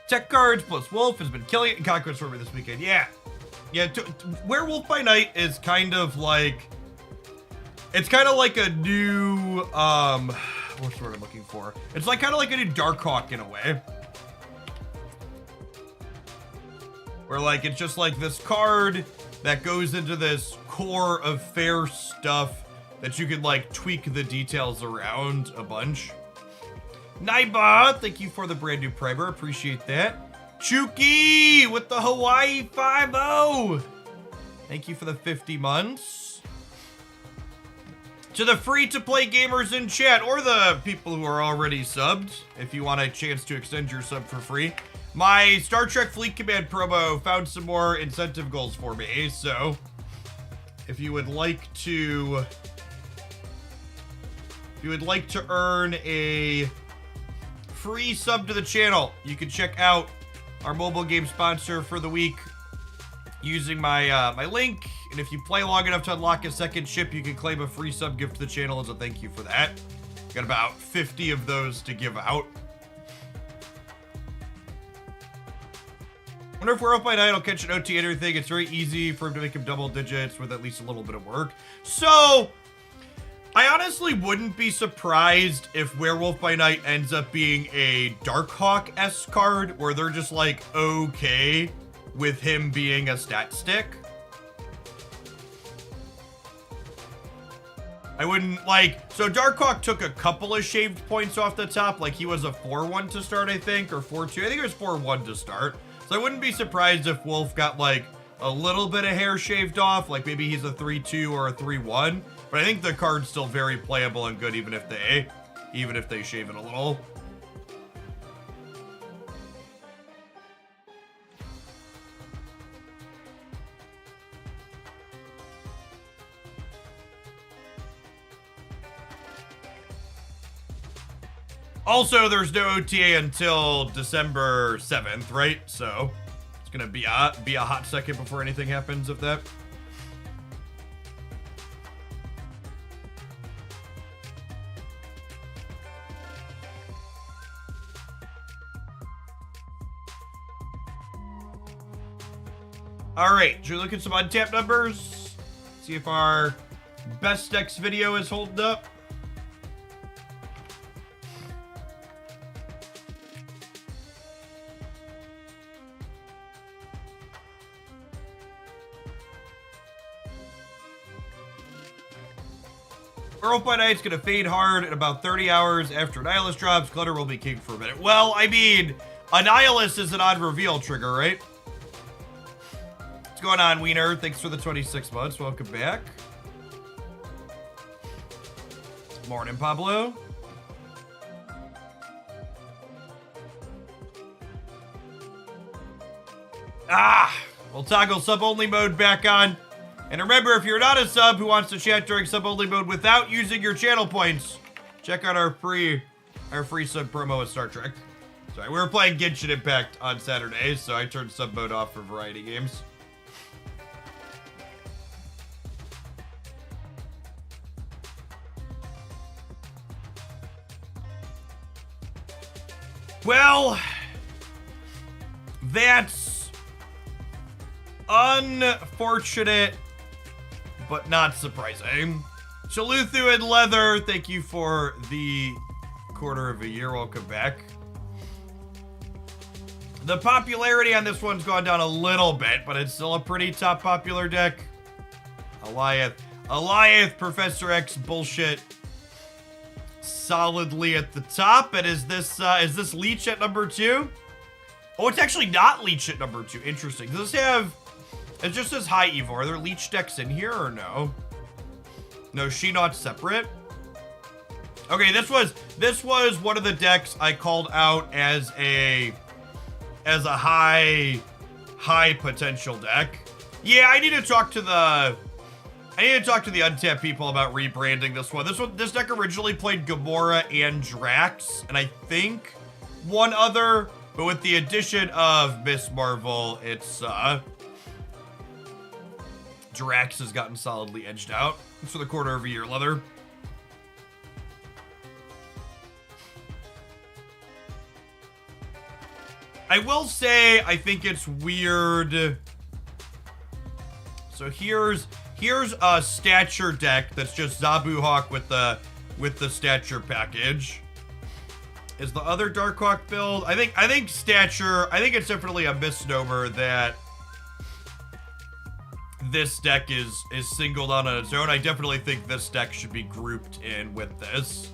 Tech cards plus Wolf has been killing it in Conquest for me this weekend. Yeah. Yeah, Werewolf by Night is kind of like... It's kind of like a new... what's the word I'm looking for? It's like kind of like a new Darkhawk in a way. Where like, it's just like this card that goes into this core of fair stuff that you can like tweak the details around a bunch. Naiba, thank you for the brand new primer. Appreciate that. Chuki with the Hawaii 5-0. Thank you for the 50 months. To the free-to-play gamers in chat, or the people who are already subbed, if you want a chance to extend your sub for free. My Star Trek Fleet Command promo found some more incentive goals for me, so if you would like to earn a free sub to the channel, you can check out our mobile game sponsor for the week using my my link. And if you play long enough to unlock a second ship, you can claim a free sub gift to the channel as a thank you for that. Got about 50 of those to give out. Wonder if Werewolf by Night will catch an OT and everything. It's very easy for him to make him double digits with at least a little bit of work. So, I honestly wouldn't be surprised if Werewolf by Night ends up being a Darkhawk-esque card where they're just like okay with him being a stat stick. I wouldn't like, so Darkhawk took a couple of shaved points off the top. Like he was a 4-1 to start, I think, or 4-2. I think it was 4-1 to start. So I wouldn't be surprised if Wolf got like a little bit of hair shaved off. Like maybe he's a 3-2 or a 3-1. But I think the card's still very playable and good even if they shave it a little. Also, there's no OTA until December 7th, right? So it's gonna be a hot second before anything happens with that. All right, should we look at some untapped numbers? See if our best decks video is holding up. Werewolf by Night's gonna fade hard in about 30 hours after Annihilus drops. Clutter will be king for a minute. Well, I mean, Annihilus is an odd reveal trigger, right? What's going on, Wiener? Thanks for the 26 months. Welcome back. Morning, Pablo. We'll toggle sub-only mode back on. And remember, if you're not a sub who wants to chat during sub-only mode without using your channel points, check out our free sub promo with Star Trek. Sorry, we were playing Genshin Impact on Saturday, so I turned sub mode off for variety games. Well, that's unfortunate, but not surprising. Shaluthu and Leather, thank you for the quarter of a year. Welcome back. The popularity on this one's gone down a little bit, but it's still a pretty top popular deck. Goliath, Professor X bullshit solidly at the top. And is this Leech at number 2? Oh, it's actually not Leech at number 2. Interesting. Does this have... It just says hi, Evo. Are there Leech decks in here or no? No, she not separate. Okay, this was one of the decks I called out as a high potential deck. Yeah, I need to talk to the untapped people about rebranding this one. This deck originally played Gamora and Drax, and I think one other, but with the addition of Miss Marvel, it's Drax has gotten solidly edged out. Thanks for the quarter of a year, Leather. I will say, I think it's weird. So here's a stature deck that's just Zabu Hawk with the stature package. Is the other Darkhawk build? I think stature. I think it's definitely a misnomer that this deck is singled out on its own. I definitely think this deck should be grouped in with this.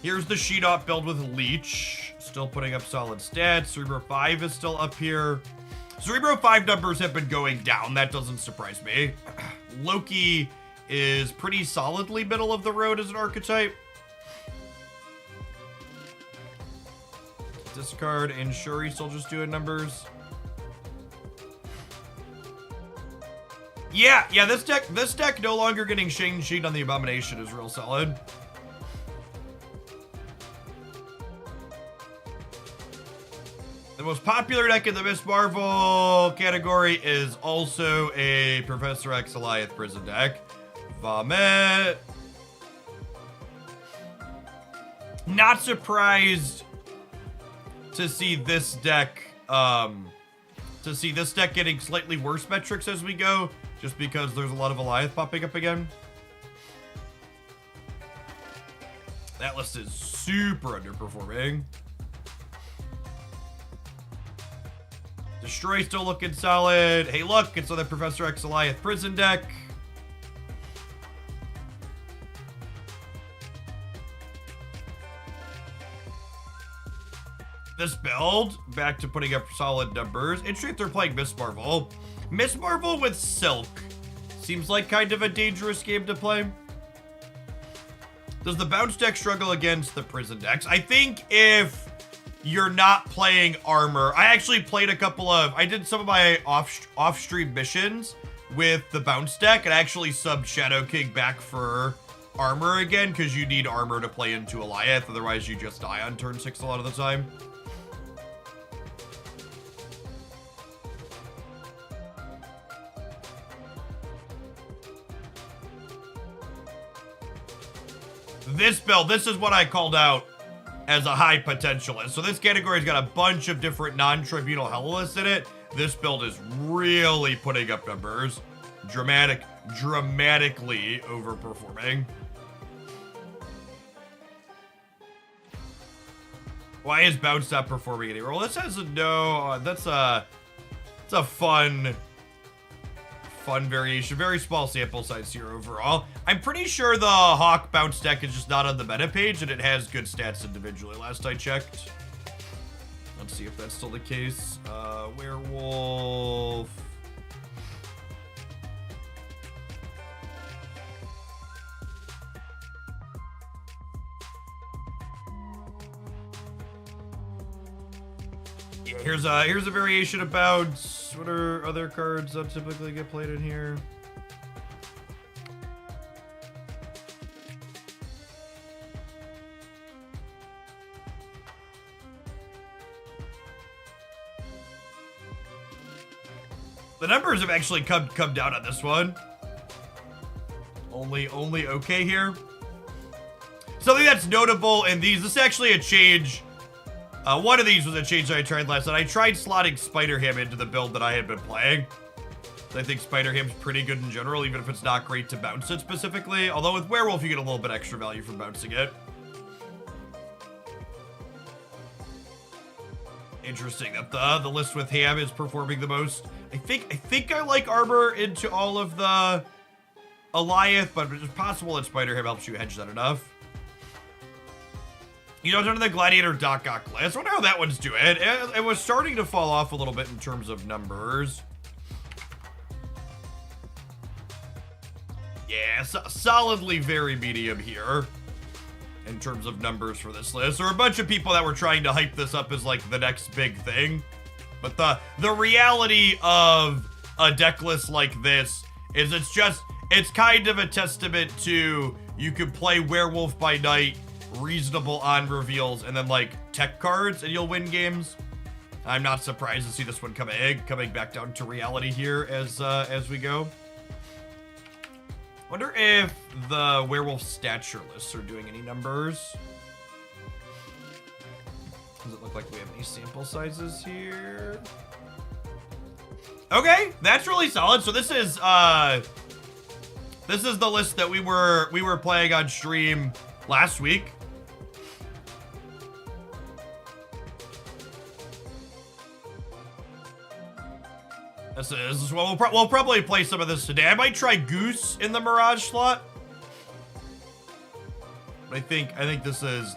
Here's the Sheet-Up build with Leech. Still putting up solid stats. Cerebro 5 is still up here. Cerebro 5 numbers have been going down. That doesn't surprise me. Loki is pretty solidly middle of the road as an archetype. Discard and Shuri still just doing numbers. Yeah, this deck no longer getting Shane Sheet on the Abomination is real solid. The most popular deck in the Miss Marvel category is also a Professor X Goliath Prison deck. Vomit. Not surprised to see this deck getting slightly worse metrics as we go, just because there's a lot of Goliath popping up again. That list is super underperforming. Destroy still looking solid. Hey, look, it's another Professor X Goliath Prison deck. This build, back to putting up solid numbers. Interesting if they're playing Miss Marvel. Miss Marvel with Silk seems like kind of a dangerous game to play. Does the bounce deck struggle against the prison decks? I think if you're not playing armor, I actually played I did some of my off-stream missions with the bounce deck and actually subbed Shadow King back for armor again, because you need armor to play into Goliath, otherwise you just die on turn 6 a lot of the time. This build, this is what I called out as a high potentialist. So this category's got a bunch of different non-tribunal hellalists in it. This build is really putting up numbers. Dramatically overperforming. Why is Bounce not performing anymore? Well, this has it's a fun variation. Very small sample size here overall. I'm pretty sure the Hawk bounce deck is just not on the meta page, and it has good stats individually last I checked. Let's see if that's still the case. Werewolf. Yeah, here's a variation of bounce. What are other cards that typically get played in here? The numbers have actually come down on this one. Only okay here. Something that's notable in these, this is actually a change. One of these was a change that I tried last night. I tried slotting Spider-Ham into the build that I had been playing. I think Spider-Ham's pretty good in general, even if it's not great to bounce it specifically. Although with Werewolf, you get a little bit extra value from bouncing it. Interesting that the list with Ham is performing the most. I think I like armor into all of the Goliath, but it's possible that Spider-Ham helps you hedge that enough. You know, under the Gladiator Doc Ock list. I wonder how that one's doing. It was starting to fall off a little bit in terms of numbers. Yeah, solidly very medium here in terms of numbers for this list. There are a bunch of people that were trying to hype this up as like the next big thing. But the reality of a deck list like this is it's kind of a testament to you can play Werewolf by night, reasonable on reveals, and then like tech cards, and you'll win games. I'm not surprised to see this one coming back down to reality here as we go. Wonder if the Werewolf stature lists are doing any numbers. Does it look like we have any sample sizes here? Okay, that's really solid. So this is the list that we were playing on stream last week. This is well, we'll probably play some of this today. I might try Goose in the Mirage slot. But I think this is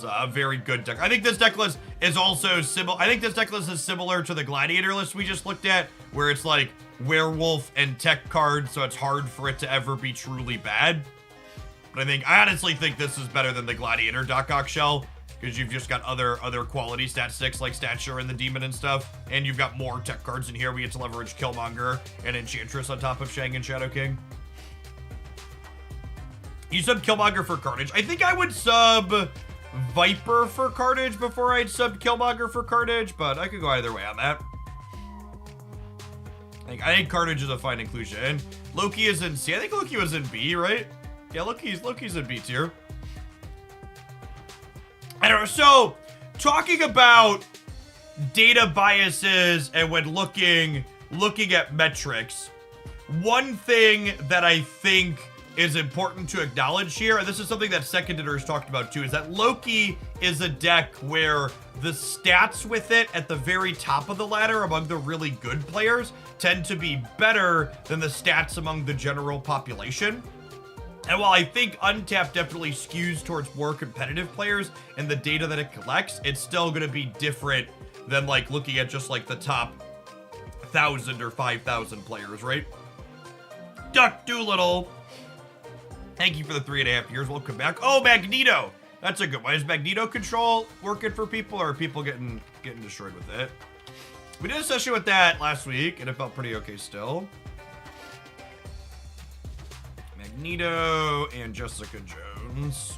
a very good deck. I think this deck list is also similar. I think this deck list is similar to the Gladiator list we just looked at, where it's like Werewolf and tech cards, so it's hard for it to ever be truly bad. But I honestly think this is better than the Gladiator Doc Ock shell, because you've just got other quality stat sticks like Stature and the Demon and stuff, and you've got more tech cards in here. We get to leverage Killmonger and Enchantress on top of Shang and Shadow King. You sub Killmonger for Carnage. I think I would sub Viper for Carnage before I'd sub Killmonger for Carnage, but I could go either way on that. I think Carnage is a fine inclusion. Loki is in C. I think Loki was in B, right? Yeah, Loki's in B tier. I don't know. So, talking about data biases and when looking at metrics, one thing that I think is important to acknowledge here, and this is something that Second Dinner has talked about too, is that Loki is a deck where the stats with it at the very top of the ladder among the really good players tend to be better than the stats among the general population. And while I think Untapped definitely skews towards more competitive players and the data that it collects, it's still going to be different than like looking at just like the top 1,000 or 5,000 players, right? Duck Doolittle, thank you for the 3.5 years. Welcome back. Oh, Magneto. That's a good one. Is Magneto control working for people, or are people getting destroyed with it? We did a session with that last week, and it felt pretty okay still. Magneto and Jessica Jones.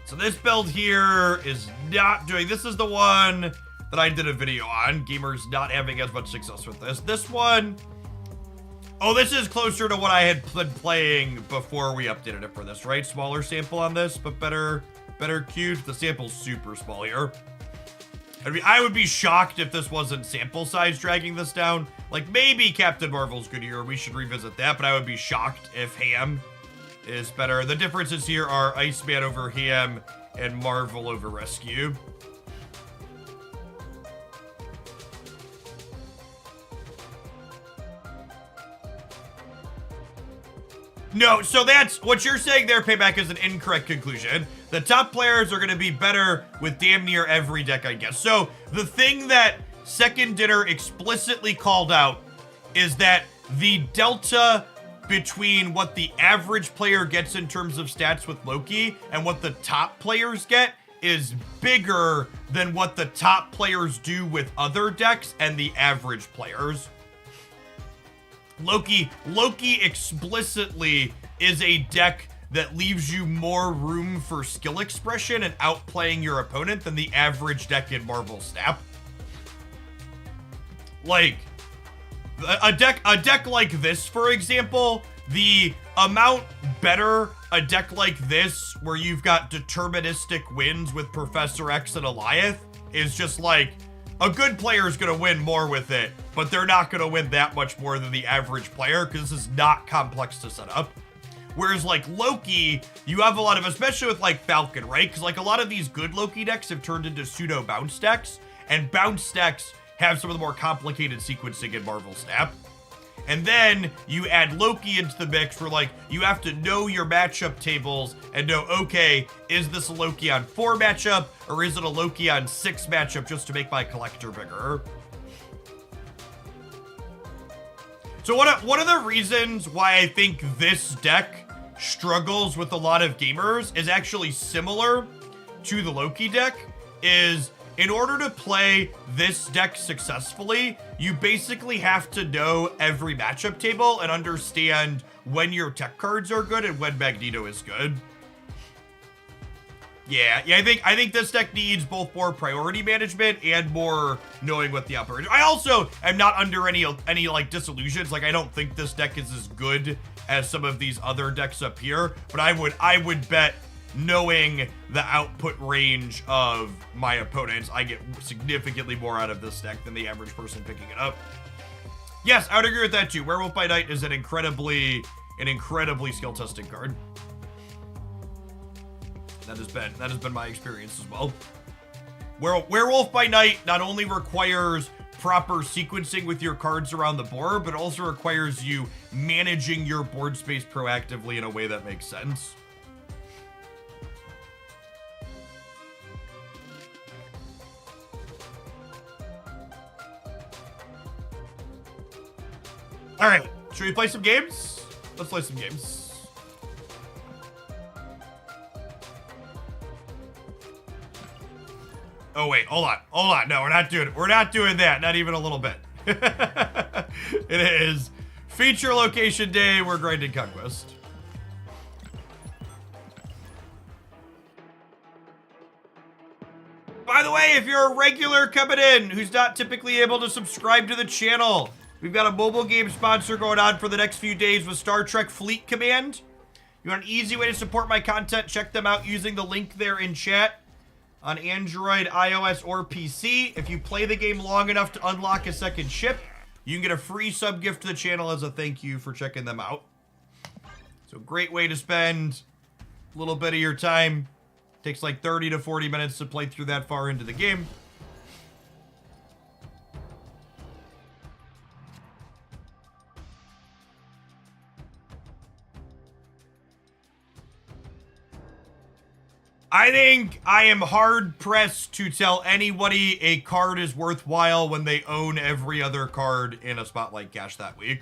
So this build here is not doing, this is the one that I did a video on. Gamers not having as much success with this. This one, oh, this is closer to what I had been playing before we updated it for this, right? Smaller sample on this, but better queued. The sample's super small here. I would be shocked if this wasn't sample size dragging this down. Like, maybe Captain Marvel's good here. We should revisit that, but I would be shocked if Ham is better. The differences here are Iceman over Ham and Marvel over Rescue. No, so that's what you're saying there, Payback, is an incorrect conclusion. The top players are going to be better with damn near every deck, I guess. So the thing that Second Dinner explicitly called out is that the delta between what the average player gets in terms of stats with Loki and what the top players get is bigger than what the top players do with other decks and the average players. Loki explicitly is a deck that leaves you more room for skill expression and outplaying your opponent than the average deck in Marvel Snap. Like, a deck like this, for example, the amount better a deck like this, where you've got deterministic wins with Professor X and Alioth, is just like, a good player is going to win more with it, but they're not going to win that much more than the average player, because this is not complex to set up. Whereas like Loki, you have a lot of, especially with like Falcon, right? Because like a lot of these good Loki decks have turned into pseudo bounce decks, and bounce decks have some of the more complicated sequencing in Marvel Snap. And then you add Loki into the mix where like you have to know your matchup tables and know, okay, is this a Loki on 4 matchup or is it a Loki on 6 matchup just to make my collector bigger? So one of the reasons why I think this deck struggles with a lot of gamers is actually similar to the Loki deck. Is in order to play this deck successfully, you basically have to know every matchup table and understand when your tech cards are good and when Magneto is good. Yeah, I think this deck needs both more priority management and more knowing what the operation. I also am not under any like disillusions. Like I don't think this deck is as good as some of these other decks up here, but I would bet knowing the output range of my opponents, I get significantly more out of this deck than the average person picking it up. Yes, I would agree with that too. Werewolf by Night is an incredibly skill testing card. That has been my experience as well. Werewolf by Night not only requires proper sequencing with your cards around the board, but also requires you managing your board space proactively in a way that makes sense. All right, should we play some games? Let's play some games. Oh wait, hold on. No, we're not doing that. Not even a little bit. It is feature location day. We're grinding Conquest. By the way, if you're a regular coming in who's not typically able to subscribe to the channel, we've got a mobile game sponsor going on for the next few days with Star Trek Fleet Command. You want an easy way to support my content? Check them out using the link there in chat. On Android, iOS, or PC. If you play the game long enough to unlock a second ship, you can get a free sub gift to the channel as a thank you for checking them out. So great way to spend a little bit of your time. Takes like 30 to 40 minutes to play through that far into the game. I think I am hard-pressed to tell anybody a card is worthwhile when they own every other card in a Spotlight cache that week.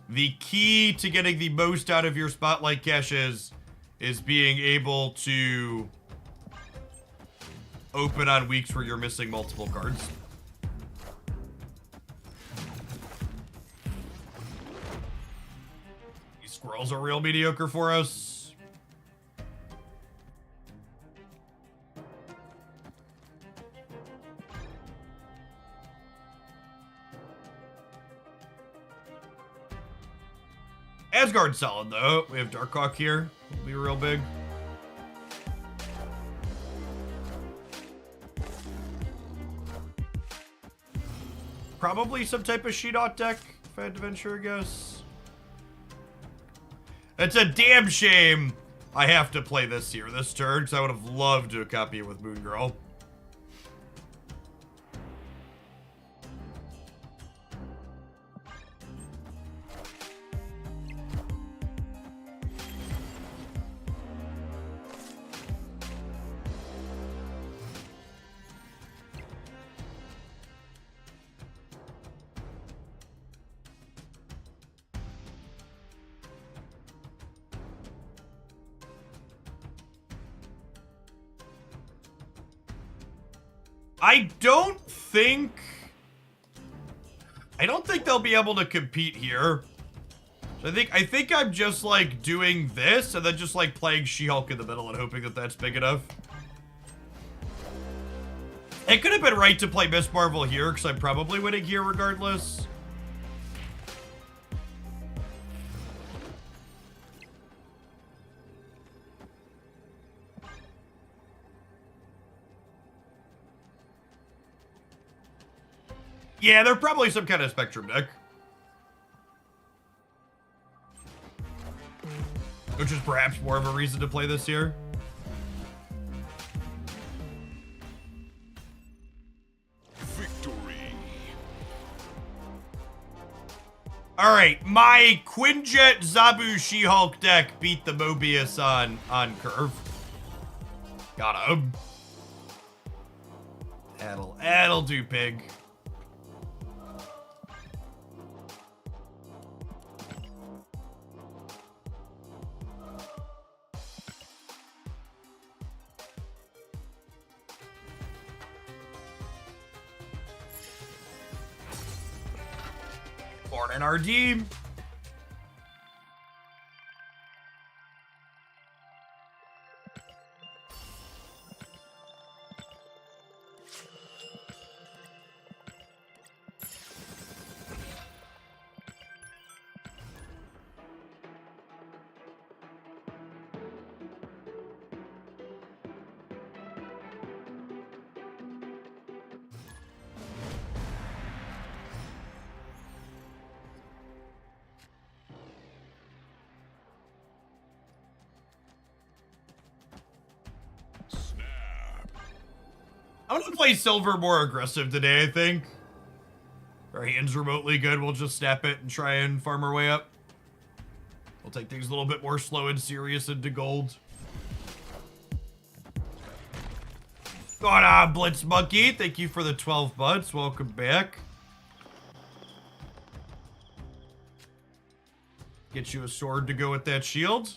The key to getting the most out of your Spotlight caches is being able to open on weeks where you're missing multiple cards. These squirrels are real mediocre for us. Asgard's solid, though. We have Darkhawk here. It'll be real big. Probably some type of She-Dot deck, if I had to venture a guess. It's a damn shame I have to play this here, this turn, because I would have loved to copy it with Moon Girl. I don't think they'll be able to compete here. So I think I'm just like doing this and then just like playing She-Hulk in the middle and hoping that that's big enough. It could have been right to play Miss Marvel here because I'm probably winning here regardless. Yeah, they're probably some kind of Spectrum deck. Which is perhaps more of a reason to play this here. Victory. Alright, my Quinjet Zabu She-Hulk deck beat the Mobius on curve. Got him. That'll do, pig. Born in RD. I'm gonna play silver more aggressive today, I think. Our hand's remotely good. We'll just snap it and try and farm our way up. We'll take things a little bit more slow and serious into gold. Going on, Blitz Monkey. Thank you for the 12 months. Welcome back. Get you a sword to go with that shield.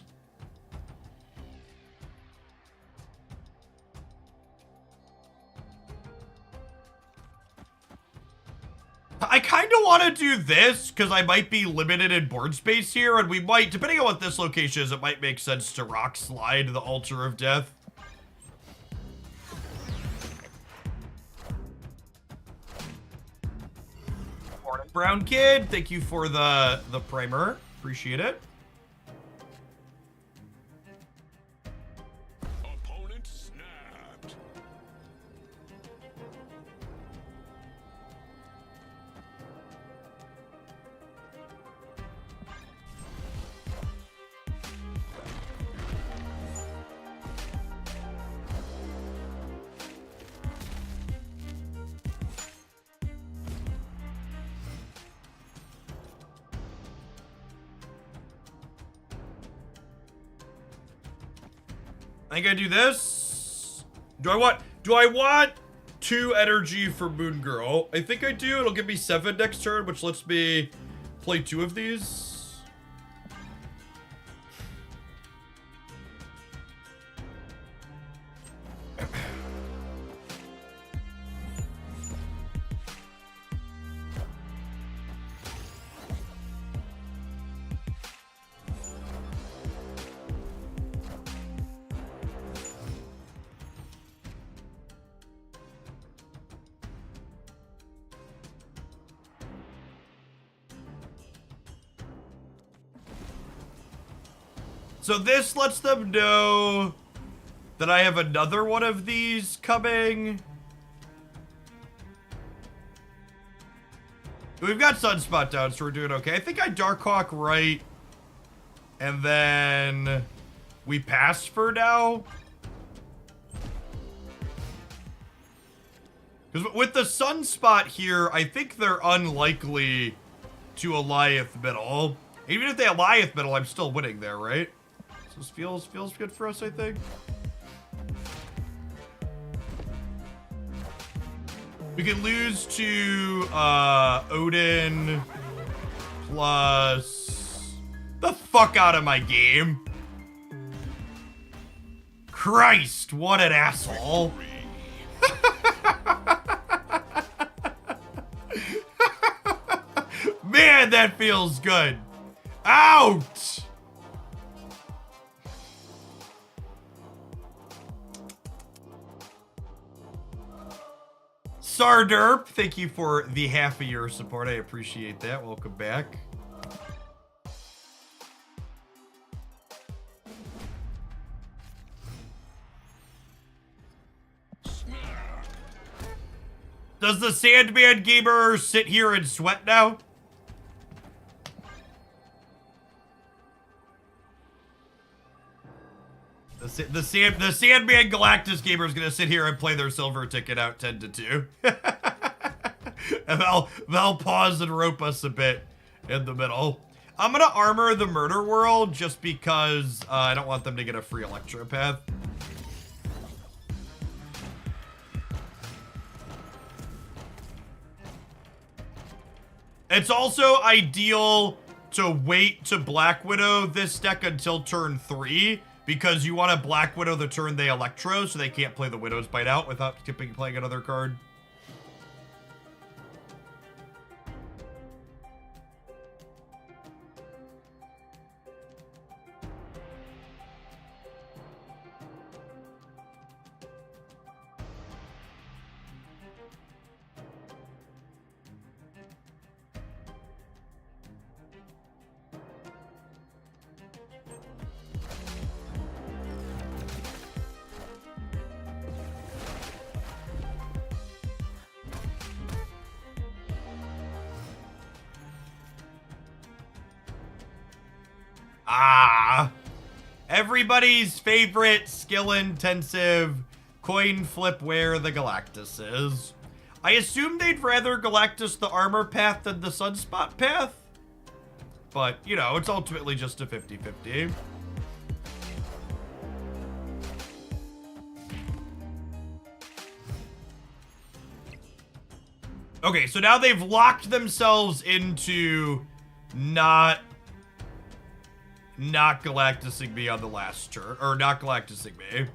I kind of want to do this because I might be limited in board space here, and we might, depending on what this location is, it might make sense to rock slide the Altar of Death. Morning, Brown Kid. Thank you for the primer. Appreciate it. Opponent snapped. I think I do this. Do I want 2 energy for Moon Girl? I think I do. It'll give me 7 next turn, which lets me play 2 of these. So this lets them know that I have another one of these coming. We've got Sunspot down, so we're doing okay. I think I Darkhawk right, and then we pass for now. Because with the Sunspot here, I think they're unlikely to Alioth middle. Even if they Alioth middle, I'm still winning there, right? So this feels good for us, I think. We could lose to Odin plus the fuck out of my game. Christ, what an asshole. Man, that feels good. Out! Sarderp, thank you for the half a year support. I appreciate that. Welcome back. Does the Sandman Gamer sit here and sweat now? The Sandman Galactus Gamer is gonna sit here and play their silver ticket out 10-2. And they'll pause and rope us a bit in the middle. I'm gonna armor the Murder World just because I don't want them to get a free Electropath. It's also ideal to wait to Black Widow this deck until turn 3, because you want to Black Widow the turn they Electro, so they can't play the Widow's Bite out without playing another card. Everybody's favorite skill-intensive Coin flip where the Galactus is. I assume they'd rather Galactus the armor path than the Sunspot path. But, you know, it's ultimately just a 50-50. Okay, so now they've locked themselves into not Galactusing me on the last turn, or not Galactusing me.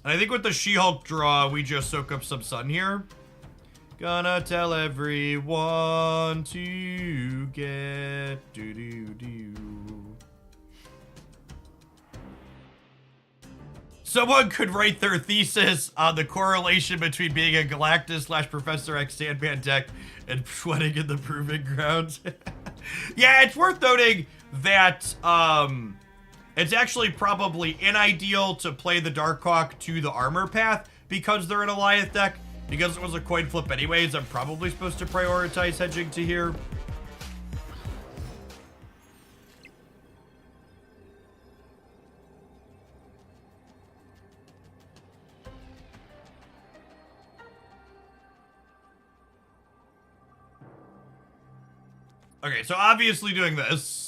And I think with the She-Hulk draw, we just soak up some sun here. Gonna tell everyone to get do-do-do. Someone could write their thesis on the correlation between being a Galactus / Professor X Sandman deck and sweating in the proving grounds. Yeah, it's worth noting that it's actually probably unideal to play the Darkhawk to the armor path because they're an Alliance deck. Because it was a coin flip anyways, I'm probably supposed to prioritize hedging to here. Okay, so obviously doing this.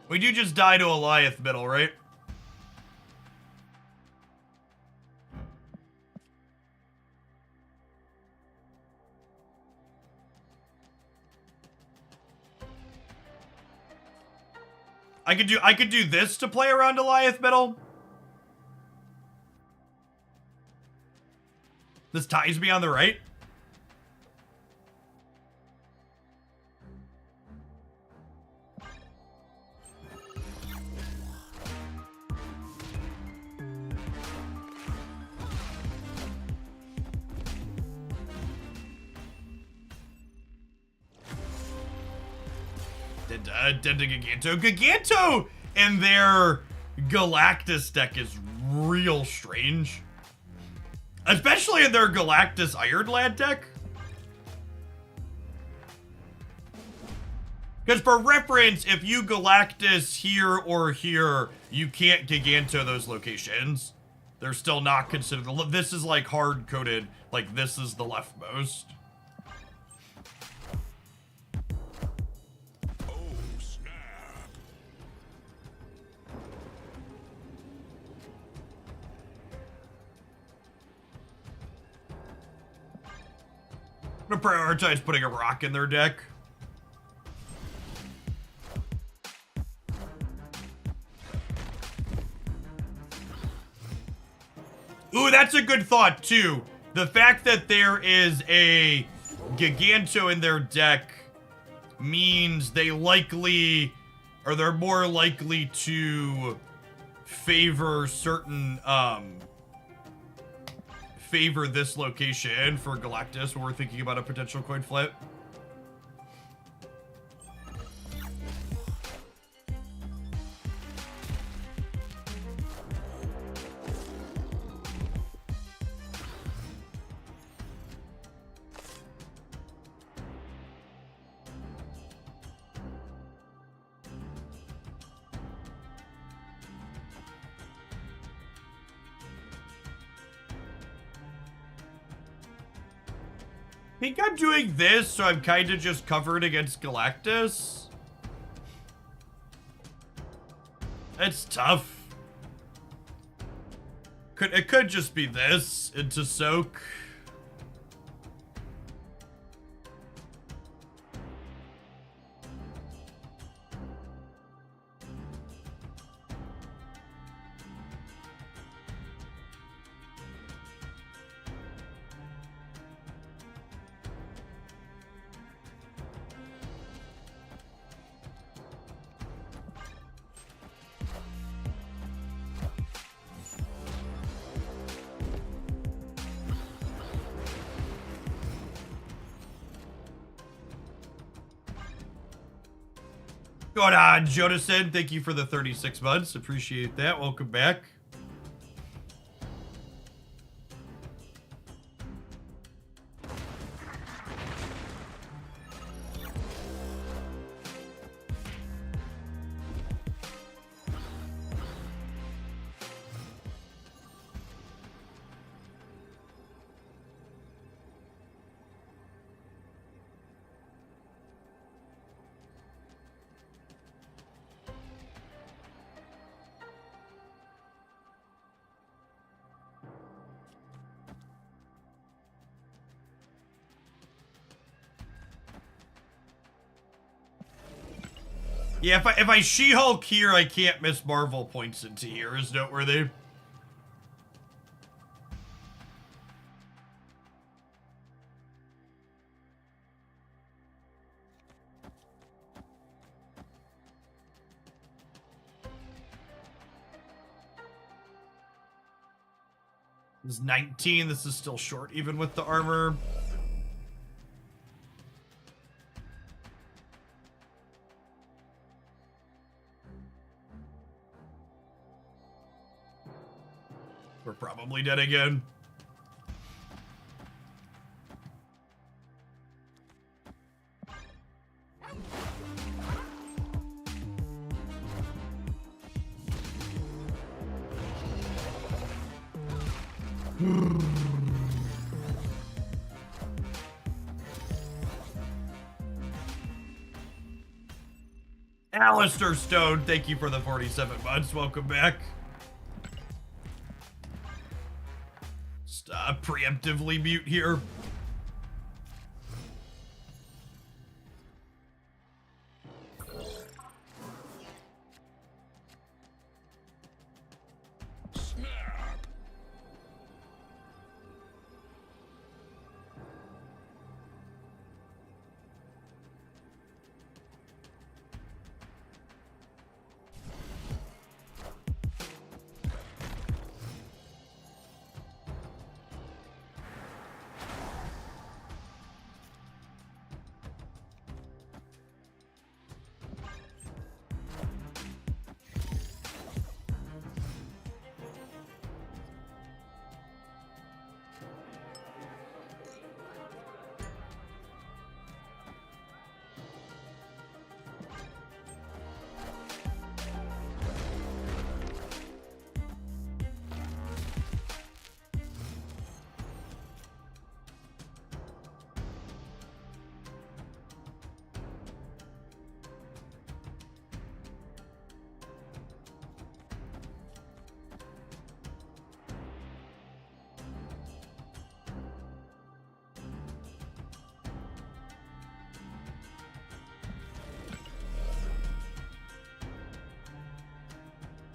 We do just die to Alliance middle, right? I could do this to play around Alliance middle. This ties me on the right. Giganto and their Galactus deck is real strange. Especially in their Galactus Ironlad deck. Because for reference, if you Galactus here or here, you can't Giganto those locations. They're still not considered. This is like hard-coded. Like, this is the leftmost. I'm gonna prioritize putting a rock in their deck. Ooh, that's a good thought, too. The fact that there is a Giganto in their deck means they likely, or they're more likely to favor certain, favor this location for Galactus when we're thinking about a potential coin flip. I think I'm doing this, so I'm kind of just covered against Galactus. It's tough. It could just be this into soak. Going on, Jonathan. Thank you for the 36 months. Appreciate that. Welcome back. Yeah, if I She-Hulk here, I can't miss Marvel points into here is noteworthy. This is 19. This is still short, even with the armor. We're probably dead again. Alistair Stone, thank you for the 47 months. Welcome back. Stop preemptively mute here. Snap.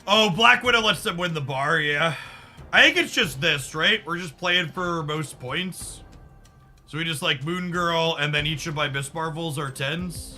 Oh, Black Widow lets them win the bar, yeah. I think it's just this, right? We're just playing for most points. So we just like Moon Girl, and then each of my Miss Marvels are 10s.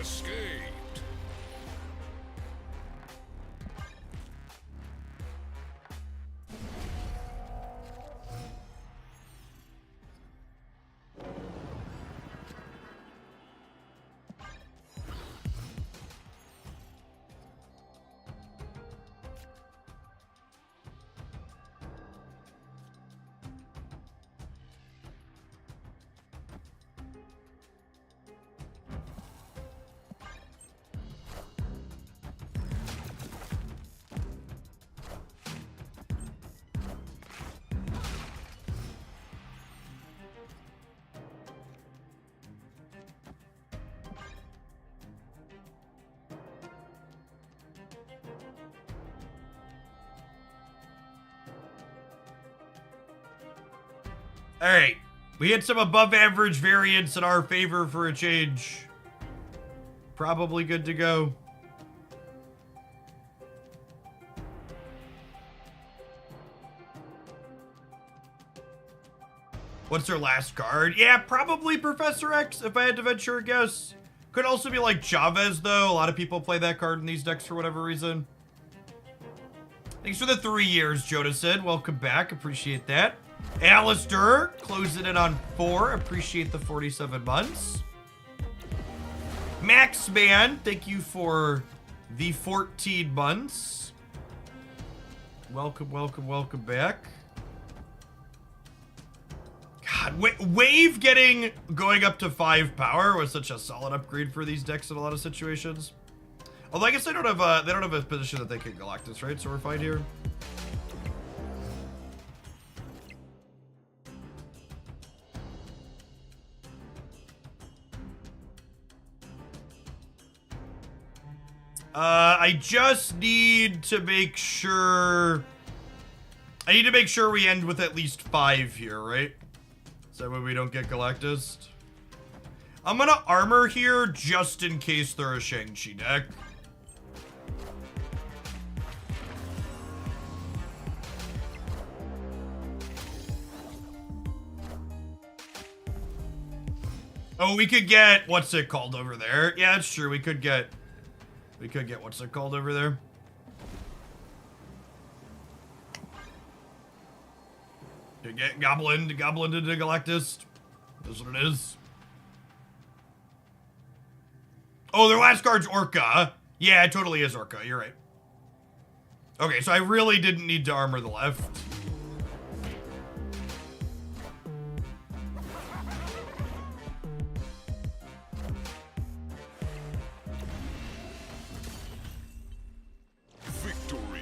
Escaped. All right, we had some above average variance in our favor for a change. Probably good to go. What's their last card? Yeah, probably Professor X, if I had to venture a guess. Could also be like Chavez, though. A lot of people play that card in these decks for whatever reason. Thanks for the 3 years, Joda said. Welcome back. Appreciate that. Alistair, closing in on 4. Appreciate the 47 months. Max Man, thank you for the 14 months. Welcome, welcome, welcome back. God, Wave going up to 5 power was such a solid upgrade for these decks in a lot of situations. Although I guess they don't have a position that they can Galactus, right? So we're fine here. I just need to make sure. I need to make sure we end with at least 5 here, right? So that way we don't get Galactus. I'm gonna armor here just in case they're a Shang-Chi deck. Oh, we could get, what's it called over there? Yeah, that's true. We could get what's it called over there? Could get Goblin into Galactus. That's what it is. Oh, their last card's Orca. Yeah, it totally is Orca. You're right. Okay, so I really didn't need to armor the left. Victory.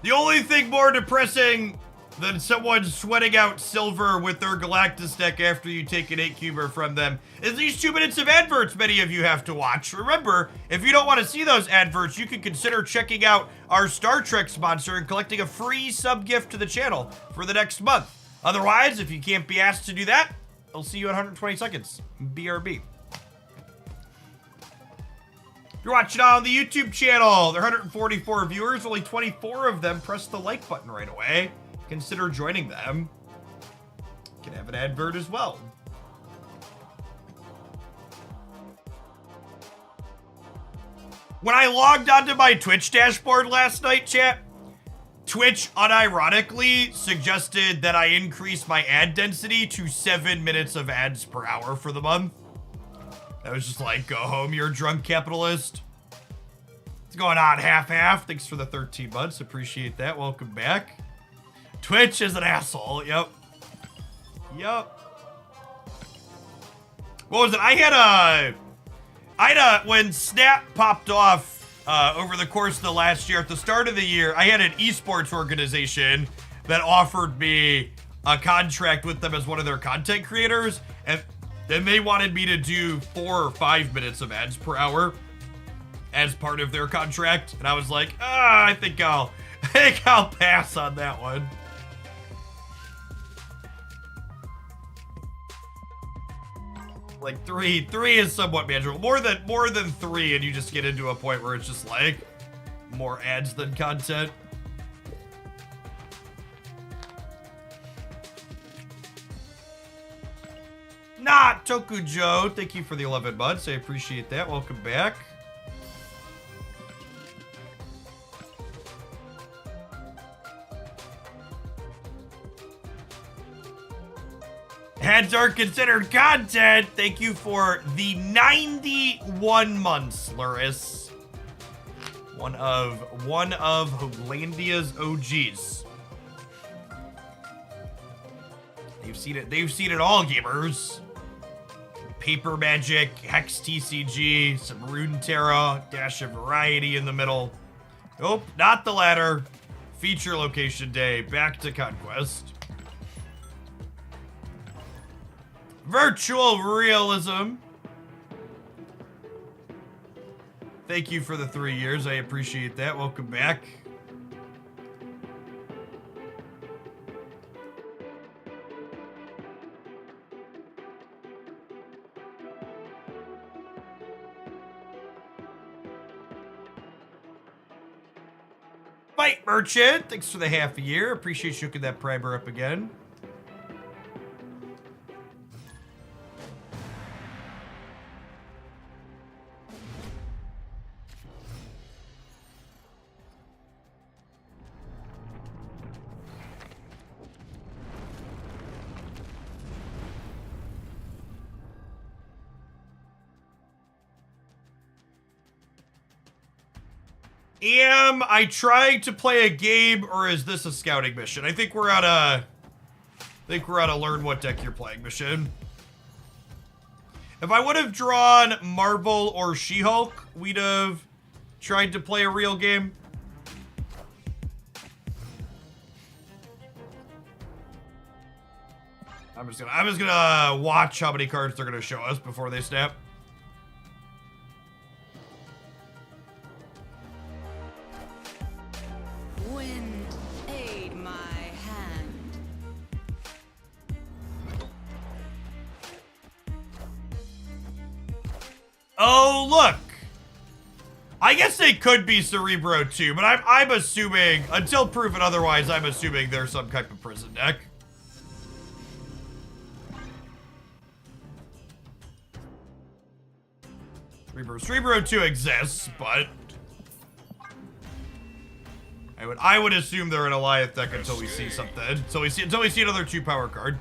The only thing more depressing than someone sweating out silver with their Galactus deck after you take an 8-cuber from them is these 2 minutes of adverts many of you have to watch. Remember, if you don't want to see those adverts, you can consider checking out our Star Trek sponsor and collecting a free sub-gift to the channel for the next month. Otherwise, if you can't be asked to do that, I'll see you in 120 seconds. BRB. If you're watching on the YouTube channel, there are 144 viewers, only 24 of them press the like button right away. Consider joining them. You can have an advert as well. When I logged onto my Twitch dashboard last night, chat, Twitch unironically suggested that I increase my ad density to 7 minutes of ads per hour for the month. I was just like, go home, you're a drunk capitalist. What's going on, half-half? Thanks for the 13 months. Appreciate that. Welcome back. Twitch is an asshole. Yep. What was it? I had a, when Snap popped off over the course of the last year, at the start of the year, I had an esports organization that offered me a contract with them as one of their content creators, and then they wanted me to do 4 or 5 minutes of ads per hour as part of their contract, and I was like, I think I'll pass on that one. Like three is somewhat manageable. More than 3, and you just get into a point where it's just like more ads than content. Not Tokujo, thank you for the 11 months. I appreciate that. Welcome back. Ads are considered content. Thank you for the 91 months, Luris. One of Holandia's OGs. They've seen it all, gamers. Paper Magic, Hex TCG, some Runeterra, dash of variety in the middle. Nope, not the latter. Feature location day, back to Conquest. Virtual realism. Thank you for the 3 years. I appreciate that. Welcome back. Fight Merchant. Thanks for the half a year. Appreciate you hooking that primer up again. Am I trying to play a game, or is this a scouting mission? I think we're on a learn what deck you're playing mission. If I would have drawn Marvel or She-Hulk, we'd have tried to play a real game. I'm just gonna watch how many cards they're gonna show us before they snap. Wind, aid my hand. Oh, look. I guess they could be Cerebro too, but I'm assuming, until proven otherwise, I'm assuming they're some type of prison deck. Cerebro 2 exists, but I would assume they're an Alliance deck until we see something. Until we see another 2-power card.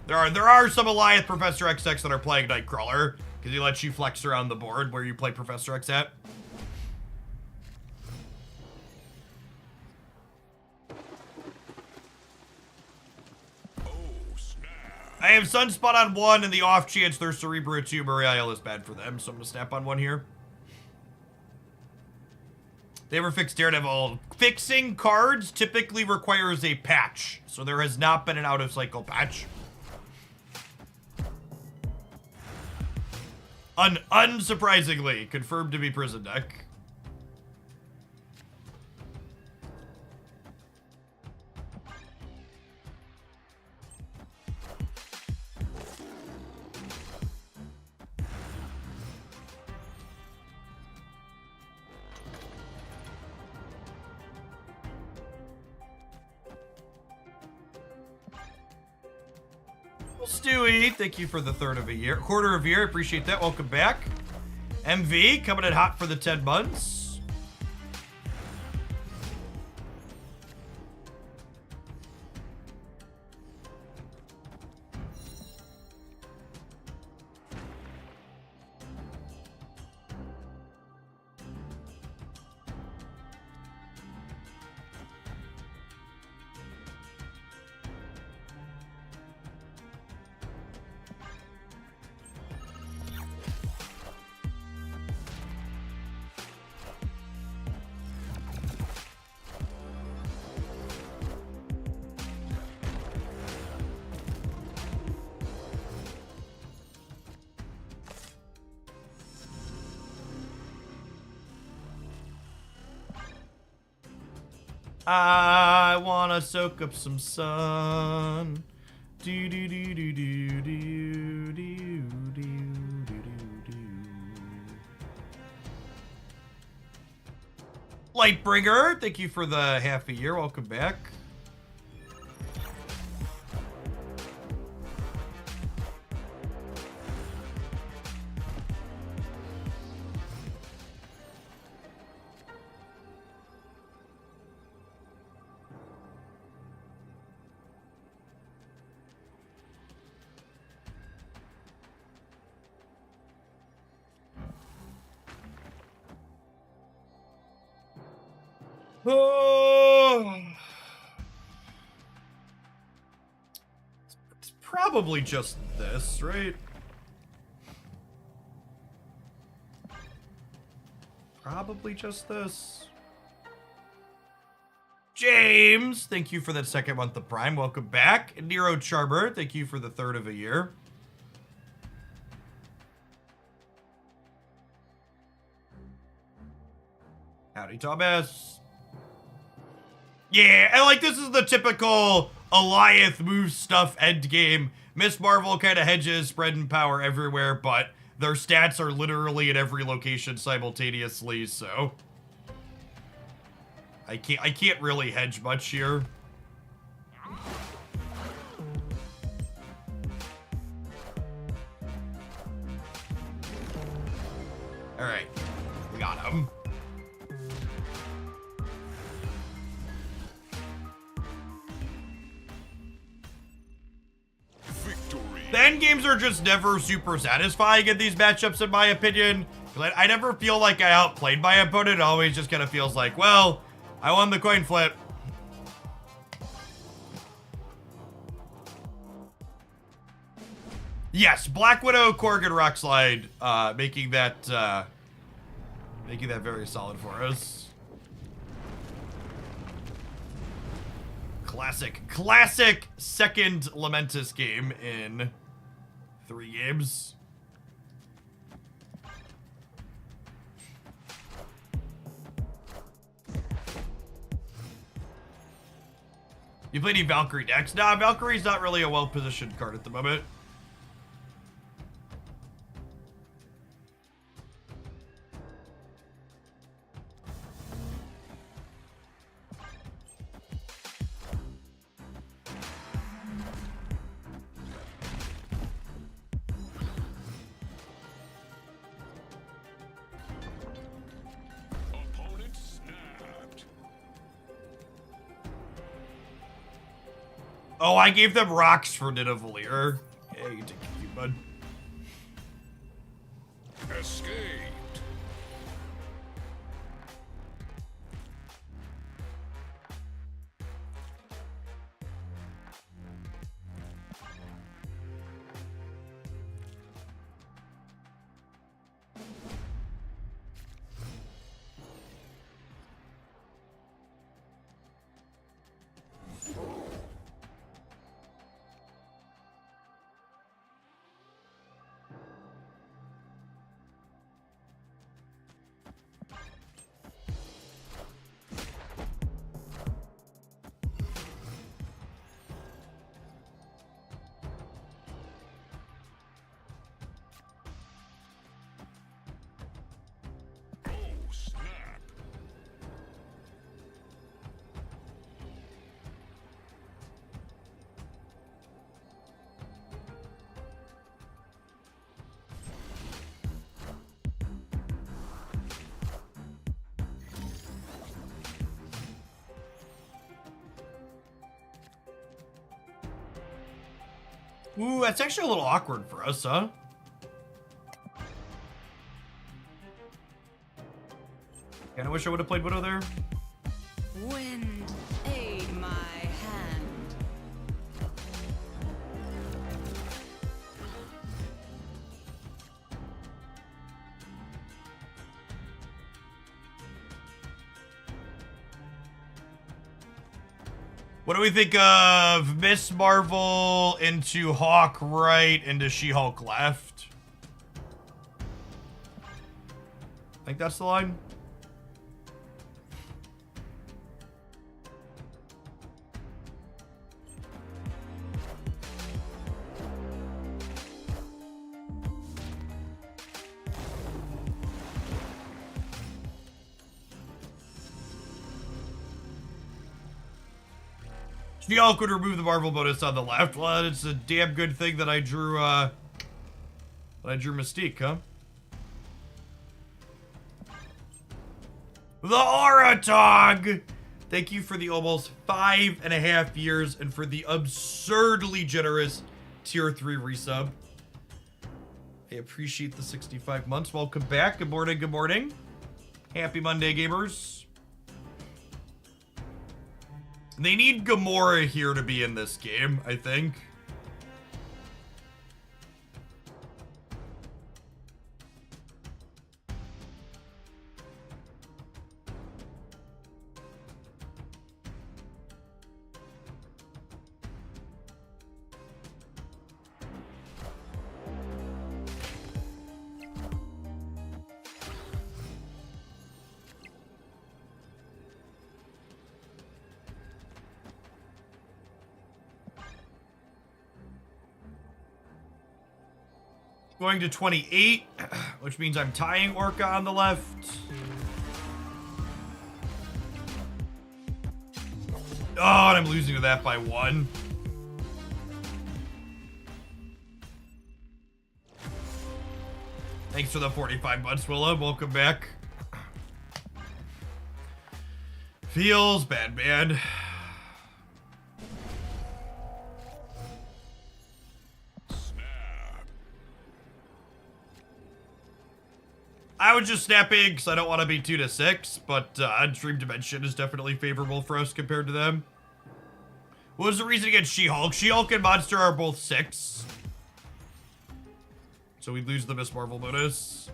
There are some Alliance Professor X decks that are playing Nightcrawler, because he lets you flex around the board where you play Professor X at. I have Sunspot on 1, and the off chance there's Cerebro 2, Muriel is bad for them, so I'm gonna snap on 1 here. They ever fix Daredevil? Fixing cards typically requires a patch, so there has not been an out-of-cycle patch. Unsurprisingly, confirmed to be prison deck. Stewie, thank you for the quarter of a year. Appreciate that. Welcome back. MV coming in hot for the 10 months. I wanna soak up some sun. Do do do do do do do do do do. Lightbringer, thank you for the half a year. Welcome back. Oh. It's probably just this, right? Probably just this. James, thank you for that second month of Prime. Welcome back. Nero Charmer, thank you for the third of a year. Howdy, Thomas. Yeah, and like this is the typical Alliance move stuff endgame. Miss Marvel kind of hedges, spreading power everywhere, but their stats are literally at every location simultaneously, so I can't really hedge much here. All right, we got him. Then end games are just never super satisfying in these matchups, in my opinion. I never feel like I outplayed my opponent. It always just kind of feels like, well, I won the coin flip. Yes, Black Widow, Korg, Rock Slide, making that very solid for us. Classic second Lamentus game in 3 games. You play any Valkyrie decks? Nah, Valkyrie's not really a well-positioned card at the moment. Opponent snapped. Oh, I gave them rocks for Nidavellir. Yeah, you take a few, bud. Escaped. Oh, snap. Ooh, that's actually a little awkward for us, huh? Kinda wish I would have played Widow there. Wind, aid my hand. What do we think of Miss Marvel into Hawk right into She-Hulk left? I think that's the line. She-Hulk would remove the Marvel bonus on the left. Well, it's a damn good thing that I drew, Mystique, huh? The Aura Tog! Thank you for the almost 5.5 years and for the absurdly generous tier 3 resub. I appreciate the 65 months. Welcome back. Good morning, good morning. Happy Monday, gamers. They need Gamora here to be in this game, I think. Going to 28, which means I'm tying Orca on the left. Oh, and I'm losing to that by 1. Thanks for the 45 months, Willa. Welcome back. Feels bad, man. Snap. I was just snapping because I don't want to be 2 to 6, but Dream Dimension is definitely favorable for us compared to them. What was the reason against She-Hulk? She-Hulk and Monster are both 6. So we lose the Miss Marvel bonus.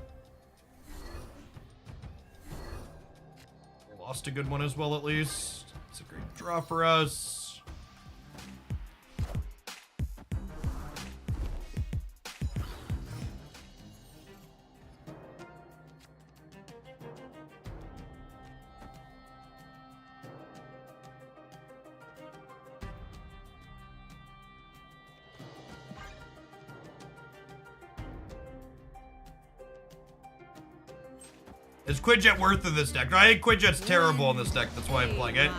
We lost a good one as well, at least. It's a great draw for us. Is Quinjet worth in this deck? I think Quinjet's terrible in this deck. That's why I'm playing it.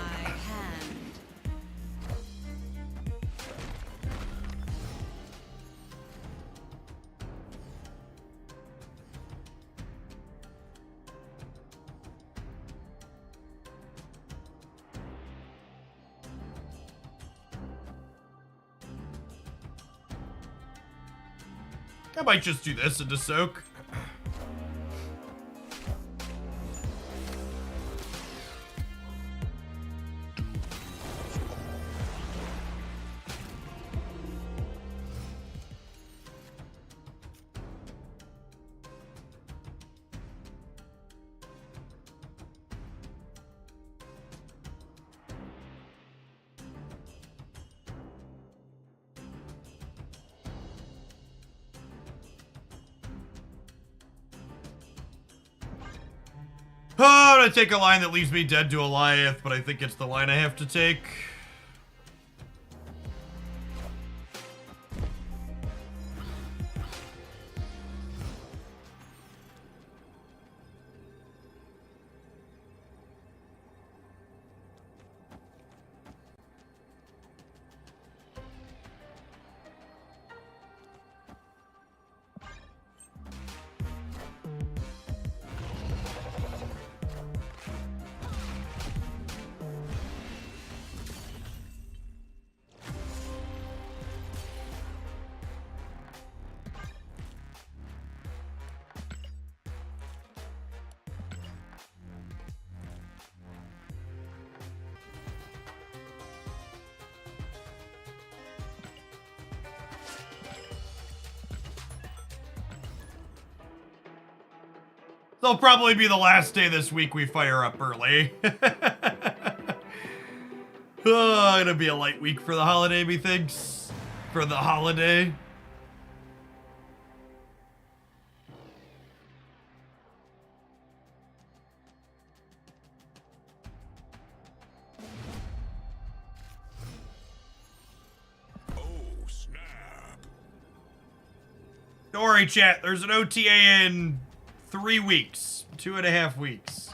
I might just do this into soak. Oh, I'm gonna take a line that leaves me dead to Goliath, but I think it's the line I have to take. They'll probably be the last day this week we fire up early. Oh, it'll be a light week for the holiday, methinks. For the holiday. Oh, snap. Don't worry, chat. There's an OTA in 3 weeks. 2.5 weeks.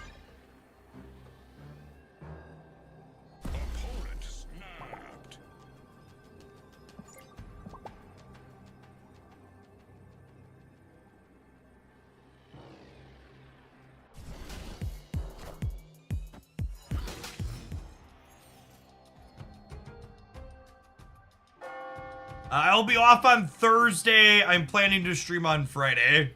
Opponent snapped. I'll be off on Thursday. I'm planning to stream on Friday.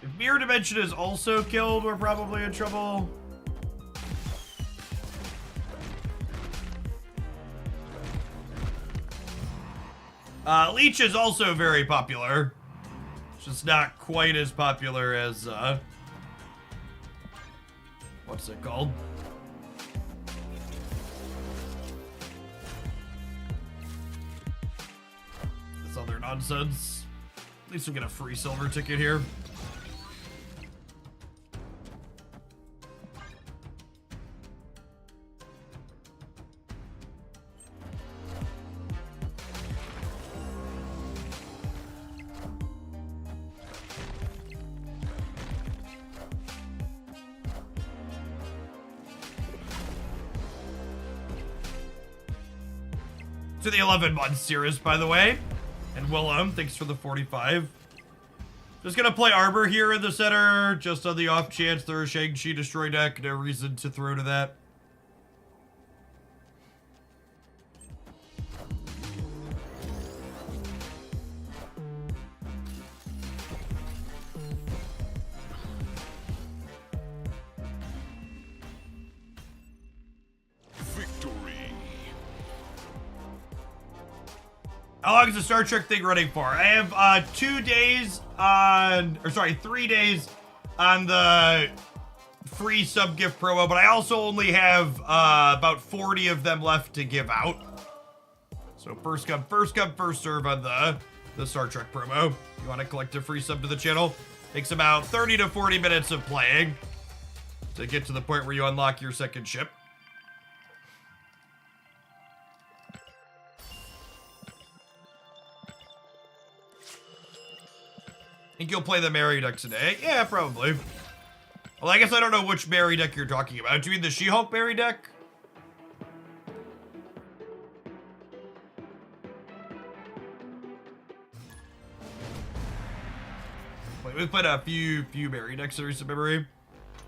If Mirror Dimension is also killed, we're probably in trouble. Leech is also very popular. It's just not quite as popular as, what's it called? This other nonsense. At least we get a free silver ticket here. To the 11 month series, by the way. And Willem, thanks for the 45. Just gonna play Arbor here in the center, just on the off chance there's a Shang-Chi destroy deck. No reason to throw to that. Victory. How long is the Star Trek thing running for? I have 2 days on, or sorry, 3 days on the free sub gift promo, but I also only have about 40 of them left to give out. So first come, first serve on the Star Trek promo. If you want to collect a free sub to the channel, takes about 30 to 40 minutes of playing to get to the point where you unlock your second ship. Think you'll play the Mary deck today? Yeah, probably. Well, I guess I don't know which Mary deck you're talking about. Do you mean the She-Hulk Mary deck? Wait, we've played a few Mary decks in recent memory.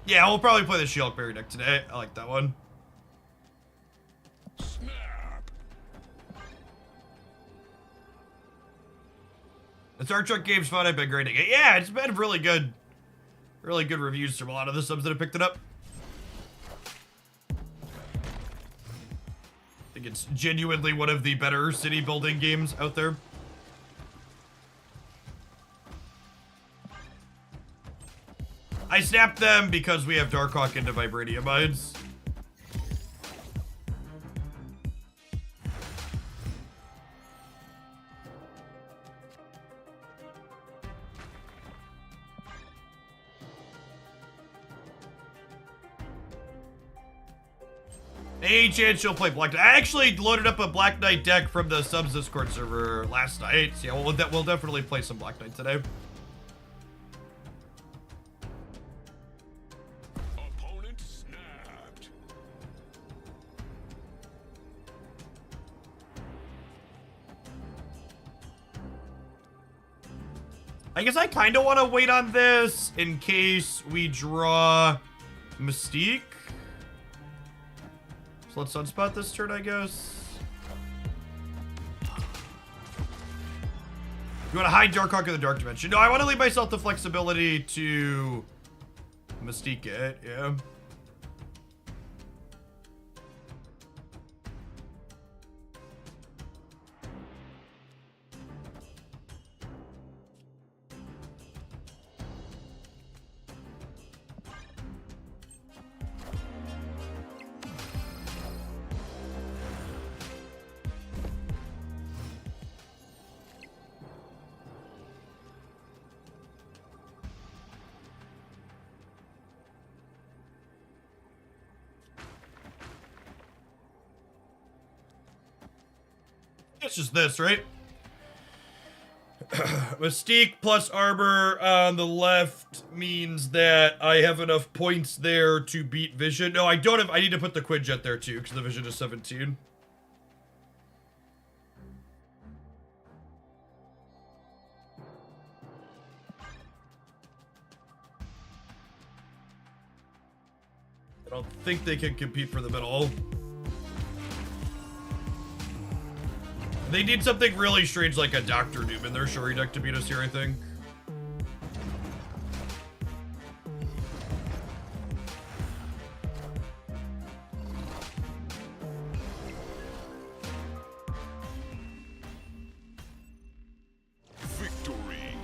Yeah, we'll probably play the She-Hulk Mary deck today. I like that one. Snap. The Star Trek game's fun. I've been grading it. Yeah, it's been really good. Really good reviews from a lot of the subs that have picked it up. I think it's genuinely one of the better city building games out there. I snapped them because we have Darkhawk into Vibranium Mines. Any chance you'll play Black Knight? I actually loaded up a Black Knight deck from the subs Discord server last night. So yeah, we'll definitely play some Black Knight today. Opponent snapped. I guess I kind of want to wait on this in case we draw Mystique. So let's sunspot this turn, I guess. You want to hide Darkhawk in the Dark Dimension? No, I want to leave myself the flexibility to Mystique it, yeah. It's just this, right? Mystique plus Arbor on the left means that I have enough points there to beat Vision. No, I don't have. I need to put the Quinjet there too, because the Vision is 17. I don't think they can compete for the middle. They need something really strange like a Dr. Doom in their Shuri deck to beat us here, I think. Victory.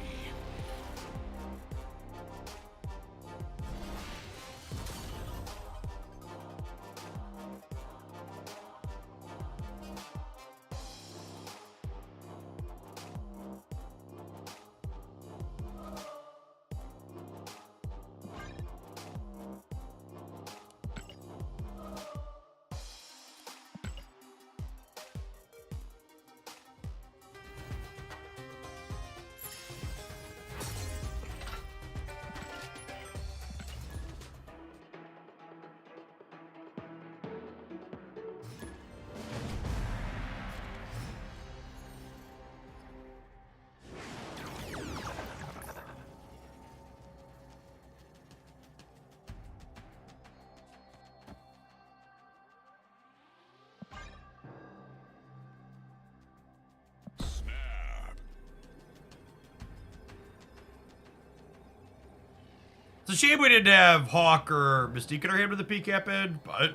It's a shame we didn't have Hawk or Mystique in our hand with the PCAP in, but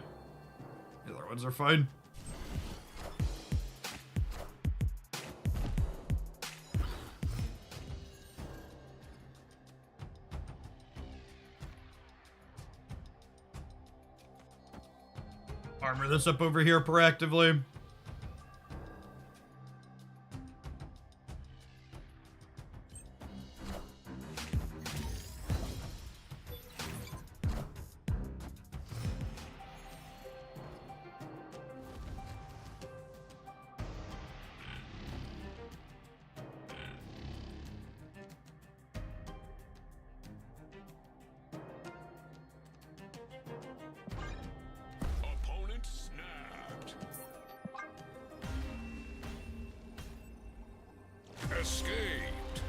the other ones are fine. Armor this up over here proactively. Opponent snapped. Escaped.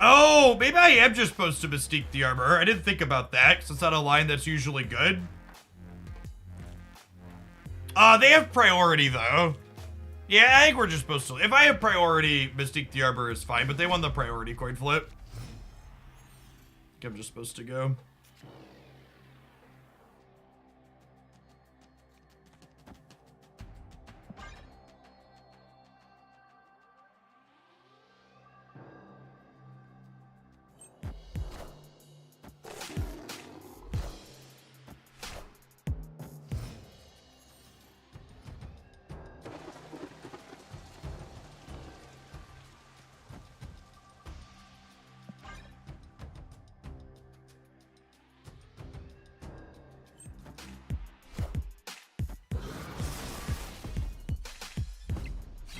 Oh, maybe I am just supposed to Mystique the armor. I didn't think about that, because it's not a line that's usually good. They have priority, though. Yeah, I think we're just supposed to. If I have priority, Mystique the armor is fine, but they won the priority coin flip. I think I'm just supposed to go.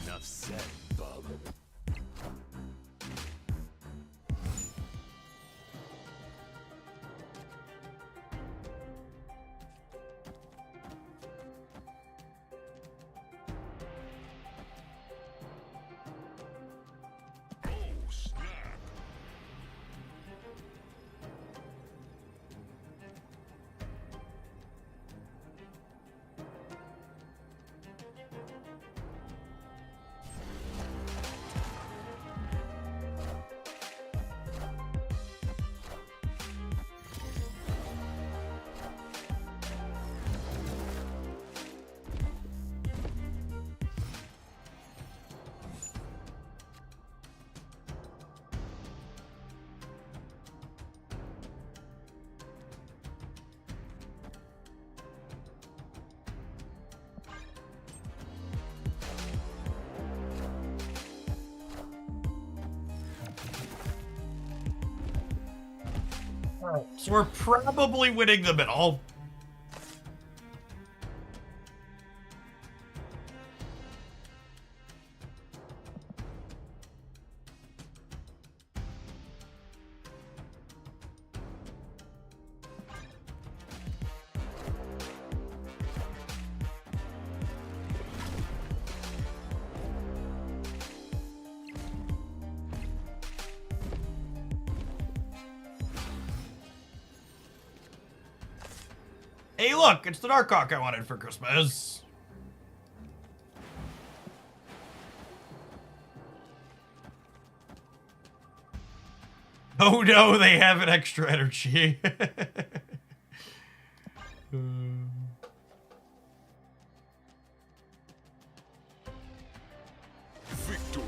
Enough said, bub. Oh, snap. So we're probably winning the middle. Hey, look, it's the Dark Hawk I wanted for Christmas. Oh no, they have an extra energy. Victory.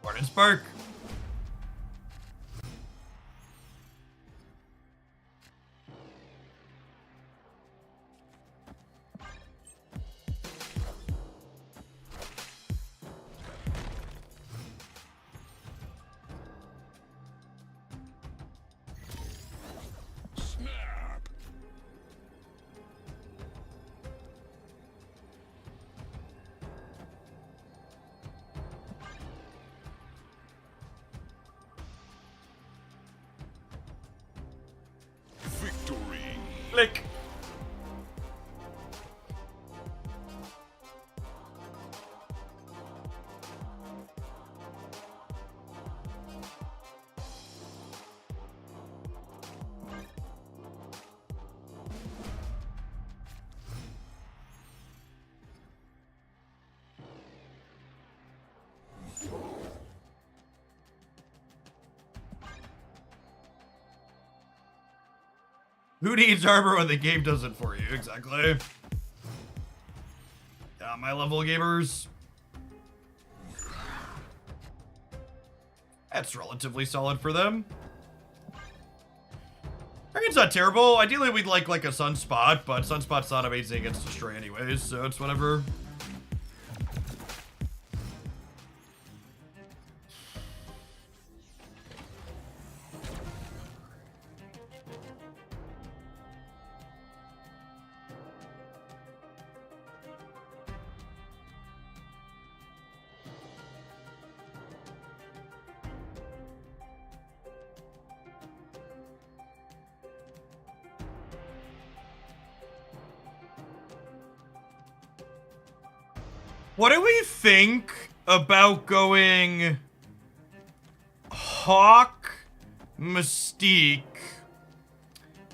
Morning, Spark. Snap. Who needs armor when the game does it for you? Exactly. Yeah, my level gamers. That's relatively solid for them. I think it's not terrible. Ideally, we'd like a Sunspot, but Sunspot's not amazing against Destroy anyways, so it's whatever. What do we think about going Hawk, Mystique,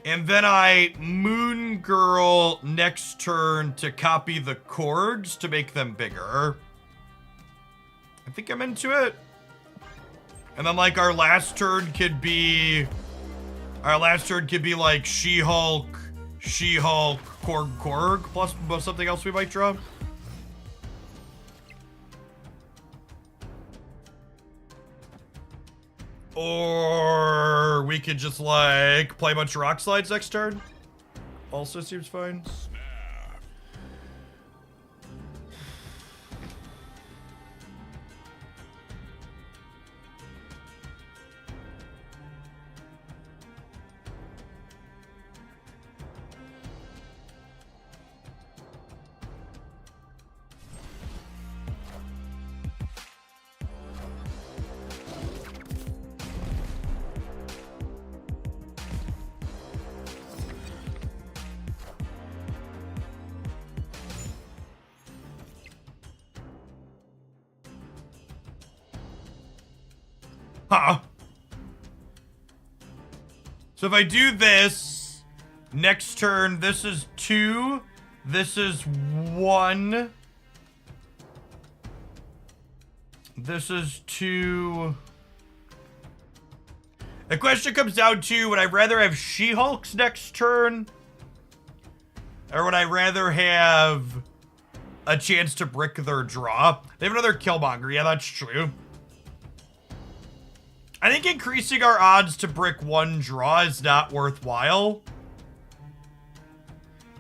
and then I Moon Girl next turn to copy the chords to make them bigger? I think I'm into it. And then like our last turn could be like She-Hulk, Korg, plus something else we might draw. Or we could just like play a bunch of rock slides next turn. Also seems fine. Huh. So if I do this, next turn, this is 2, this is 1, this is 2. The question comes down to, would I rather have She-Hulks next turn? Or would I rather have a chance to brick their draw? They have another Killmonger, yeah, that's true. I think increasing our odds to brick 1 draw is not worthwhile.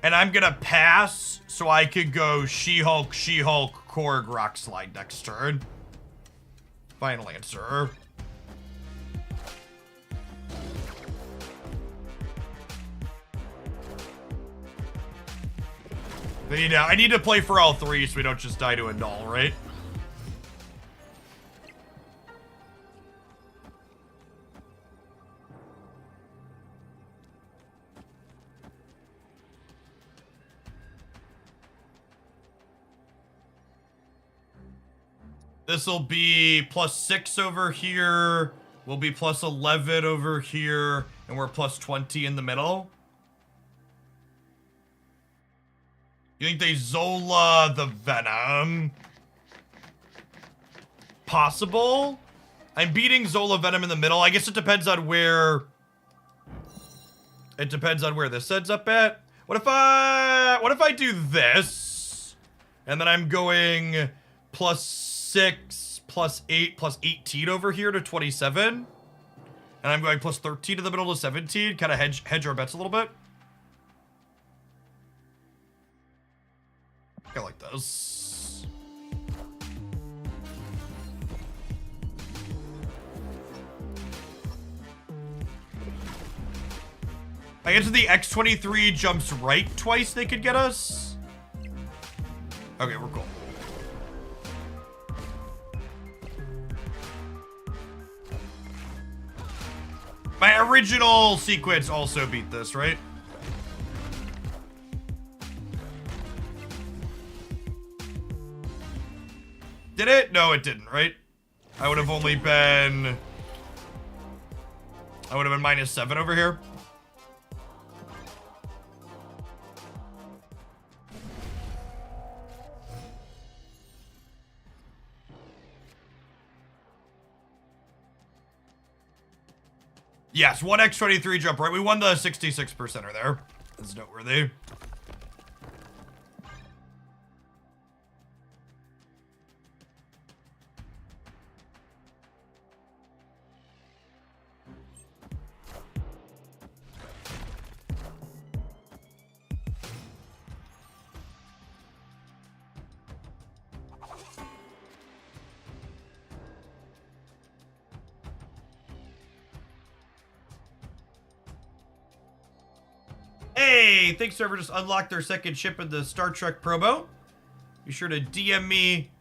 And I'm gonna pass so I could go She-Hulk, Korg, Rock Slide next turn. Final answer. I need to play for all 3 so we don't just die to a null, right? This will be +6 over here. We'll be +11 over here. And we're +20 in the middle. You think they Zola the Venom? Possible? I'm beating Zola Venom in the middle. I guess it depends on where... It depends on where this ends up at. What if I do this? And then I'm going +6, +8, +18 over here to 27. And I'm going +13 in the middle to 17. Kind of hedge our bets a little bit. I like this. I guess if the X-23 jumps right twice, they could get us. Okay, we're cool. My original sequence also beat this, right? Did it? No, it didn't, right? I would have only been... I would have been -7 over here. Yes, 1x23 jump right. We won the 66%er there. That's noteworthy. Hey, thanks server just unlocked their second ship in the Star Trek promo. Be sure to DM me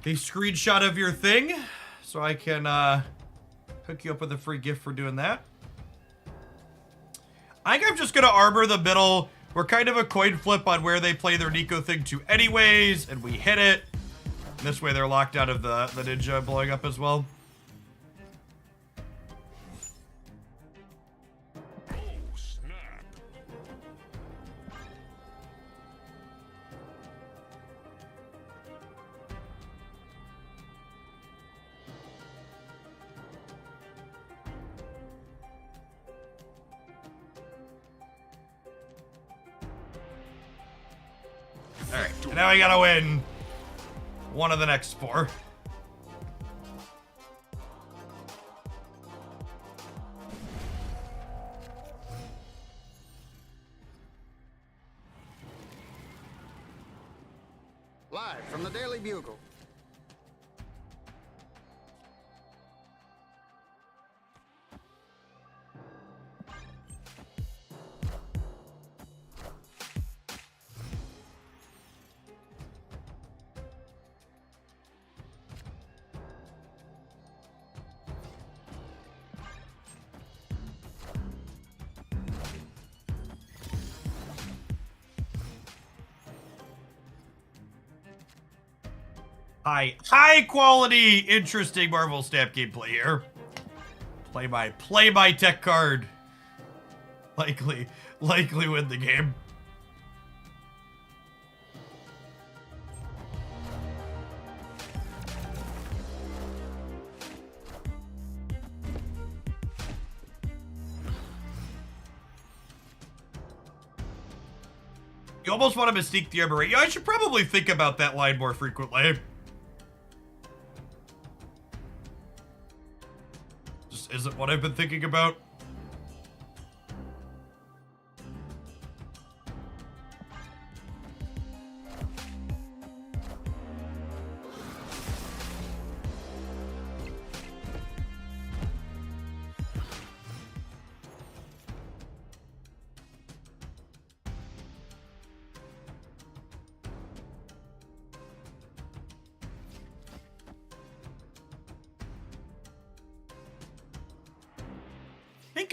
a screenshot of your thing so I can hook you up with a free gift for doing that. I think I'm just gonna arbor the middle. We're kind of a coin flip on where they play their Nico thing to anyways, and we hit it. And this way they're locked out of the ninja blowing up as well. Alright, and now I gotta win one of the next 4. Live from the Daily Bugle. High quality, interesting Marvel Snap gameplay here. Play by tech card. Likely win the game. You almost want to mystique the armor. Yeah, I should probably think about that line more frequently. Just isn't what I've been thinking about.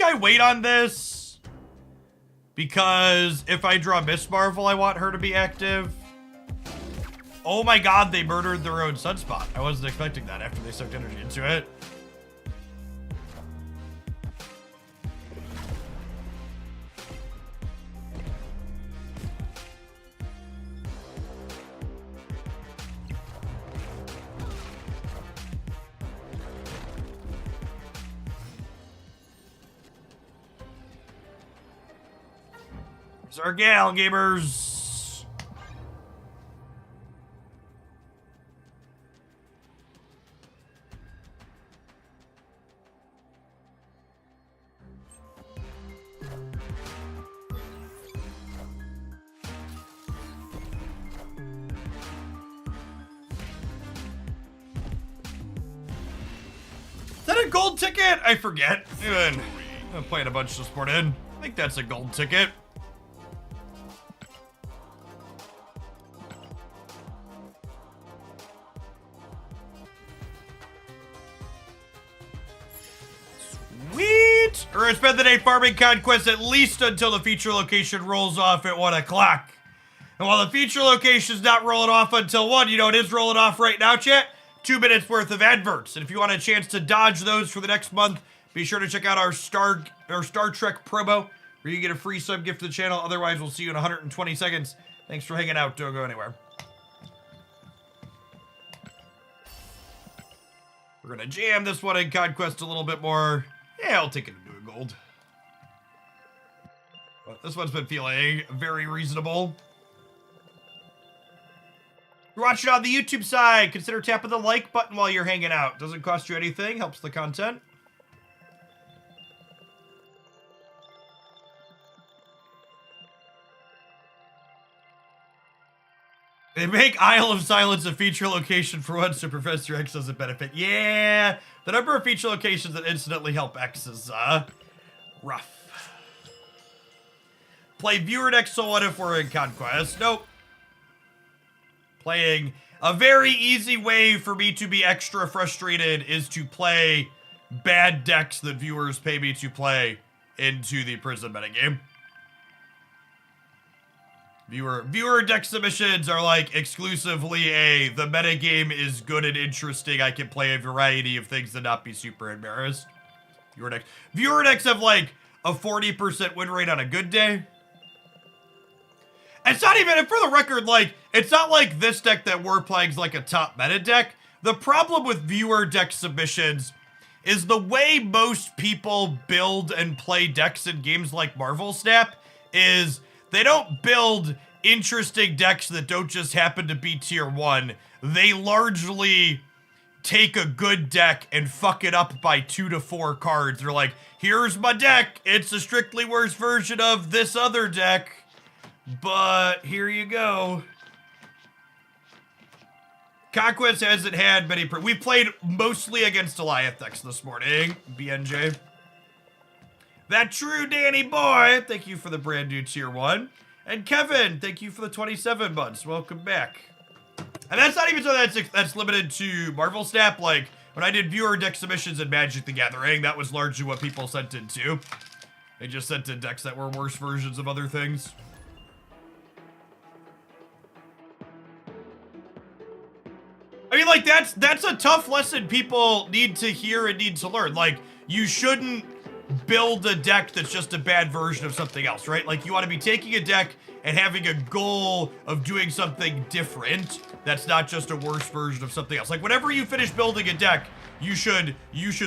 I wait on this because if I draw Miss Marvel, I want her to be active. Oh my god, they murdered their own Sunspot. I wasn't expecting that after they sucked energy into it. Zargal gamers. Is that a gold ticket? I forget. I'm playing a bunch to sport in. I think that's a gold ticket. Or spend the day farming Conquest at least until the feature location rolls off at 1 o'clock. And while the feature location's not rolling off until 1, you know it is rolling off right now, chat? 2 minutes worth of adverts. And if you want a chance to dodge those for the next month, be sure to check out our Star Trek promo, where you get a free sub gift to the channel. Otherwise, we'll see you in 120 seconds. Thanks for hanging out. Don't go anywhere. We're gonna jam this one in Conquest a little bit more. Yeah, I'll take it into a gold. But this one's been feeling very reasonable. You're watching on the YouTube side. Consider tapping the like button while you're hanging out. Doesn't cost you anything. Helps the content. They make Isle of Silence a feature location for once, so Professor X doesn't benefit. Yeah, the number of feature locations that instantly help X is, rough. Play viewer next, so what if we're in Conquest? Nope. Playing a very easy way for me to be extra frustrated is to play bad decks that viewers pay me to play into the prison metagame. Viewer deck submissions are like exclusively the metagame is good and interesting. I can play a variety of things and not be super embarrassed. Viewer decks have like a 40% win rate on a good day. It's not even, and for the record, like, it's not like this deck that we're playing is like a top meta deck. The problem with viewer deck submissions is the way most people build and play decks in games like Marvel Snap is they don't build interesting decks that don't just happen to be tier 1. They largely take a good deck and fuck it up by 2 to 4 cards. They're like, here's my deck. It's a strictly worse version of this other deck, but here you go. Conquest hasn't had many... we played mostly against Goliath decks this morning, BNJ. That true Danny boy, thank you for the brand new tier 1. And Kevin, thank you for the 27 months. Welcome back. And that's not even so that's limited to Marvel Snap. Like, when I did viewer deck submissions in Magic the Gathering, that was largely what people sent in too. They just sent in decks that were worse versions of other things. I mean, like, that's a tough lesson people need to hear and need to learn. Like, you shouldn't build a deck that's just a bad version of something else, right? Like, you want to be taking a deck and having a goal of doing something different that's not just a worse version of something else. Like, whenever you finish building a deck, you should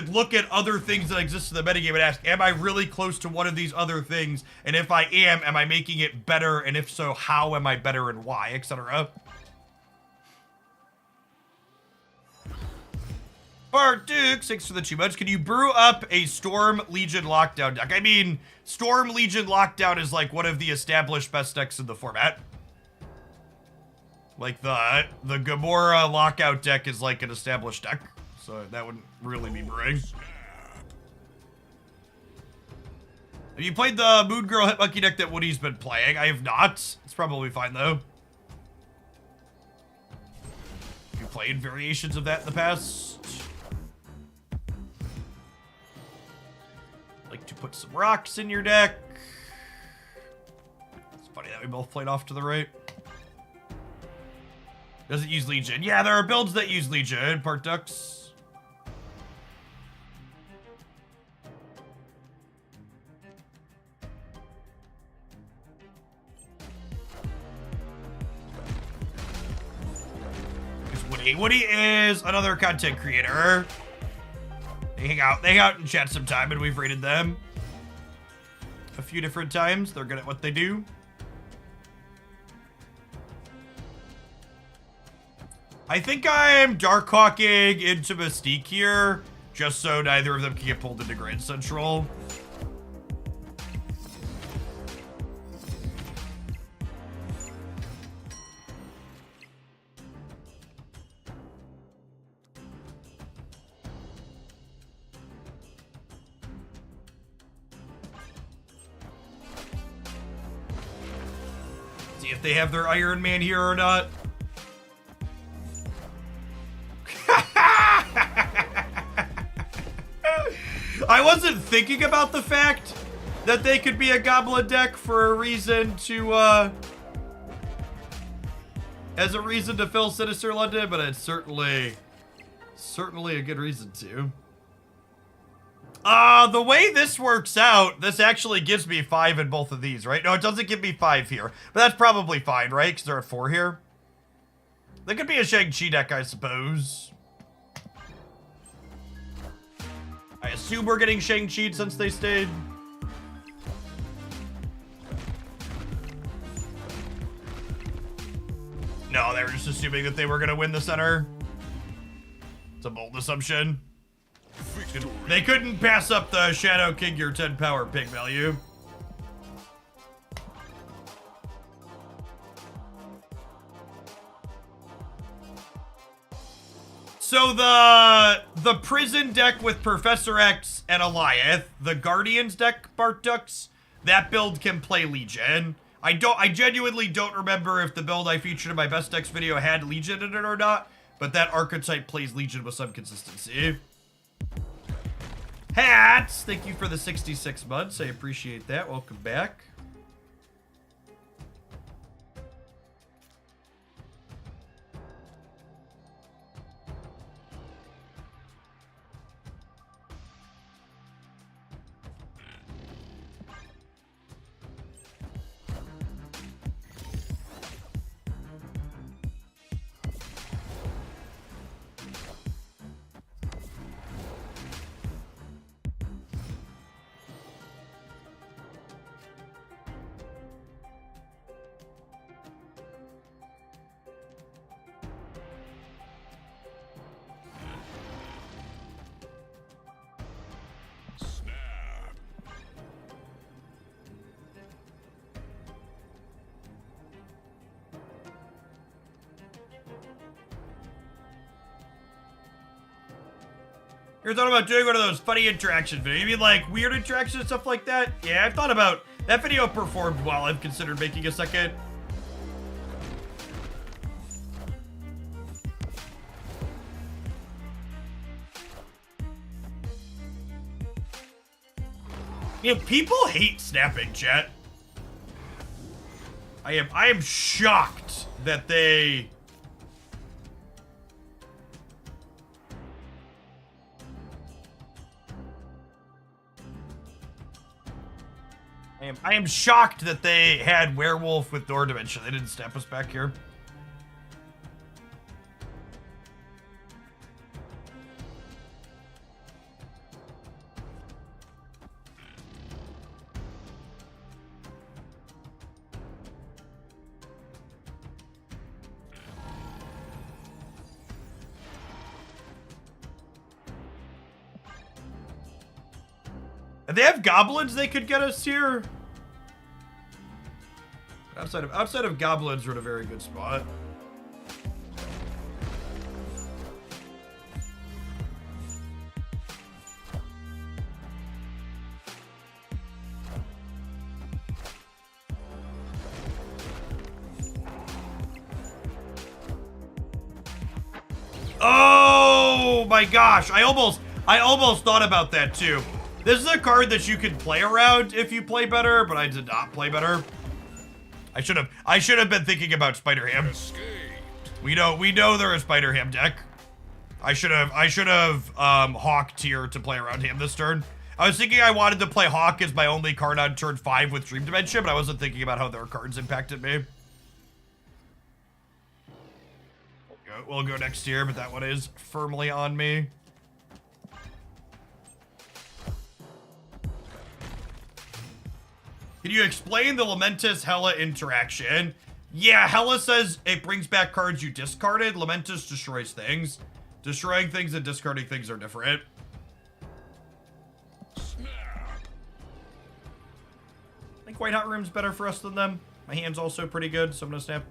look at other things that exist in the metagame and ask, am I really close to one of these other things? And if I am I making it better? And if so, how am I better and why, etc.? Bart Dukes, thanks for the 2 months. Can you brew up a Storm Legion Lockdown deck? I mean, Storm Legion Lockdown is like one of the established best decks in the format. Like the Gamora Lockout deck is like an established deck, so that wouldn't really be brewing. Have you played the Moon Girl Hit Monkey deck that Woody's been playing? I have not. It's probably fine though. Have you played variations of that in the past? Like to put some rocks in your deck. It's funny that we both played off to the right. Does it use Legion? Yeah, there are builds that use Legion, Part Ducks. Here's Woody. Woody is another content creator. They hang out and chat sometime, and we've rated them a few different times. They're good at what they do. I think I'm Darkhawking into Mystique here, just so neither of them can get pulled into Grand Central. See if they have their Iron Man here or not. I wasn't thinking about the fact that they could be a goblin deck for a reason to, as a reason to fill Sinister London, but it's certainly a good reason to. The way this works out, this actually gives me 5 in both of these, right? No, it doesn't give me 5 here, but that's probably fine, right? Because they're at 4 here. That could be a Shang-Chi deck, I suppose. I assume we're getting Shang-Chi since they stayed. No, they were just assuming that they were gonna win the center. It's a bold assumption. Victory. They couldn't pass up the Shadow King your 10 power pig value. So the prison deck with Professor X and Eliath, the Guardians deck, Bart Dux, that build can play Legion. I genuinely don't remember if the build I featured in my best decks video had Legion in it or not, but that archetype plays Legion with some consistency. Hats, thank you for the 66 months. I appreciate that. Welcome back. Snap. You're thought about doing one of those funny interaction videos? You mean like weird interactions and stuff like that? Yeah, I've thought about that video performed well. I've considered making a second. You know, people hate snapping, chat. I am shocked that they I am shocked that they had Werewolf with Door Dimension. They didn't snap us back here. And they have goblins they could get us here. Outside of goblins, we're in a very good spot. Oh my gosh! I almost thought about that too. This is a card that you can play around if you play better, but I did not play better. I should have been thinking about Spider Ham. Escaped. We know they're a Spider Ham deck. I should have Hawk tier to play around him this turn. I was thinking I wanted to play Hawk as my only card on turn 5 with Dream Dimension, but I wasn't thinking about how their cards impacted me. We'll go next year, but that one is firmly on me. Can you explain the Lamentis Hela interaction? Yeah, Hela says it brings back cards you discarded. Lamentis destroys things. Destroying things and discarding things are different. Snap. I think White Hot Room's better for us than them. My hand's also pretty good, so I'm gonna snap.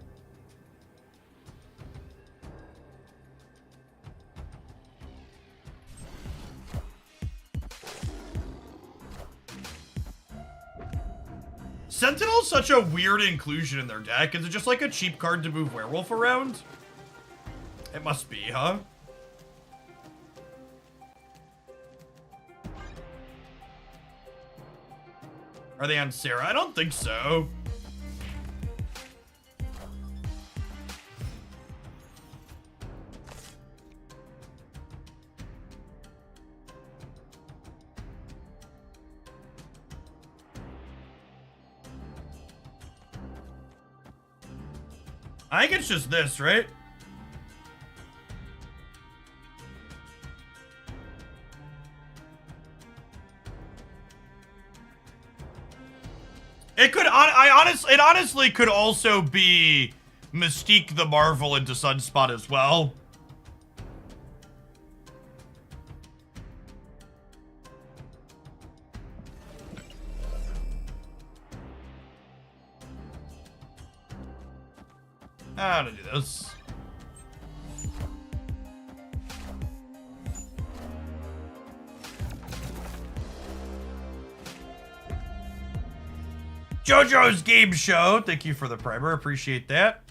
Sentinel's such a weird inclusion in their deck. Is it just like a cheap card to move Werewolf around? It must be, huh? Are they on Sarah? I don't think so. I think it's just this, right? It could, it honestly could also be Mystique the Marvel into Sunspot as well. How to do this. JoJo's Game Show. Thank you for the primer. Appreciate that.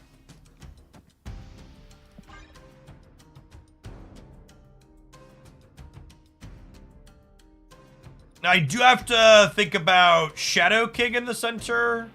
Now, I do have to think about Shadow King in the center.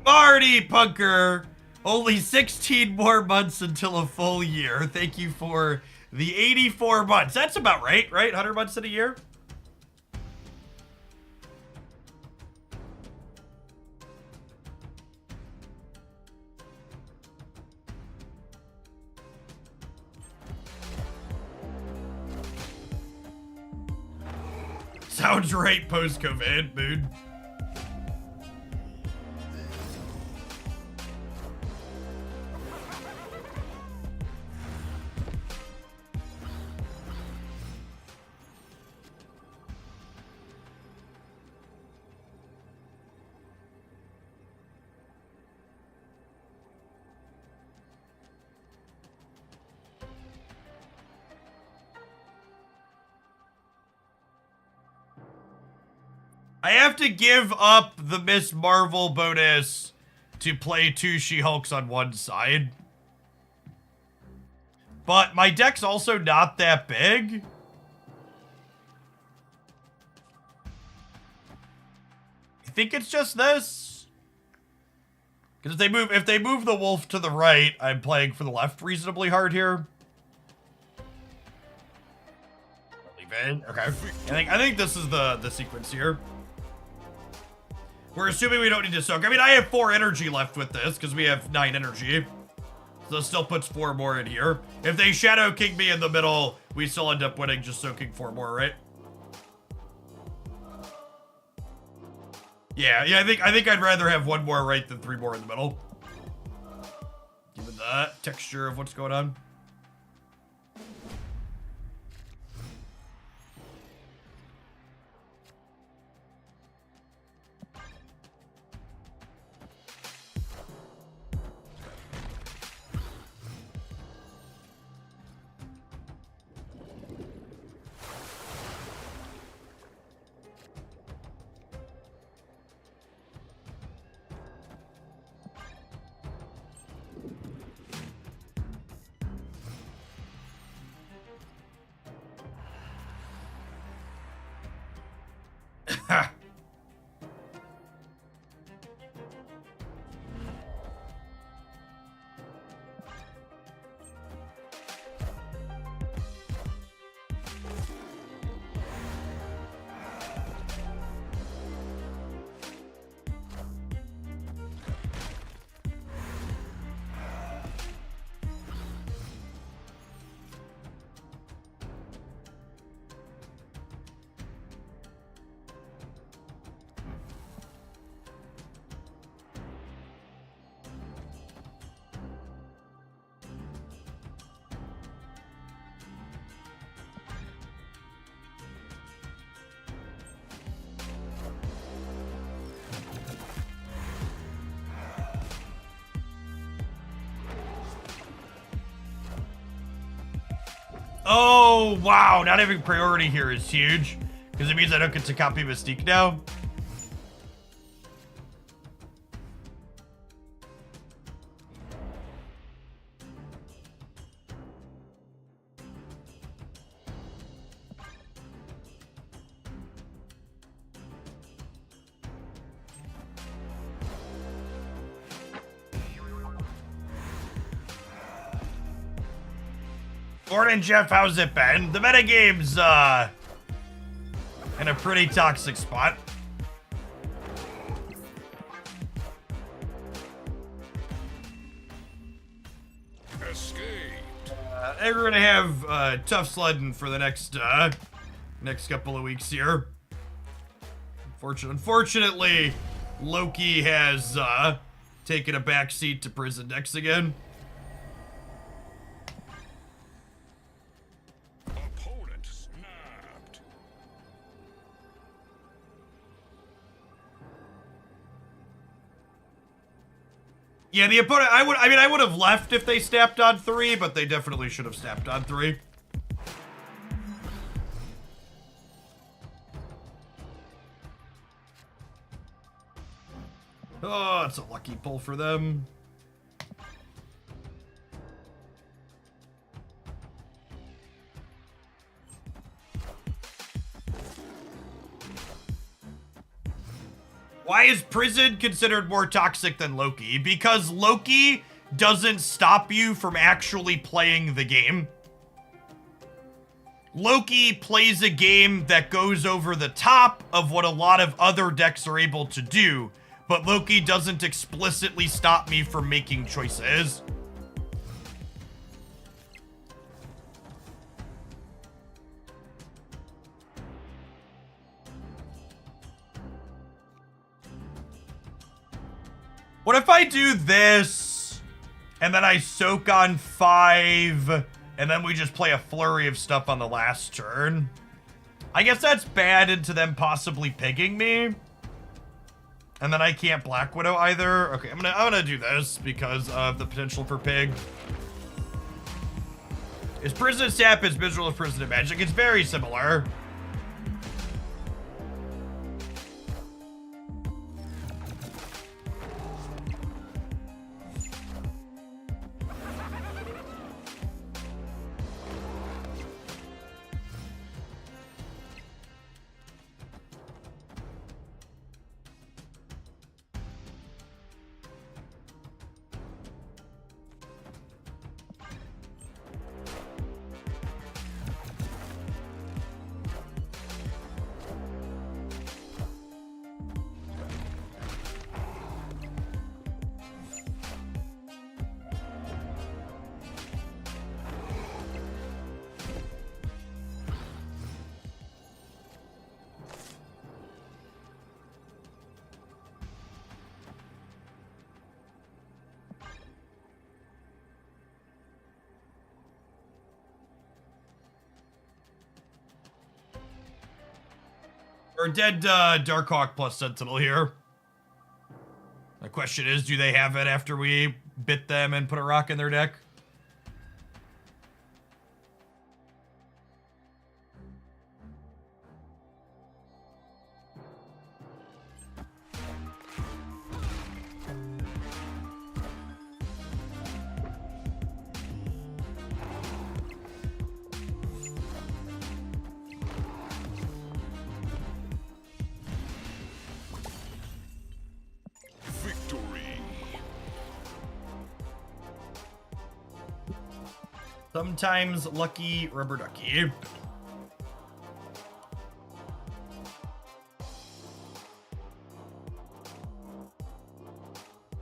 Marty Punker. Only 16 more months until a full year. Thank you for the 84 months. That's about right, right? 100 months in a year? Sounds right post-COVID, dude. I have to give up the Miss Marvel bonus to play 2 She-Hulks on one side. But my deck's also not that big. I think it's just this. Because if they move the wolf to the right, I'm playing for the left reasonably hard here. Leave it. Okay. I think this is the sequence here. We're assuming we don't need to soak. I mean, I have 4 energy left with this because we have 9 energy. So this still puts 4 more in here. If they Shadow King me in the middle, we still end up winning just soaking 4 more, right? Yeah, I think I'd rather have 1 more right than 3 more in the middle. Given the texture of what's going on. Oh, wow. Not having priority here is huge. Because it means I don't get to copy Mystique now. Morning, Jeff. How's it been? The metagame's, in a pretty toxic spot. Escaped. We're gonna have tough sledding for the next couple of weeks here. Unfortunately, Loki has taken a backseat to prison decks again. Opponent snapped. Yeah, the opponent. I would have left if they snapped on 3, but they definitely should have snapped on 3. Oh, it's a lucky pull for them. Why is prison considered more toxic than Loki? Because Loki doesn't stop you from actually playing the game. Loki plays a game that goes over the top of what a lot of other decks are able to do, but Loki doesn't explicitly stop me from making choices. What if I do this, and then I soak on 5, and then we just play a flurry of stuff on the last turn? I guess that's bad into them possibly pigging me. And then I can't Black Widow either. Okay, I'm gonna do this because of the potential for pig. Is Prison Sap as visual as Prison of Magic? It's very similar. Or dead Darkhawk plus Sentinel here. The question is, do they have it after we bit them and put a rock in their deck? Victory. Sometimes lucky rubber ducky.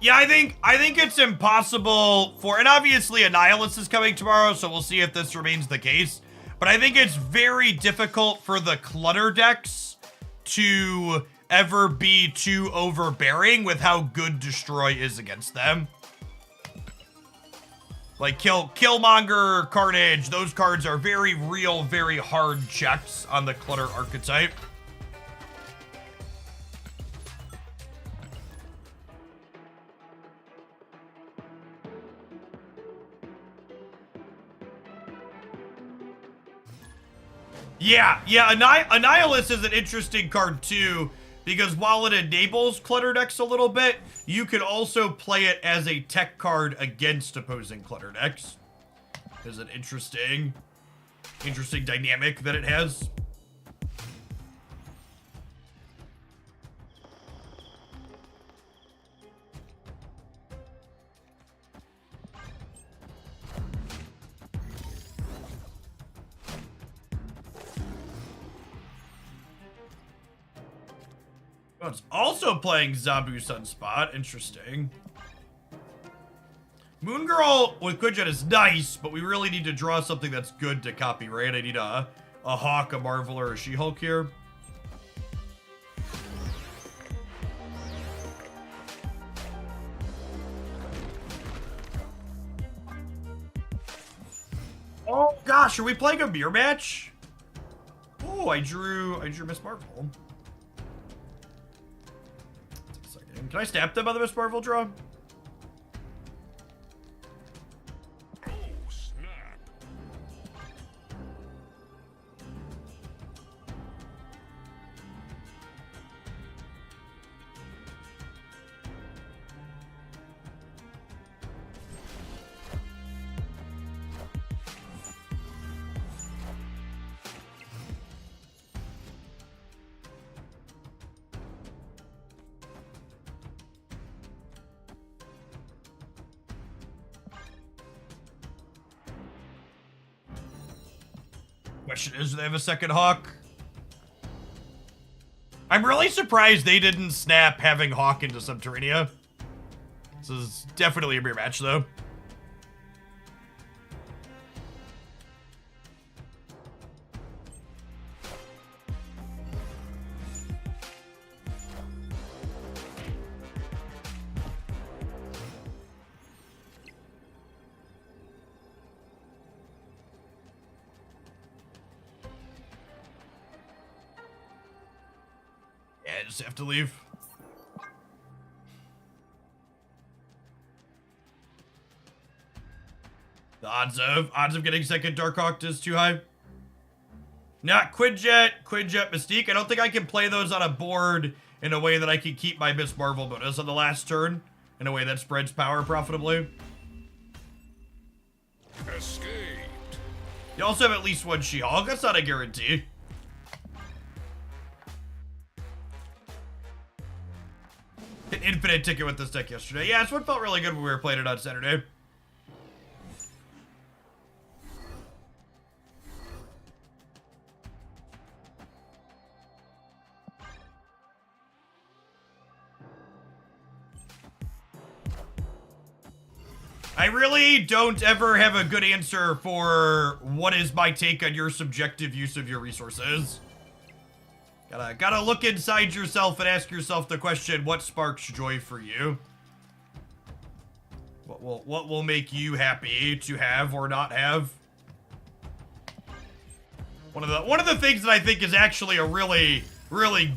Yeah, I think it's impossible for, and obviously Annihilus is coming tomorrow, so we'll see if this remains the case. But I think it's very difficult for the clutter decks to ever be too overbearing with how good Destroy is against them. Like Killmonger, Carnage, those cards are very real, very hard checks on the clutter archetype. Yeah, Annihilus is an interesting card too, because while it enables clutter decks a little bit, you could also play it as a tech card against opposing clutter decks. There's an interesting dynamic that it has. Oh, it's also playing Zabu Sunspot. Interesting. Moon Girl with Quinjet is nice, but we really need to draw something that's good to copy, right? I need a Hawk, a Marvel, or a She-Hulk here. Oh gosh, are we playing a mirror match? Oh, I drew Miss Marvel. Can I stamp them on the Miss Marvel draw? Oh, snap. Question is, do they have a second Hawk? I'm really surprised they didn't snap having Hawk into Subterranea. This is definitely a mirror match, though. Yeah, I just have to leave. The odds of getting second Darkhawk is too high. Not Quinjet, Mystique. I don't think I can play those on a board in a way that I can keep my Miss Marvel bonus on the last turn in a way that spreads power profitably. Escaped. You also have at least one She-Hulk. That's not a guarantee. Hit infinite ticket with this deck yesterday. Yeah, it's what felt really good when we were playing it on Saturday. I really don't ever have a good answer for what is my take on your subjective use of your resources. Gotta look inside yourself and ask yourself the question, what sparks joy for you? What will make you happy to have or not have? One of the things that I think is actually a really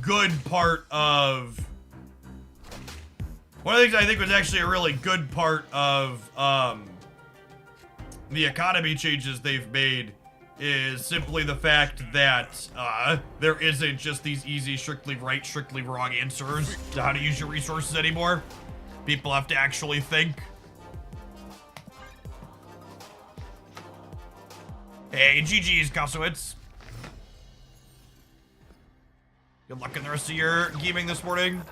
good part of one of the things I think was actually a really good part of the economy changes they've made is simply the fact that there isn't just these easy, strictly right, strictly wrong answers to how to use your resources anymore. People have to actually think. Hey, GG's, Kosowitz. Good luck in the rest of your gaming this morning.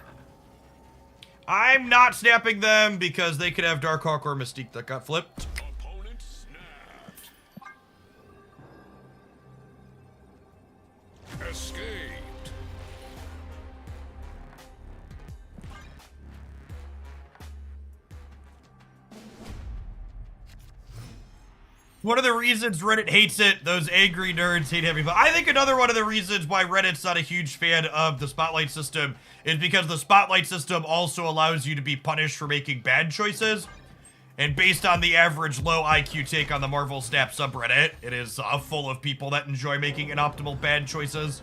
I'm not snapping them because they could have Darkhawk or Mystique that got flipped. Opponent snapped. Escaped. One of the reasons Reddit hates it, those angry nerds hate heavy. But I think another one of the reasons why Reddit's not a huge fan of the Spotlight system is because the Spotlight system also allows you to be punished for making bad choices. And based on the average low IQ take on the Marvel Snap subreddit, it is full of people that enjoy making inoptimal bad choices.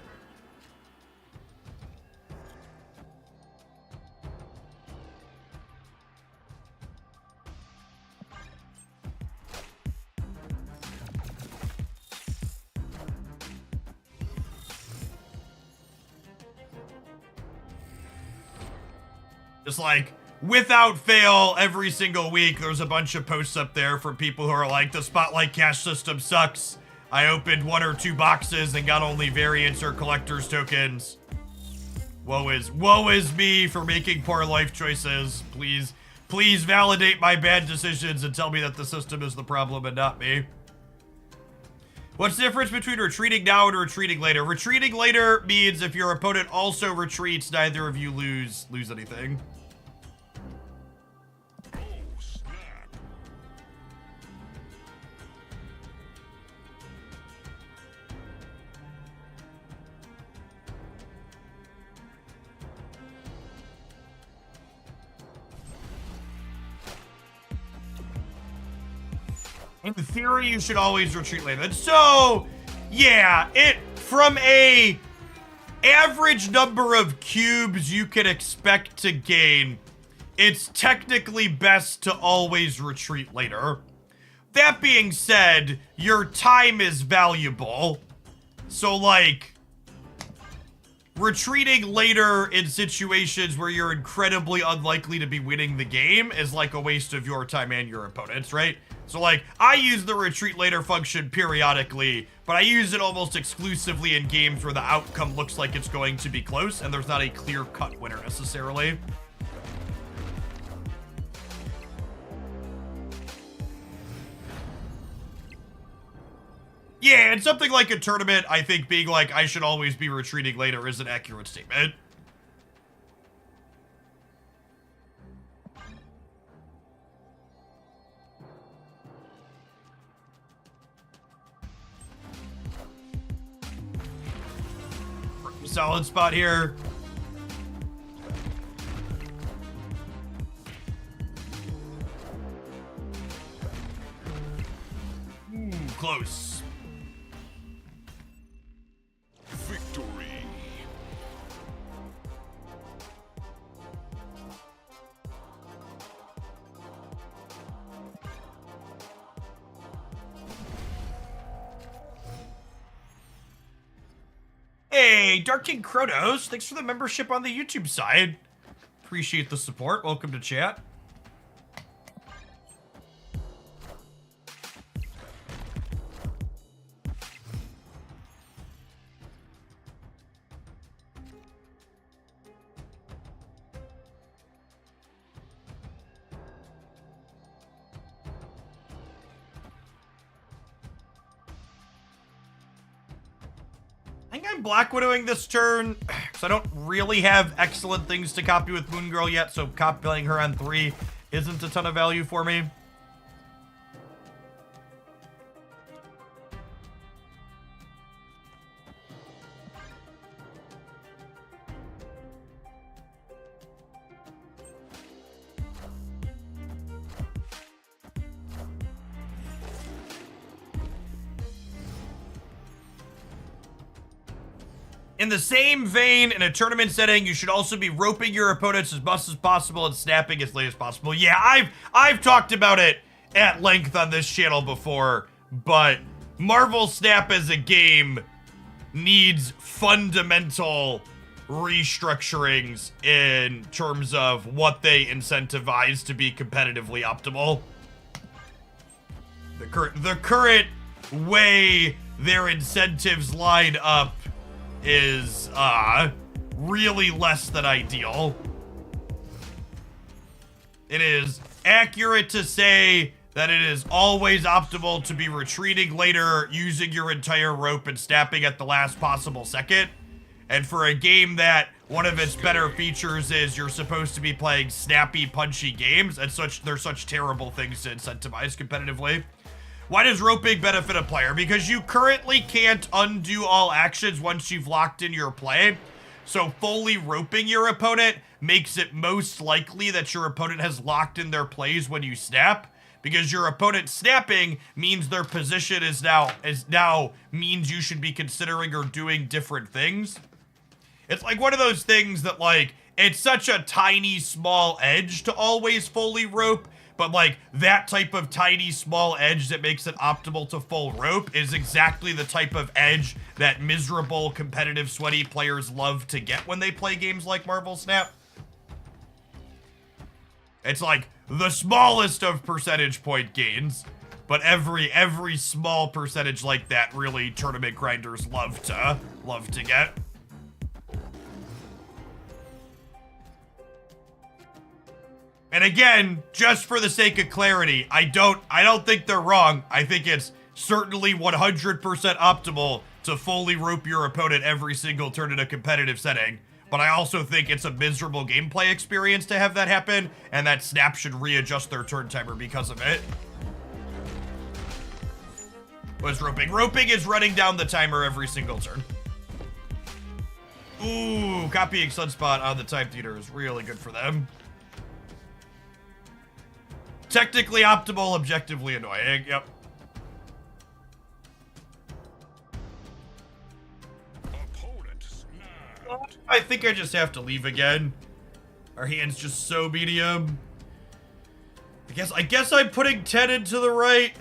Just like, without fail, every single week, there's a bunch of posts up there from people who are like, the Spotlight cash system sucks. I opened 1 or 2 boxes and got only variants or collector's tokens. Woe is me for making poor life choices. Please validate my bad decisions and tell me that the system is the problem and not me. What's the difference between retreating now and retreating later? Retreating later means if your opponent also retreats, neither of you lose anything. Oh, snap. In theory, you should always retreat later. So, yeah, from a average number of cubes you can expect to gain, it's technically best to always retreat later. That being said, your time is valuable. So, like, retreating later in situations where you're incredibly unlikely to be winning the game is like a waste of your time and your opponent's, right? So, like, I use the retreat later function periodically, but I use it almost exclusively in games where the outcome looks like it's going to be close and there's not a clear-cut winner necessarily. Yeah, and something like a tournament, I think being like, I should always be retreating later is an accurate statement. Solid spot here. Ooh, close. Victory. Hey, Dark King Kronos, thanks for the membership on the YouTube side. Appreciate the support. Welcome to chat. I think I'm Black Widowing this turn, because I don't really have excellent things to copy with Moon Girl yet, so copying her on 3 isn't a ton of value for me. In the same vein, in a tournament setting, you should also be roping your opponents as much as possible and snapping as late as possible. Yeah, I've talked about it at length on this channel before, but Marvel Snap as a game needs fundamental restructurings in terms of what they incentivize to be competitively optimal. The current way their incentives line up is really less than ideal. It is accurate to say that it is always optimal to be retreating later, using your entire rope and snapping at the last possible second. And for a game that one of its better features is you're supposed to be playing snappy, punchy games, and they're such terrible things to incentivize competitively. Why does roping benefit a player? Because you currently can't undo all actions once you've locked in your play. So fully roping your opponent makes it most likely that your opponent has locked in their plays when you snap. Because your opponent snapping means their position is now means you should be considering or doing different things. It's like one of those things that, like, it's such a tiny, small edge to always fully rope. But, like, that type of tiny, small edge that makes it optimal to full rope is exactly the type of edge that miserable, competitive, sweaty players love to get when they play games like Marvel Snap. It's like the smallest of percentage point gains, but every small percentage like that really tournament grinders love to get. And again, just for the sake of clarity, I don't think they're wrong. I think it's certainly 100% optimal to fully rope your opponent every single turn in a competitive setting. But I also think it's a miserable gameplay experience to have that happen, and that Snap should readjust their turn timer because of it. What is roping? Roping is running down the timer every single turn. Ooh, copying Sunspot on the Time Theater is really good for them. Technically optimal, objectively annoying. Yep. I think I just have to leave again. Our hand's just so medium. I guess I'm putting 10 into the right,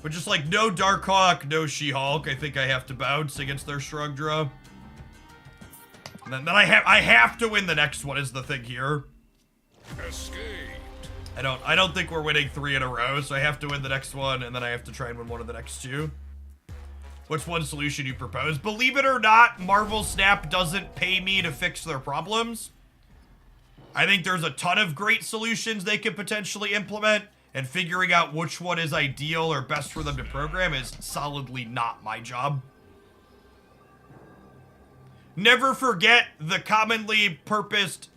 but just like no Darkhawk, no She-Hulk. I think I have to bounce against their Shrug draw. And then I have to win the next one is the thing here. Escaped. I don't think we're winning 3 in a row, so I have to win the next one, and then I have to try and win one of the next 2. What's one solution you propose? Believe it or not, Marvel Snap doesn't pay me to fix their problems. I think there's a ton of great solutions they could potentially implement, and figuring out which one is ideal or best for them to program is solidly not my job. Never forget the commonly purposed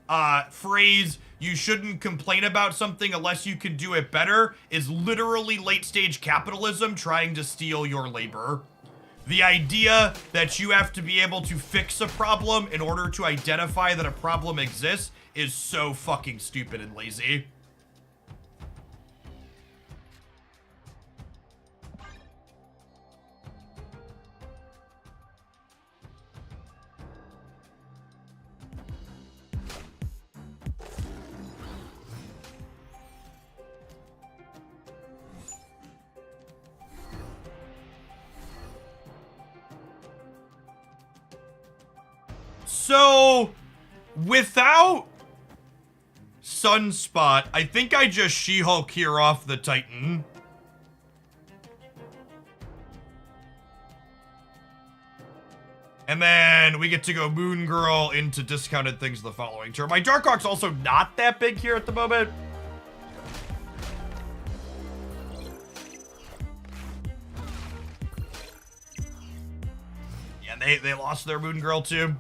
phrase, you shouldn't complain about something unless you can do it better, is literally late-stage capitalism trying to steal your labor. The idea that you have to be able to fix a problem in order to identify that a problem exists is so fucking stupid and lazy. So, without Sunspot, I think I just She-Hulk here off the Titan. And then we get to go Moon Girl into discounted things the following turn. My Darkhawk's also not that big here at the moment. Yeah, they lost their Moon Girl too.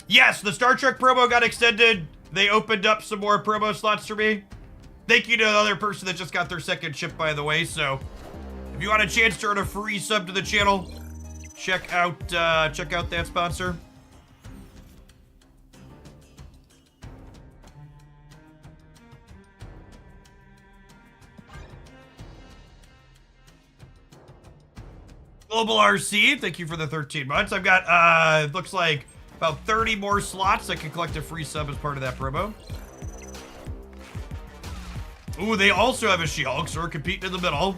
Yes, the Star Trek promo got extended. They opened up some more promo slots for me. Thank you to the other person that just got their second ship, by the way. So, if you want a chance to earn a free sub to the channel, check out that sponsor. Global RC, thank you for the 13 months. I've got, looks like about 30 more slots that can collect a free sub as part of that promo. Ooh, they also have a She-Hulk, so we're competing in the middle.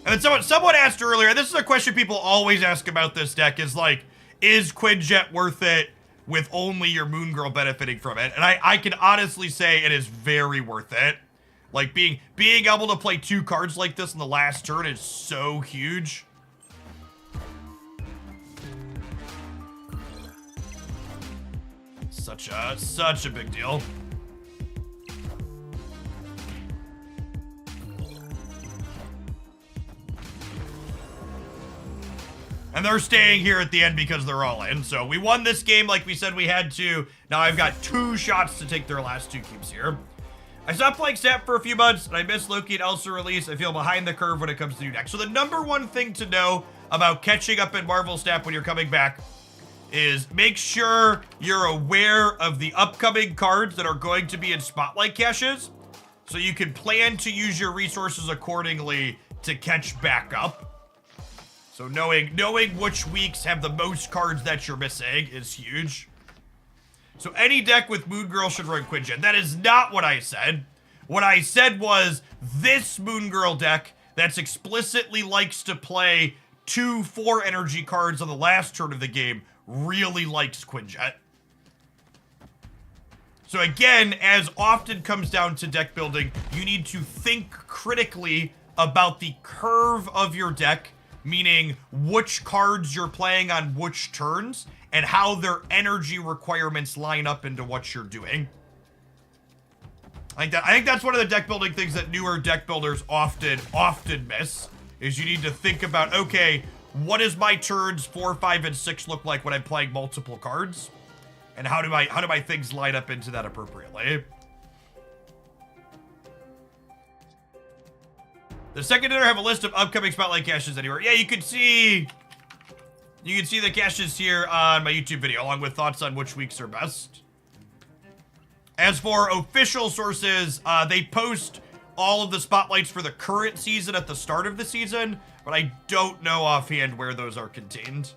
And then someone asked earlier, this is a question people always ask about this deck, is like, is Quinjet worth it with only your Moon Girl benefiting from it? And I can honestly say it is very worth it. Like, being able to play 2 cards like this in the last turn is so huge. Such a big deal. And they're staying here at the end because they're all in. So we won this game like we said we had to. Now I've got 2 shots to take their last 2 cubes here. I stopped playing Snap for a few months, and I missed Loki and Elsa release. I feel behind the curve when it comes to new decks. So the number one thing to know about catching up in Marvel Snap when you're coming back is make sure you're aware of the upcoming cards that are going to be in Spotlight caches, so you can plan to use your resources accordingly to catch back up. So knowing which weeks have the most cards that you're missing is huge. So any deck with Moon Girl should run Quinjet. That is not what I said. What I said was this Moon Girl deck that's explicitly likes to play 2 4 energy cards on the last turn of the game really likes Quinjet. So again, as often comes down to deck building, you need to think critically about the curve of your deck, meaning which cards you're playing on which turns, and how their energy requirements line up into what you're doing. I think that's one of the deck building things that newer deck builders often miss, is you need to think about, okay, what does my turns 4, 5, and 6 look like when I'm playing multiple cards? And how do my things line up into that appropriately? The second dinner have a list of upcoming Spotlight caches anywhere. Yeah, you can see the caches here on my YouTube video, along with thoughts on which weeks are best. As for official sources, they post all of the spotlights for the current season at the start of the season, but I don't know offhand where those are contained.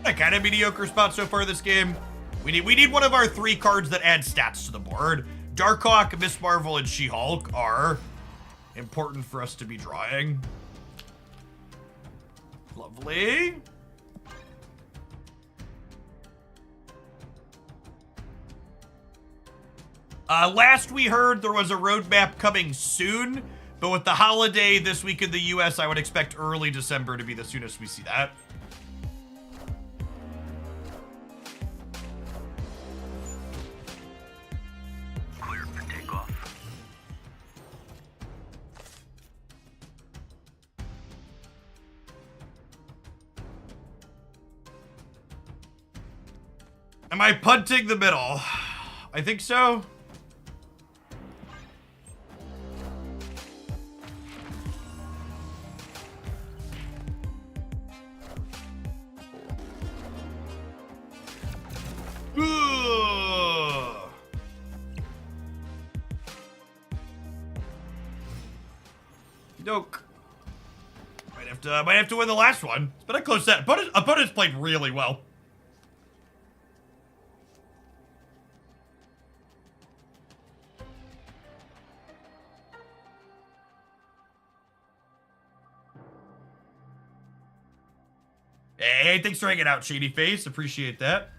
A kind of mediocre spot so far this game. We need one of our 3 cards that add stats to the board. Darkhawk, Miss Marvel, and She-Hulk are important for us to be drawing. Lovely. Last we heard, there was a roadmap coming soon, but with the holiday this week in the US, I would expect early December to be the soonest we see that. Clear for takeoff. Am I punting the middle? I think so. Doke. Might have to win the last one. It's been a close set. Opponents played really well. Hey, thanks for hanging out, Shady Face. Appreciate that.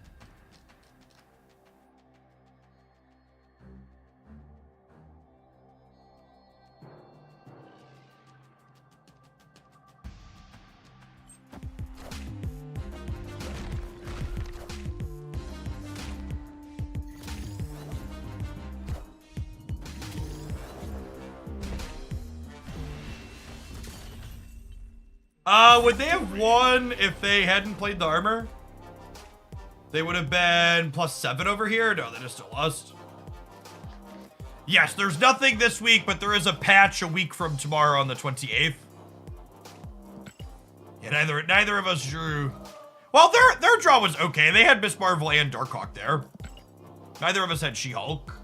Would they have won if they hadn't played the armor? They would have been +7 over here? No, they just still lost. Yes, there's nothing this week, but there is a patch a week from tomorrow on the 28th. Yeah, neither of us drew. Well, their draw was okay. They had Miss Marvel and Darkhawk there. Neither of us had She-Hulk.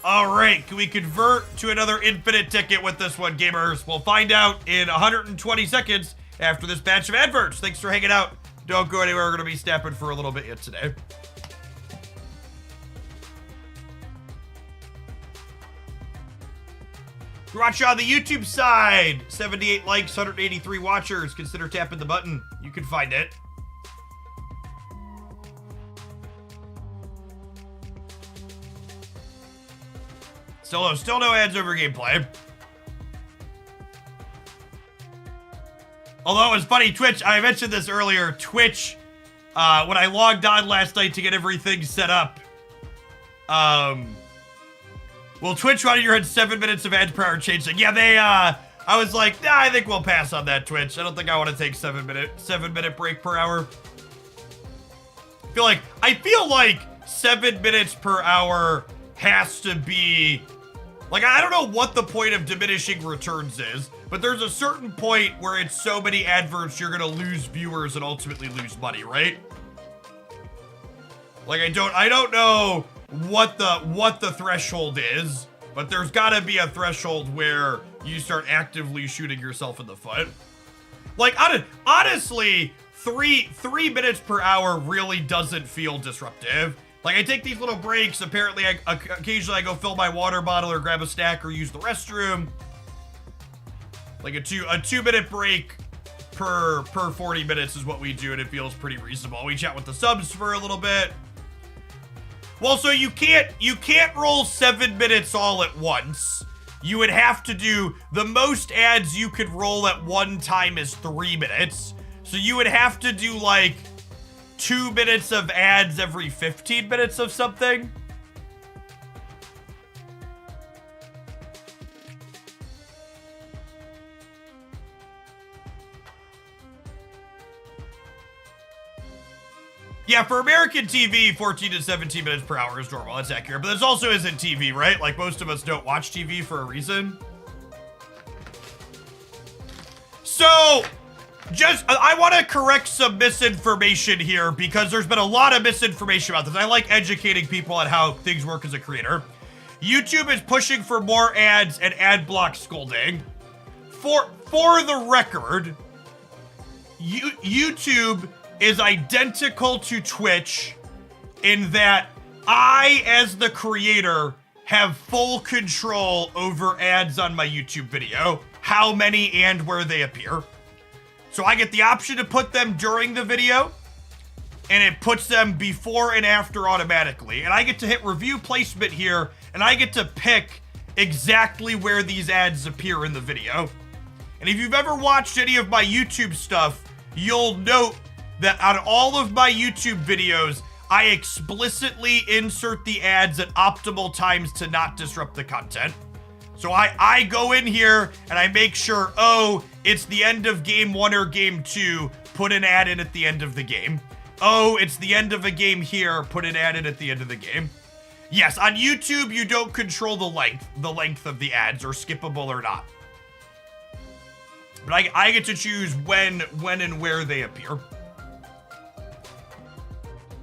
All right, can we convert to another infinite ticket with this one, gamers? We'll find out in 120 seconds after this batch of adverts. Thanks for hanging out. Don't go anywhere. We're going to be snapping for a little bit yet today. Watch on the YouTube side. 78 likes, 183 watchers. Consider tapping the button. You can find it. Still no ads over gameplay. Although it was funny, Twitch, I mentioned this earlier, Twitch, when I logged on last night to get everything set up, well, Twitch running your had 7 minutes of ads per hour changing. Yeah, I was like, nah, I think we'll pass on that, Twitch. I don't think I want to take 7 minute break per hour. I feel like 7 minutes per hour has to be, like, I don't know what the point of diminishing returns is, but there's a certain point where it's so many adverts you're gonna lose viewers and ultimately lose money, right? Like, I don't know what the threshold is, but there's gotta be a threshold where you start actively shooting yourself in the foot. Like, honestly, three minutes per hour really doesn't feel disruptive. Like, I take these little breaks. Apparently, occasionally I go fill my water bottle or grab a snack or use the restroom. Like a 2 minute break per 40 minutes is what we do, and it feels pretty reasonable. We chat with the subs for a little bit. Well, so you can't roll 7 minutes all at once. You would have to do, the most ads you could roll at one time is 3 minutes. So you would have to do like 2 minutes of ads every 15 minutes of something. Yeah, for American TV, 14 to 17 minutes per hour is normal. That's accurate. But this also isn't TV, right? Like, most of us don't watch TV for a reason. So, I want to correct some misinformation here because there's been a lot of misinformation about this. I like educating people on how things work as a creator. YouTube is pushing for more ads and ad block scolding. For the record, YouTube is identical to Twitch in that I, as the creator, have full control over ads on my YouTube video, how many and where they appear. So I get the option to put them during the video, and it puts them before and after automatically. And I get to hit review placement here, and I get to pick exactly where these ads appear in the video. And if you've ever watched any of my YouTube stuff, you'll note that on all of my YouTube videos, I explicitly insert the ads at optimal times to not disrupt the content. So I go in here and I make sure, oh, it's the end of game 1 or game 2, put an ad in at the end of the game. Oh, it's the end of a game here, put an ad in at the end of the game. Yes, on YouTube, you don't control the length of the ads, or skippable or not. But I get to choose when and where they appear.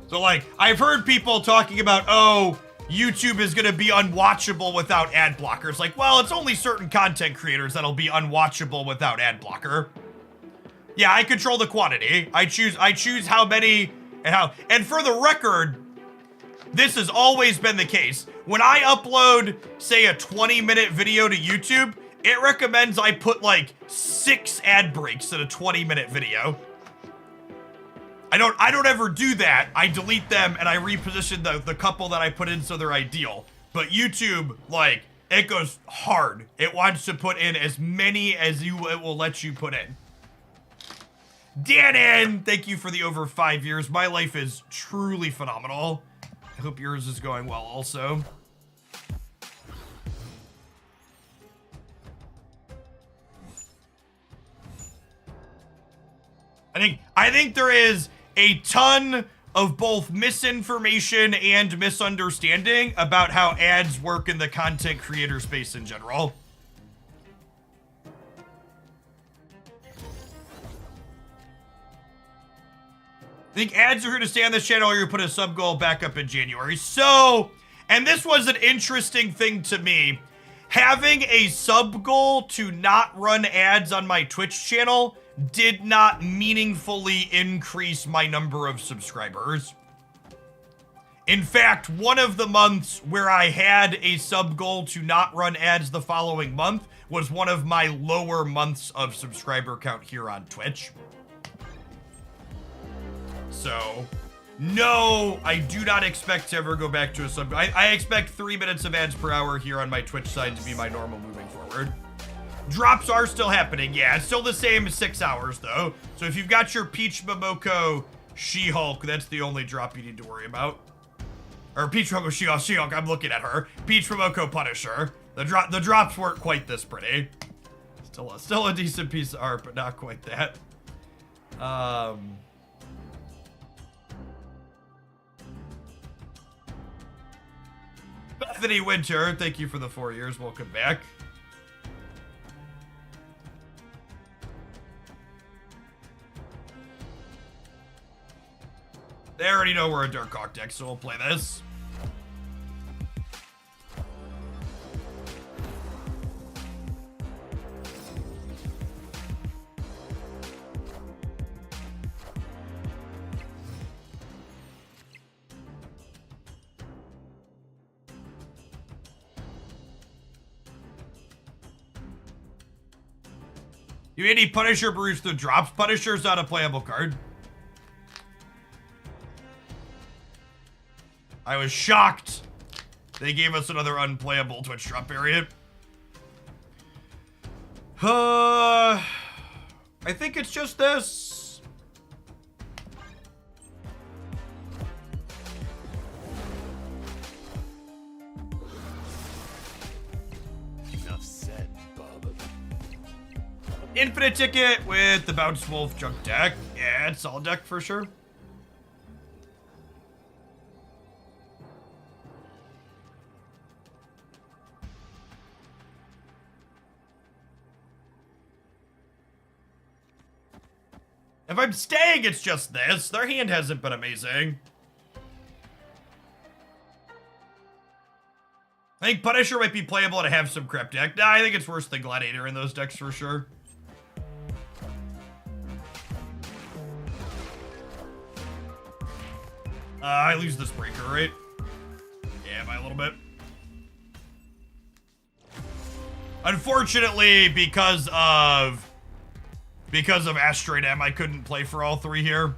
So, like, I've heard people talking about, oh, YouTube is going to be unwatchable without ad blockers. Like, well, it's only certain content creators that'll be unwatchable without ad blocker. Yeah, I control the quantity. I choose how many and how. And for the record, this has always been the case. When I upload, say, a 20-minute video to YouTube, it recommends I put like 6 ad breaks in a 20-minute video. I don't ever do that. I delete them and I reposition the couple that I put in so they're ideal. But YouTube, like, it goes hard. It wants to put in as many as it will let you put in. Dannon, thank you for the over 5 years. My life is truly phenomenal. I hope yours is going well also. I think there is a ton of both misinformation and misunderstanding about how ads work in the content creator space in general. I think ads are here to stay on this channel, or you put a sub goal back up in January. So, and this was an interesting thing to me. Having a sub goal to not run ads on my Twitch channel did not meaningfully increase my number of subscribers. In fact, one of the months where I had a sub goal to not run ads the following month was one of my lower months of subscriber count here on Twitch. So, no, I do not expect to ever go back to a sub. I expect 3 minutes of ads per hour here on my Twitch side to be my normal moving forward. Drops are still happening. Yeah, it's still the same as 6 hours, though. So if you've got your Peach Momoko She-Hulk, that's the only drop you need to worry about. Or Peach Momoko She-Hulk, I'm looking at her. Peach Momoko Punisher. The drops weren't quite this pretty. Still a decent piece of art, but not quite that. Bethany Winter, thank you for the 4 years. Welcome back. They already know we're a Dark Hawk deck, so we'll play this. You made any Punisher brews through drops? Punisher's not a playable card. I was shocked they gave us another unplayable Twitch drop period. I think it's just this. Enough said, bub. Infinite ticket with the Bounce Wolf junk deck. Yeah, it's all deck for sure. If I'm staying, it's just this. Their hand hasn't been amazing. I think Punisher might be playable to have some cryptic. Nah, I think it's worse than Gladiator in those decks for sure. I lose this breaker, right? Yeah, by a little bit. Unfortunately, because of Asteroid M, I couldn't play for all three here.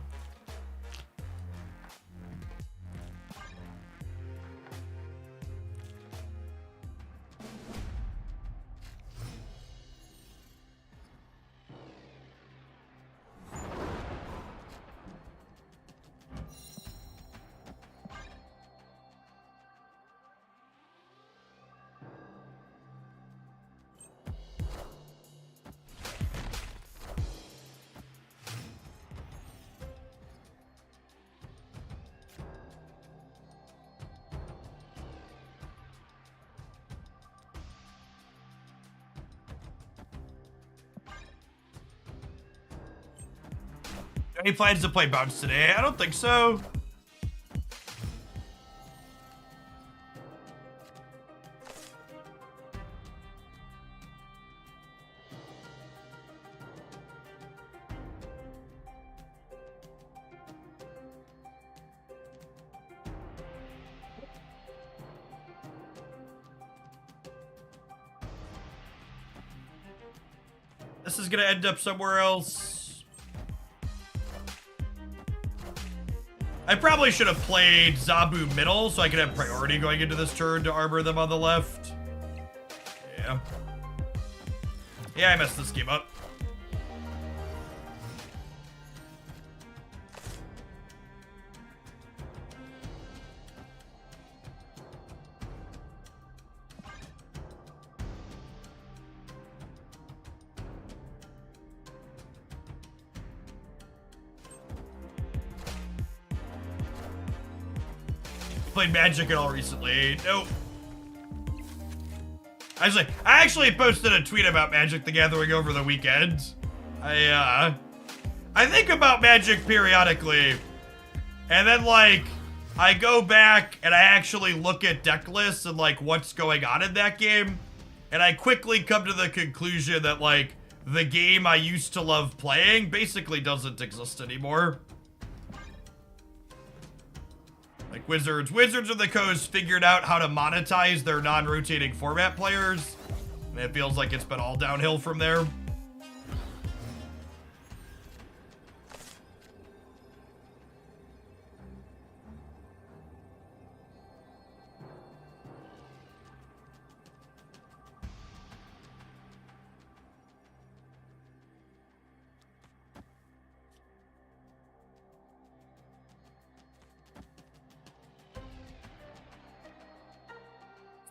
Any plans to play Bounce today? I don't think so. This is gonna end up somewhere else. I probably should have played Zabu middle so I could have priority going into this turn to armor them on the left. Yeah. Yeah, I messed this game up. Played Magic at all recently? Nope. I actually posted a tweet about Magic the Gathering over the weekend. I think about Magic periodically, and then like I go back and I actually look at deck lists and like what's going on in that game, and I quickly come to the conclusion that like the game I used to love playing basically doesn't exist anymore. Like Wizards of the Coast figured out how to monetize their non-rotating format players, and it feels like it's been all downhill from there.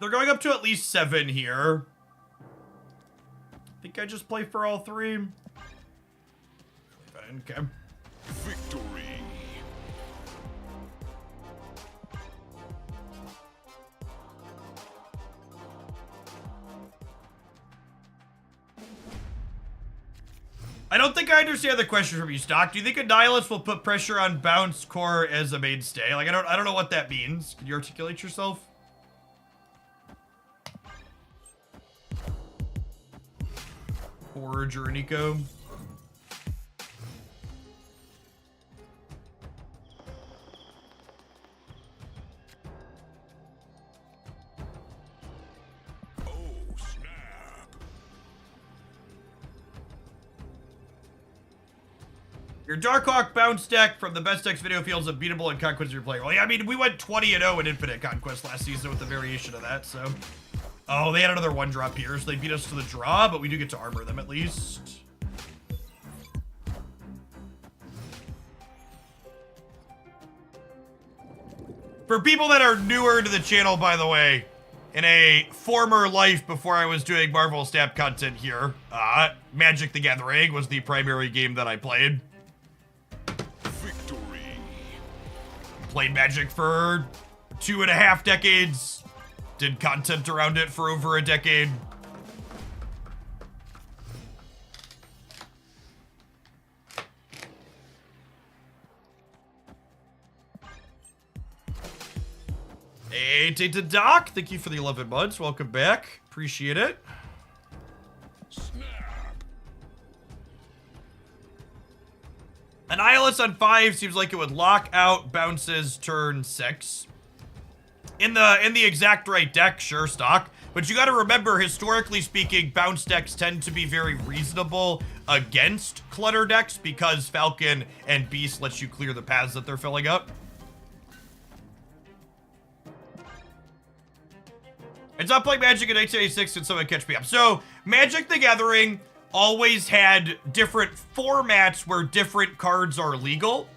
They're going up to at least 7 here. I think I just play for all 3. Okay. Victory. I don't think I understand the question from you, Stock. Do you think a Nihilist will put pressure on Bounce Core as a mainstay? Like, I don't know what that means. Can you articulate yourself? Forge or Nico? Oh, snap. Your Darkhawk bounce deck from the best decks video feels unbeatable in Conquest you're playing. Well, yeah, I mean, we went 20-0 in Infinite Conquest last season with a variation of that, so. Oh, they had another 1-drop here, so they beat us to the draw, but we do get to armor them at least. For people that are newer to the channel, by the way, in a former life before I was doing Marvel Snap content here, Magic the Gathering was the primary game that I played. Victory. Played Magic for 2.5 decades. Did content around it for over a decade. Data Doc, thank you for the 11 months. Welcome back. Appreciate it. Snap. Annihilus on 5 seems like it would lock out bounces turn 6. In the exact right deck, sure, stock. But you gotta remember, historically speaking, bounce decks tend to be very reasonable against clutter decks because Falcon and Beast lets you clear the paths that they're filling up. It's not playing Magic in 1986, can someone catch me up? So, Magic the Gathering always had different formats where different cards are legal.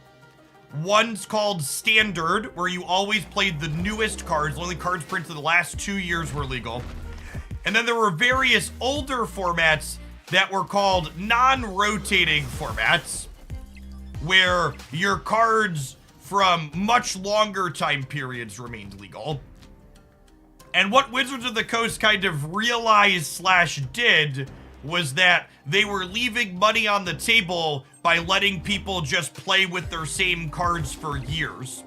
One's called Standard, where you always played the newest cards. Only cards printed in the last 2 years were legal. And then there were various older formats that were called non-rotating formats, where your cards from much longer time periods remained legal. And what Wizards of the Coast kind of realized/did was that they were leaving money on the table by letting people just play with their same cards for years.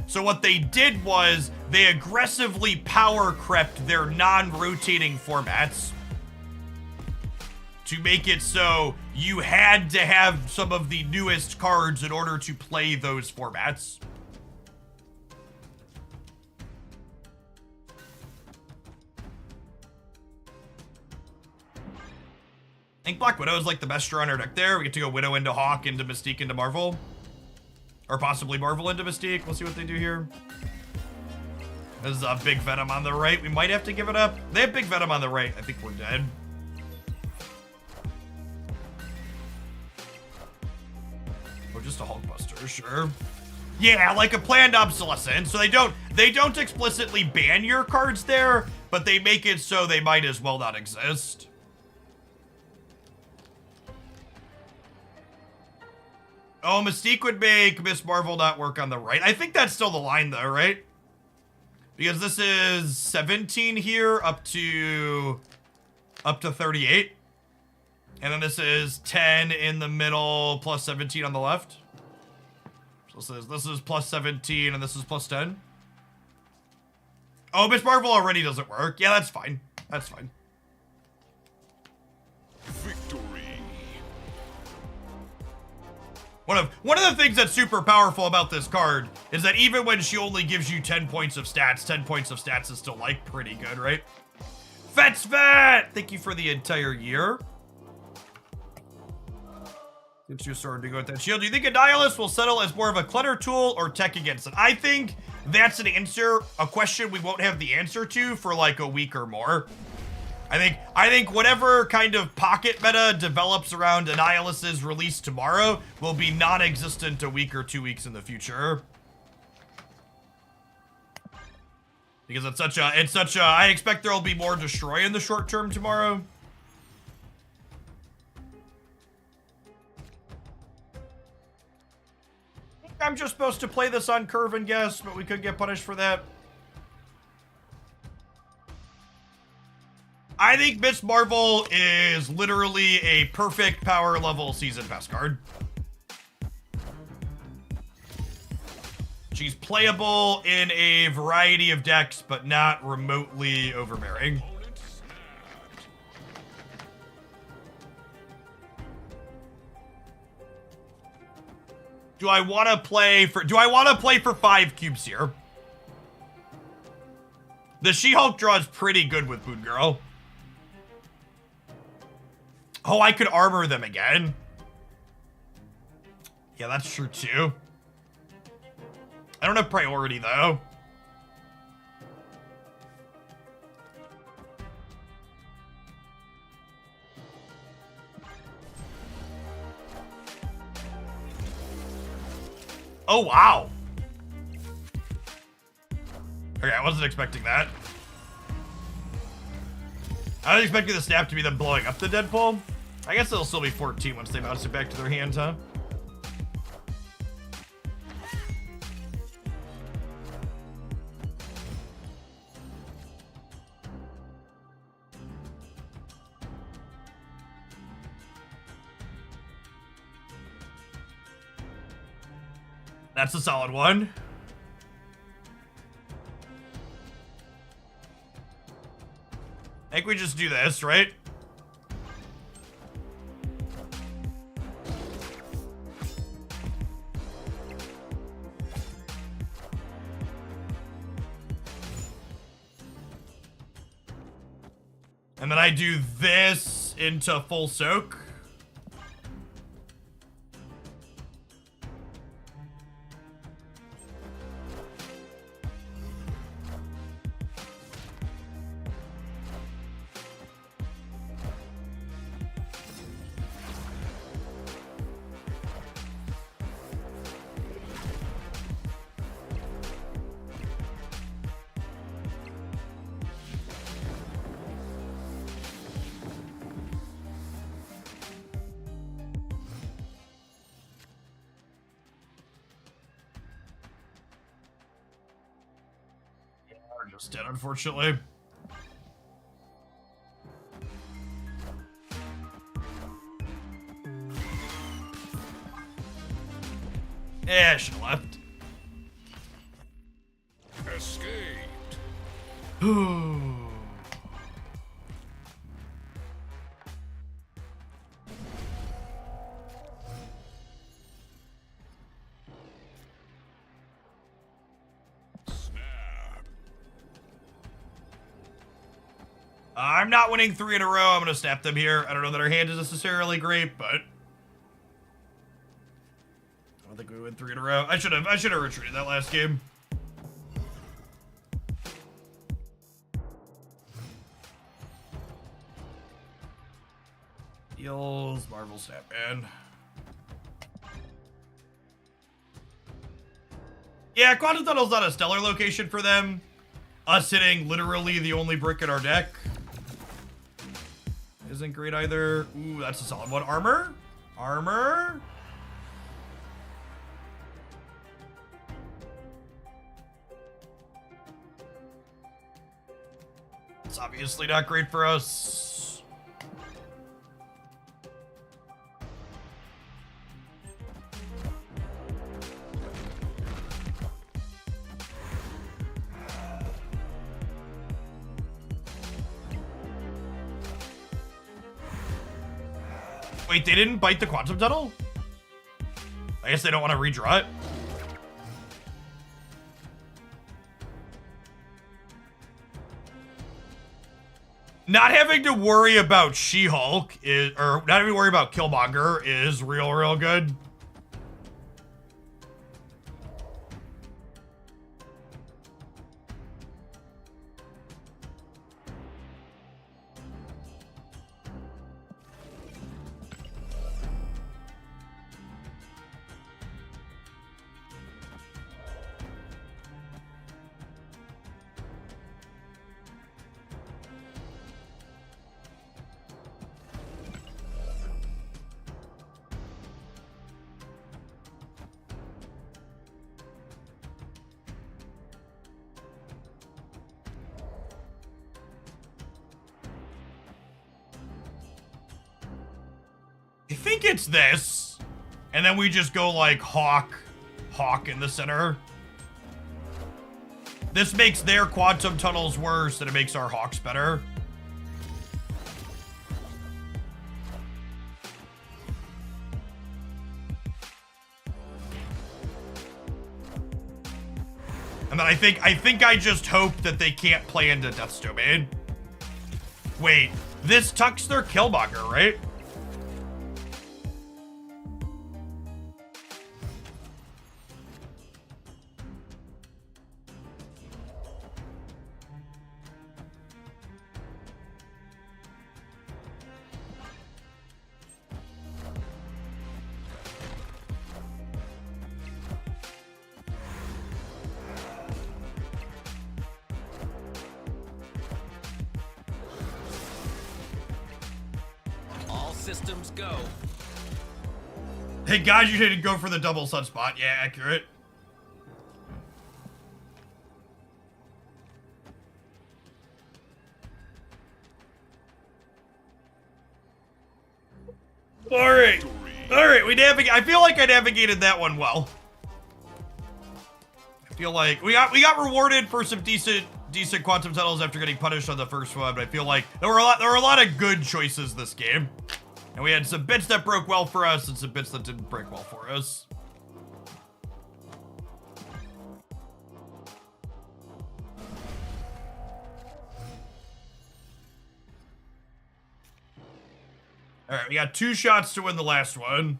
So what they did was they aggressively power crept their non-rotating formats to make it so you had to have some of the newest cards in order to play those formats. I think Black Widow is like the best draw on our deck there. We get to go Widow into Hawk, into Mystique, into Marvel. Or possibly Marvel into Mystique. We'll see what they do here. There's a Big Venom on the right. We might have to give it up. They have Big Venom on the right. I think we're dead. Or just a Hulkbuster, sure. Yeah, like a planned obsolescence. So they don't explicitly ban your cards there, but they make it so they might as well not exist. Oh, Mystique would make Miss Marvel not work on the right. I think that's still the line, though, right? Because this is 17 here up to 38. And then this is 10 in the middle plus 17 on the left. So this is plus 17 and this is plus 10. Oh, Miss Marvel already doesn't work. Yeah, that's fine. That's fine. Victory. One of the things that's super powerful about this card is that even when she only gives you 10 points of stats, 10 points of stats is still, like, pretty good, right? Fetsvet! Thank you for the entire year. It's your sword to go with that shield. Do you think Annihilus will settle as more of a clutter tool or tech against it? I think that's a question we won't have the answer to for, like, a week or more. I think whatever kind of pocket meta develops around Annihilus's release tomorrow will be non-existent a week or 2 weeks in the future. Because I expect there'll be more destroy in the short term tomorrow. I'm just supposed to play this on curve and guess, but we could get punished for that. I think Miss Marvel is literally a perfect power level season pass card. She's playable in a variety of decks, but not remotely overbearing. Do I want to play for 5 cubes here? The She-Hulk draw is pretty good with Moon Girl. Oh, I could armor them again. Yeah, that's true too. I don't have priority though. Oh, wow. Okay, I wasn't expecting that. I was expecting the snap to be them blowing up the Deadpool. I guess it'll still be 14 once they bounce it back to their hand, huh? That's a solid one. I think we just do this, right? And then I do this into full soak. We're just dead, unfortunately. Yeah, I should have left. Escaped. Snap. I'm not winning 3 in a row. I'm gonna snap them here. I don't know that our hand is necessarily great, but I don't think we win 3 in a row. I should have retreated that last game. Heals, Marvel Snap, man. Yeah, Quantum Tunnel's not a stellar location for them. Us hitting literally the only brick in our deck isn't great either. Ooh, that's a solid one. Armor? Armor? It's obviously not great for us. Wait, they didn't bite the Quantum Tunnel? I guess they don't want to redraw it. Not having to worry about She-Hulk is, or not having to worry about Killmonger is real good. I think it's this. And then we just go like Hawk in the center. This makes their Quantum Tunnels worse and it makes our Hawks better. And then I think I just hope that they can't play into Death's Domain. Wait, this tucks their Killmonger, right? Systems go. Hey guys, you didn't go for the double sunspot. Yeah, accurate. All right, we navigate. I feel like I navigated that one well. I feel like we got rewarded for some decent decent quantum tunnels after getting punished on the first one, but I feel like there were a lot of good choices this game. And we had some bits that broke well for us and some bits that didn't break well for us. All right, we got 2 shots to win the last one.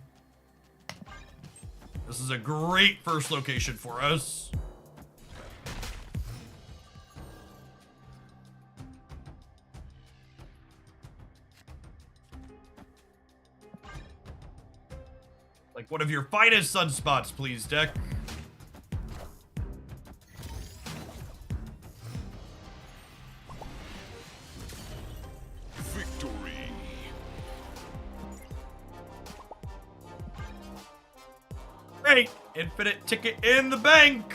This is a great first location for us. Like one of your finest sunspots, please, deck. Victory. Great. Infinite ticket in the bank.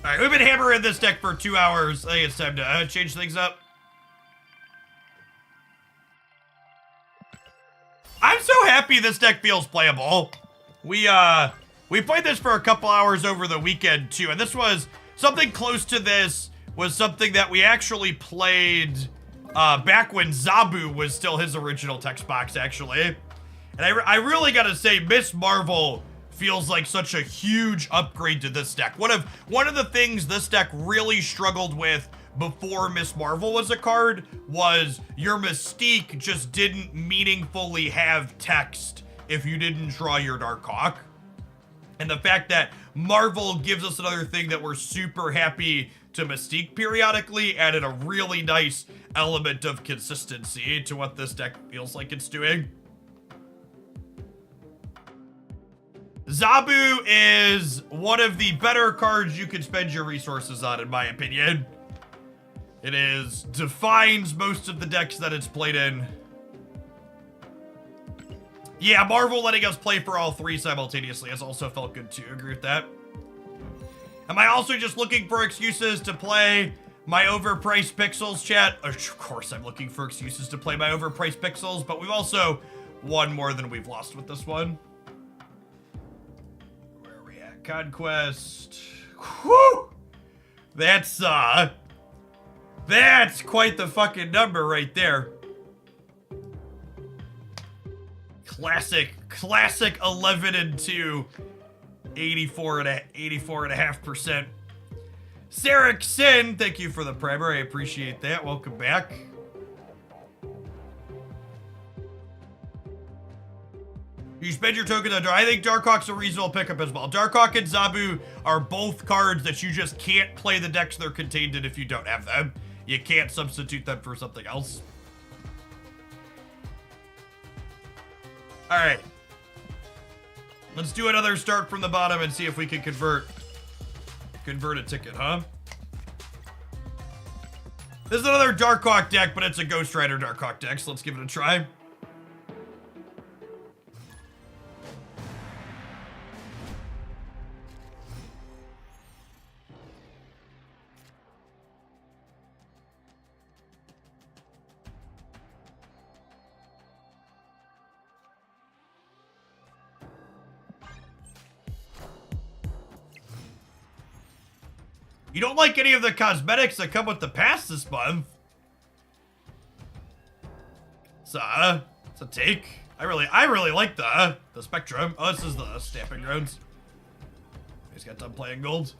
All right, we've been hammering this deck for 2 hours. I think it's time to change things up. I'm so happy this deck feels playable. We played this for a couple hours over the weekend too, and this was something close to this was something that we actually played back when Zabu was still his original text box, actually. And I really gotta say, Miss Marvel feels like such a huge upgrade to this deck. One of the things this deck really struggled with before Miss Marvel was a card was your Mystique just didn't meaningfully have text if you didn't draw your Darkhawk. And the fact that Marvel gives us another thing that we're super happy to Mystique periodically added a really nice element of consistency to what this deck feels like it's doing. Zabu is one of the better cards you can spend your resources on, in my opinion. It defines most of the decks that it's played in. Yeah, Marvel letting us play for all 3 simultaneously has also felt good too. Agree with that. Am I also just looking for excuses to play my overpriced pixels, chat? Of course I'm looking for excuses to play my overpriced pixels, but we've also won more than we've lost with this one. Where are we at? Conquest. Whew! That's quite the fucking number right there. Classic 11-2. 84.5%. Sarek Sin, thank you for the primer. I appreciate that. Welcome back. You spend your token on I think Darkhawk's a reasonable pickup as well. Darkhawk and Zabu are both cards that you just can't play the decks they're contained in if you don't have them. You can't substitute them for something else. All right. Let's do another start from the bottom and see if we can convert a ticket, huh? This is another Darkhawk deck, but it's a Ghost Rider Darkhawk deck, so let's give it a try. You don't like any of the cosmetics that come with the pass this month? It's a take. I really like the Spectrum. Oh, this is the Stamping Grounds. I just got done playing gold.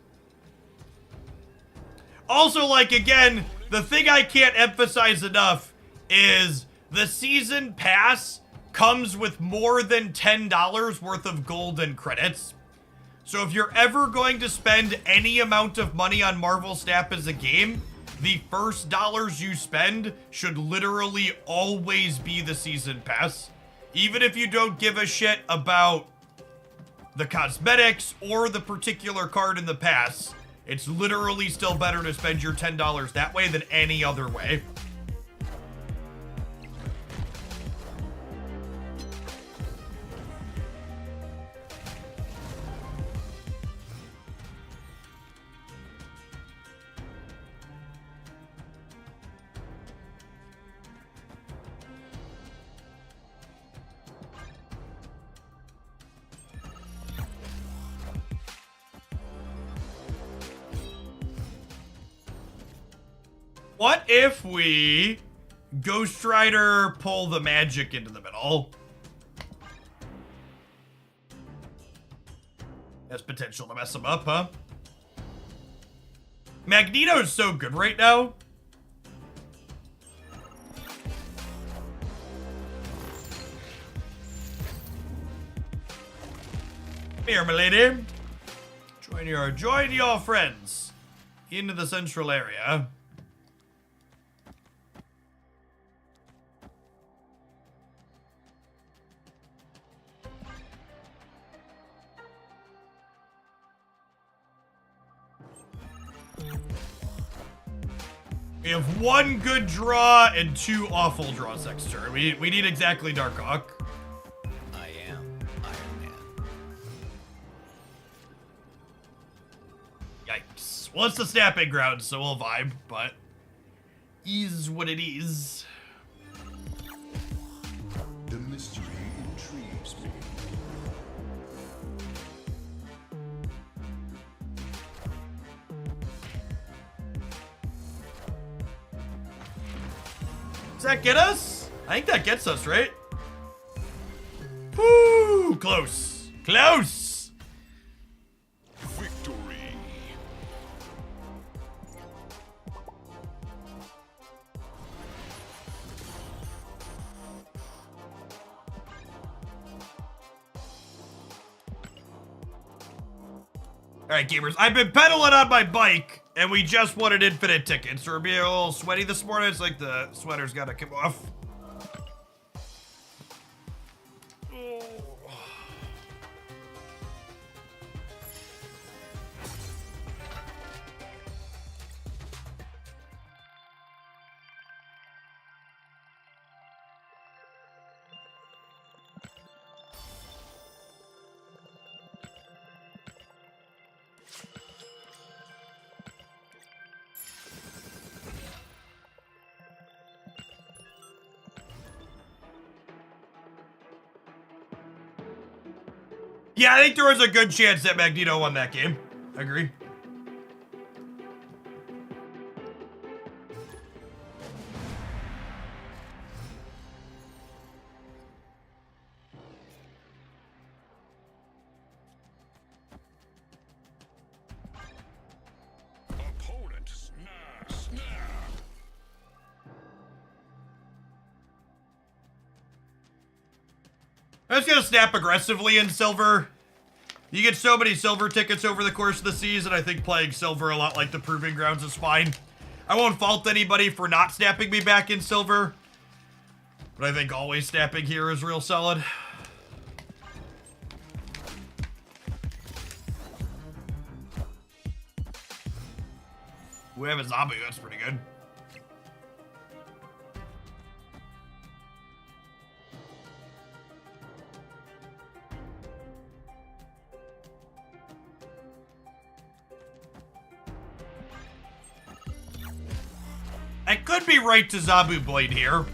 Also, like, again, the thing I can't emphasize enough is the season pass comes with more than $10 worth of gold and credits. So if you're ever going to spend any amount of money on Marvel Snap as a game, the first dollars you spend should literally always be the season pass. Even if you don't give a shit about the cosmetics or the particular card in the pass, it's literally still better to spend your $10 that way than any other way. What if we Ghost Rider pull the magic into the middle? Has potential to mess him up, huh? Magneto's so good right now. Here, milady. Join your friends into the central area. We have one good draw and two awful draws next turn. We need exactly Darkhawk. I am Iron Man. Yikes. Well, it's the snapping ground, so we'll vibe, but is what it is. The mystery intrigues me. Does that get us? I think that gets us, right? Woo! Close. Close! Victory. Alright, gamers. I've been pedaling on my bike, and we just won an infinite ticket, so we're being a little sweaty this morning. It's like the sweater's gotta come off. Yeah, I think there was a good chance that Magneto won that game. I agree. Opponent snap. I'm just gonna snap aggressively in silver. You get so many silver tickets over the course of the season. I think playing silver a lot like the Proving Grounds is fine. I won't fault anybody for not snapping me back in silver, but I think always snapping here is real solid. We have a zombie, that's pretty good. I could be right to Zabu Blade here.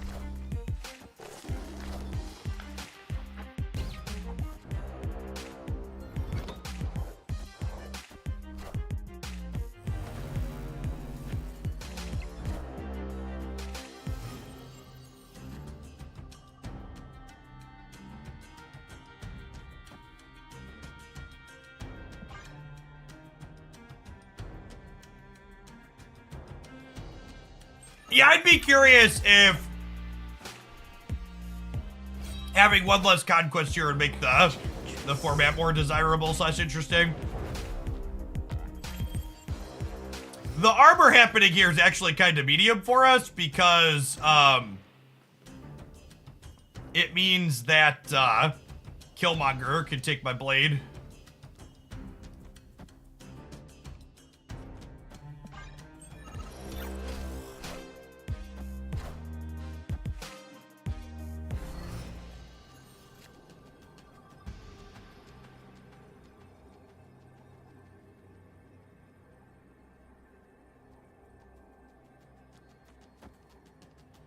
Yeah, I'd be curious if having one less Conquest here would make the format more desirable / interesting. The armor happening here is actually kind of medium for us because it means that Killmonger can take my blade.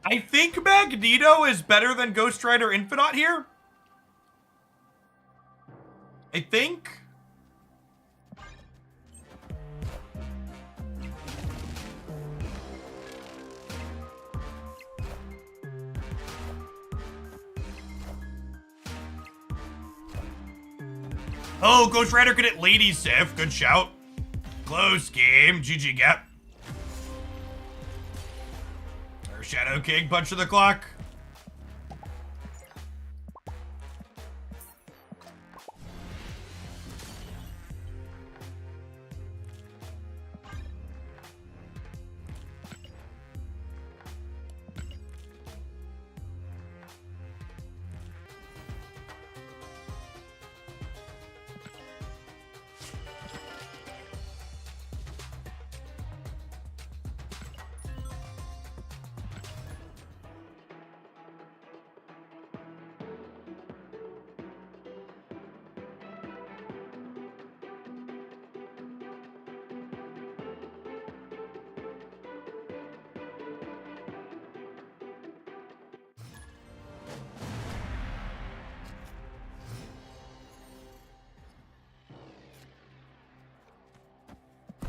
I think Magneto is better than Ghost Rider Infinite here. I think. Oh, Ghost Rider could hit Lady Sif. Good shout. Close game. GG Gap. Our Shadow King punch to the clock.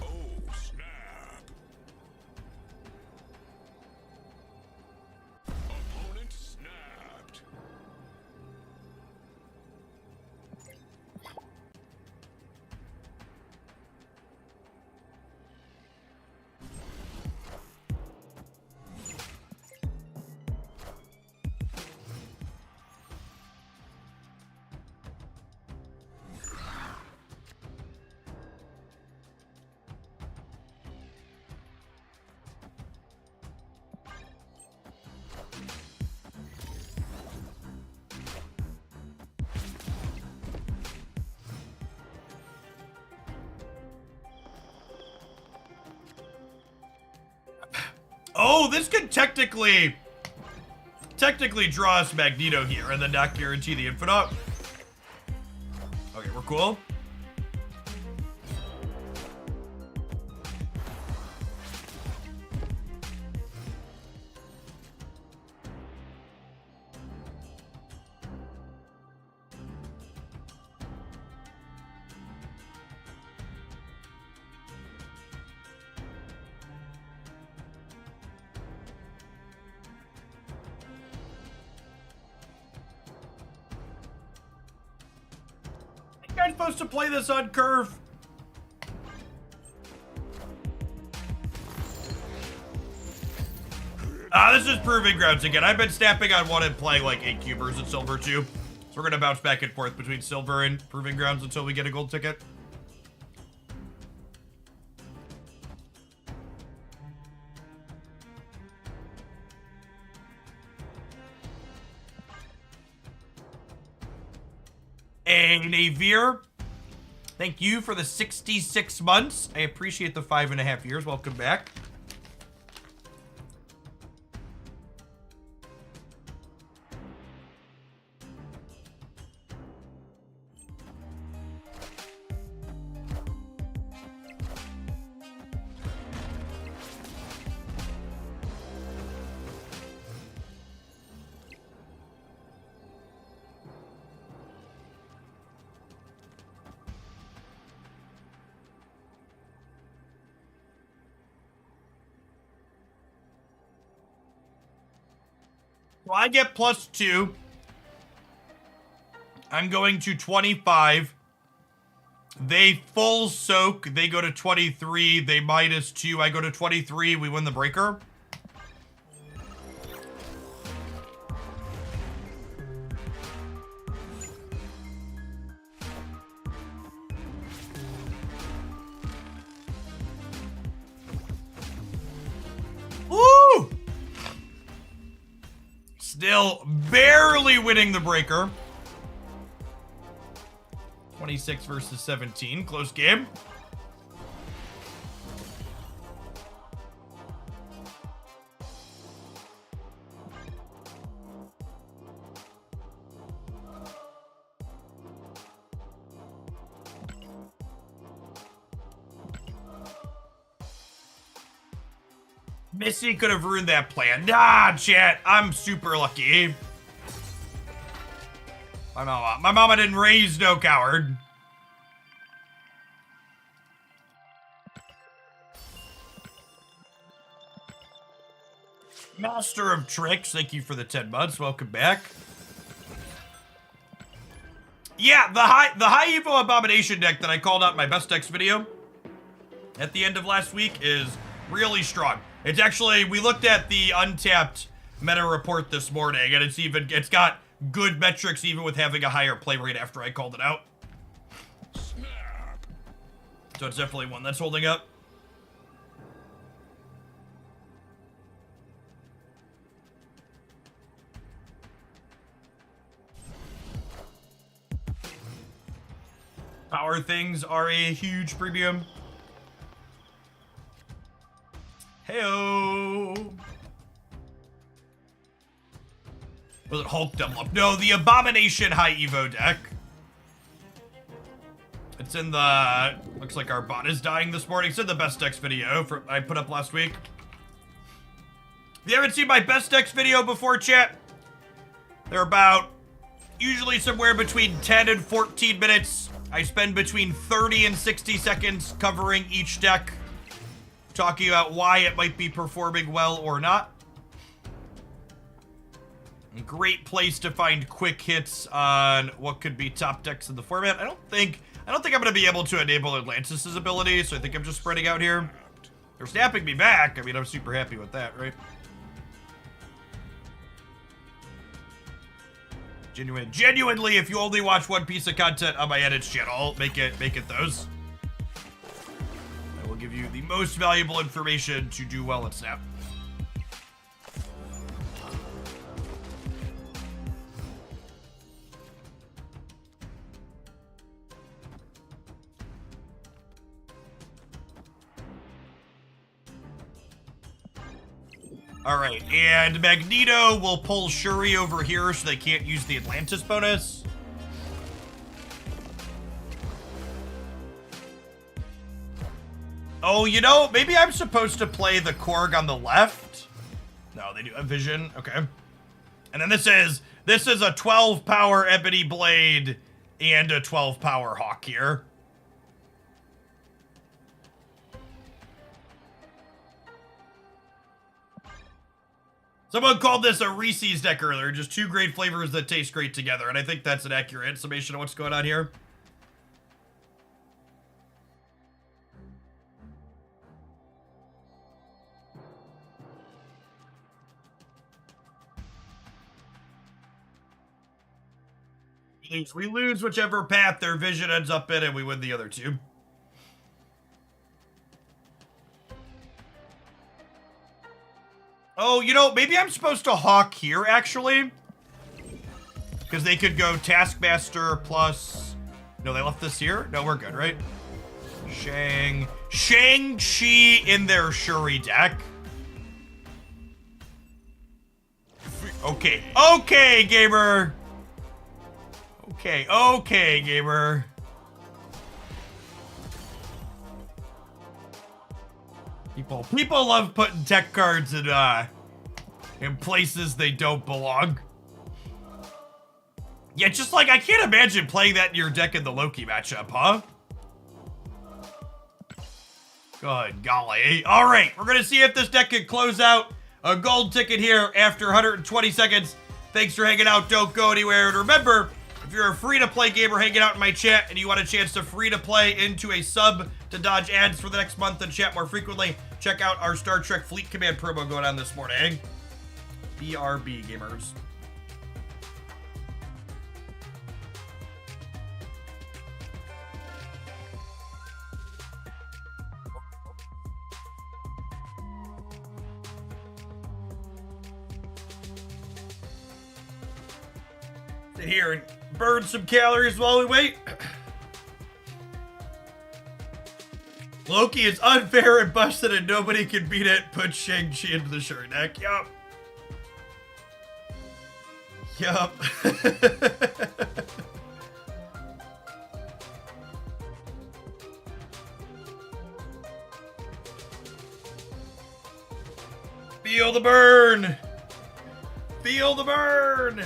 Oh, snap. Opponent snapped. Oh, this could technically draw us Magneto here and then not guarantee the infinite. Okay, we're cool. I'm supposed to play this on curve. This is Proving Grounds again. I've been snapping on one and playing like 8 cubers in Silver too. So we're gonna bounce back and forth between Silver and Proving Grounds until we get a gold ticket. And Avir, thank you for the 66 months. I appreciate the 5.5 years. Welcome back. So I get +2. I'm going to 25. They full soak. They go to 23. They -2. I go to 23. We win the breaker. Woo! Still barely winning the breaker. 26 versus 17. Close game. Missy could have ruined that plan. Nah, chat. I'm super lucky. My mama didn't raise no coward. Master of Tricks, thank you for the 10 months. Welcome back. Yeah, the high Evo Abomination deck that I called out in my best decks video at the end of last week is really strong. It's actually, we looked at the Untapped meta report this morning, and it's got good metrics even with having a higher play rate after I called it out. Snap. So it's definitely one that's holding up. Power things are a huge premium. Heyo. Was it Hulk double up? No, the Abomination high Evo deck. It's in the, looks like our bot is dying this morning. It's in the best decks video I put up last week. If you haven't seen my best decks video before, chat, they're about usually somewhere between 10 and 14 minutes. I spend between 30 and 60 seconds covering each deck, talking about why it might be performing well or not. Great place to find quick hits on what could be top decks in the format. I don't think I'm gonna be able to enable Atlantis' ability, so I think I'm just spreading out here. They're snapping me back. I mean, I'm super happy with that, right? Genuinely, if you only watch one piece of content on my edits channel, make it those. I will give you the most valuable information to do well at Snap. All right, and Magneto will pull Shuri over here so they can't use the Atlantis bonus. Oh, you know, maybe I'm supposed to play the Korg on the left. No, they do have vision. Okay. And then this is a 12 power Ebony Blade and a 12 power Hawk here. Someone called this a Reese's deck earlier, just two great flavors that taste great together, and I think that's an accurate summation of what's going on here. We lose whichever path their vision ends up in, and we win the other two. Oh, you know, maybe I'm supposed to Hawk here, actually. Because they could go Taskmaster plus... No, they left this here? No, we're good, right? Shang-Chi in their Shuri deck. Okay. Okay, gamer. Okay, gamer. People love putting tech cards in places they don't belong. Yeah, just like I can't imagine playing that in your deck in the Loki matchup, huh? Good golly. All right, we're gonna see if this deck can close out a gold ticket here after 120 seconds. Thanks for hanging out. Don't go anywhere. And remember, if you're a free-to-play gamer hanging out in my chat and you want a chance to free-to-play into a sub to dodge ads for the next month and chat more frequently, check out our Star Trek Fleet Command promo going on this morning. BRB, gamers. Sit here and burn some calories while we wait. Loki is unfair and busted and nobody can beat it. Put Shang-Chi into the Shuri deck. Yup. Feel the burn. Feel the burn.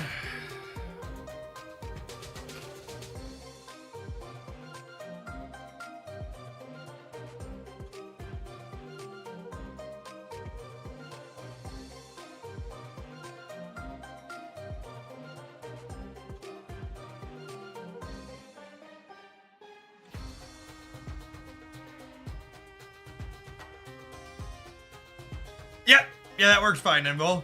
Yep. Yeah, that works fine, Nimble.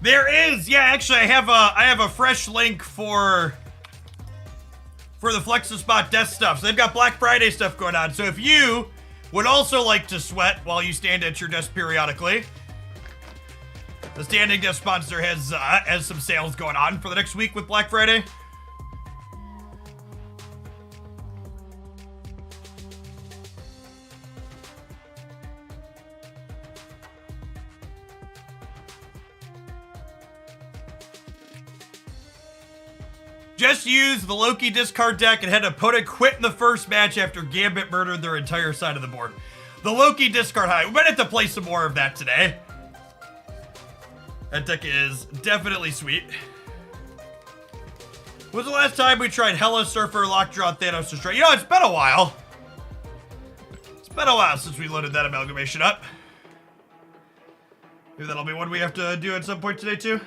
There is, yeah, actually I have a fresh link for the Flexispot desk stuff. So they've got Black Friday stuff going on. So if you would also like to sweat while you stand at your desk periodically, the standing desk sponsor has some sales going on for the next week with Black Friday. Just use the Loki discard deck and had opponent quit in the first match after Gambit murdered their entire side of the board. The Loki discard high. We might have to play some more of that today. That deck is definitely sweet. When was the last time we tried Hella, Surfer, Lockjaw, Thanos, Destroy? You know, it's been a while. It's been a while since we loaded that amalgamation up. Maybe that'll be one we have to do at some point today, too.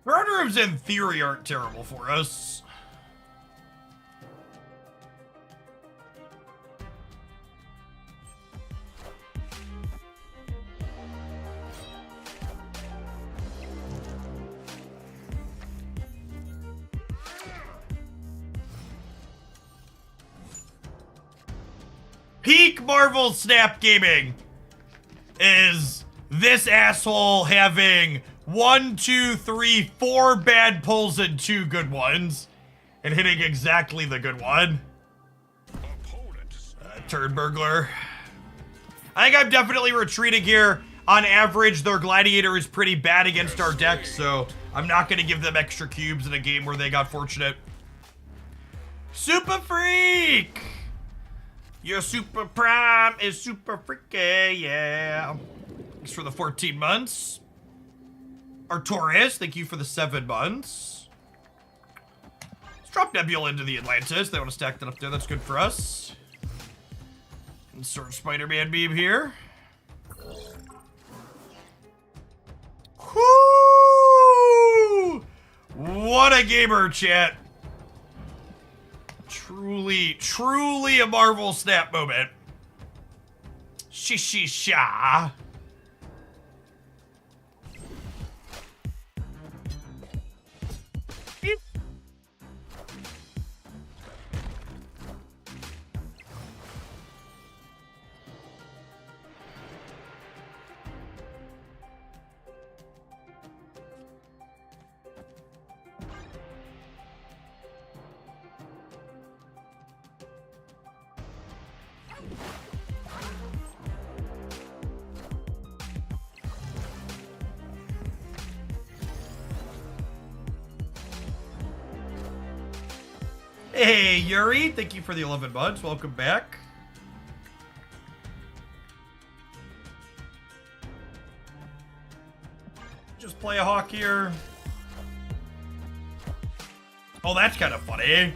Throne rooms in theory aren't terrible for us. Peak Marvel Snap Gaming is this asshole having 1, 2, 3, 4 bad pulls and 2 good ones, and hitting exactly the good one. Turn burglar. I think I'm definitely retreating here. On average, their gladiator is pretty bad against our deck, so I'm not going to give them extra cubes in a game where they got fortunate. Super Freak! Your Super Prime is super freaky, yeah. Thanks for the 14 months. Artorias, thank you for the 7 months. Let's drop Nebula into the Atlantis. They want to stack that up there. That's good for us. Insert Spider-Man beam here. Whoo! What a gamer, chat. Truly a Marvel Snap moment. Shishisha. Hey, Yuri, thank you for the 11 months. Welcome back. Just play a hawk here. Oh, that's kind of funny.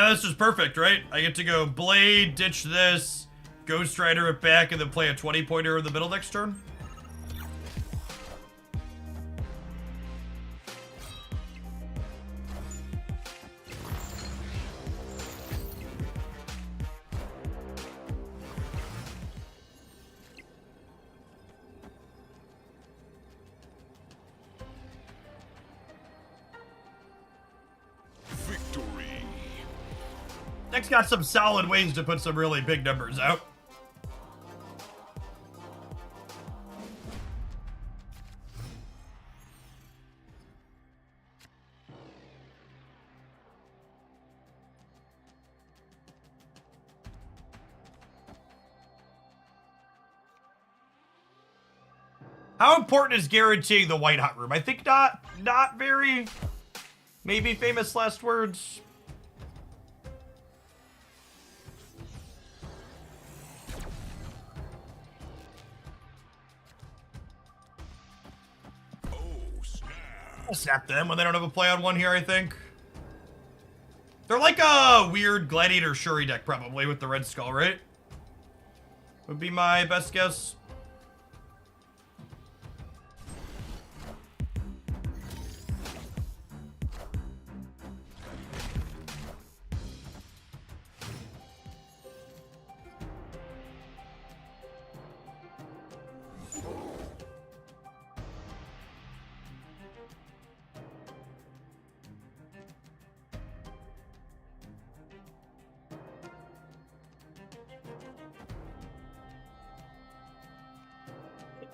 This is perfect, right? I get to go Blade, ditch this, Ghost Rider it back, and then play a 20-pointer in the middle next turn. Deck's got some solid ways to put some really big numbers out. How important is guaranteeing the white hot room? I think not very. Maybe famous last words. Oh, snap. I'll snap them when they don't have a play on one here, I think. They're like a weird Gladiator Shuri deck, probably, with the Red Skull, right? Would be my best guess.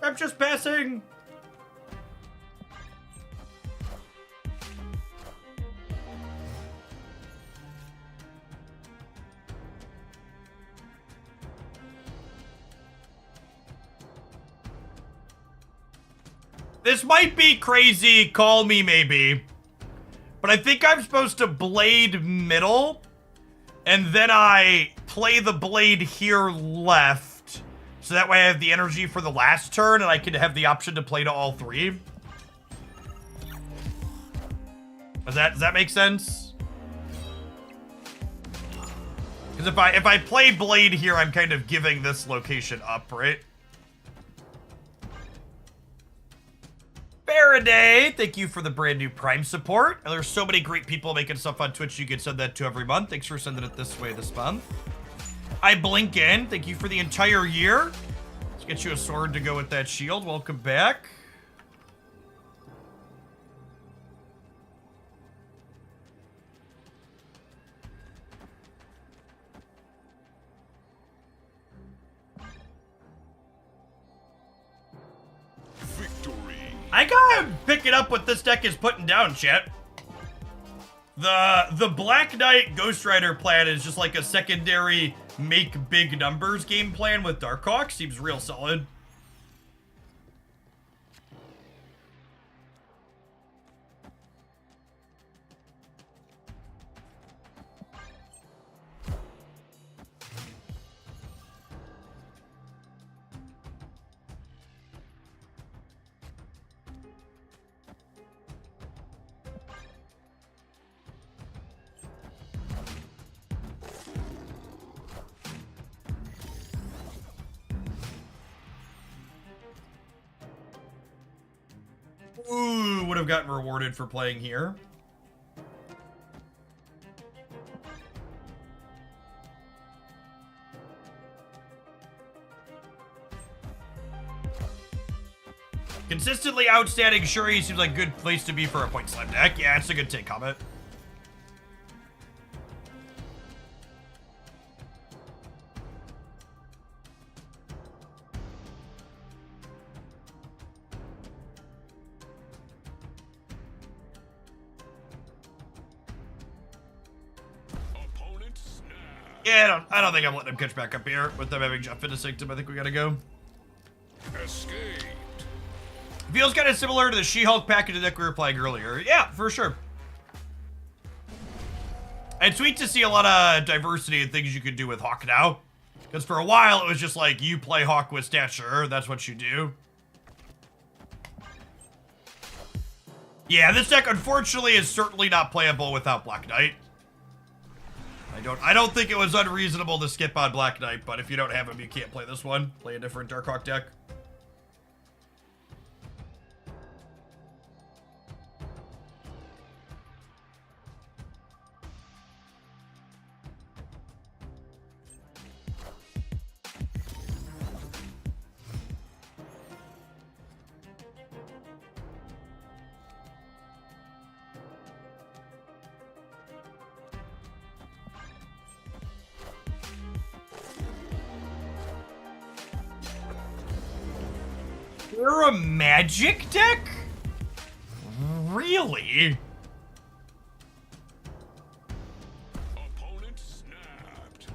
I'm just passing. This might be crazy, call me maybe, but I think I'm supposed to blade middle, and then I play the blade here left. So that way I have the energy for the last turn, and I can have the option to play to all three. Does that make sense? Because if I play Blade here, I'm kind of giving this location up, right? Faraday, thank you for the brand new Prime support. And there's so many great people making stuff on Twitch you can send that to every month. Thanks for sending it this way this month. I blink in. Thank you for the entire year. Let's get you a sword to go with that shield. Welcome back. Victory. I gotta pick it up what this deck is putting down, chat. The Black Knight Ghost Rider plan is just like a secondary make big numbers game plan with Darkhawk. Seems real solid. Ooh, would have gotten rewarded for playing here. Consistently outstanding Shuri seems like a good place to be for a point slam deck. Yeah, it's a good take, comment. Opponent snap. Yeah, I don't think I'm letting him catch back up here with them having jump into Sanctum. I think we gotta go. Escaped. Feels kind of similar to the She-Hulk package deck we were playing earlier. Yeah, for sure. And sweet to see a lot of diversity and things you could do with Hawk now. Because for a while, it was just like, you play Hawk with stature, that's what you do. Yeah, this deck, unfortunately, is certainly not playable without Black Knight. I don't think it was unreasonable to skip on Black Knight, but if you don't have him, you can't play this one. Play a different Darkhawk deck. They're a magic deck? Really? Opponent snapped.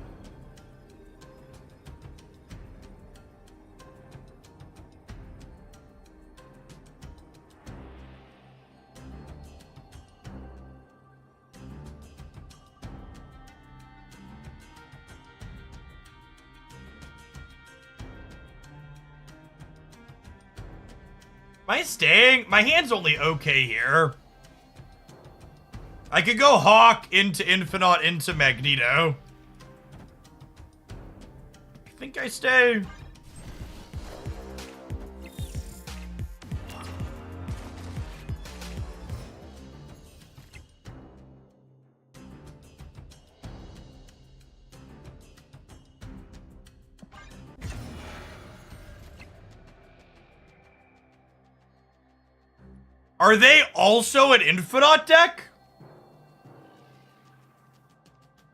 Am I staying? My hand's only okay here. I could go Hawk into Infinite into Magneto. I think I stay. Are they also an Infinite deck?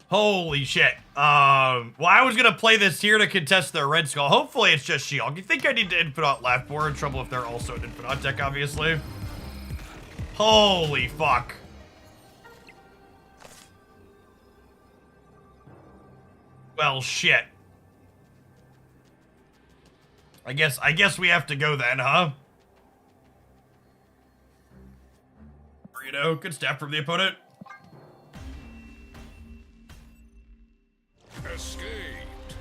Holy shit. Well, I was gonna play this here to contest their Red Skull. Hopefully it's just She-Hulk. You think I need to Infinite left? We're in trouble if they're also an Infinite deck, obviously. Holy fuck. Well, shit. I guess we have to go then, huh? Burrito, good stab from the opponent. Escaped.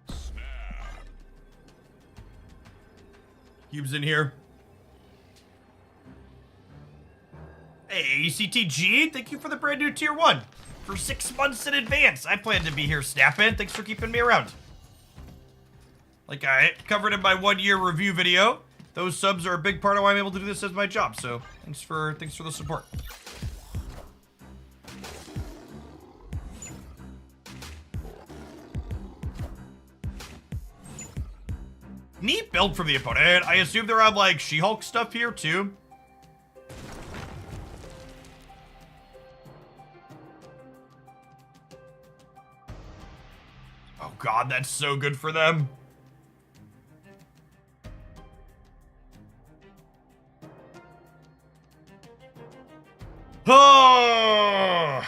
Snap. Cube's in here. Hey, ACTG, thank you for the brand new tier 1. For 6 months in advance. I plan to be here, Snappin'. Thanks for keeping me around. Like I covered in my 1-year review video, those subs are a big part of why I'm able to do this as my job. So thanks for the support. Neat build from the opponent. I assume they're on like She-Hulk stuff here too. Oh god, that's so good for them. Oh!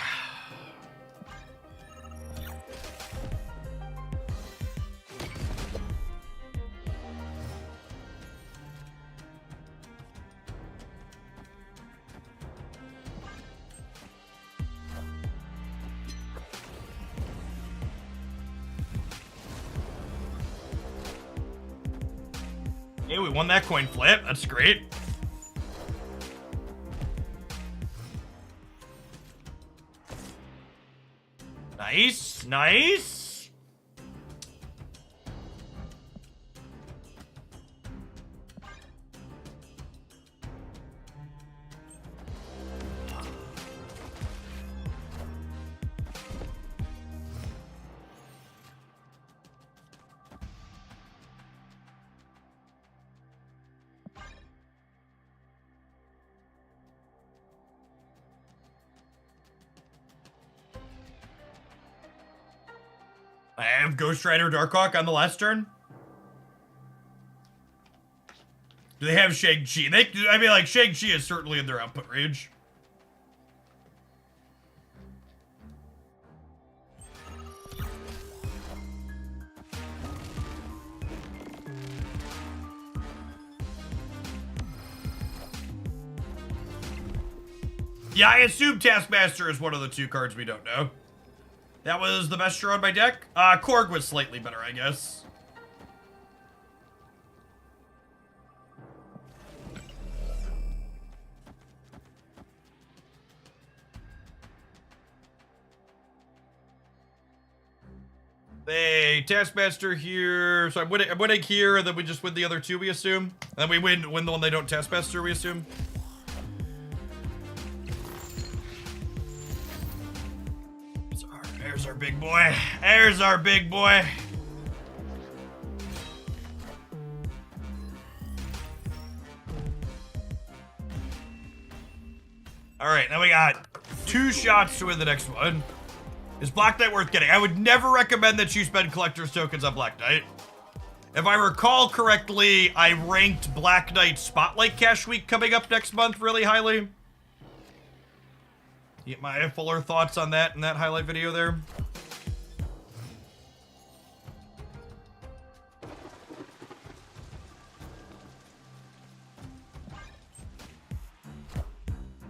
Hey, we won that coin flip. That's great. Nice, nice. I have Ghost Rider Darkhawk on the last turn. Do they have Shang-Chi? I mean, like, Shang-Chi is certainly in their output range. Yeah, I assume Taskmaster is one of the 2 cards we don't know. That was the best draw on my deck. Korg was slightly better, I guess. Hey, Taskmaster here. So I'm winning here, and then we just win the other 2, we assume. And then we win the one they don't Taskmaster, we assume. big boy. There's our big boy. All right, now we got 2 shots to win the next one. Is Black Knight worth getting? I would never recommend that you spend collector's tokens on Black Knight. If I recall correctly, I ranked Black Knight Spotlight Cash Week coming up next month really highly. Get my fuller thoughts on that in that highlight video there.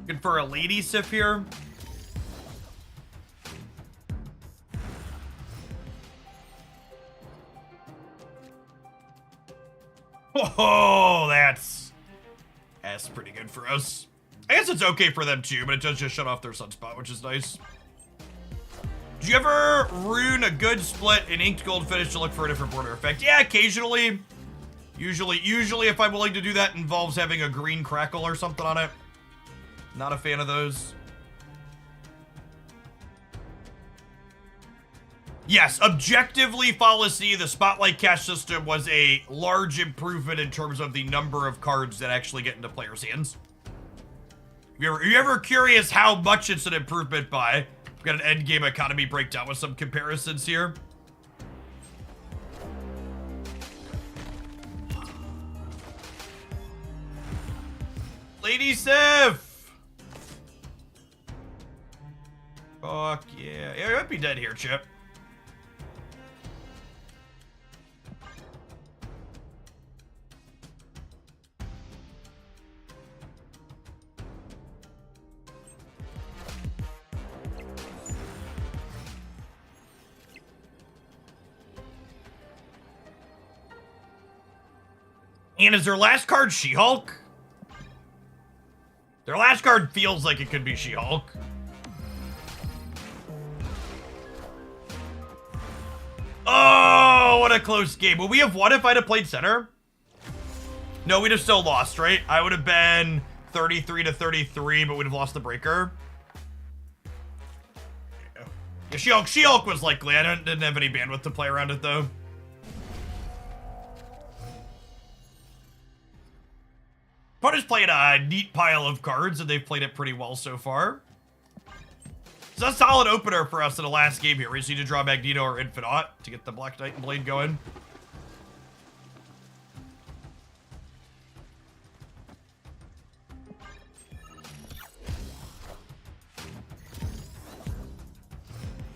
Looking for a lady sif here. Oh, that's pretty good for us. I guess it's okay for them too, but it does just shut off their sunspot, which is nice. Do you ever rune a good split in inked gold finish to look for a different border effect? Yeah, occasionally. Usually if I'm willing to do that, involves having a green crackle or something on it. Not a fan of those. Yes, objectively, Fallacy, the Spotlight Cash system was a large improvement in terms of the number of cards that actually get into players' hands. Are you ever curious how much it's an improvement by? We've got an endgame economy breakdown with some comparisons here. Lady Sif! Fuck yeah. Yeah, you might be dead here, Chip. And is their last card She-Hulk? Their last card feels like it could be She-Hulk. Oh, what a close game. Would we have won if I'd have played center? No, we'd have still lost, right? I would have been 33-33, but we'd have lost the breaker. Yeah, She-Hulk was likely. I didn't have any bandwidth to play around it, though. Opponent's played a neat pile of cards, and they've played it pretty well so far. It's a solid opener for us in the last game here. We just need to draw Magneto or Infinite to get the Black Knight and Blade going.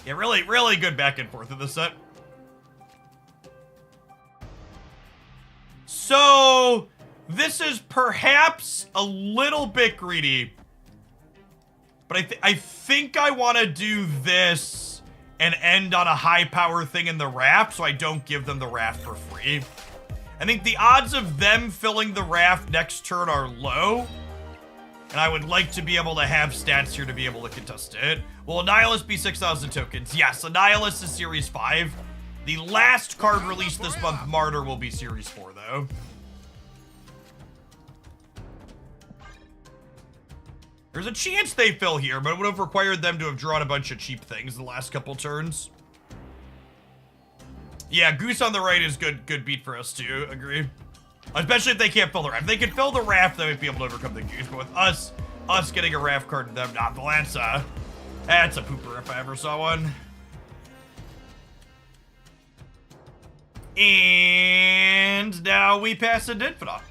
Yeah, really good back and forth in this set. So, this is perhaps a little bit greedy. But I think I want to do this and end on a high power thing in the raft, so I don't give them the raft for free. I think the odds of them filling the raft next turn are low. And I would like to be able to have stats here to be able to contest it. Will Annihilus be 6,000 tokens? Yes, Annihilus is Series 5. The last card released this month, Martyr, will be Series 4, though. There's a chance they fill here, but it would have required them to have drawn a bunch of cheap things the last couple turns. Yeah, Goose on the right is good beat for us too, agree. Especially if they can't fill the raft. If they could fill the raft, they would be able to overcome the Goose, but with us getting a raft card to them, not the that's a pooper if I ever saw one. And now we pass into Infinite.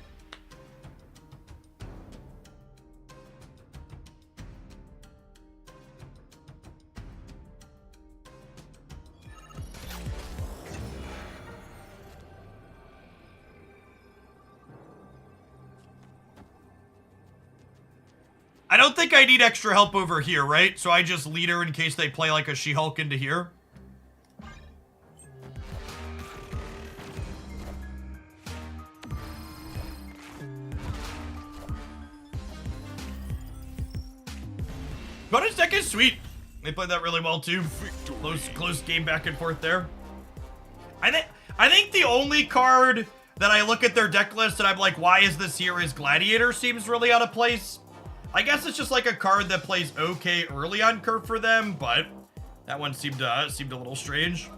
I don't think I need extra help over here, right? So I just lead her in case they play like a She-Hulk into here. Bonus deck is sweet. They played that really well too. Close game back and forth there. I think the only card that I look at their deck list and I'm like, why is this here? Is Gladiator seems really out of place. I guess it's just like a card that plays okay early on curve for them, but That one seemed a little strange.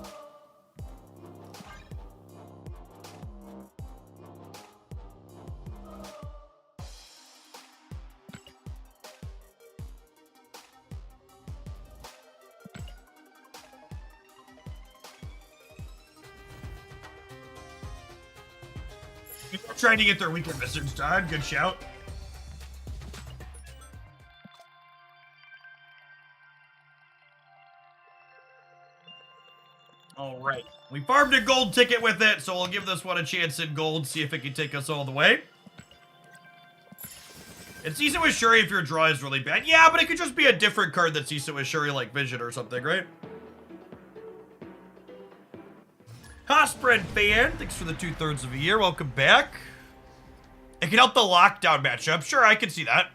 People are trying to get their weekend wizards done. Good shout. All right. We farmed a gold ticket with it, so we'll give this one a chance in gold, see if it can take us all the way. And Cecil with Shuri if your draw is really bad. Yeah, but it could just be a different card that Cecil with Shuri, like Vision or something, right? Hosbred fan, thanks for the 2/3 of a year. Welcome back. It can help the lockdown matchup. Sure, I can see that.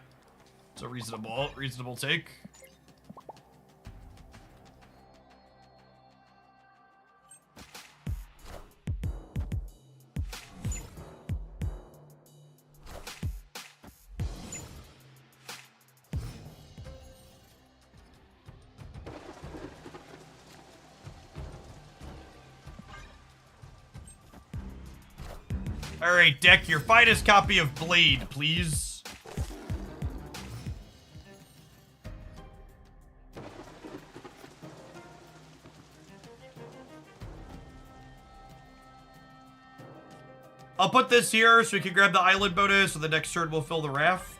It's a reasonable take. All right, deck your finest copy of Blade, please. I'll put this here so we can grab the island bonus, so the next turn we'll fill the raft.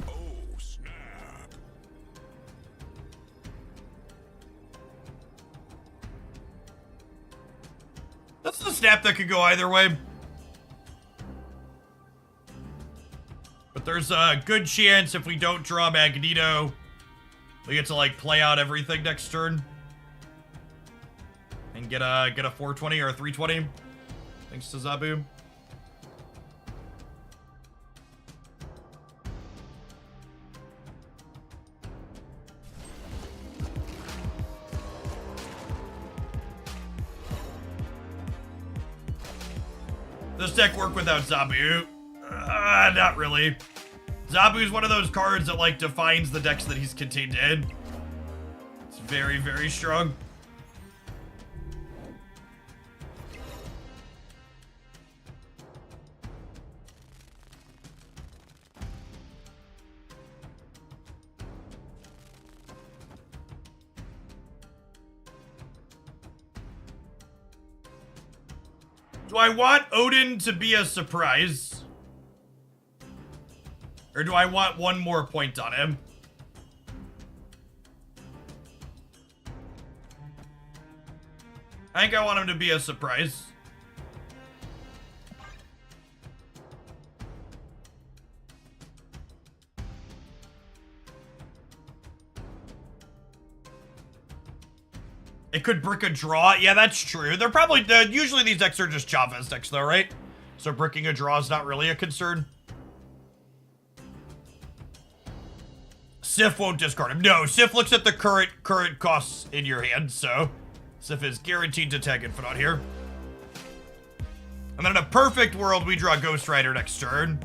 Oh, snap. That's the snap that could go either way. But there's a good chance if we don't draw Magneto, we get to like play out everything next turn. And get a 420 or a 320. Thanks to Zabu. Does deck work without Zabu? Not really. Zabu's one of those cards that like defines the decks that he's contained in. It's very, very strong. Do I want Odin to be a surprise? Or do I want one more point on him? I think I want him to be a surprise. It could brick a draw. Yeah, that's true. They're probably, usually these decks are just Chavez decks though, right? So bricking a draw is not really a concern. Sif won't discard him. No, Sif looks at the current costs in your hand, so Sif is guaranteed to tag Infinite on here. And then in a perfect world, we draw Ghost Rider next turn.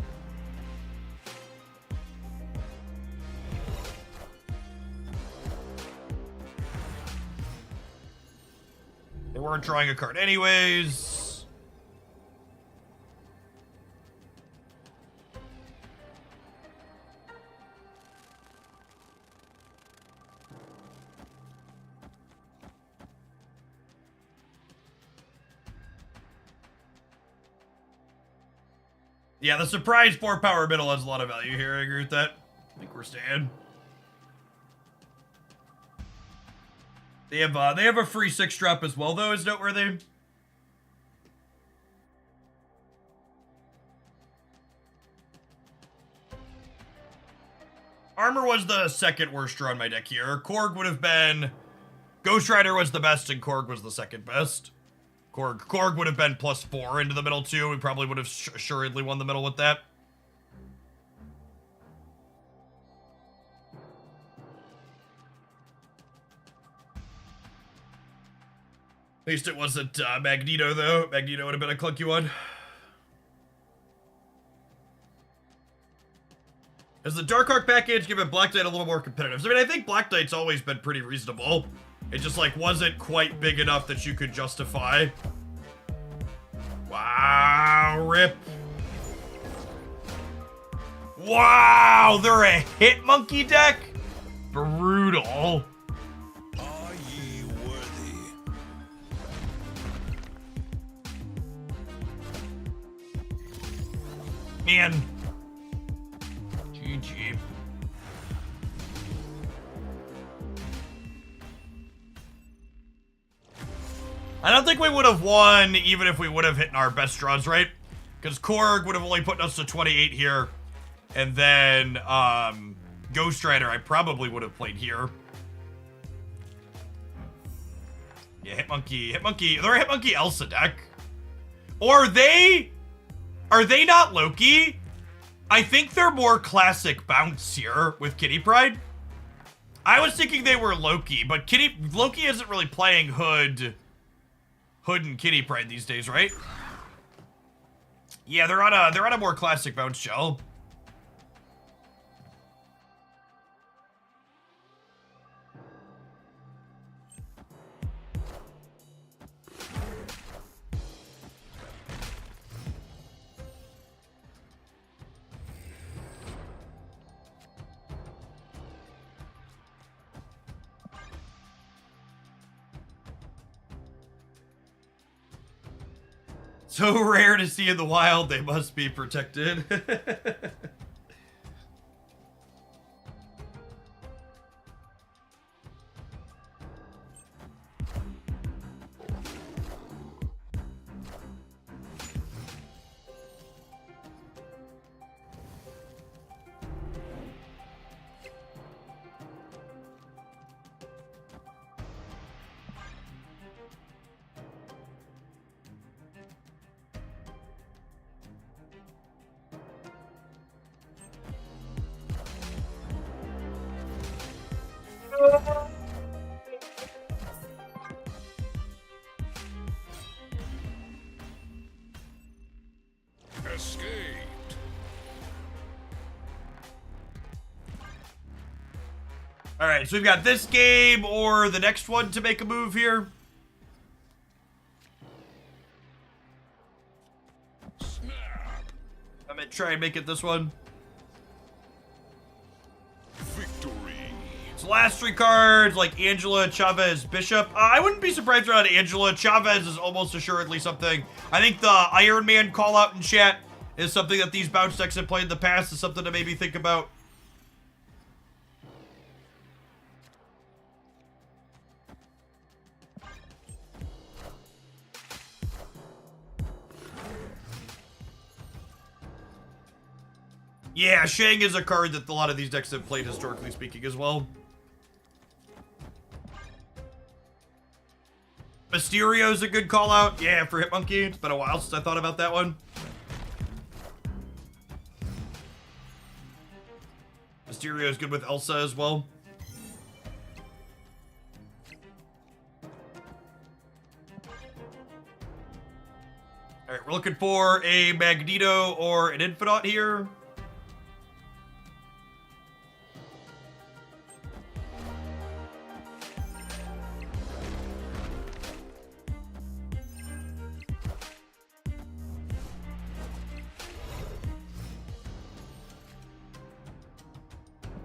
They weren't drawing a card anyways. Yeah, the surprise 4-power middle has a lot of value here. I agree with that. I think we're staying. They have a free 6-drop as well, though, is noteworthy. Armor was the second worst draw in my deck here. Korg would have been... Ghost Rider was the best, and Korg was the second best. Korg would have been +4 into the middle, too. We probably would have assuredly won the middle with that. At least it wasn't Magneto, though. Magneto would have been a clunky one. As the Dark Arc package, given Black Knight a little more competitive. I mean, I think Black Knight's always been pretty reasonable. It just, like, wasn't quite big enough that you could justify. Wow, rip. Wow, they're a Hit Monkey deck? Brutal. Are ye worthy? Man. GG. I don't think we would have won even if we would have hit our best draws, right? Because Korg would have only put us to 28 here. And then, Ghost Rider, I probably would have played here. Yeah, Hitmonkey. They're a Hitmonkey Elsa deck. Or are they not Loki? I think they're more classic bounce here with Kitty Pryde. I was thinking they were Loki, but Loki isn't really playing Hood and Kitty Pryde these days, right? Yeah, they're on a more classic bounce shell. So rare to see in the wild, they must be protected. Escaped. All right, so we've got this game or the next one to make a move here. Snap. I'm gonna try and make it this one. Victory. So last 3 cards, like Angela, Chavez, Bishop. I wouldn't be surprised around Angela. Chavez is almost assuredly something. I think the Iron Man call out in chat is something that these bounce decks have played in the past. Is something to maybe think about. Yeah, Shang is a card that a lot of these decks have played, historically speaking, as well. Mysterio's a good call out. Yeah, for Hitmonkey. It's been a while since I thought about that one. Mysterio's good with Elsa as well. Alright, we're looking for a Magneto or an Infinite here.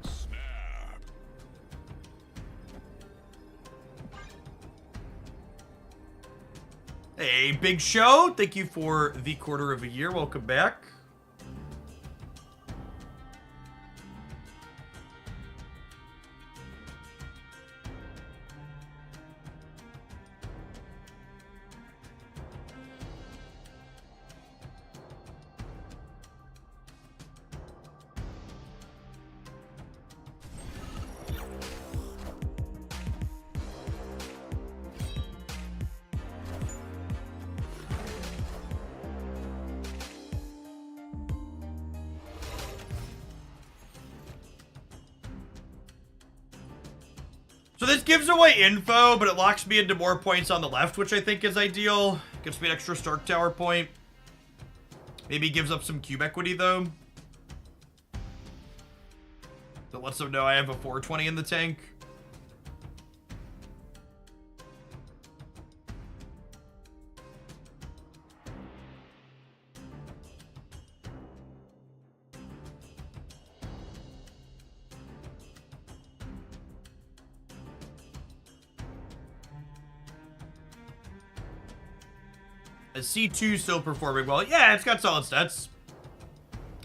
Snap. Hey, Big Show, thank you for the quarter of a year. Welcome back. So this gives away info, but it locks me into more points on the left, which I think is ideal. Gives me an extra Stark Tower point. Maybe gives up some cube equity, though. That lets them know I have a 420 in the tank. C2 still performing well. Yeah, it's got solid stats.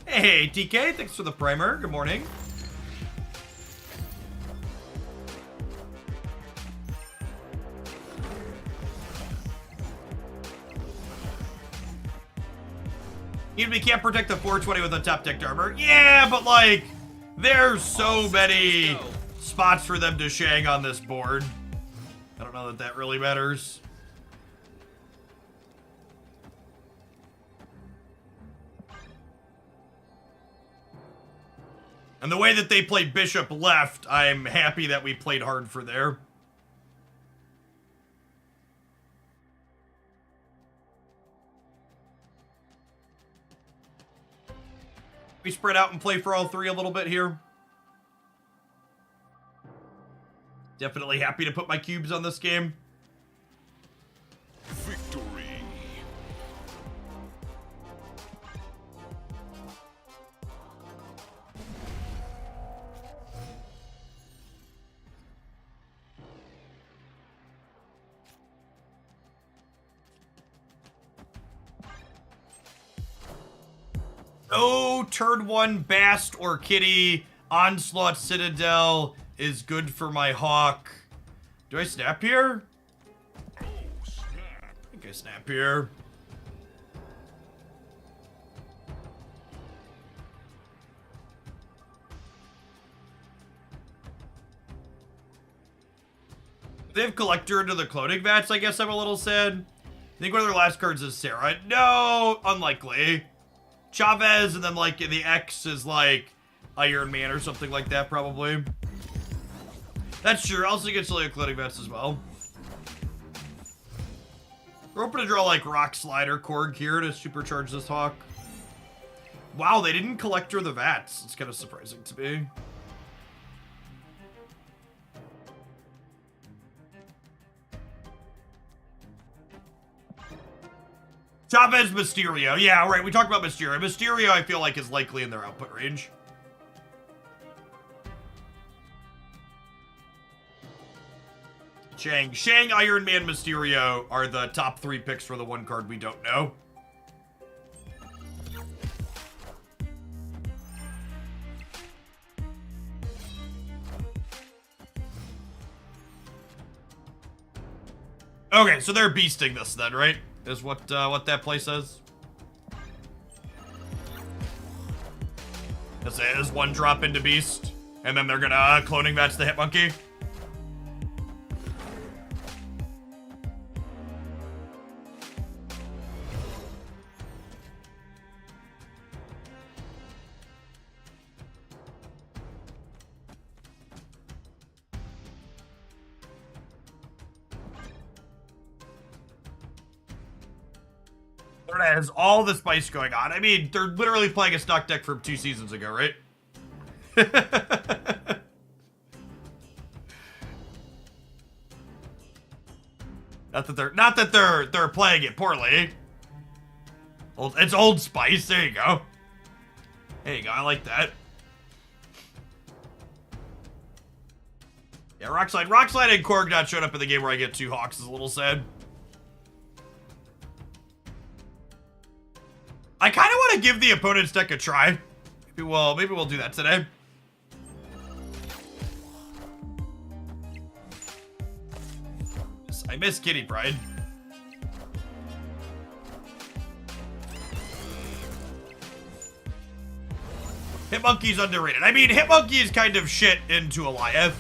Hey, TK, thanks for the primer. Good morning. Even we can't protect the 420 with untap decked armor. Yeah, but like, there's so many spots for them to shang on this board. I don't know that that really matters. And the way that they played Bishop left, I'm happy that we played hard for there. We spread out and play for all three a little bit here. Definitely happy to put my cubes on this game. Victory. Oh, turn 1 Bast or Kitty. Onslaught Citadel is good for my Hawk. Do I snap here? Oh, snap. I think I snap here. If they have Collector into the cloning vats, I guess I'm a little sad. I think one of their last cards is Sarah. No, unlikely. Chavez, and then like the X is like Iron Man or something like that, probably. That's true. Also gets Leo cloning vats as well. We're hoping to draw like Rock Slider Korg here to supercharge this Hawk. Wow, they didn't Collector the vats. It's kind of surprising to me. Chavez, Mysterio. Yeah, right. We talked about Mysterio. Mysterio, I feel like, is likely in their output range. Shang, Iron Man, Mysterio are the top 3 picks for the one card we don't know. Okay, so they're beasting this then, right? Is what that play says. This is 1 drop into Beast, and then they're gonna cloning vats the Hitmonkey. Has all the spice going on. I mean, they're literally playing a stock deck from 2 seasons ago, right? Not that they're playing it poorly. It's old spice. There you go. There you go. I like that. Yeah, Rockslide and Korg not showing up in the game where I get 2 Hawks is a little sad. I kind of want to give the opponent's deck a try. Maybe we'll do that today. I miss Kitty Pride. Hitmonkey's underrated. I mean, Hitmonkey is kind of shit into Eliath.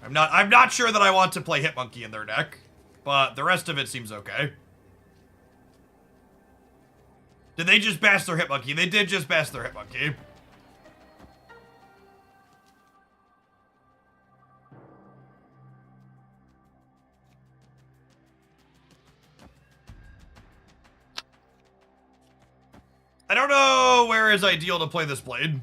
I'm not sure that I want to play Hitmonkey in their deck, but the rest of it seems okay. Did they just bash their Hitmonkey? They did just bash their Hitmonkey. I don't know where is ideal to play this blade.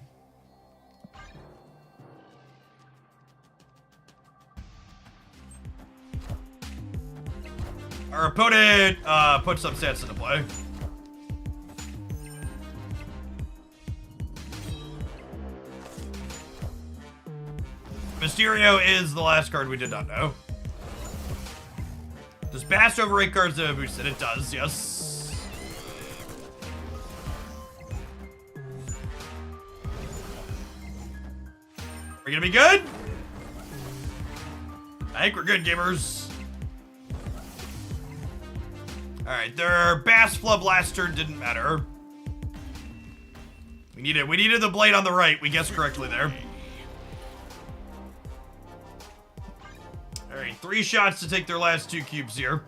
Our opponent put some stats into play. Mysterio is the last card we did not know. Does Bast overrate cards that have boosted? It does, yes. Are we gonna be good? I think we're good, gamers. Alright, their Bass Flub last turn didn't matter. We needed the blade on the right. We guessed correctly there. Alright, 3 shots to take their last 2 cubes here.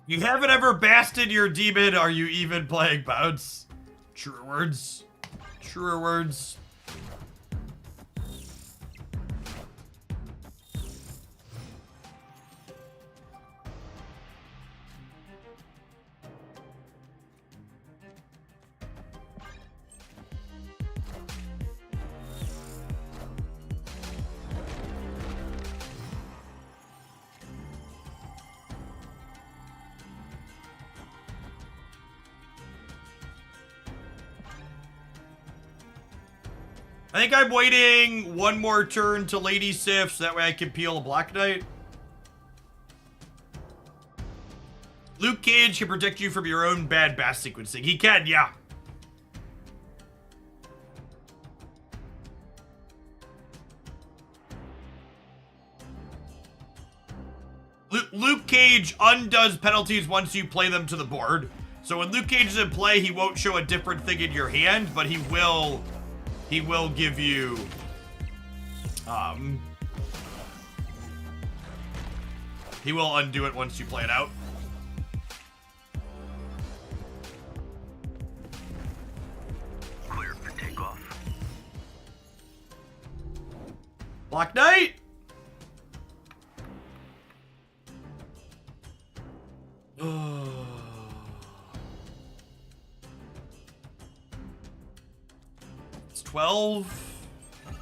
You haven't ever basted your demon, are you even playing Bounce? Truer words. Truer words. I think I'm waiting one more turn to Lady Sif so that way I can peel a Black Knight. Luke Cage can protect you from your own bad bass sequencing. He can, yeah. Luke Cage undoes penalties once you play them to the board. So when Luke Cage is in play, he won't show a different thing in your hand, but he will give you, he will undo it once you play it out. Clear for takeoff. Black Knight! It's 12. I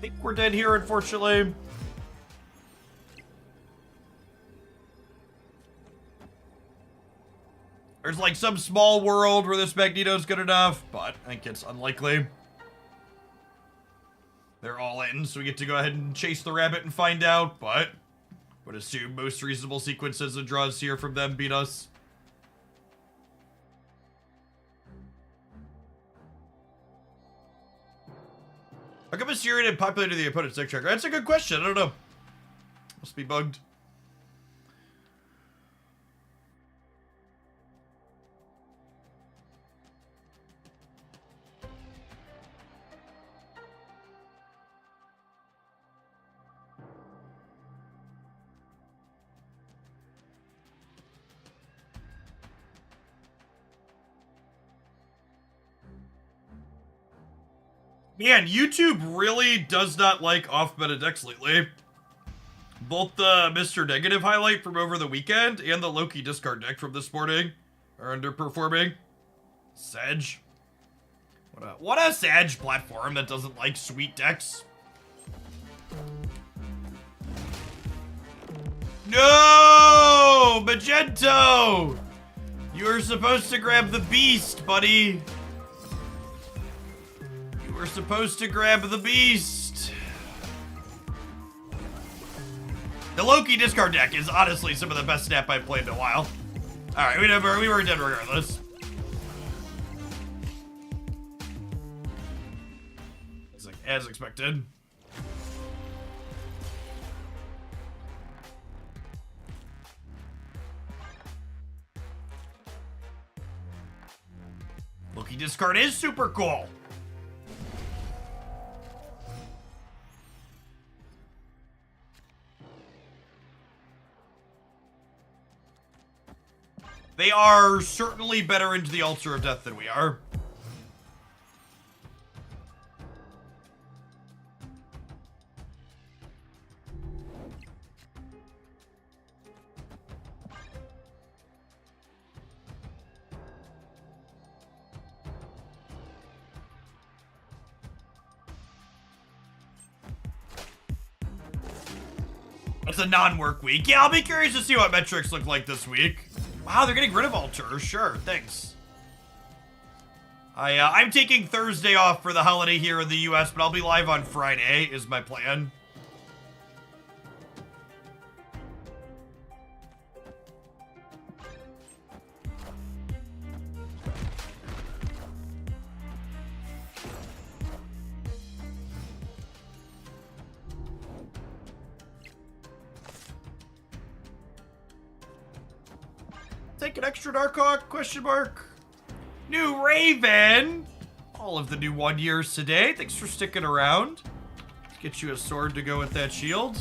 think we're dead here, unfortunately. There's like some small world where this Magneto's good enough, but I think it's unlikely. They're all in, so we get to go ahead and chase the rabbit and find out, but would assume most reasonable sequences and draws here from them beat us. How come Mysterio didn't populate the opponent's deck tracker? That's a good question. I don't know. Must be bugged. Man, YouTube really does not like off-meta decks lately. Both the Mr. Negative highlight from over the weekend and the Loki discard deck from this morning are underperforming. Sag. What a Sag platform that doesn't like sweet decks. No! Magento! You were supposed to grab the beast, buddy. We're supposed to grab the beast. The Loki discard deck is honestly some of the best snap I've played in a while. Alright, we were dead regardless. It's like, as expected. Loki discard is super cool. They are certainly better into the Altar of Death than we are. It's a non-work week. Yeah, I'll be curious to see what metrics look like this week. Wow, they're getting rid of Altar. Sure, thanks. I'm taking Thursday off for the holiday here in the US, but I'll be live on Friday, is my plan. Take an extra Darkhawk, question mark. New Raven. All of the new 1 years today. Thanks for sticking around. Let's get you a sword to go with that shield.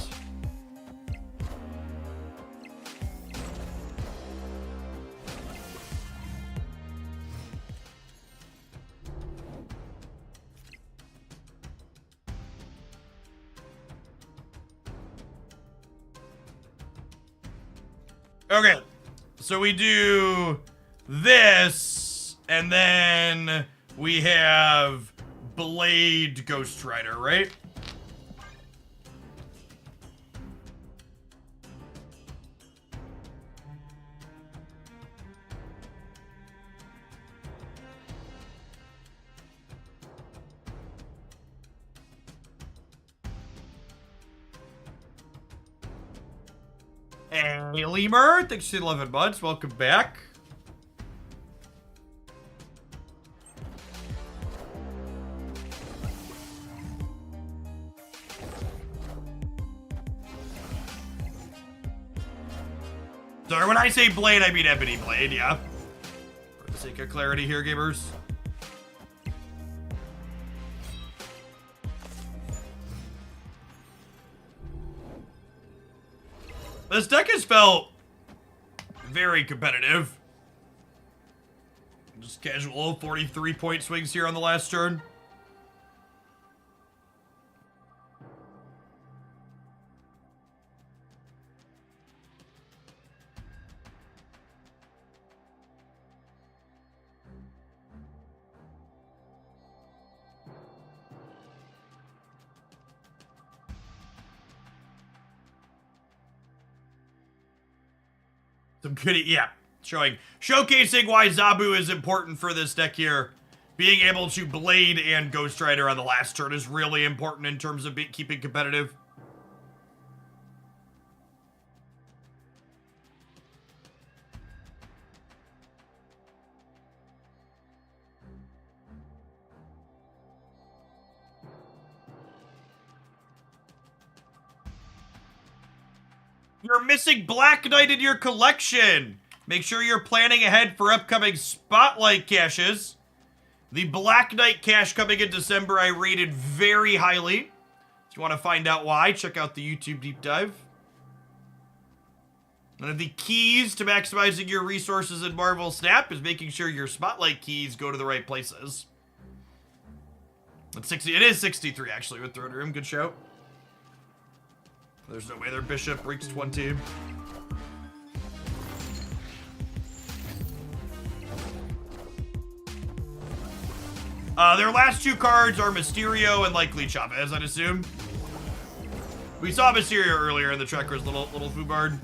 Okay. So we do this, and then we have Blade Ghost Rider, right? Hey, Lemur, thanks for the 11 months. Welcome back. Sorry, when I say blade, I mean ebony blade, yeah. For the sake of clarity here, gamers. This deck has felt very competitive. Just casual 43-point swings here on the last turn. Some good, yeah, showcasing why Zabu is important for this deck here. Being able to Blade and Ghost Rider on the last turn is really important in terms of keeping competitive. You're missing Black Knight in your collection. Make sure you're planning ahead for upcoming Spotlight caches. The Black Knight cache coming in December I rated very highly. If you want to find out why, check out the YouTube deep dive. One of the keys to maximizing your resources in Marvel Snap is making sure your Spotlight keys go to the right places. It's 60. It is 63 actually with Throne Room. Good shout. There's no way their bishop reaches 20. Their last two cards are Mysterio and likely Chavez, I'd assume. We saw Mysterio earlier in the Trekker's little foobard.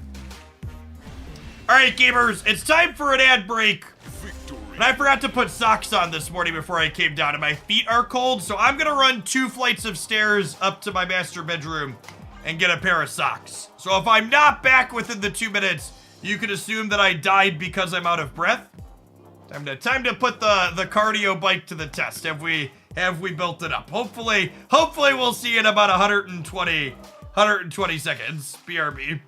Alright, gamers, it's time for an ad break. Victory. And I forgot to put socks on this morning before I came down, and my feet are cold, so I'm gonna run 2 flights of stairs up to my master bedroom and get a pair of socks. So if I'm not back within the 2 minutes, you can assume that I died because I'm out of breath. Time to put the cardio bike to the test. Have we built it up? Hopefully we'll see in about 120 seconds. BRB.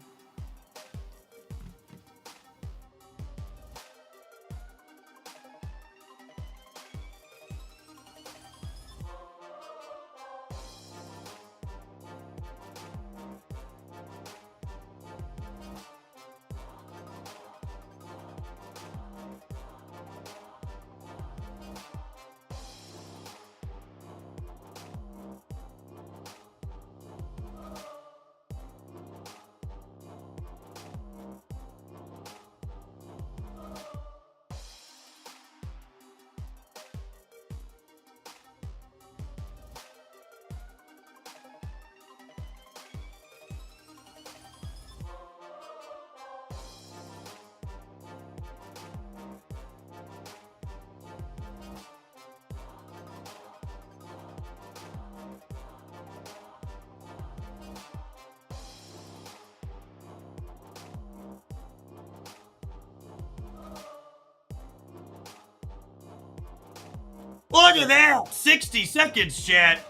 Look at that! 60 seconds, chat.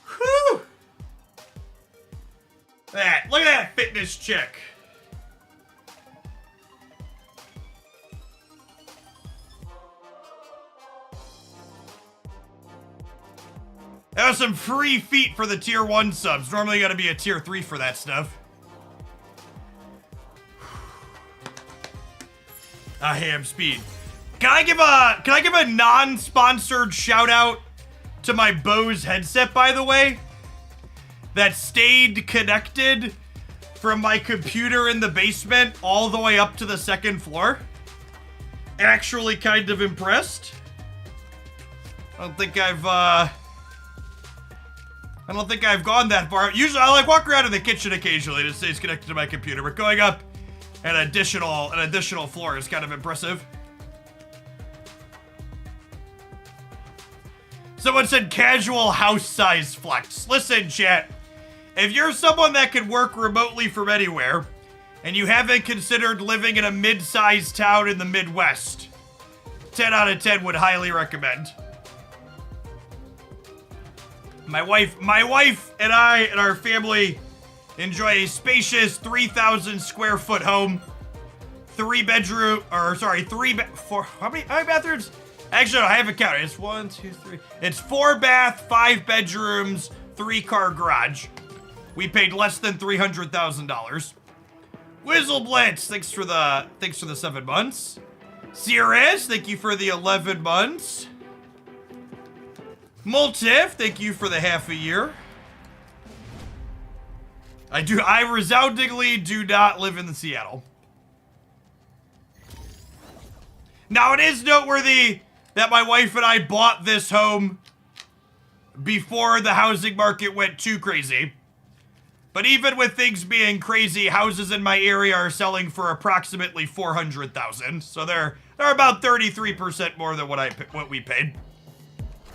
Whew! Look at that fitness check. That was some free feet for the tier 1 subs. Normally you gotta be a tier 3 for that stuff. I am speed. Can I give a non-sponsored shout out to my Bose headset, by the way? That stayed connected from my computer in the basement all the way up to the 2nd floor. Actually kind of impressed. I don't think I've gone that far. Usually I like walk around in the kitchen occasionally and it stays connected to my computer, but going up an additional floor is kind of impressive. Someone said casual house size flex. Listen, chat. If you're someone that can work remotely from anywhere, and you haven't considered living in a mid-sized town in the Midwest, 10 out of 10 would highly recommend. My wife and I and our family enjoy a spacious 3,000 square foot home. 4, how many bathrooms? Actually, no, I haven't counted. It's 1, 2, 3. It's 4 bath, 5 bedrooms, 3 car garage. We paid less than $300,000. Whizzleblitz, thanks for the 7 months. Cirrus, thank you for the 11 months. Multif, thank you for the half a year. I resoundingly do not live in Seattle. Now, it is noteworthy that my wife and I bought this home before the housing market went too crazy. But even with things being crazy, houses in my area are selling for approximately $400,000. So they're about 33% more than what we paid.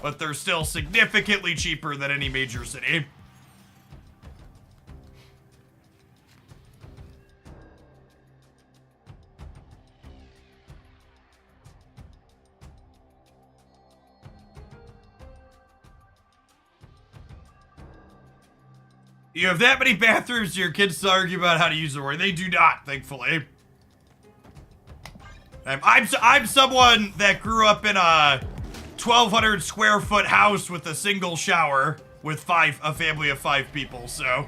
But they're still significantly cheaper than any major city. You have that many bathrooms, your kids still argue about how to use the word. They do not, thankfully. I'm someone that grew up in a 1,200 square foot house with a single shower with a family of 5 people, so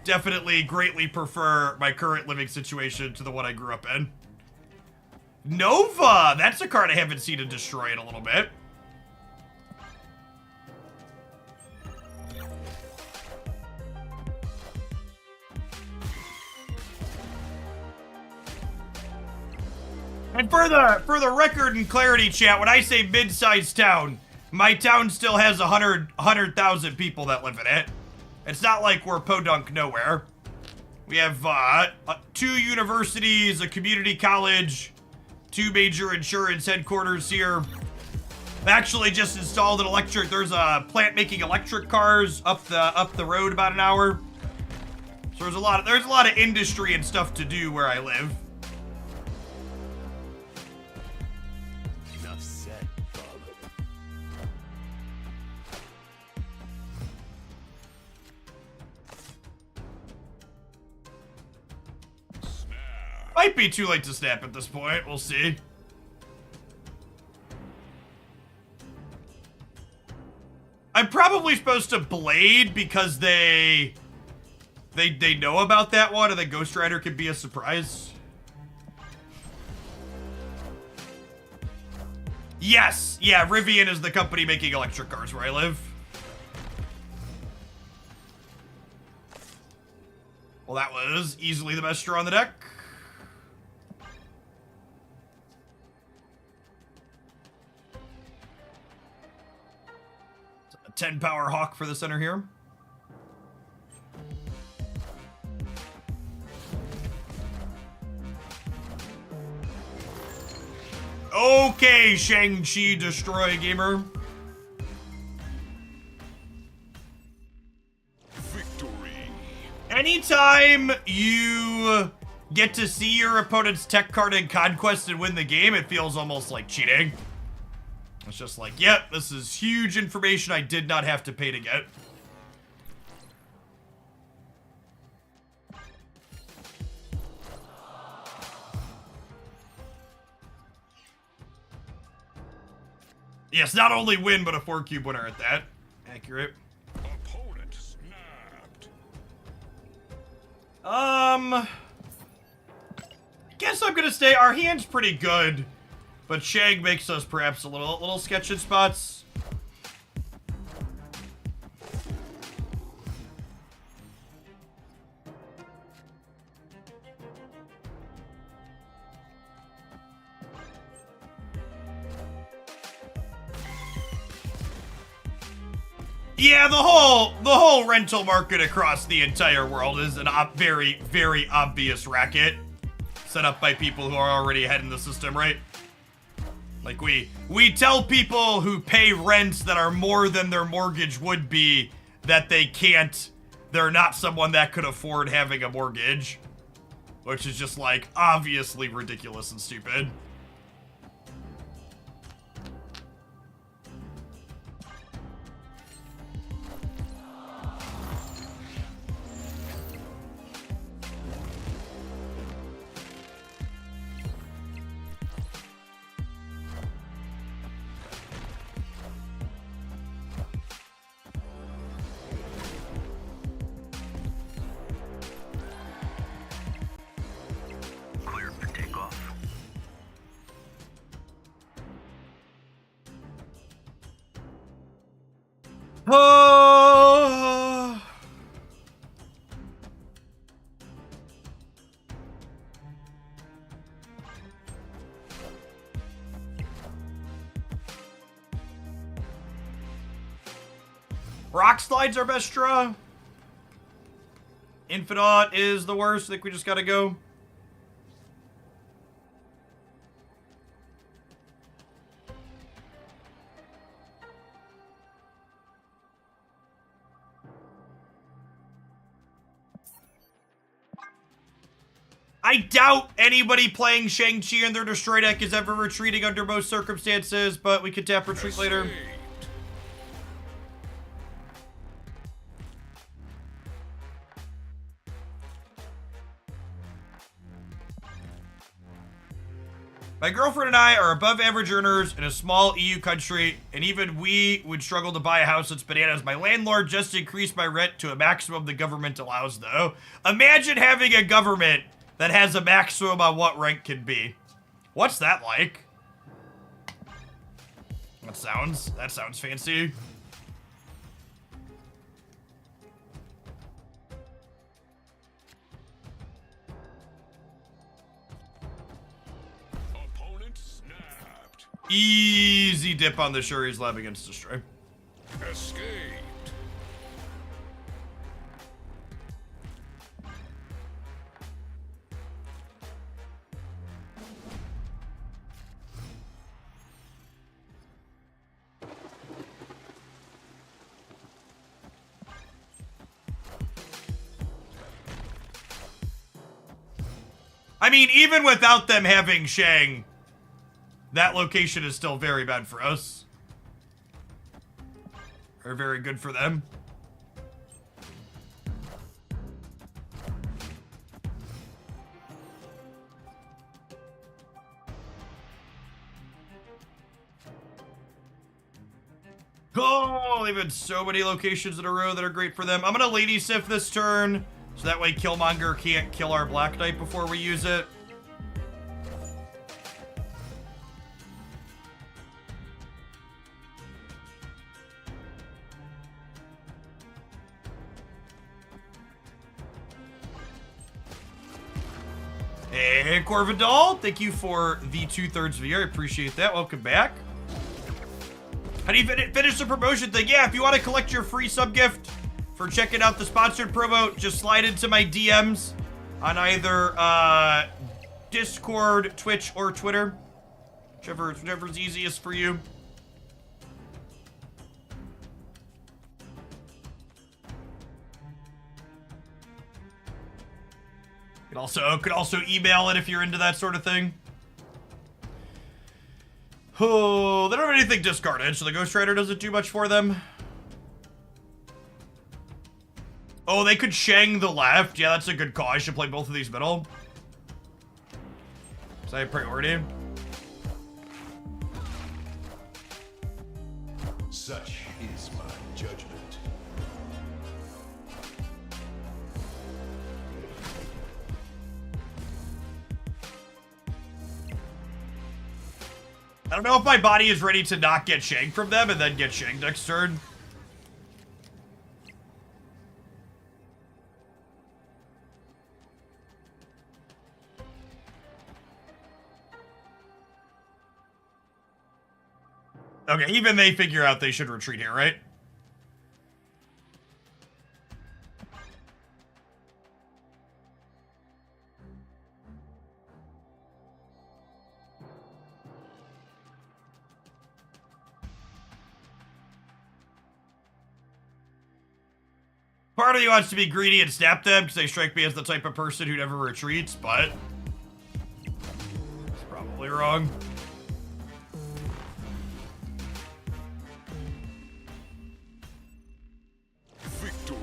definitely greatly prefer my current living situation to the one I grew up in. Nova! That's a card I haven't seen to destroy in a little bit. And for the record and clarity, chat, when I say mid-sized town, my town still has 100,000 people that live in it. It's not like we're podunk nowhere. We have 2 universities, a community college, 2 major insurance headquarters here. Actually just installed an electric. There's a plant making electric cars up the road about an hour. So there's a lot of industry and stuff to do where I live. Might be too late to snap at this point. We'll see. I'm probably supposed to blade because they know about that one, and then Ghost Rider could be a surprise. Yes, yeah, Rivian is the company making electric cars where I live. Well, that was easily the best draw on the deck. A 10 power Hawk for the center here. Okay, Shang-Chi Destroy Gamer. Victory. Anytime you get to see your opponent's tech card in Conquest and win the game, it feels almost like cheating. It's just like, yep, this is huge information I did not have to pay to get. Yes, not only win, but a 4-cube winner at that. Accurate. Opponent snapped. Guess I'm gonna stay. Our hand's pretty good, but Shag makes us perhaps a little sketch in spots. Yeah, the whole rental market across the entire world is a very, very obvious racket set up by people who are already ahead in the system, right? Like we tell people who pay rents that are more than their mortgage would be that they're not someone that could afford having a mortgage, which is just like obviously ridiculous and stupid. Clear for takeoff. Oh. Rock Slide's our best draw. Infinaut is the worst. I think we just gotta go. I doubt anybody playing Shang-Chi and their Destroy deck is ever retreating under most circumstances, but we could tap retreat later. Escaped. My girlfriend and I are above average earners in a small EU country, and even we would struggle to buy a house that's bananas. My landlord just increased my rent to a maximum the government allows, though. Imagine having a government that has a maximum on what rent can be. What's that like? That sounds fancy. Opponent snapped. Easy dip on the Shuri's Lab against Destroy. Escaped. I mean, even without them having Shang, that location is still very bad for us. Or very good for them. Oh, they've had so many locations in a row that are great for them. I'm gonna Lady Sif this turn, so that way Killmonger can't kill our Black Knight before we use it. Hey, Corvidal, thank you for the 2/3 of the year. I appreciate that. Welcome back. How do you finish the promotion thing? Yeah, if you want to collect your free sub gift for checking out the sponsored promo, just slide into my DMs on either Discord, Twitch, or Twitter. Whichever's easiest for you. Could also email it if you're into that sort of thing. Oh, they don't have anything discarded, so the Ghost Rider doesn't do much for them. Oh, they could Shang the left. Yeah, that's a good call. I should play both of these middle. Is that a priority? Such is my judgment. I don't know if my body is ready to not get shanked from them and then get shanked next turn. Okay, even they figure out they should retreat here, right? Part of you wants to be greedy and snap them because they strike me as the type of person who never retreats, but it's probably wrong. Victory.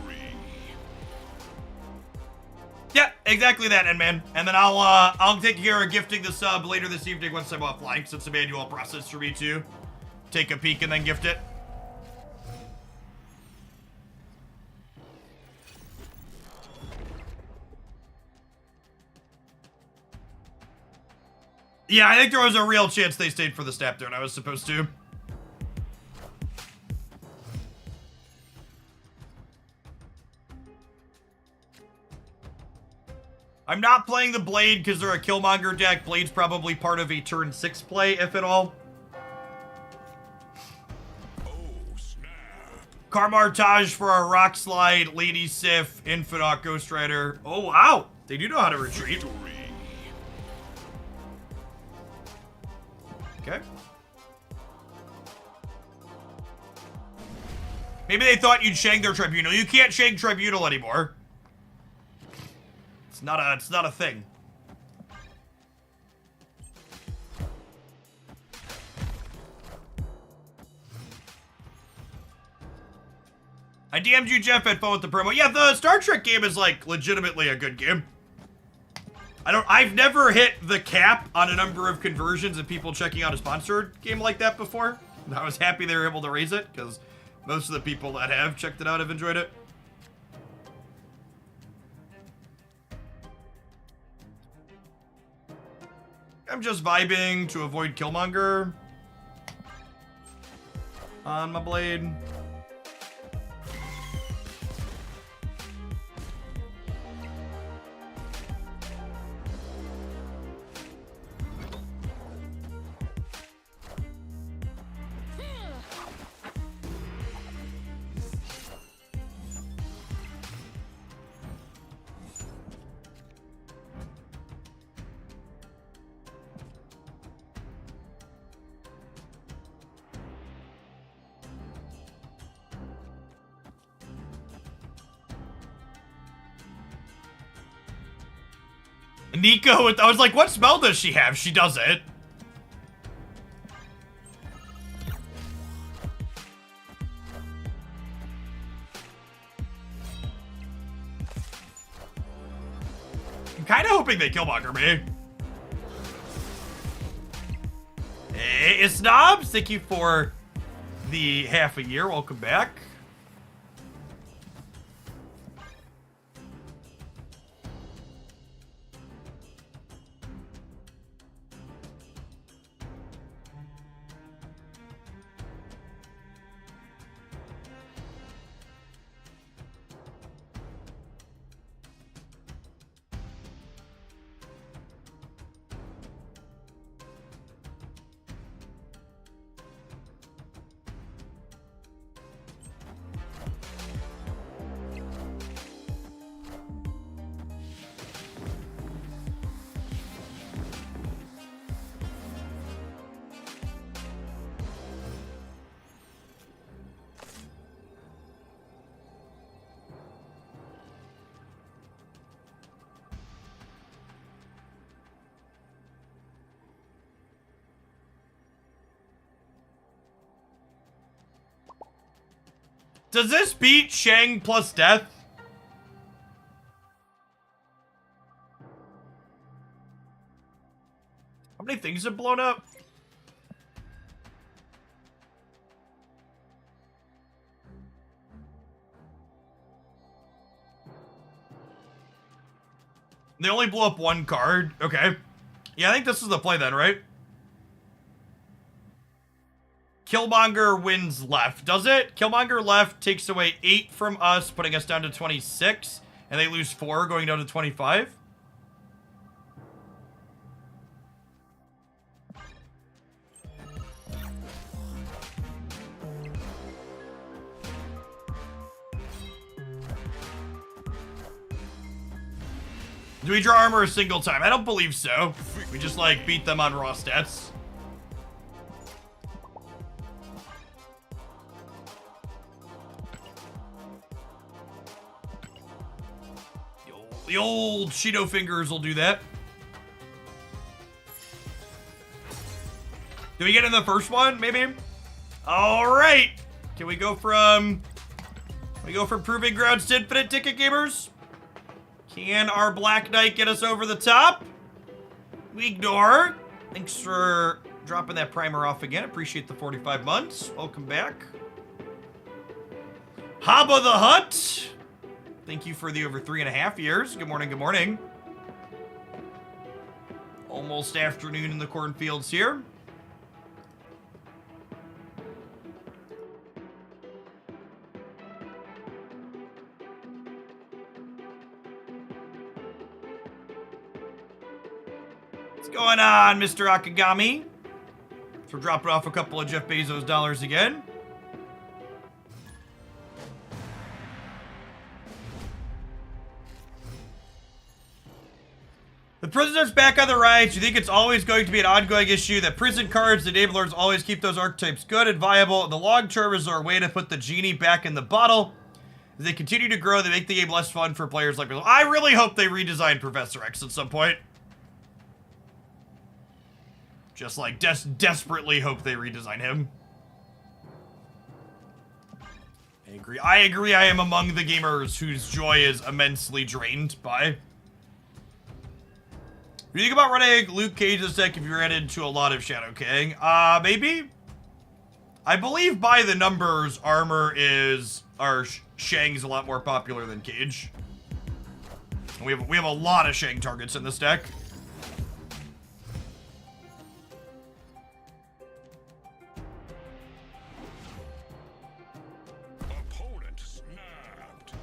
Yeah, exactly that, Endman. And then I'll take care of gifting the sub later this evening once I'm offline, since it's a manual process for me to take a peek and then gift it. Yeah, I think there was a real chance they stayed for the snap down. I was supposed to. I'm not playing the Blade because they're a Killmonger deck. Blade's probably part of a turn 6 play, if at all. Oh, snap. Karmartage for our Rock Slide, Lady Sif, Infinite Ghost Rider. Oh, wow. They do know how to retreat. Victory. Okay. Maybe they thought you'd Shang their Tribunal. You can't Shang Tribunal anymore. It's not a thing. I DM'd you, Jeff, had fun with the promo. Yeah, the Star Trek game is, like, legitimately a good game. I've never hit the cap on a number of conversions and people checking out a sponsored game like that before. And I was happy they were able to raise it, because most of the people that have checked it out have enjoyed it. I'm just vibing to avoid Killmonger on my Blade. Nico, I was like, what spell does she have? She doesn't. I'm kind of hoping they Killmonger me. Hey, Snobs, thank you for the half a year. Welcome back. Does this beat Shang plus death? How many things have blown up? They only blew up one card. Okay. Yeah, I think this is the play then, right? Killmonger wins left. Does it? Killmonger left takes away 8 from us, putting us down to 26. And they lose 4, going down to 25. Do we draw armor a single time? I don't believe so. We just, like, beat them on raw stats. The old Cheeto fingers will do that. Do we get in the first one, maybe? All right. Can we go from Proving Grounds to Infinite Ticket Gamers? Can our Black Knight get us over the top? We ignore. Thanks for dropping that primer off again. Appreciate the 45 months. Welcome back. Habba the Hutt. Thank you for the over 3.5 years. Good morning, good morning. Almost afternoon in the cornfields here. What's going on, Mr. Akagami? So we're dropping off a couple of Jeff Bezos dollars again. The prisoner's back on the rise. You think it's always going to be an ongoing issue that prison cards and enablers always keep those archetypes good and viable. The long term is our way to put the genie back in the bottle. As they continue to grow, they make the game less fun for players like me. I really hope they redesign Professor X at some point. Just like desperately hope they redesign him. I agree. I am among the gamers whose joy is immensely drained by. What do you think about running Luke Cage's deck if you ran into a lot of Shadow King? Maybe? I believe by the numbers, armor is... Shang's a lot more popular than Cage. And we have a lot of Shang targets in this deck. Opponent snapped.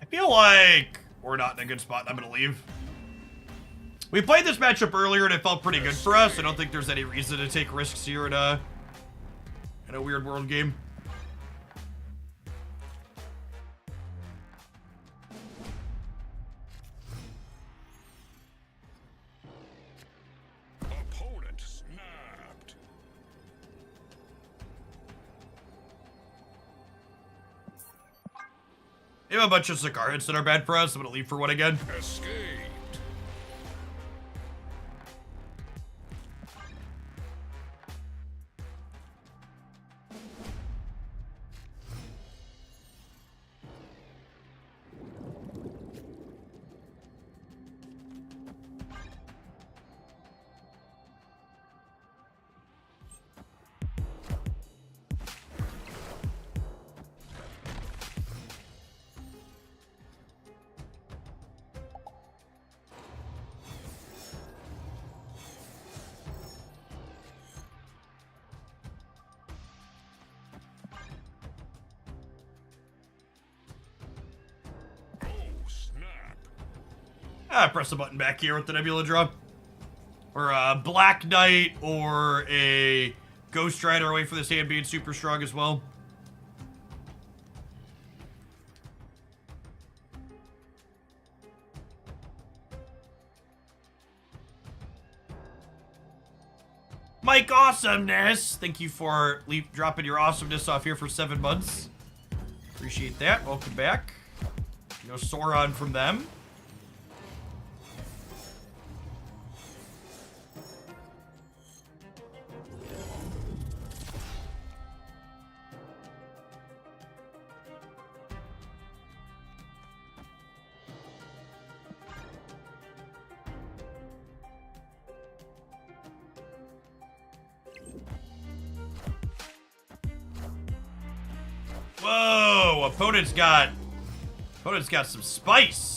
I feel like we're not in a good spot and I'm gonna leave. We played this matchup earlier and it felt pretty good for us. I don't think there's any reason to take risks here in a weird world game. Opponent snapped. We have a bunch of cigar hits that are bad for us. I'm gonna leave for one again. Escaped. Press a button back here with the Nebula drop. Or a Black Knight or a Ghost Rider. Wait for this hand being super strong as well. Mike Awesomeness, thank you for dropping your awesomeness off here for 7 months. Appreciate that. Welcome back. No Sauron from them. Oh, opponent's got some spice.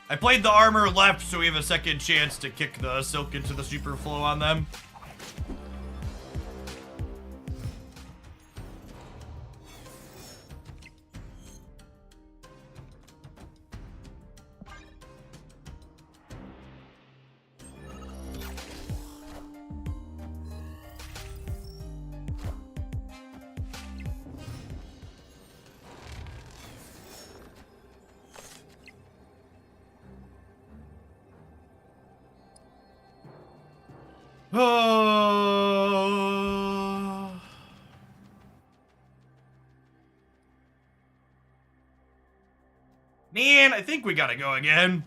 I played the armor left, so we have a second chance to kick the silk into the super flow on them. Man, I think we gotta go again.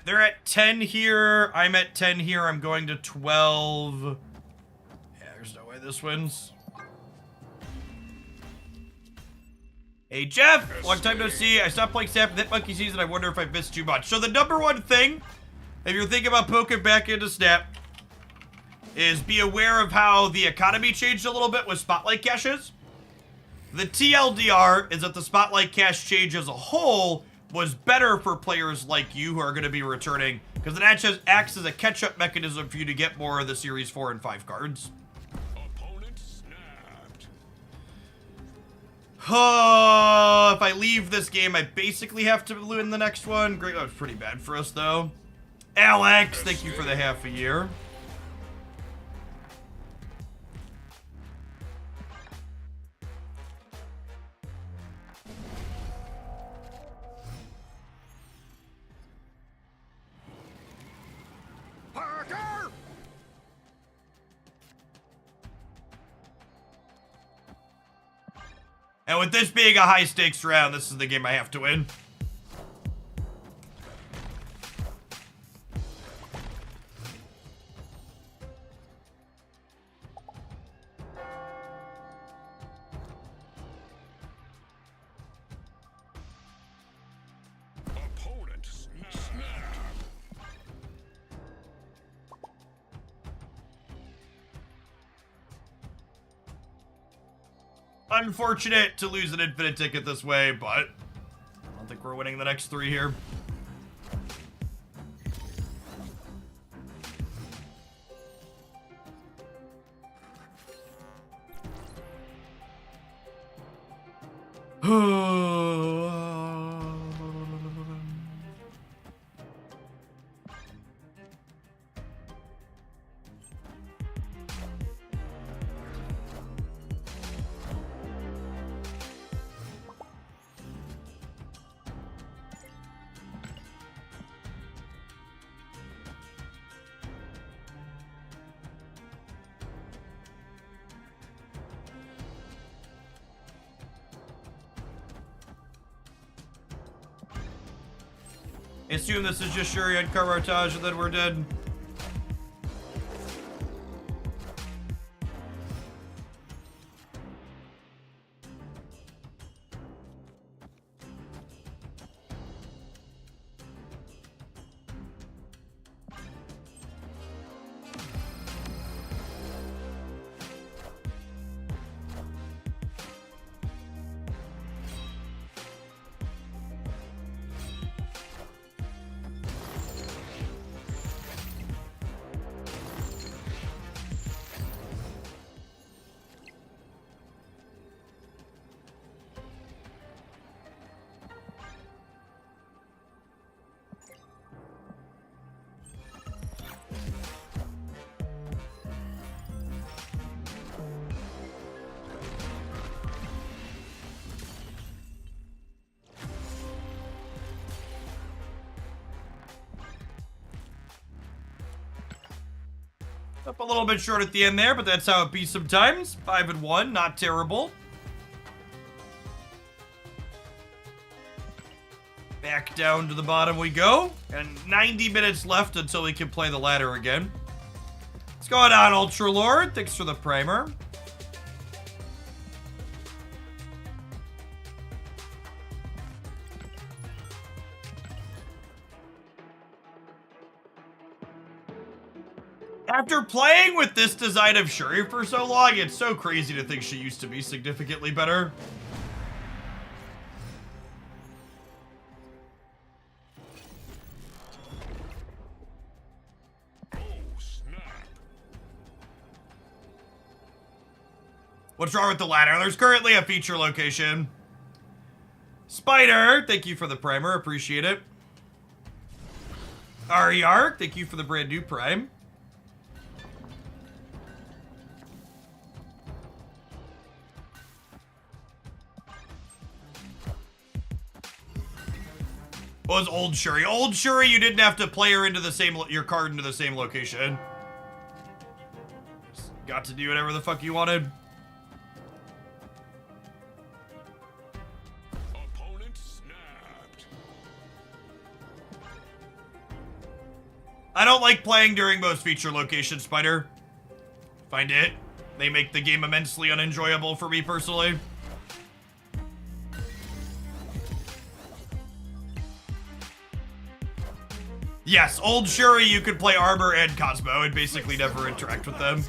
They're at 10 here. I'm at 10 here. I'm going to 12. Yeah, there's no way this wins. Hey, Jeff! Long time no see. I stopped playing Snap that monkey season. I wonder if I missed too much. So the number one thing, if you're thinking about poking back into Snap, is be aware of how the economy changed a little bit with Spotlight caches. The TLDR is that the Spotlight cache change as a whole was better for players like you who are going to be returning, because it actually acts as a catch-up mechanism for you to get more of the Series 4 and 5 cards. Opponent snapped. If I leave this game, I basically have to win the next one. Great. That was pretty bad for us, though. Alex, thank you for the half a year. Parker! And with this being a high-stakes round, this is the game I have to win. Opponent snapped. Unfortunate to lose an infinite ticket this way, but I don't think we're winning the next three here. Assume this is just Shuri and Karatage and then we're dead. Up a little bit short at the end there, but that's how it be sometimes. 5 and 1, not terrible. Back down to the bottom we go. And 90 minutes left until we can play the ladder again. What's going on, Ultra Lord? Thanks for the primer. After playing with this design of Shuri for so long, it's so crazy to think she used to be significantly better. Oh, snap. What's wrong with the ladder? There's currently a feature location. Spider, thank you for the primer. Appreciate it. Ariark, thank you for the brand new prime. What was old Shuri? Old Shuri, you didn't have to play her into the same, your card into the same location. Just got to do whatever the fuck you wanted. Opponent snapped. I don't like playing during most feature locations, Spider. Find it. They make the game immensely unenjoyable for me personally. Yes, old Shuri, you could play Armor and Cosmo and basically never interact with them.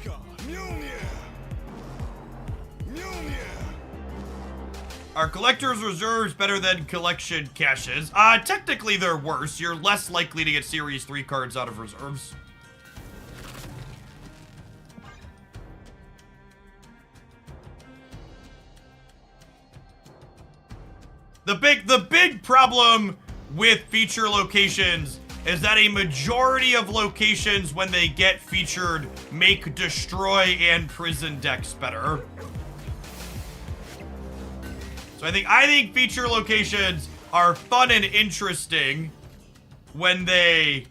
Are collector's reserves better than collection caches? Technically they're worse. You're less likely to get Series 3 cards out of reserves. The big problem with feature locations is that a majority of locations, when they get featured, make Destroy and Prison decks better. So I think feature locations are fun and interesting when they...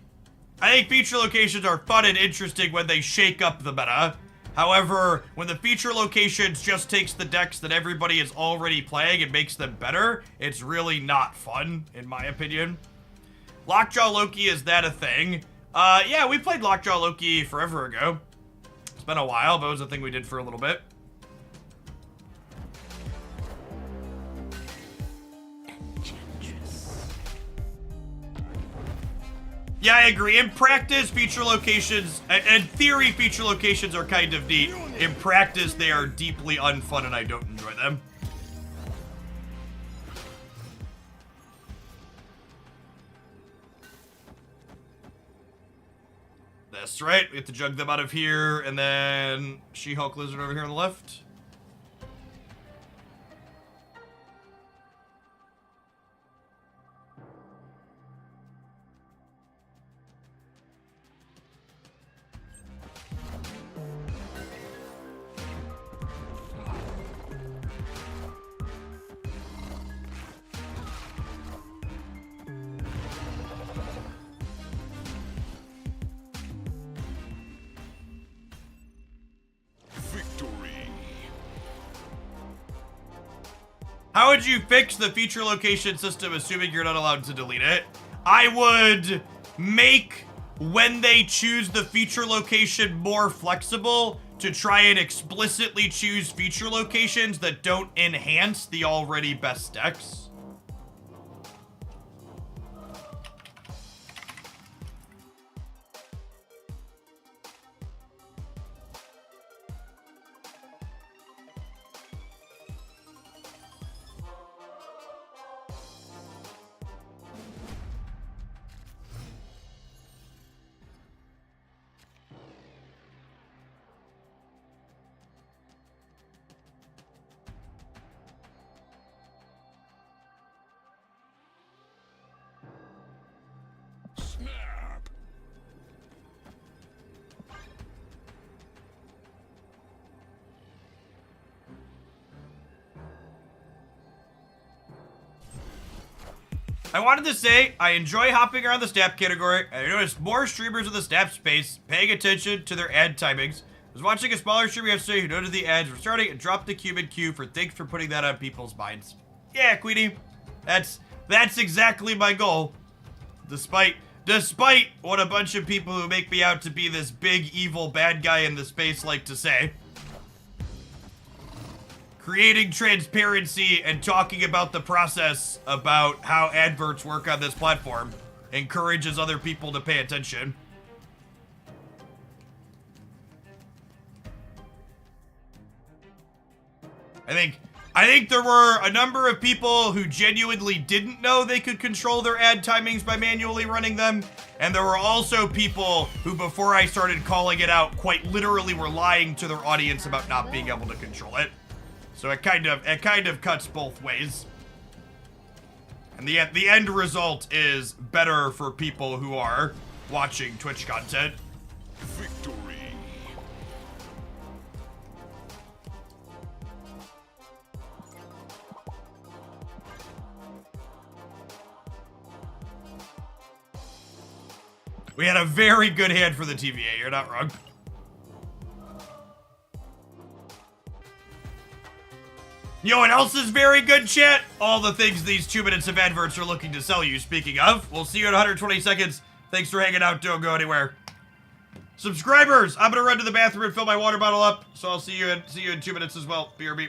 I think feature locations are fun and interesting when they shake up the meta. However, when the feature locations just takes the decks that everybody is already playing and makes them better, it's really not fun, in my opinion. Lockjaw Loki, is that a thing? Yeah, we played Lockjaw Loki forever ago. It's been a while, but it was a thing we did for a little bit. Yeah, I agree. In practice, feature locations, in theory, feature locations are kind of neat. In practice, they are deeply unfun and I don't enjoy them. That's right. We have to jug them out of here, and then She-Hulk Lizard over here on the left. How would you fix the feature location system assuming you're not allowed to delete it? I would make when they choose the feature location more flexible to try and explicitly choose feature locations that don't enhance the already best decks. I wanted to say, I enjoy hopping around the snap category. I noticed more streamers in the snap space paying attention to their ad timings. I was watching a smaller streamer yesterday who noted the ads were starting and dropped the human queue for thanks for putting that on people's minds. Yeah, Queenie. That's exactly my goal. Despite what a bunch of people who make me out to be this big, evil, bad guy in the space like to say. Creating transparency and talking about the process about how adverts work on this platform encourages other people to pay attention. I think there were a number of people who genuinely didn't know they could control their ad timings by manually running them, and there were also people who, before I started calling it out, quite literally were lying to their audience about not being able to control it. So it kind of cuts both ways. And the end result is better for people who are watching Twitch content. Victory. We had a very good hand for the TVA, you're not wrong. You know what else is very good, chat? All the things these 2 minutes of adverts are looking to sell you. Speaking of, we'll see you in 120 seconds. Thanks for hanging out. Don't go anywhere. Subscribers, I'm gonna run to the bathroom and fill my water bottle up. So I'll see you in 2 minutes as well. BRB.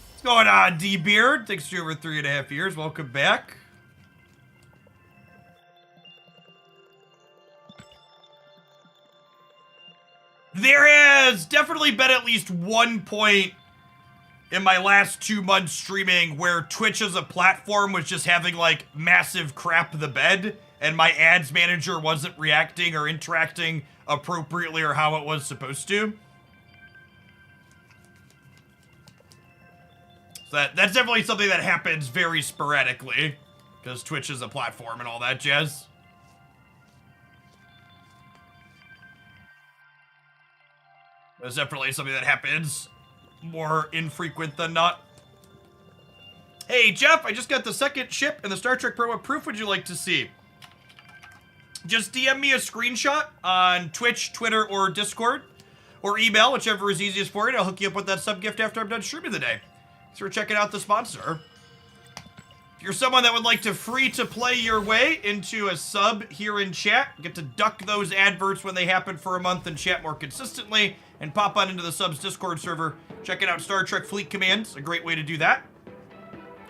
What's going on, D-Beard? Thanks to you over 3.5 years. Welcome back. There has definitely been at least one point in my last 2 months streaming where Twitch as a platform was just having like massive crap the bed and my ads manager wasn't reacting or interacting appropriately or how it was supposed to. So that's definitely something that happens very sporadically because Twitch is a platform and all that jazz. That's definitely something that happens more infrequent than not. Hey, Jeff, I just got the second ship in the Star Trek Pro. What proof would you like to see? Just DM me a screenshot on Twitch, Twitter, or Discord, or email, whichever is easiest for you. I'll hook you up with that sub gift after I'm done streaming the day. Thanks for checking out the sponsor. If you're someone that would like to free-to-play your way into a sub here in chat, get to duck those adverts when they happen for a month and chat more consistently, and pop on into the subs Discord server, checking out Star Trek Fleet Command, a great way to do that.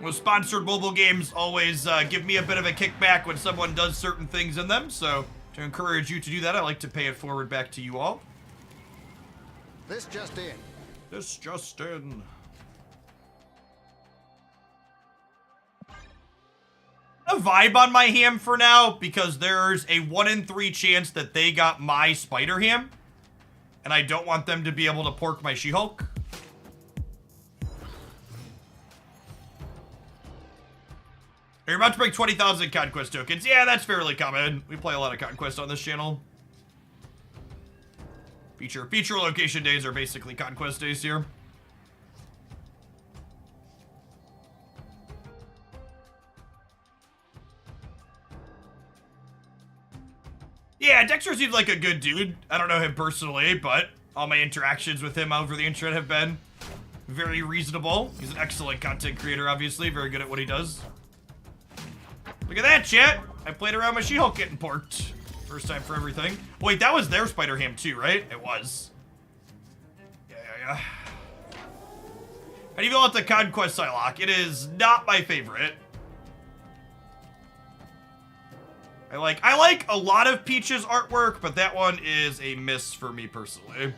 With sponsored mobile games, always give me a bit of a kickback when someone does certain things in them, so to encourage you to do that, I like to pay it forward back to you all. This just in. This just in. A vibe on my ham for now, because there's a 1 in 3 chance that they got my spider ham, and I don't want them to be able to pork my She-Hulk. You're about to break 20,000 Conquest tokens. Yeah, that's fairly common. We play a lot of Conquest on this channel. Feature location days are basically Conquest days here. Yeah, Dexter seems like a good dude. I don't know him personally, but all my interactions with him over the internet have been very reasonable. He's an excellent content creator, obviously. Very good at what he does. Look at that, chat. I played around my She-Hulk getting porked. First time for everything. Wait, that was their Spider-Ham too, right? It was. Yeah. How do you feel about the Conquest Psylocke? It is not my favorite. I like a lot of Peach's artwork, but that one is a miss for me personally.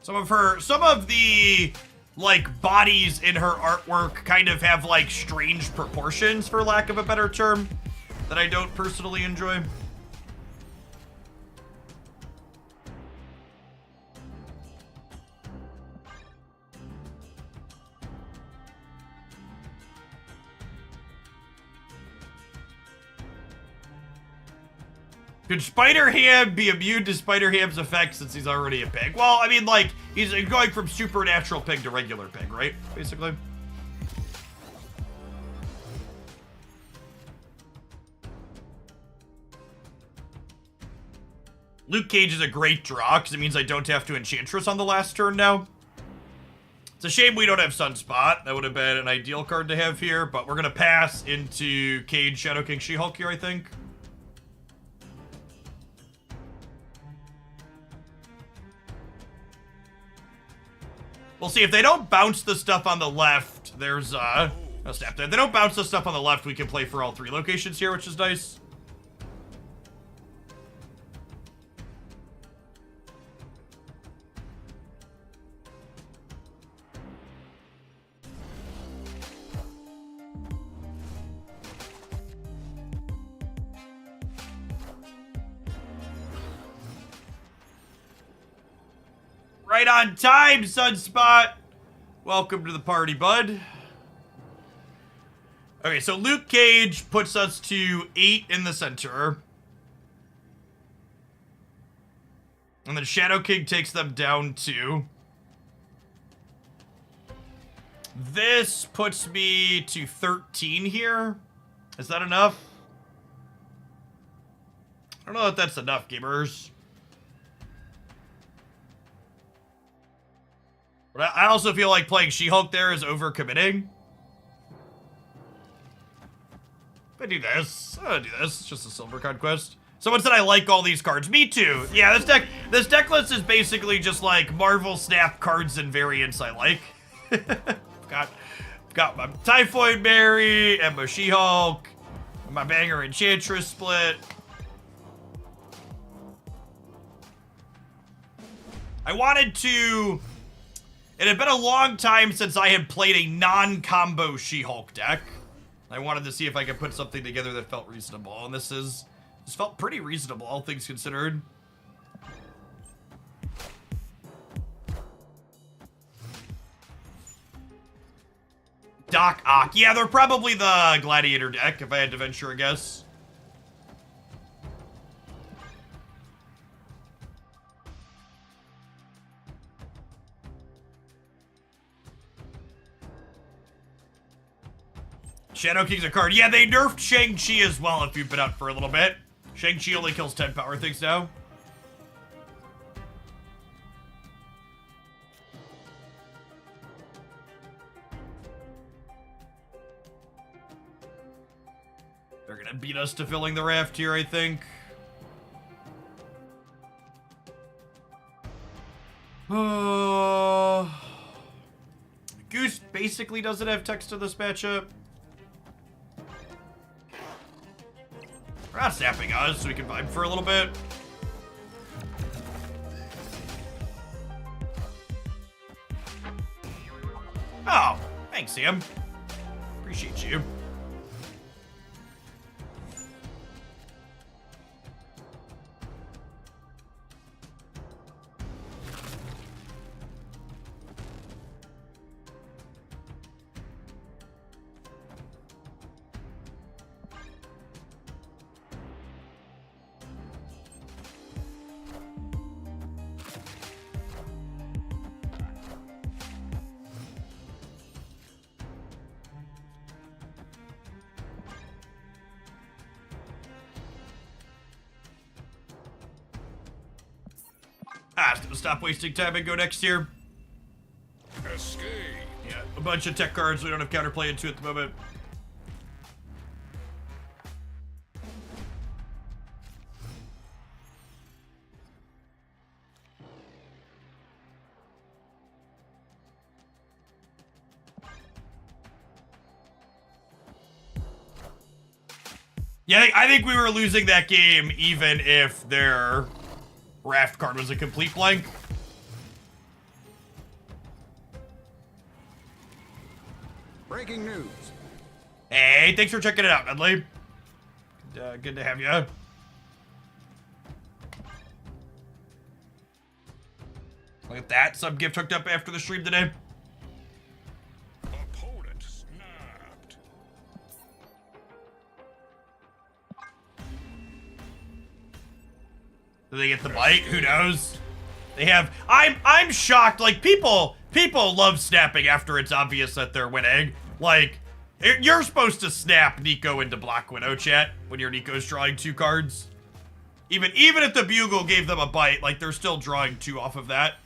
Some of the like bodies in her artwork kind of have like strange proportions, for lack of a better term, that I don't personally enjoy. Could Spider-Ham be immune to Spider-Ham's effects since he's already a pig? Well, I mean, like, he's going from supernatural pig to regular pig, right? Basically. Luke Cage is a great draw, because it means I don't have to Enchantress on the last turn now. It's a shame we don't have Sunspot. That would have been an ideal card to have here, but we're going to pass into Cage, Shadow King, She-Hulk here, I think. We'll see. If they don't bounce the stuff on the left, there's, no snap there. If they don't bounce the stuff on the left, we can play for all three locations here, which is nice. Right on time, Sunspot. Welcome to the party, bud. Okay, so Luke Cage puts us to 8 in the center. And then Shadow King takes them down 2. This puts me to 13 here. Is that enough? I don't know if that's enough, gamers. But I also feel like playing She-Hulk there is overcommitting. If I do this, I'll do this. It's just a silver conquest. Someone said I like all these cards. Me too. Yeah, this deck list is basically just like Marvel Snap cards and variants I like. got my Typhoid Mary and my She-Hulk, my Banger Enchantress split. I wanted to... It had been a long time since I had played a non-combo She-Hulk deck. I wanted to see if I could put something together that felt reasonable, and this felt pretty reasonable, all things considered. Doc Ock. Yeah, they're probably the Gladiator deck, if I had to venture a guess. Shadow King's a card. Yeah, they nerfed Shang-Chi as well if you've been out for a little bit. Shang-Chi only kills 10 power things now. They're gonna beat us to filling the raft here, I think. Goose basically doesn't have text to this matchup. We're not snapping us, so we can vibe for a little bit. Oh, thanks, Sam. Appreciate you. Stop wasting time and go next here. Escape. Yeah, a bunch of tech cards we don't have counterplay into at the moment. Yeah, I think we were losing that game even if their raft card was a complete blank. Breaking news. Hey, thanks for checking it out, Medley. Good to have you. Look at that, sub gift hooked up after the stream today. Opponent snapped. Do they get the bite? Who knows? They have. I'm shocked. Like people love snapping after it's obvious that they're winning. Like you're supposed to snap Nico into Black Widow, chat, when your Nico's drawing 2 cards. Even if the bugle gave them a bite, like they're still drawing 2 off of that.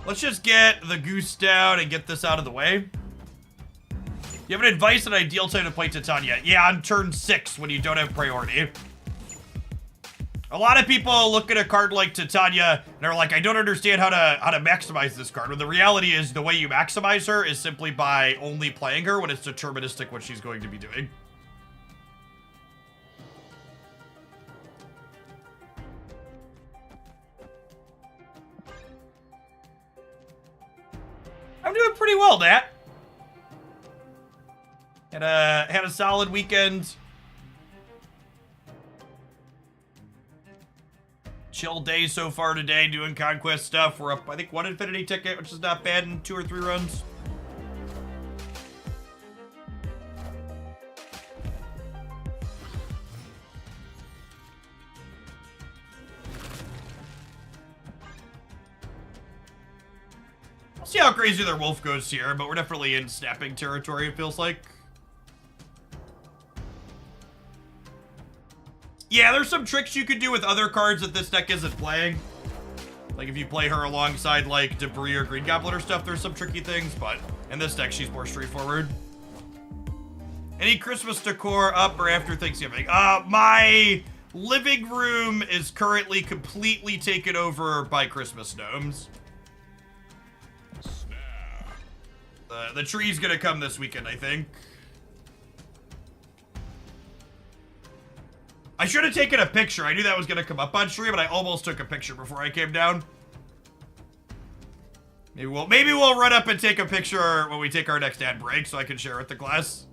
Let's just get the goose down and get this out of the way. You have an advice on ideal time to play Titania? Yeah, on turn 6 when you don't have priority. A lot of people look at a card like Titania and are like, I don't understand how to maximize this card. When the reality is the way you maximize her is simply by only playing her when it's deterministic what she's going to be doing. I'm doing pretty well, Nat. Had a solid weekend. Chill day so far today, doing Conquest stuff. We're up, I think, 1 Infinity ticket, which is not bad in 2 or 3 runs. We'll see how crazy their wolf goes here, but we're definitely in snapping territory, it feels like. Yeah, there's some tricks you could do with other cards that this deck isn't playing. Like if you play her alongside like Debris or Green Goblin or stuff, there's some tricky things, but in this deck she's more straightforward. Any Christmas decor up or after Thanksgiving? My living room is currently completely taken over by Christmas gnomes. The tree's gonna come this weekend, I think. I should have taken a picture. I knew that was gonna come up on stream, but I almost took a picture before I came down. Maybe we'll run up and take a picture when we take our next ad break so I can share with the class.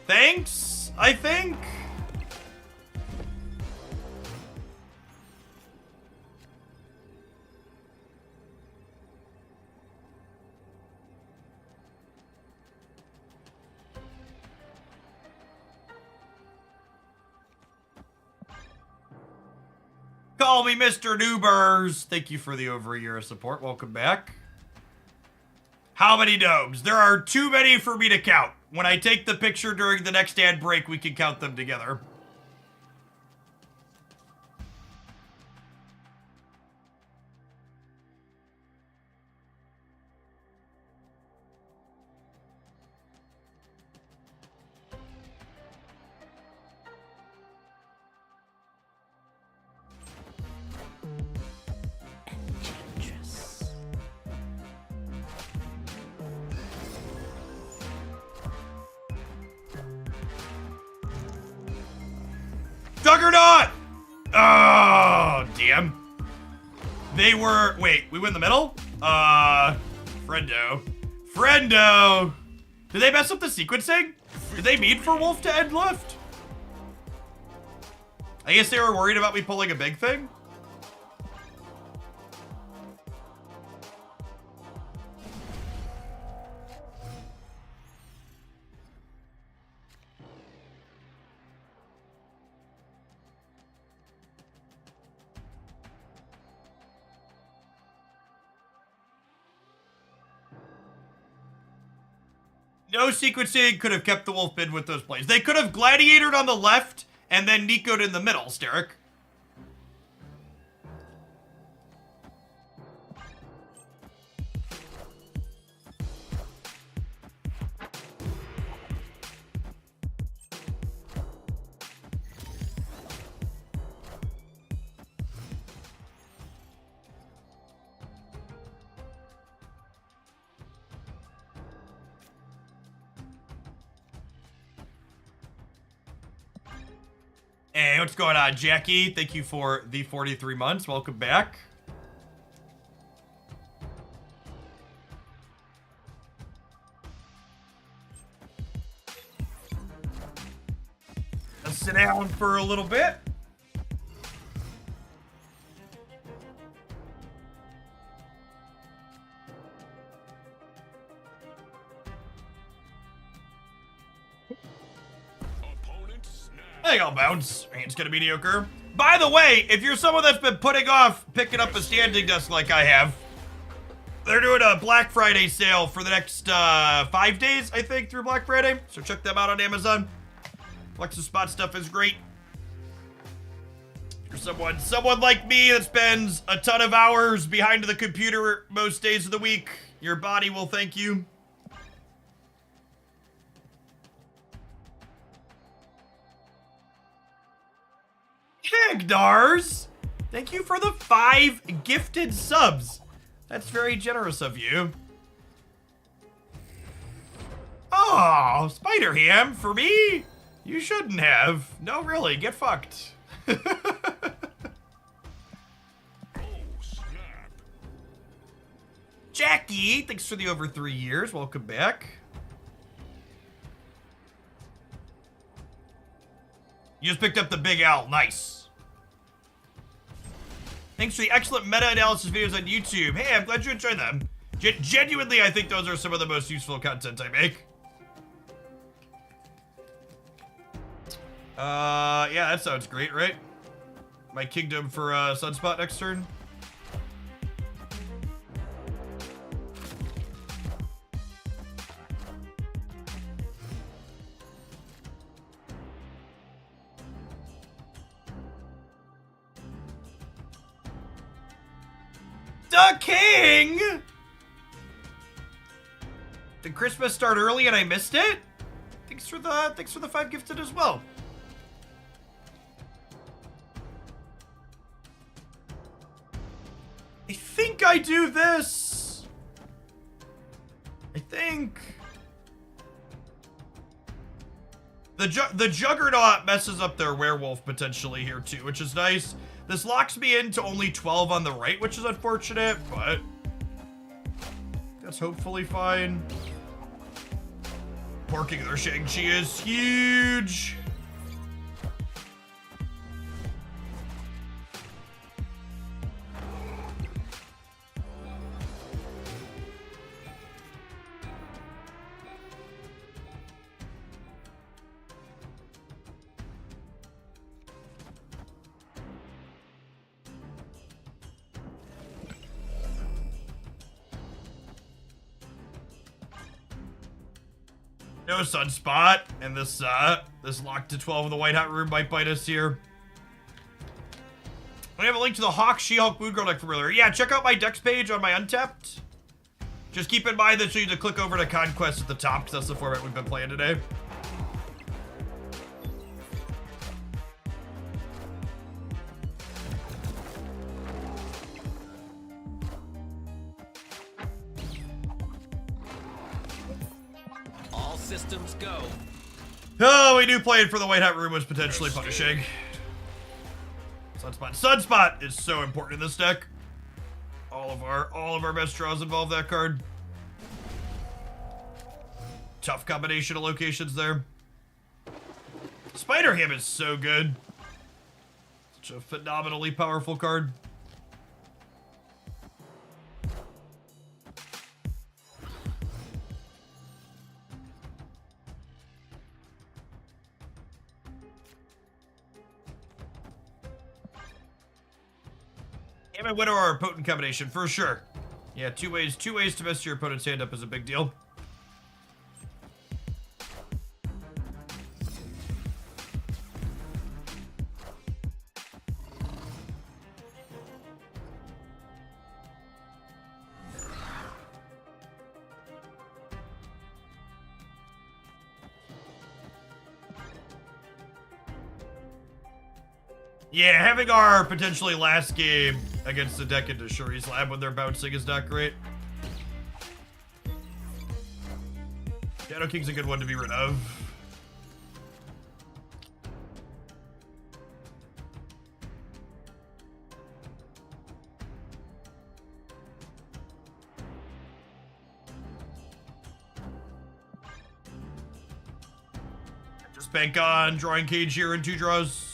Thanks, I think. Call me Mr. Noobers. Thank you for the over a year of support. Welcome back. How many gnomes? There are too many for me to count. When I take the picture during the next ad break, we can count them together. Juggernaut! Oh, damn. They were... Wait, we win the middle? Friendo. Friendo! Did they mess up the sequencing? Did they mean for Wolf to end left? I guess they were worried about me pulling a big thing. No sequencing could have kept the Wolf bid with those plays. They could have gladiatored on the left and then Nico'd in the middle, Steric. Hey, what's going on, Jackie? Thank you for the 43 months. Welcome back. Let's sit down for a little bit. I think I'll bounce. It's gonna be mediocre. By the way, if you're someone that's been putting off picking up a standing desk like I have, they're doing a Black Friday sale for the next 5 days, I think, through Black Friday. So check them out on Amazon. Flexispot stuff is great. If you're someone like me that spends a ton of hours behind the computer most days of the week, your body will thank you. Kigdars, thank you for the 5 gifted subs. That's very generous of you. Oh, Spider Ham, for me? You shouldn't have. No, really, get fucked. Oh, snap. Jackie, thanks for the over 3 years. Welcome back. You just picked up the Big L. Nice. Thanks for the excellent meta-analysis videos on YouTube. Hey, I'm glad you enjoyed them. Genuinely, I think those are some of the most useful content I make. Yeah, that sounds great, right? My kingdom for Sunspot next turn. The king! Did Christmas start early and I missed it? Thanks for the 5 gifted as well. I think I do this. I think the Juggernaut messes up their Werewolf potentially here too, which is nice. This locks me into only 12 on the right, which is unfortunate, but that's hopefully fine. Porking their Shang-Chi is huge. No Sunspot, and this locked to 12 in the White Hat Room might bite us here. I have a link to the Hawk, She-Hulk, Moon Girl deck from earlier. Yeah, check out my decks page on my Untapped. Just keep in mind that you need to click over to Conquest at the top, because that's the format we've been playing today. Systems go. Oh, we knew playing for the White Hat Room was potentially punishing. Sunspot. Sunspot is so important in this deck. All of our best draws involve that card. tough combination of locations there. Spider Ham is so good. Such a phenomenally powerful card. Ham and Widow are a potent combination for sure. Yeah, two ways to mess your opponent's hand up is a big deal. Yeah, having our potentially last game against the deck into Shuri's Lab when they're bouncing is not great. Shadow King's a good one to be rid of. Just bank on drawing Cage here in 2 draws.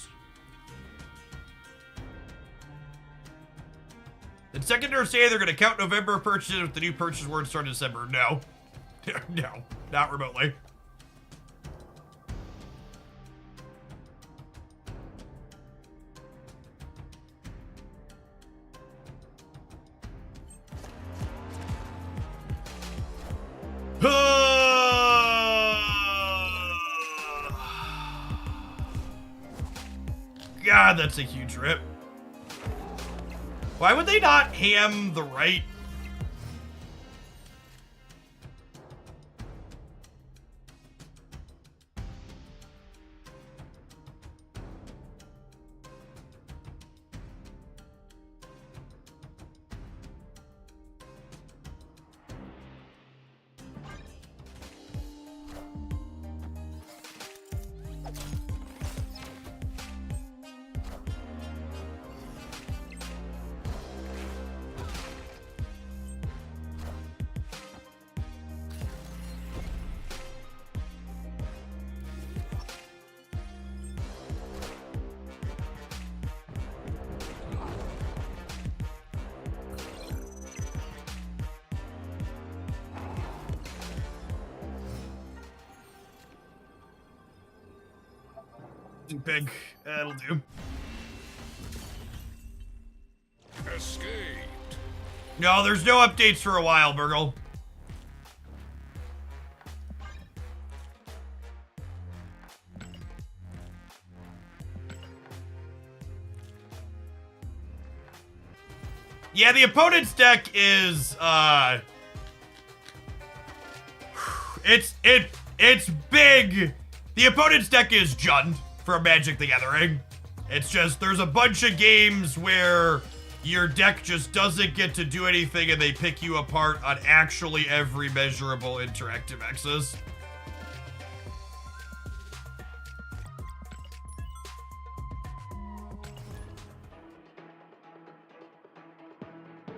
Did Secondary say they're going to count November purchases with the new purchase warrant start in December? No. No, not remotely. God, that's a huge rip. Why would they not ham the right? Too big. That'll do. Escaped. No, there's no updates for a while, Burgle. Yeah, the opponent's deck is it's big. The opponent's deck is Jund from Magic the Gathering. It's just there's a bunch of games where your deck just doesn't get to do anything and they pick you apart on actually every measurable interactive axis.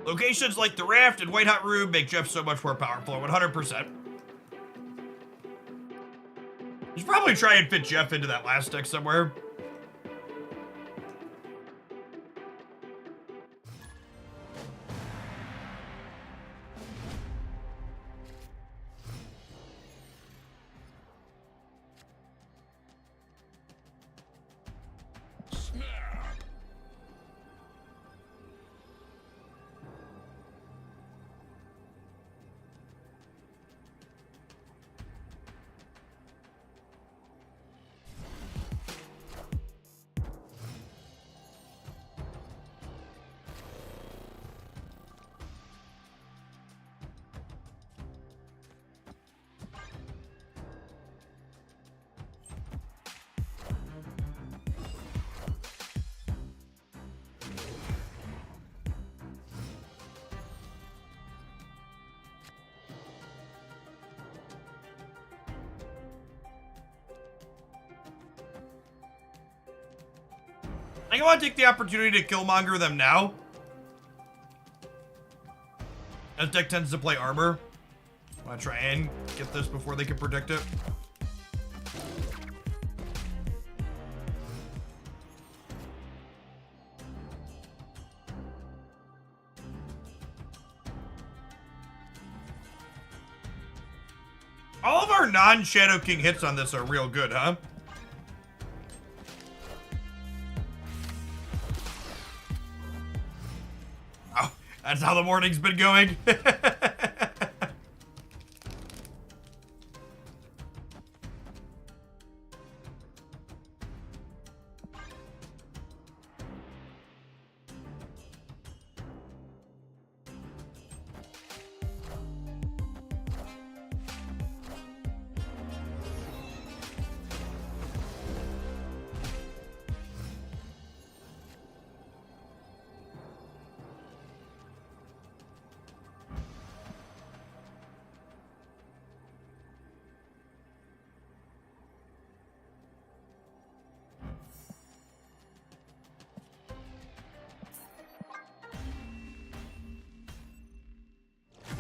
Locations like the Raft and White Hot Room make Jeff so much more powerful, 100%. You should probably try and fit Jeff into that last deck somewhere. Snap. I think I want to take the opportunity to Killmonger them now. As deck tends to play armor. Want to try and get this before they can predict it? All of our non-Shadow King hits on this are real good, huh? Oh, that's how the morning's been going.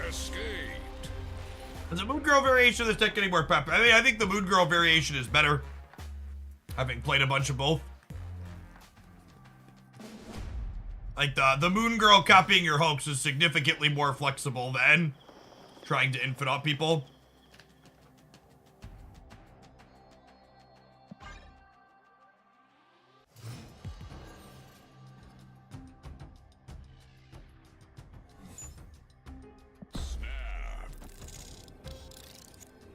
Escaped. Is the Moon Girl variation of this deck getting more pep? I mean, I think the Moon Girl variation is better, having played a bunch of both. Like, the Moon Girl copying your hoax is significantly more flexible than trying to infant out people.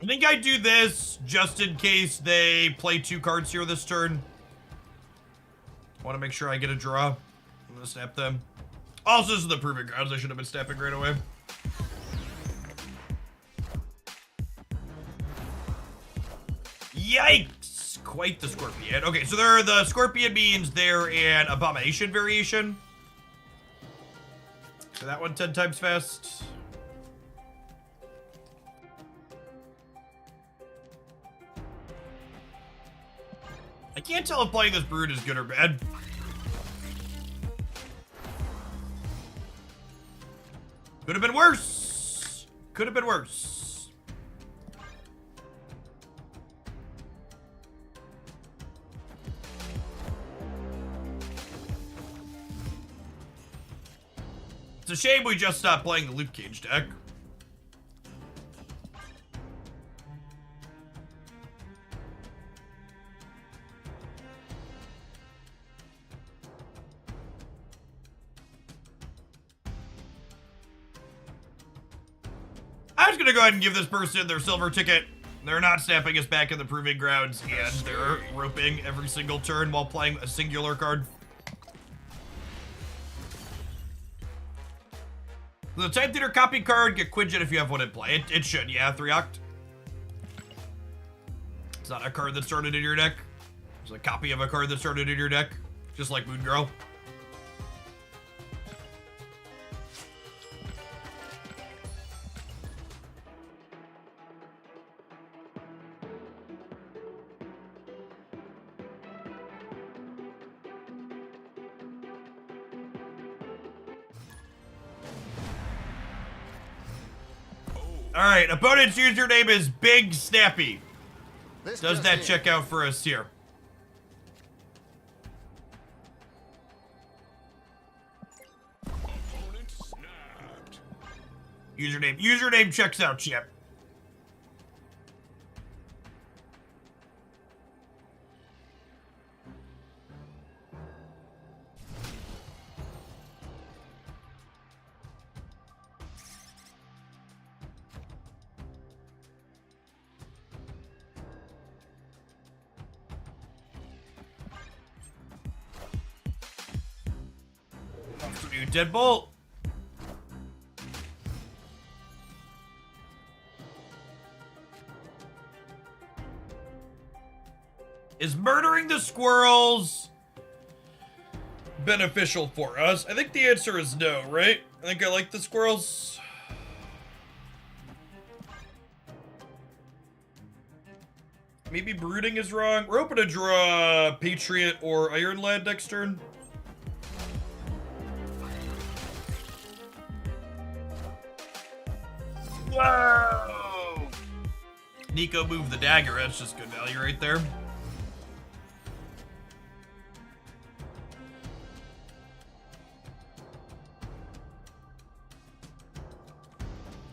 I think I do this just in case they play 2 cards here this turn. Want to make sure I get a draw. I'm gonna snap them. Also, this is the proving grounds. I should have been snapping right away. Yikes! Quite the Scorpion. Okay, so there are the Scorpion means they're an Abomination variation. So that one 10 times fast. I can't tell if playing this Brood is good or bad. Could have been worse. Could have been worse. It's a shame we just stopped playing the Luke Cage deck. I'm just gonna go ahead and give this person their silver ticket. They're not snapping us back in the proving grounds, and they're roping every single turn while playing a singular card. The Time Theater copy card, get Quinjet if you have one in play. It should, yeah, 3-oct. It's not a card that started in your deck. It's a copy of a card that started in your deck, just like Moon Girl. All right, opponent's username is Big Snappy. Does that check out for us here? Opponent snapped. Username checks out, Chip. Deadbolt. Is murdering the squirrels beneficial for us? I think the answer is no, right? I think I like the squirrels. Maybe brooding is wrong. We're open to draw Patriot or Iron Lad next turn. Wow! Nico moved the dagger. That's just good value right there.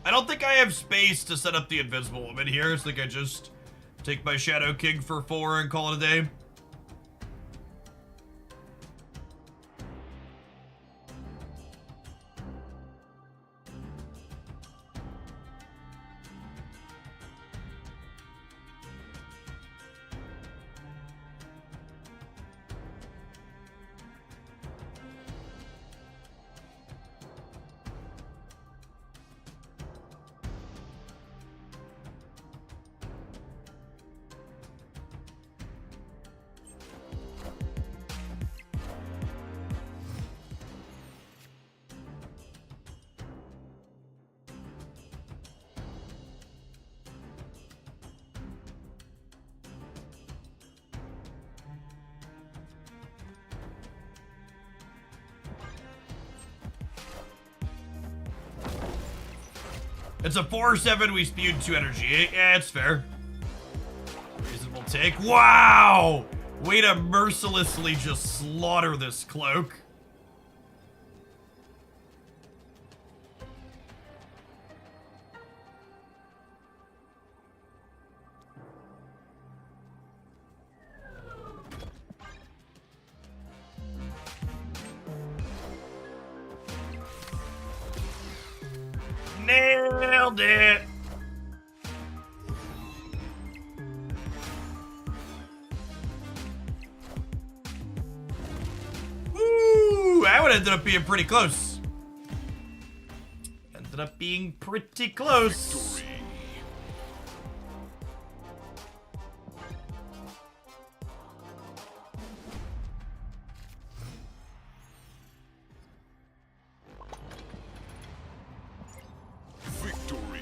I don't think I have space to set up the Invisible Woman here. I think I just take my Shadow King for 4 and call it a day. It's a 4-7, we spewed 2 energy. Yeah, it's fair. Reasonable take. Wow! Way to mercilessly just slaughter this cloak. Nailed it! Woo! That would ended up being pretty close. Ended up being pretty close. Victory.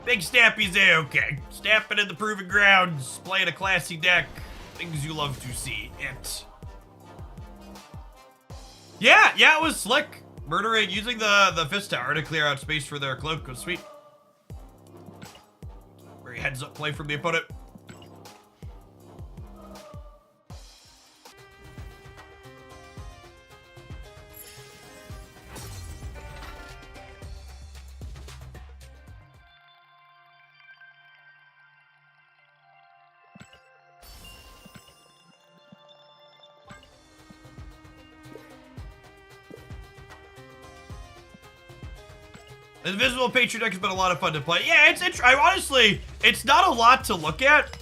Big Snappy's A-okay. Snapping in the proving grounds, playing a classy deck. Things you love to see. It. Yeah, it was slick. Murdering, using the Fist Tower to clear out space for their cloak was sweet. Very heads-up play from the opponent. Invisible Patriot deck has been a lot of fun to play. Yeah, it's not a lot to look at,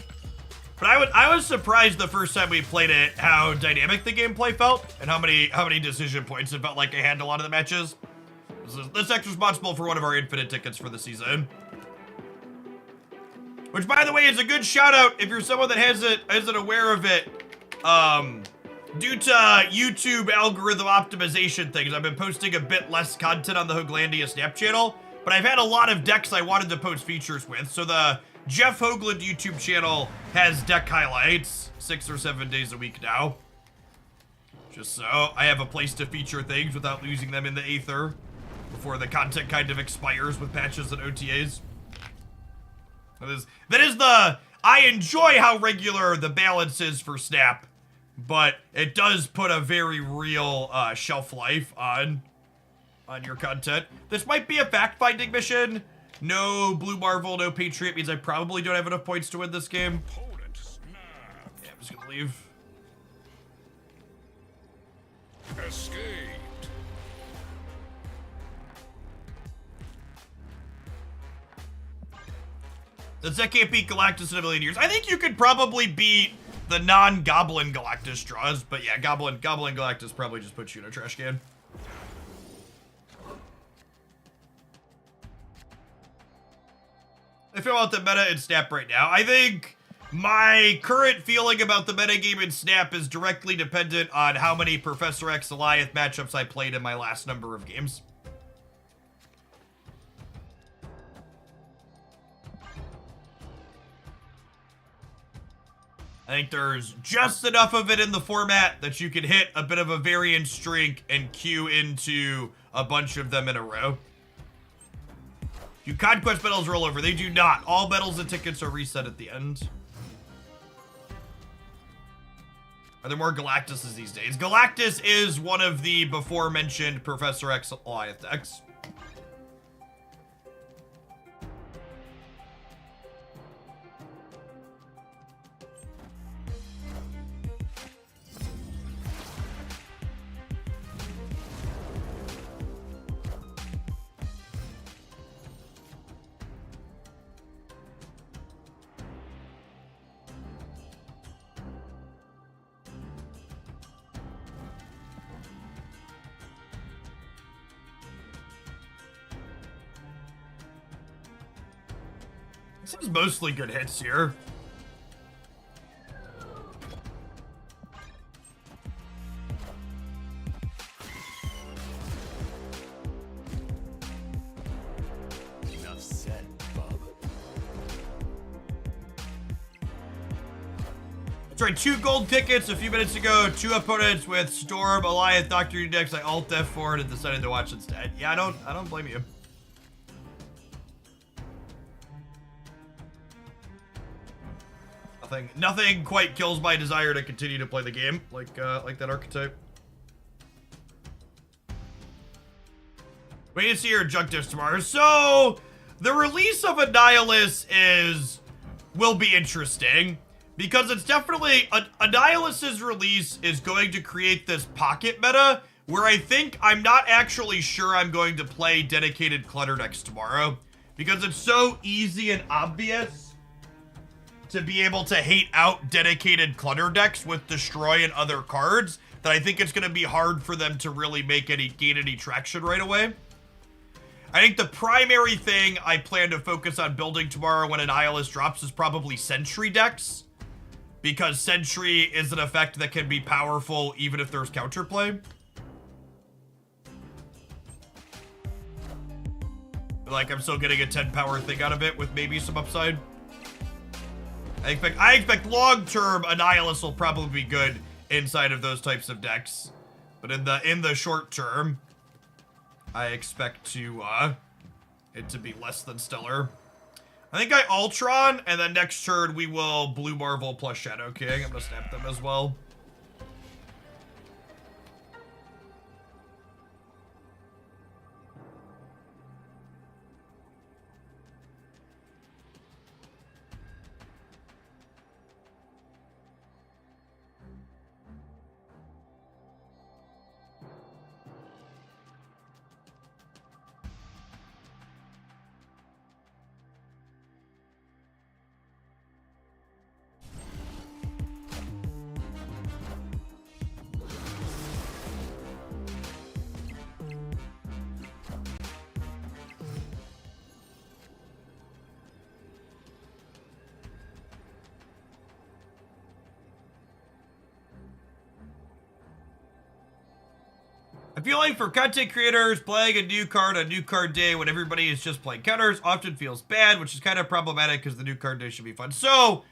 but I was surprised the first time we played it how dynamic the gameplay felt and how many decision points it felt like I had in a lot of the matches. This deck's responsible for one of our infinite tickets for the season. Which, by the way, is a good shout out if you're someone that isn't aware of it. Due to YouTube algorithm optimization things, I've been posting a bit less content on the Hoaglandia Snap channel, but I've had a lot of decks I wanted to post features with. So the Jeff Hoagland YouTube channel has deck highlights 6 or 7 days a week now. Just so I have a place to feature things without losing them in the aether before the content kind of expires with patches and OTAs. I enjoy how regular the balance is for Snap, but it does put a very real shelf life on your content. This might be a fact-finding mission. No Blue Marvel, no Patriot means I probably don't have enough points to win this game. Opponent snapped. Yeah, I'm just gonna leave. Escaped. Since I can't beat Galactus in a million years, I think you could probably beat the non-Goblin Galactus draws, but yeah, Goblin Galactus probably just puts you in a trash can. I feel about the meta in Snap right now. I think my current feeling about the metagame in Snap is directly dependent on how many Professor X Goliath matchups I played in my last number of games. I think there's just enough of it in the format that you can hit a bit of a variant streak and queue into a bunch of them in a row. Do Conquest medals roll over? They do not. All medals and tickets are reset at the end. Are there more Galactuses these days? Galactus is one of the before-mentioned Professor X Alliance decks. This is mostly good hits here. Enough said, bub. That's right, 2 gold tickets a few minutes ago. 2 opponents with Storm, Alliance, Doctor Who decks. I alt F4 and decided to watch instead. Yeah, I don't blame you. Nothing quite kills my desire to continue to play the game like that archetype. Wait to see your objectives tomorrow. So the release of Annihilus will be interesting because it's definitely Annihilus's release is going to create this pocket meta where I think I'm not actually sure I'm going to play dedicated clutter decks tomorrow because it's so easy and obvious to be able to hate out dedicated clutter decks with destroy and other cards that I think it's going to be hard for them to really gain any traction right away. I think the primary thing I plan to focus on building tomorrow when Annihilus drops is probably Sentry decks, because Sentry is an effect that can be powerful even if there's counterplay. Like, I'm still getting a 10 power thing out of it with maybe some upside. I expect long-term Annihilus will probably be good inside of those types of decks. But in the short term, I expect it to be less than stellar. I think I Ultron, and then next turn we will Blue Marvel plus Shadow King. I'm gonna snap them as well. I feel like for content creators, playing a new card on new card day when everybody is just playing counters often feels bad, which is kind of problematic because the new card day should be fun. So,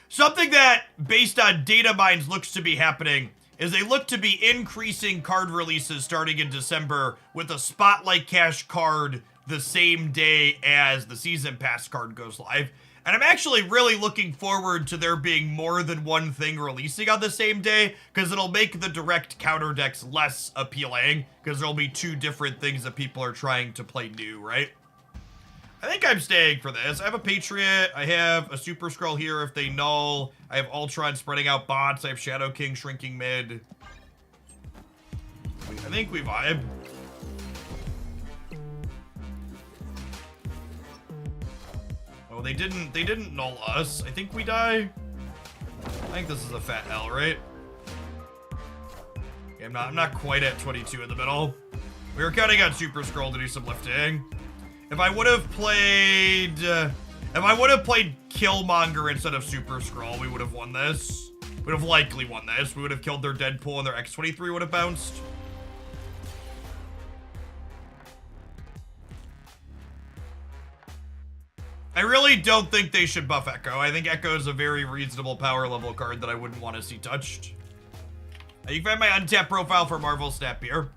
something that, based on data mines, looks to be happening is they look to be increasing card releases starting in December with a Spotlight Cash card the same day as the Season Pass card goes live. And I'm actually really looking forward to there being more than one thing releasing on the same day, because it'll make the direct counter decks less appealing, because there'll be 2 different things that people are trying to play new, right? I think I'm staying for this. I have a Patriot, I have a Super Skrull here if they null, I have Ultron spreading out bots, I have Shadow King shrinking mid. I think we vibe. Oh, they didn't null us. I think we die. I think this is a fat L, right? Okay, I'm not quite at 22 in the middle. We were counting on Super Skrull to do some lifting. If I would have played Killmonger instead of Super Skrull, we would have won this. We would have likely won this. We would have killed their Deadpool and their X-23 would have bounced. I really don't think they should buff Echo. I think Echo is a very reasonable power level card that I wouldn't want to see touched. You can find my untapped profile for Marvel Snap here.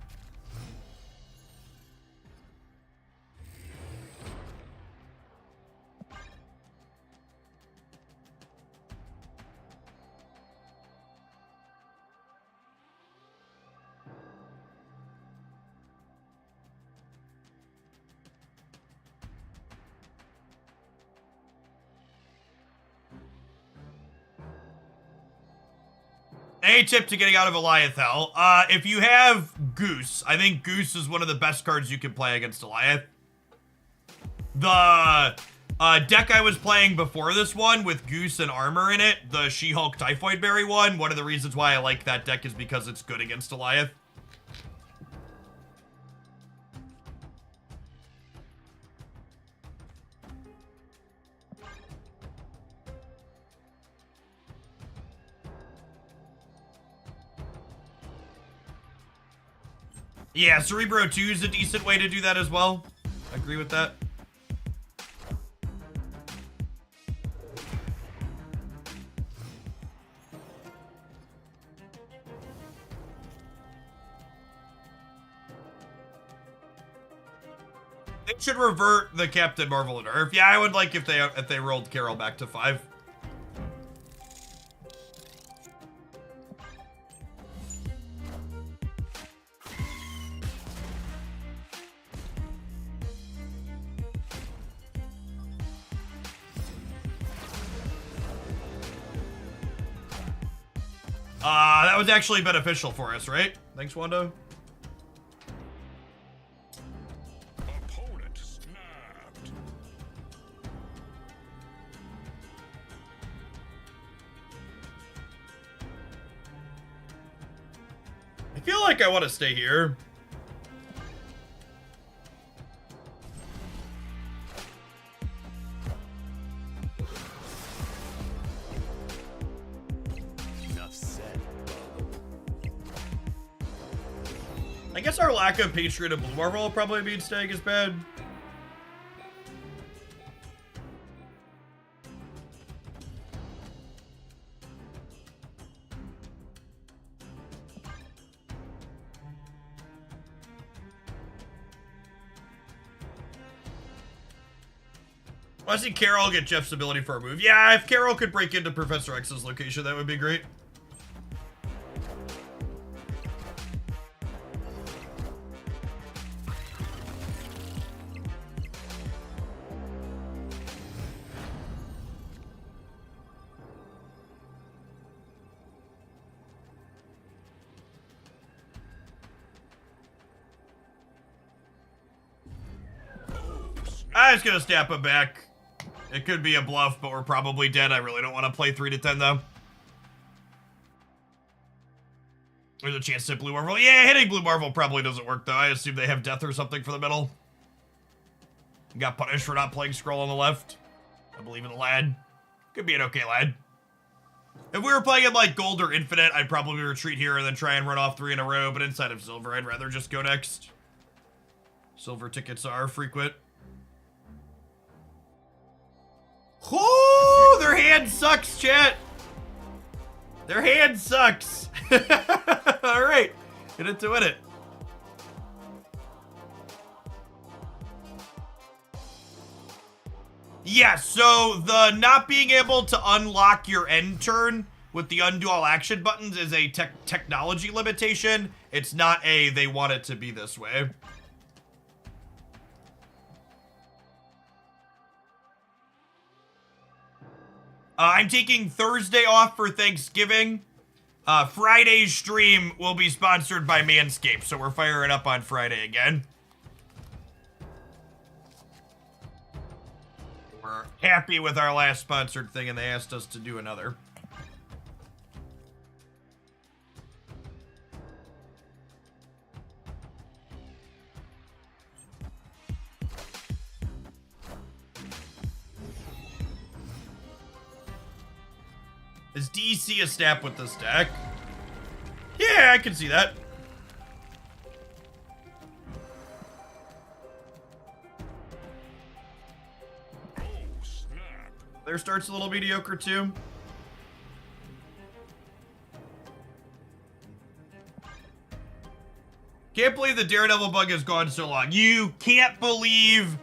A tip to getting out of Goliath Hell. If you have Goose, I think Goose is one of the best cards you can play against Goliath. The deck I was playing before this one with Goose and Armor in it, the She-Hulk Typhoid Berry one of the reasons why I like that deck is because it's good against Goliath. Yeah, Cerebro 2 is a decent way to do that as well. I agree with that. They should revert the Captain Marvel and Earth. Yeah, I would like if they rolled Carol back to 5. That was actually beneficial for us, right? Thanks, Wando. Opponent snapped. I feel like I want to stay here. Enough said, bub. I guess our lack of Patriot and Blue Marvel probably means staying is bad. I see Carol get Jeff's ability for a move. Yeah, if Carol could break into Professor X's location, that would be great. I was gonna snap him back. It could be a bluff, but we're probably dead. I really don't want to play 3 to 10 though. There's a chance to Blue Marvel. Yeah, hitting Blue Marvel probably doesn't work though. I assume they have death or something for the middle. Got punished for not playing Scroll on the left. I believe in the lad. Could be an okay lad. If we were playing in like Gold or Infinite, I'd probably retreat here and then try and run off 3 in a row, but inside of Silver, I'd rather just go next. Silver tickets are frequent. Oh, their hand sucks, chat. Their hand sucks. All right, get it to win it. Yeah, so the not being able to unlock your end turn with the undo all action buttons is a technology limitation. It's not a they want it to be this way. I'm taking Thursday off for Thanksgiving. Friday's stream will be sponsored by Manscaped, so we're firing up on Friday again. We're happy with our last sponsored thing, and they asked us to do another. Is DC a snap with this deck? Yeah, I can see that. Oh, snap. Their start's a little mediocre too. Can't believe the Daredevil bug has gone so long. You can't believe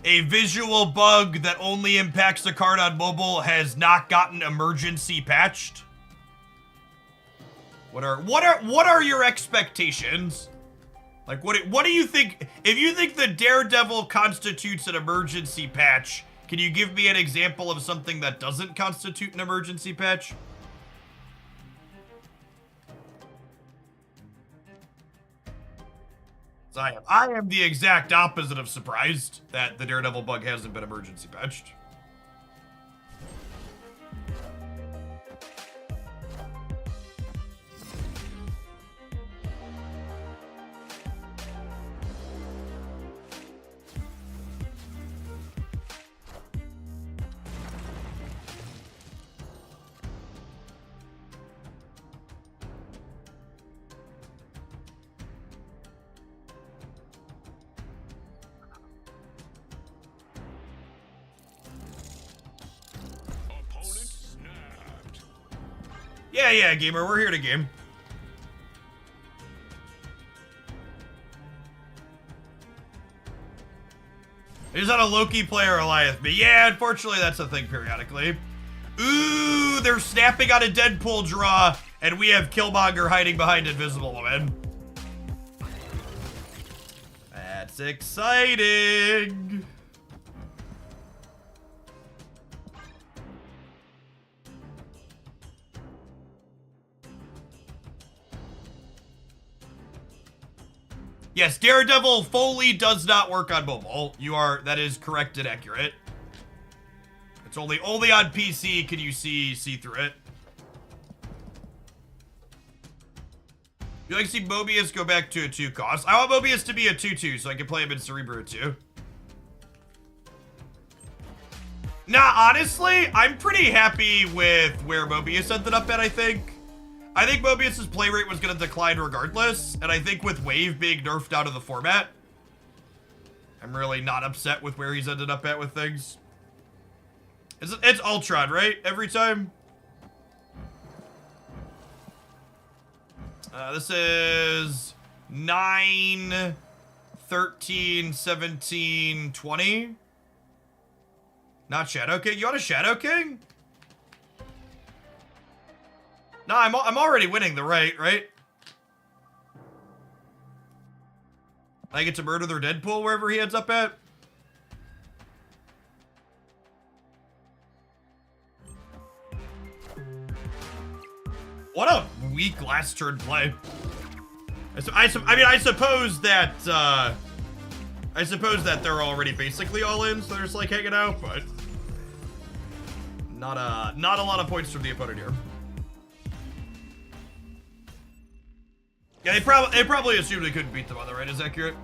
a visual bug that only impacts the card on mobile has not gotten emergency patched? What are your expectations? Like what do you think? If you think the Daredevil constitutes an emergency patch, can you give me an example of something that doesn't constitute an emergency patch? So I am the exact opposite of surprised that the Daredevil bug hasn't been emergency patched. Opponent snapped. Yeah, gamer, we're here to game. Is that a Loki player Goliath me? Yeah, unfortunately that's a thing periodically. Ooh, they're snapping on a Deadpool draw, and we have Killmonger hiding behind Invisible Woman. That's exciting. Yes, Daredevil Foley does not work on mobile. That is correct and accurate. It's only on PC can you see through it. You like to see Mobius go back to a 2 cost? I want Mobius to be a 2/2 so I can play him in Cerebro too. Nah, honestly, I'm pretty happy with where Mobius ended up at, I think. I think Mobius's play rate was going to decline regardless, and I think with Wave being nerfed out of the format, I'm really not upset with where he's ended up at with things. It's Ultron, right? Every time? This is 9, 13, 17, 20. Not Shadow King. You want a Shadow King? No, I'm already winning the right? I get to murder their Deadpool wherever he ends up at? What a weak last turn play. I suppose that they're already basically all in, so they're just like hanging out, but not a lot of points from the opponent here. Yeah, they probably assumed they couldn't beat them on the right. Is that accurate?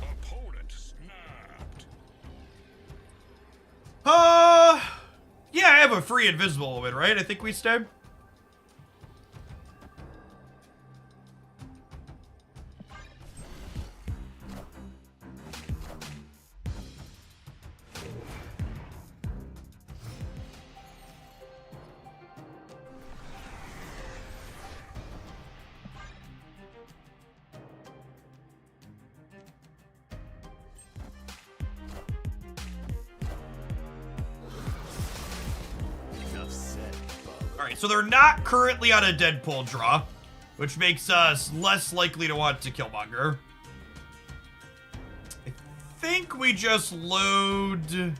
Opponent snapped. Yeah, I have a free Invisible Woman, right? I think we stay. Enough said, Bob. Alright, so they're not currently on a Deadpool draw, which makes us less likely to want to Killmonger. I think we just load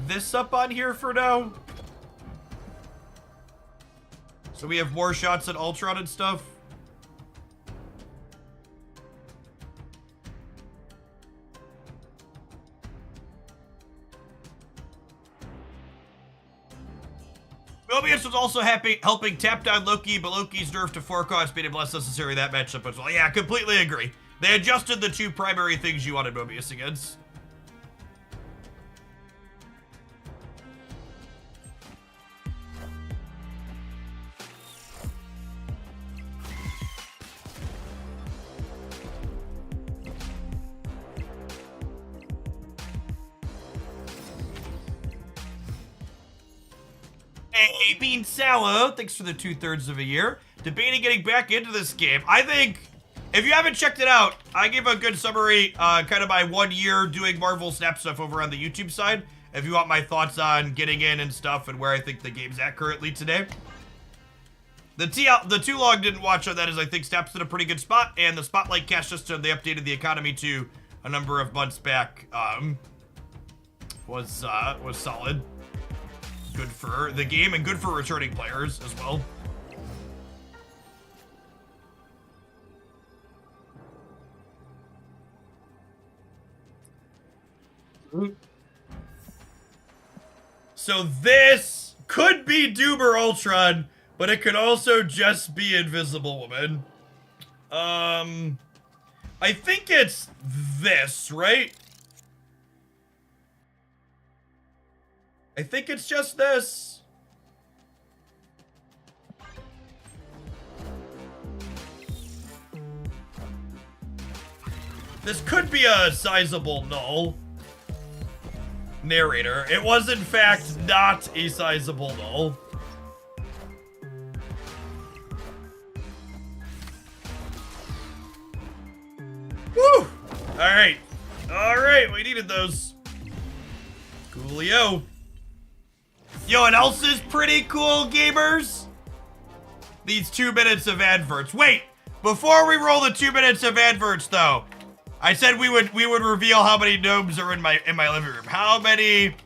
this up on here for now. So we have more shots at Ultron and stuff. Mobius was also helping tap down Loki, but Loki's nerf to 4 cost made him less necessary that matchup as well. Yeah, completely agree. They adjusted the 2 primary things you wanted Mobius against. Hey, Bean Sallow, thanks for the 2/3 of a year. Debating getting back into this game. I think, if you haven't checked it out, I gave a good summary, kind of my 1 year doing Marvel Snap stuff over on the YouTube side. If you want my thoughts on getting in and stuff and where I think the game's at currently today. The too long didn't watch on that is I think Snap's in a pretty good spot, and the Spotlight cash system they updated the economy to a number of months back, was solid. Good for the game and good for returning players as well. So this could be Doom or Ultron, but it could also just be Invisible Woman. I think it's this, right? I think it's just this. This could be a sizable null. Narrator. It was in fact not a sizable null. Woo! Alright. Alright, we needed those. Coolio. Yo, and else is pretty cool, gamers? These 2 minutes of adverts. Wait, before we roll the 2 minutes of adverts though, I said we would reveal how many gnomes are in my living room. How many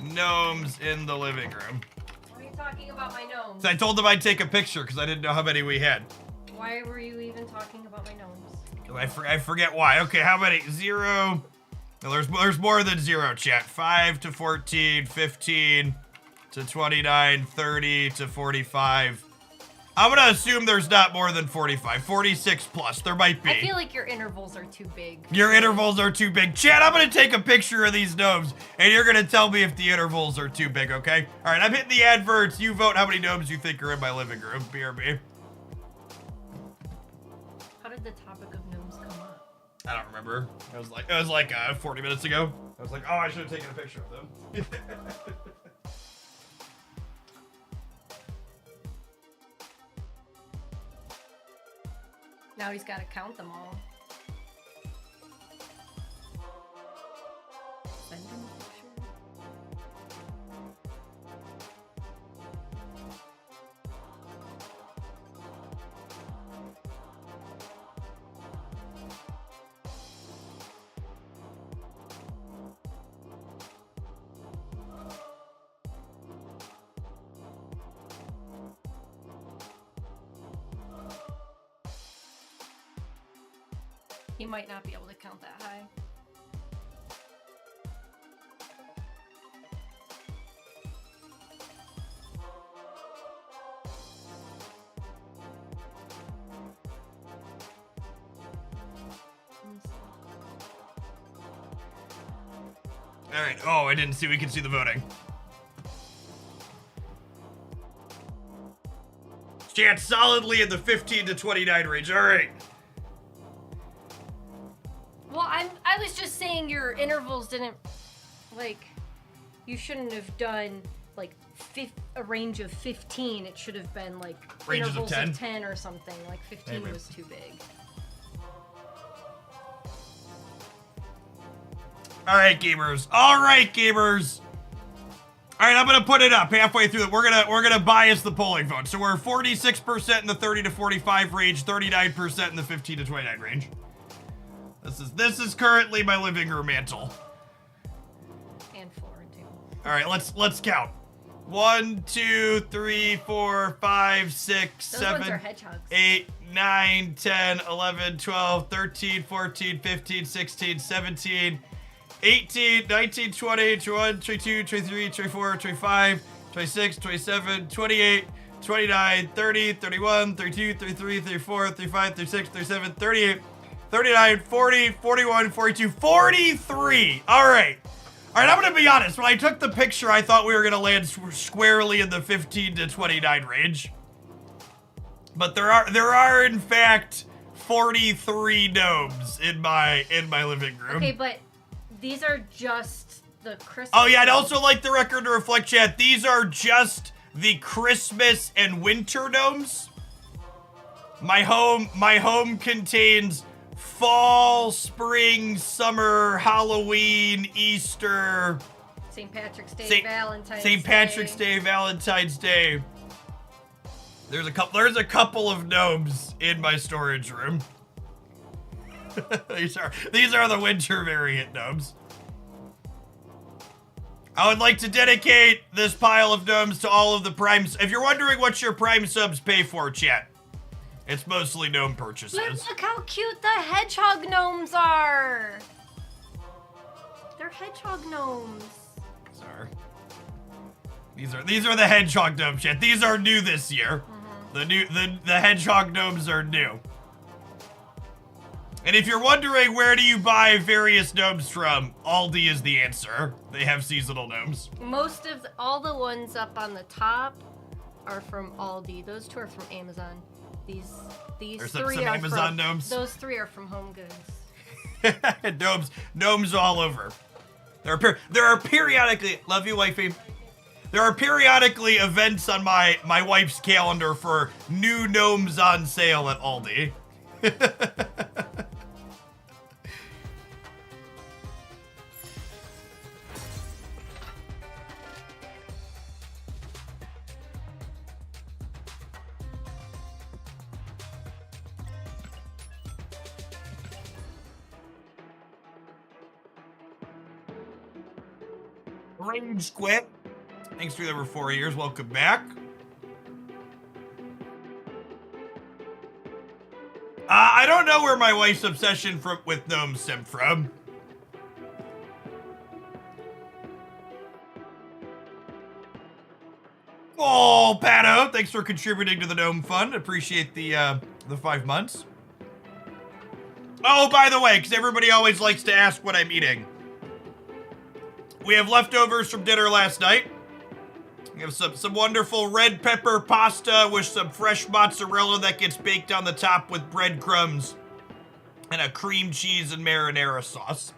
gnomes in the living room? Why are you talking about my gnomes? So I told them I'd take a picture because I didn't know how many we had. Why were you even talking about my gnomes? I forget why. Okay, how many? 0. No, there's more than 0, chat. 5 to 14, 15 to 29, 30 to 45. I'm gonna assume there's not more than 45. 46 plus. There might be. I feel like your intervals are too big. Your intervals are too big. Chat, I'm gonna take a picture of these gnomes, and you're gonna tell me if the intervals are too big, okay? All right, I'm hitting the adverts. You vote how many gnomes you think are in my living room. BRB. How did the topic of gnomes come up? I don't remember. It was like 40 minutes ago. I was like, oh, I should have taken a picture of them. Now he's got to count them all. Send him a picture. He might not be able to count that high. All right. Oh, I didn't see. We can see the voting. Chat solidly in the 15 to 29 range. All right. Well, I was just saying your intervals didn't, like, you shouldn't have done, like, a range of 15. It should have been, like, Ranges of intervals 10? of 10 or something. Like, 15 Maybe. was too big. All right, gamers. All right, gamers. All right, I'm gonna put it up halfway through. We're gonna bias the polling vote. So we're 46% in the 30 to 45 range, 39% in the 15 to 29 range. This is currently my living room mantle. And floor, too. All right, let's count. 1, 2, 3, 4, 5, 6, Those ones 7, are hedgehogs. 8, 9, 10, 11, 12, 13, 14, 15, 16, 17, 18, 19, 20, 21, 22, 23, 24, 25, 26, 27, 28, 29, 30, 31, 32, 33, 34, 35, 36, 37, 38, 39, 40, 41, 42, 43. All right. All right, I'm going to be honest. When I took the picture, I thought we were going to land squarely in the 15 to 29 range. But there are in fact 43 gnomes in my living room. Okay, but these are just the crystals. Oh yeah, I'd also like the record to reflect, chat. These are just the Christmas and winter gnomes. My home contains fall, spring, summer, Halloween, Easter, St. Patrick's Day, Valentine's St. Patrick's Day, Valentine's Day. There's a couple of gnomes in my storage room. these are the winter variant gnomes. I would like to dedicate this pile of gnomes to all of the primes. If you're wondering what your prime subs pay for, chat, it's mostly gnome purchases. Look how cute the hedgehog gnomes are. They're hedgehog gnomes. Sorry. These are the hedgehog gnomes, chat. These are new this year. The hedgehog gnomes are new. And if you're wondering where do you buy various gnomes from, Aldi is the answer. They have seasonal gnomes. Most of all the ones up on the top are from Aldi. Those two are from Amazon. These There's three some are Amazon from, gnomes. Those three are from Home Goods. Gnomes all over. There are periodically, love you, wifey. There are periodically events on my wife's calendar for new gnomes on sale at Aldi. Range quit. Thanks for the over 4 years. Welcome back. I don't know where my wife's obsession with gnomes stemmed from. Oh, Pato, thanks for contributing to the Gnome Fund. Appreciate the 5 months. Oh, by the way, because everybody always likes to ask what I'm eating. We have leftovers from dinner last night. We have some wonderful red pepper pasta with some fresh mozzarella that gets baked on the top with breadcrumbs and a cream cheese and marinara sauce.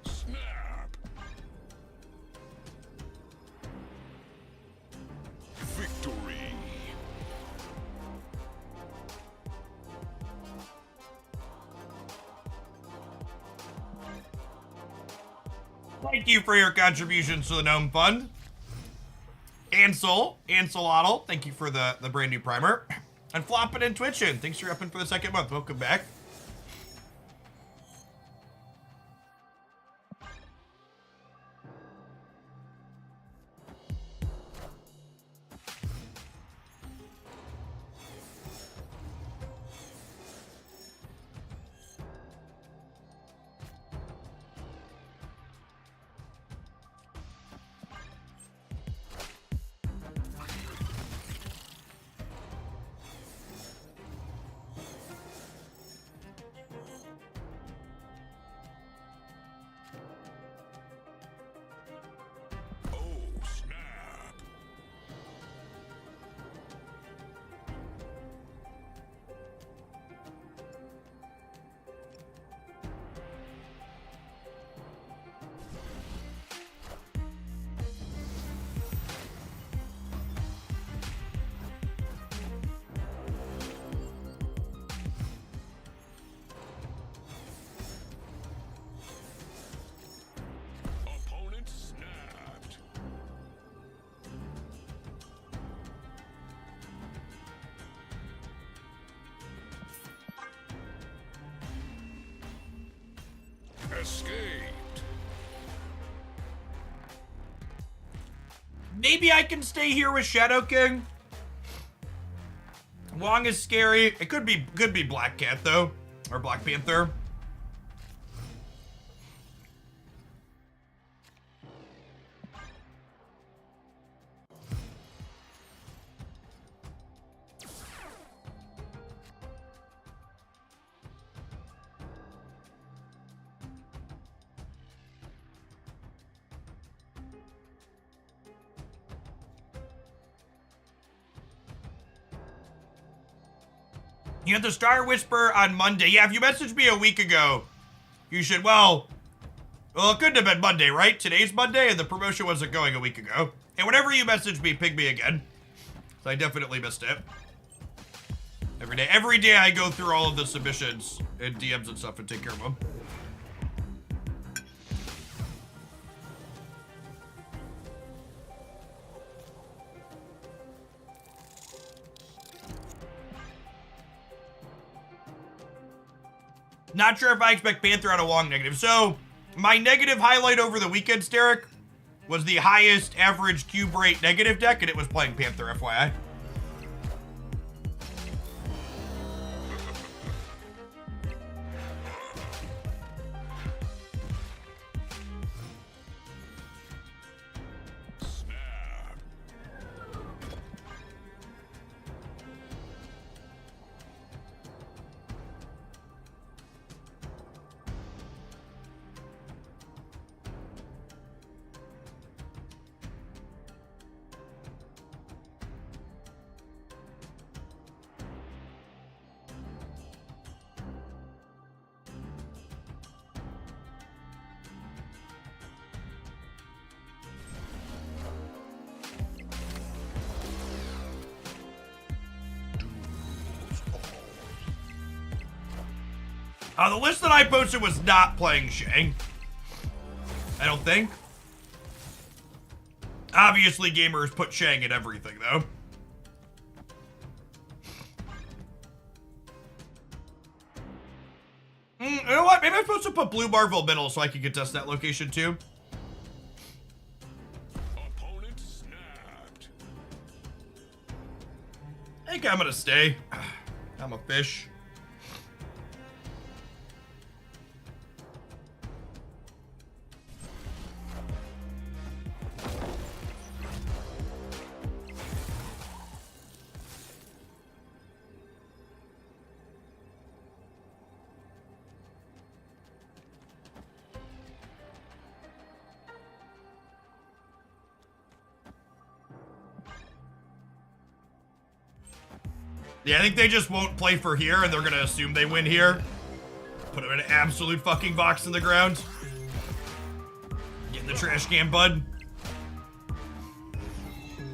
Snap. Victory. Thank you for your contributions to the Gnome Fund. Anselotl, thank you for the brand new primer. And Floppin' and Twitchin', thanks for upping for the 2nd month. Welcome back. Escaped. Maybe I can stay here with Shadow King. Wong is scary. It could be Black Cat though, or Black Panther. You had the Star Whisper on Monday. Yeah, if you messaged me a week ago, you should, well, it couldn't have been Monday, right? Today's Monday, and the promotion wasn't going a week ago. And whenever you message me, ping me again. So I definitely missed it. Every day I go through all of the submissions and DMs and stuff and take care of them. Not sure if I expect Panther on a Wong negative. So, my negative highlight over the weekend, Steric, was the highest average cube rate negative deck, and it was playing Panther, FYI. The list that I posted was not playing Shang. I don't think. Obviously, gamers put Shang in everything, though. You know what? Maybe I'm supposed to put Blue Marvel middle so I can contest that location, too. Opponent snapped. I think I'm gonna stay. I'm a fish. Yeah, I think they just won't play for here, and they're gonna assume they win here. Put them in an absolute fucking box in the ground. Get in the trash can, bud.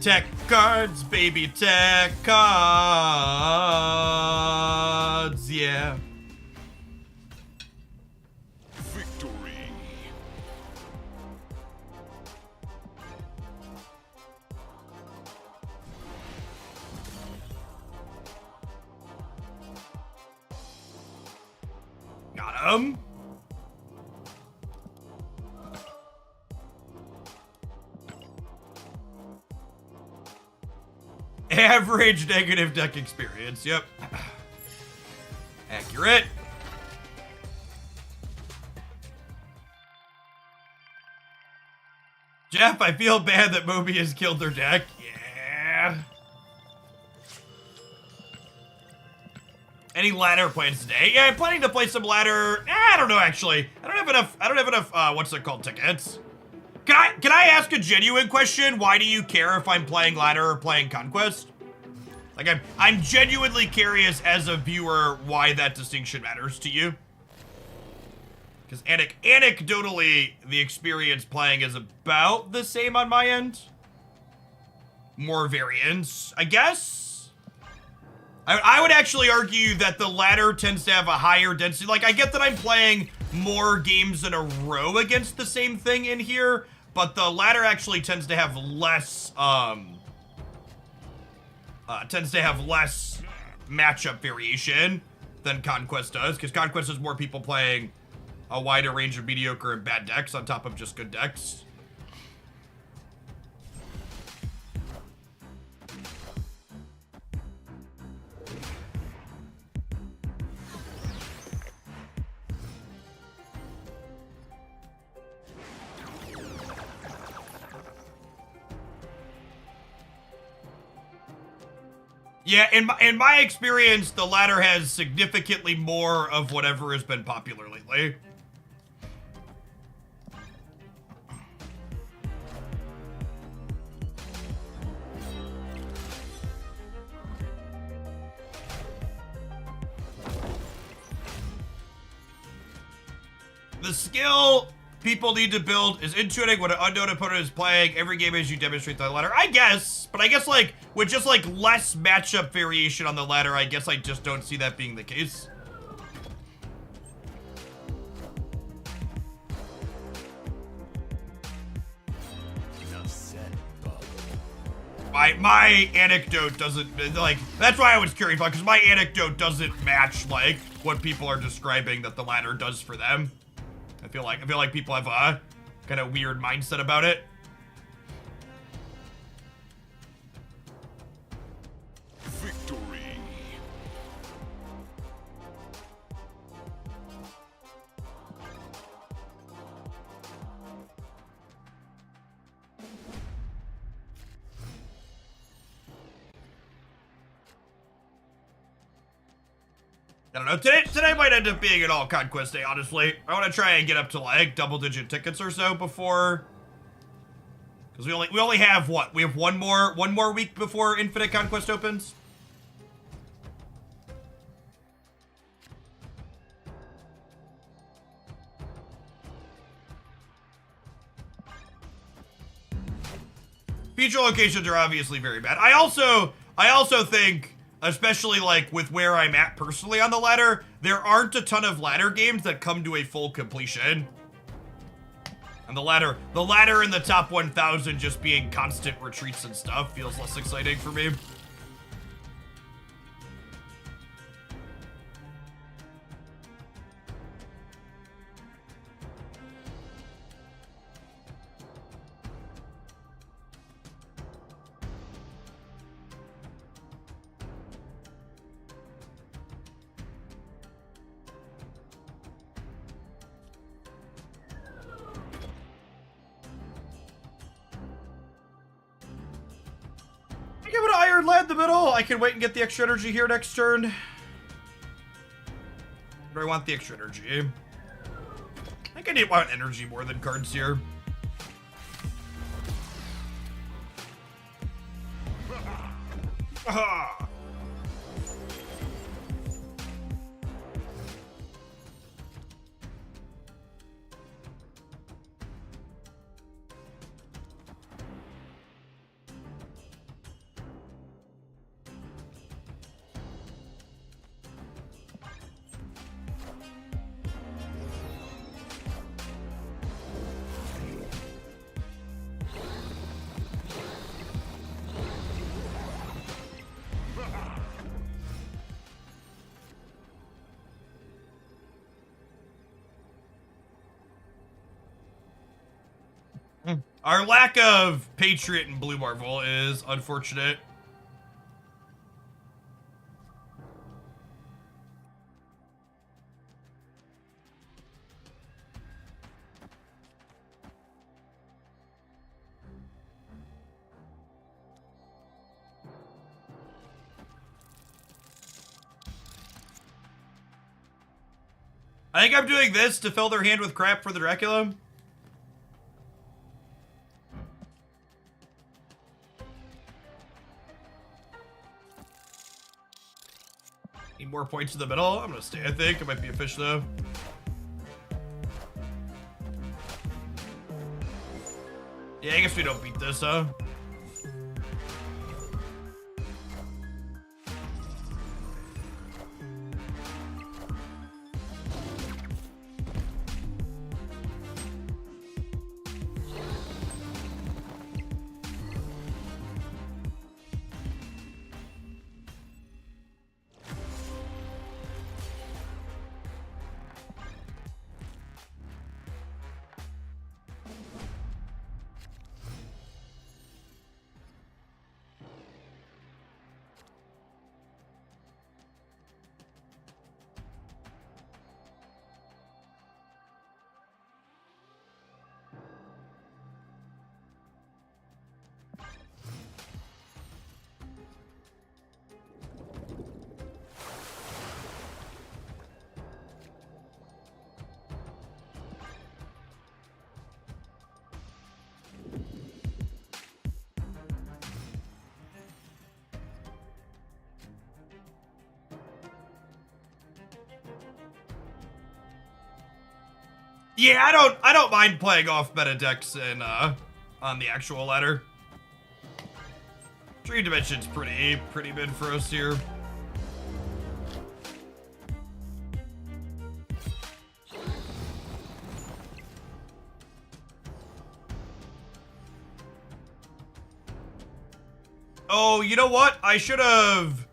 Tech cards, baby, tech cards, yeah. Victory. Got him. Average negative deck experience, yep. Accurate. Jeff, I feel bad that Moby has killed their deck. Yeah. Any ladder plans today? Yeah, I'm planning to play some ladder. I don't know, actually. I don't have enough, what's it called, tickets. Can I ask a genuine question? Why do you care if I'm playing ladder or playing Conquest? Like, I'm genuinely curious as a viewer why that distinction matters to you. Because anecdotally, the experience playing is about the same on my end. More variance, I guess? I would actually argue that the ladder tends to have a higher density. Like, I get that I'm playing more games in a row against the same thing in here, but the ladder actually tends to have less, matchup variation than Conquest does, because Conquest has more people playing a wider range of mediocre and bad decks on top of just good decks. Yeah, in my experience, the ladder has significantly more of whatever has been popular lately. The skill people need to build is intuiting what an unknown opponent is playing every game as you demonstrate the ladder. I guess, but I guess like with just like less matchup variation on the ladder, I guess I just don't see that being the case. Enough said, Bubba. My anecdote doesn't, like, that's why I was curious about, because my anecdote doesn't match like what people are describing that the ladder does for them. I feel like people have a kind of weird mindset about it. Victory. I don't know. Today might end up being an all Conquest day, honestly. I want to try and get up to like double-digit tickets or so before, because we only have what? We have one more week before Infinite Conquest opens. Future locations are obviously very bad. I also think, especially like with where I'm at personally on the ladder, there aren't a ton of ladder games that come to a full completion. And the ladder in the top 1,000 just being constant retreats and stuff feels less exciting for me. Give it an Iron Lad in the middle. I can wait and get the extra energy here next turn. Or I want the extra energy. I think I want energy more than cards here. Aha! Our lack of Patriot and Blue Marvel is unfortunate. I think I'm doing this to fill their hand with crap for the Dracula. Need more points in the middle. I'm gonna stay, I think. It might be a fish though. Yeah, I guess we don't beat this, huh? Yeah, I don't mind playing off meta decks and on the actual ladder. Dream Dimension's pretty mid for us here. Oh, you know what? I should have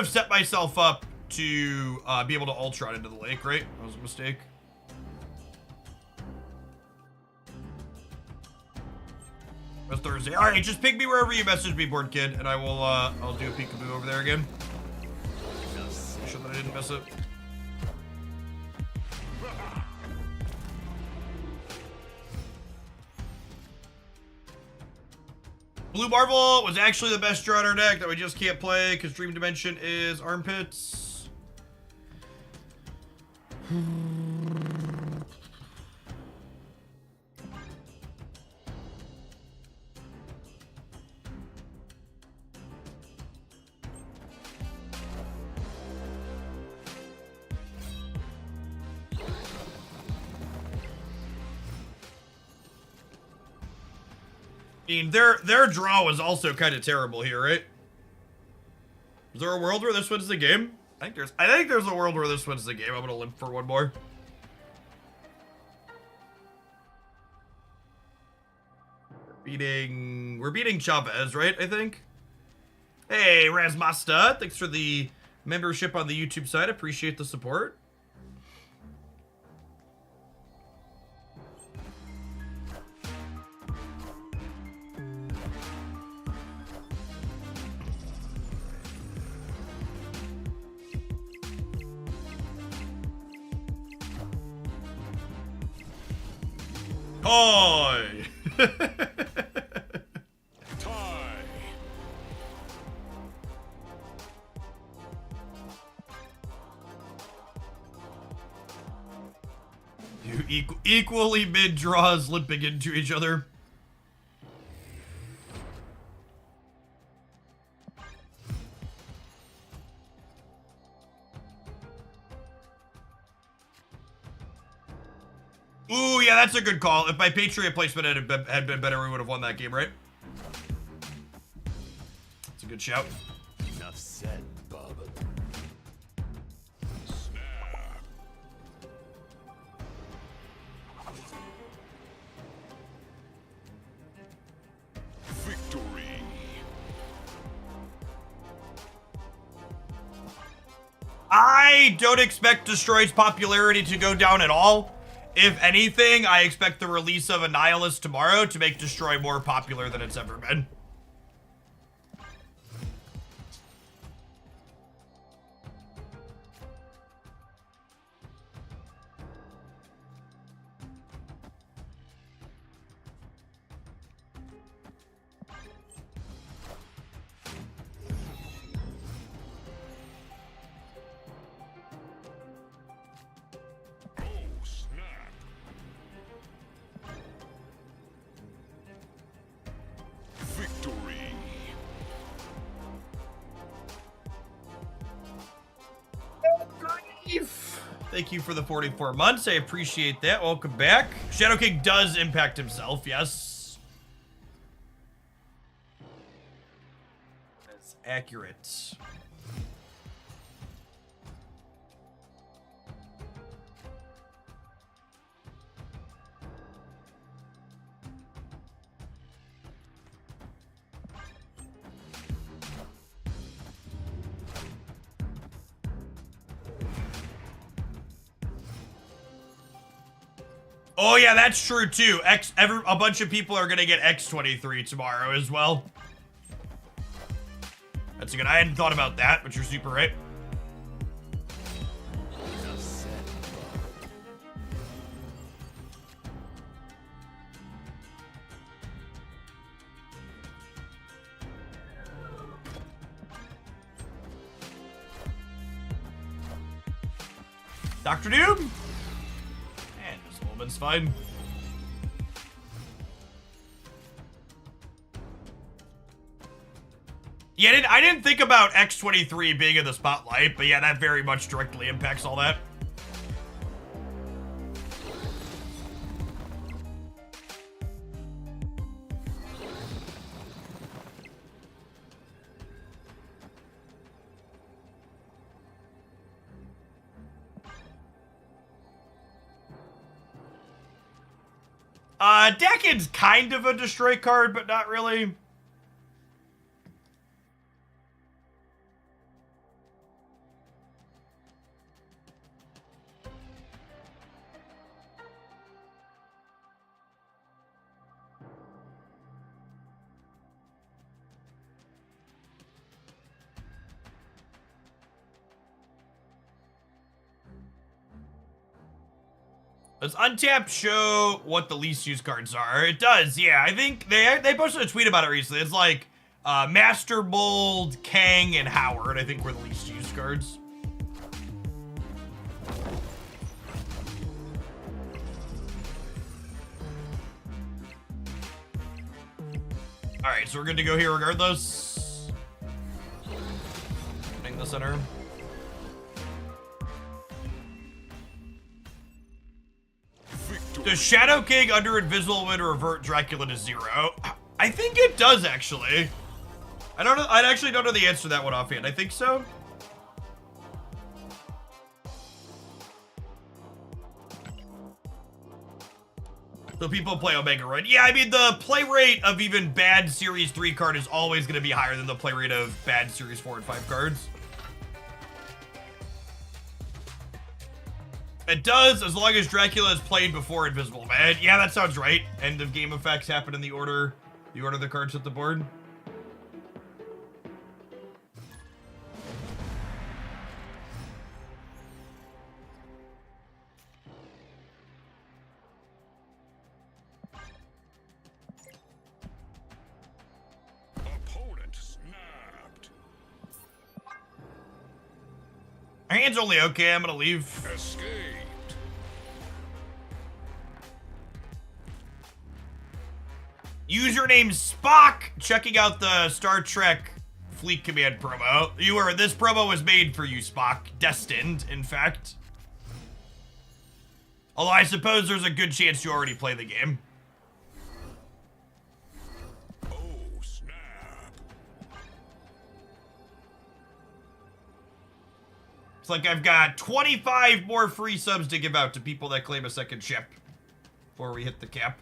set myself up to be able to Ultron into the lake, right? That was a mistake. It's Thursday. All right, just ping me wherever you message me, board kid, and I will I'll do a peekaboo over there again. Make sure that I didn't mess up. Blue Marvel was actually the best draw in our deck that we just can't play because Dream Dimension is armpits. I mean, their draw was also kind of terrible here, right? Is there a world where this wins the game? I think there's a world where this wins the game. I'm gonna limp for one more. We're beating Chavez, right? I think. Hey, Razmasta, thanks for the membership on the YouTube side. Appreciate the support. Toy! Tie. Equally mid draws limping into each other. Ooh, yeah, that's a good call. If my Patriot placement had been better, we would have won that game, right? That's a good shout. Enough said, bub. Victory. I don't expect Destroy's popularity to go down at all. If anything, I expect the release of Annihilus tomorrow to make Destroy more popular than it's ever been. Victory. Thank you for the 44 months. I appreciate that. Welcome back. Shadow King does impact himself, yes. That's accurate. Oh yeah, that's true too. A bunch of people are gonna get X23 tomorrow as well. That's a good. I hadn't thought about that, but you're super right. Enough said, Dr. Doom. And this woman's fine. Yeah, I didn't think about X23 being in the spotlight, but yeah, that very much directly impacts all that. Dakin's kind of a destroy card, but not really. Does Untapped show what the least used cards are? It does, yeah. I think they posted a tweet about it recently. It's like Master Mold, Kang, and Howard, I think, were the least used cards. Alright, so we're good to go here regardless. Putting the center. Does Shadow King under Invisible Wind revert Dracula to 0? I think it does, actually. I don't know. I actually don't know the answer to that one offhand. I think so. So people play Omega Run. Yeah, I mean, the play rate of even bad Series 3 card is always going to be higher than the play rate of bad Series 4 and 5 cards. It does, as long as Dracula is played before Invisible Man. Yeah, that sounds right. End of game effects happen in the order the cards hit the board. Opponent snapped. Our hand's only okay. I'm gonna leave. Escaped. Username Spock, checking out the Star Trek Fleet Command promo. This promo was made for you, Spock. Destined, in fact. Although I suppose there's a good chance you already play the game. Oh, snap. It's like I've got 25 more free subs to give out to people that claim a second ship before we hit the cap.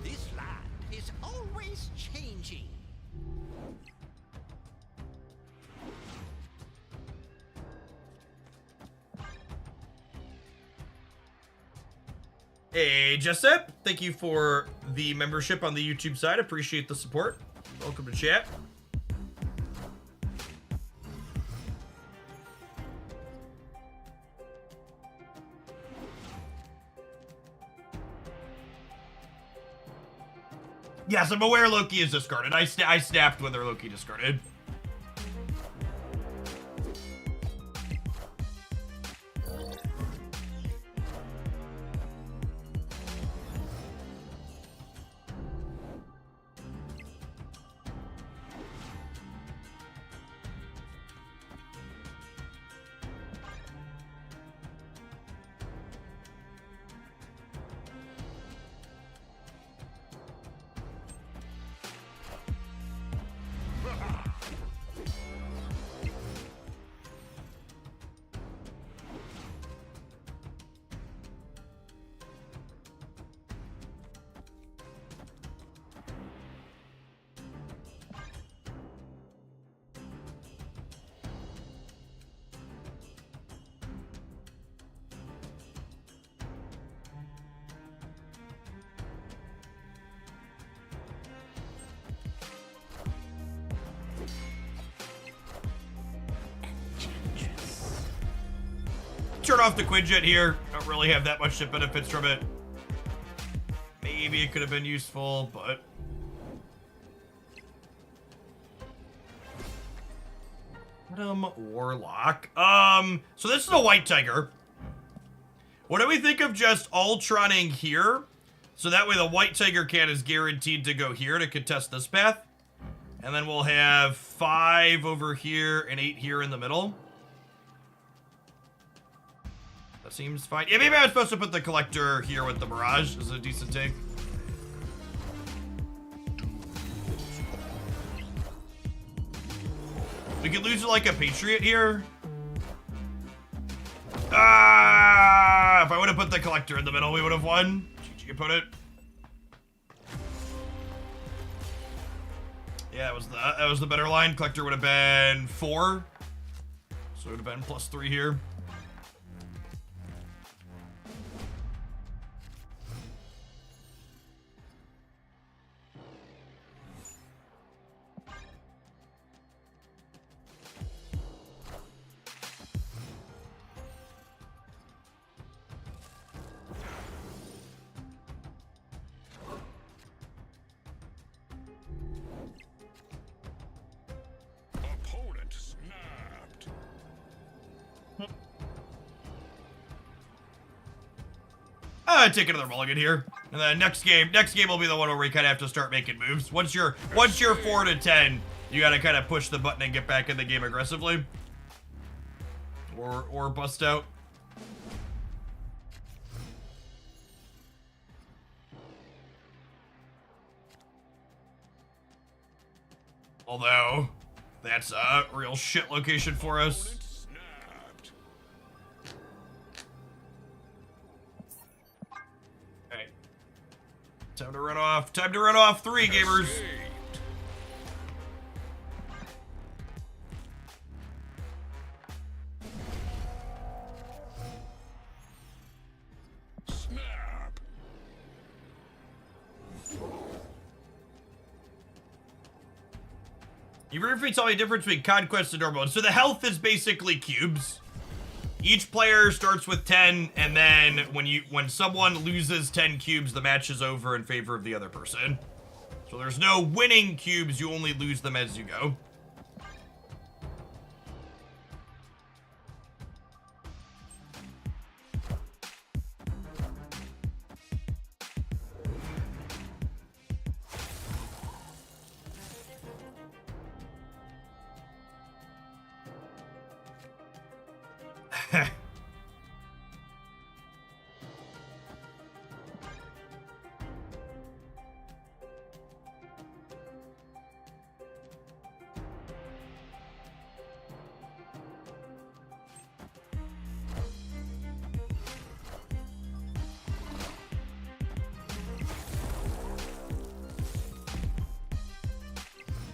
This land is always changing. Hey, Jessup, thank you for the membership on the YouTube side. Appreciate the support. Welcome to chat. Yes, I'm aware Loki is discarded. I snapped when their Loki discarded. Turn off the Quinjet here. Don't really have that much that benefits from it. Maybe it could have been useful, but... Warlock. So this is a white tiger. What do we think of just Ultroning here? So that way the white tiger cat is guaranteed to go here to contest this path. And then we'll have 5 over here and 8 here in the middle. That seems fine. Yeah, maybe I was supposed to put the collector here with the Mirage as a decent take. We could lose it like a Patriot here. put the collector in the middle, we would have won. GG opponent. Yeah, that was the better line. Collector would have been 4. So it would have been +3 here. Opponent snapped. Take another mulligan here. And then next game will be the one where we kind of have to start making moves. Once you're 4 to 10, you gotta kind of push the button and get back in the game aggressively. Or bust out. Although, that's a real shit location for us. Opponent snapped. Alright. Time to run off. Time to run off 3, gamers. Escaped. Snap. You briefly tell me the difference between Conquest and normal. So the health is basically cubes. Each player starts with 10, and then when someone loses 10 cubes, the match is over in favor of the other person. So there's no winning cubes, you only lose them as you go.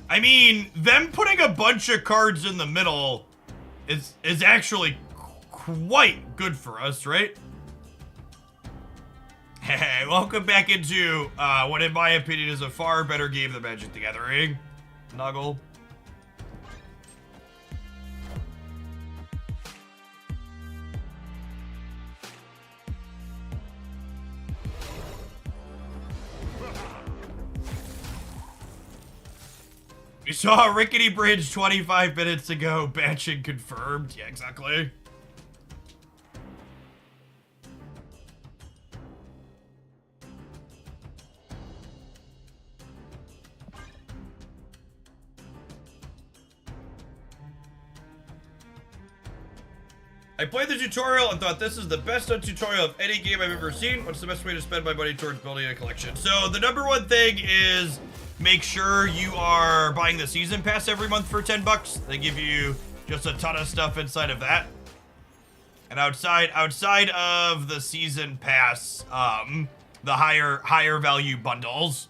I mean, them putting a bunch of cards in the middle is actually quite good for us, right? Hey, welcome back into what in my opinion is a far better game than Magic the Gathering. Nuggle. We saw a rickety bridge 25 minutes ago. Batching confirmed. Yeah, exactly. I played the tutorial and thought this is the best tutorial of any game I've ever seen. What's the best way to spend my money towards building a collection? So the number one thing is make sure you are buying the season pass every month for 10 bucks. They give you just a ton of stuff inside of that. And outside of the season pass, the higher value bundles.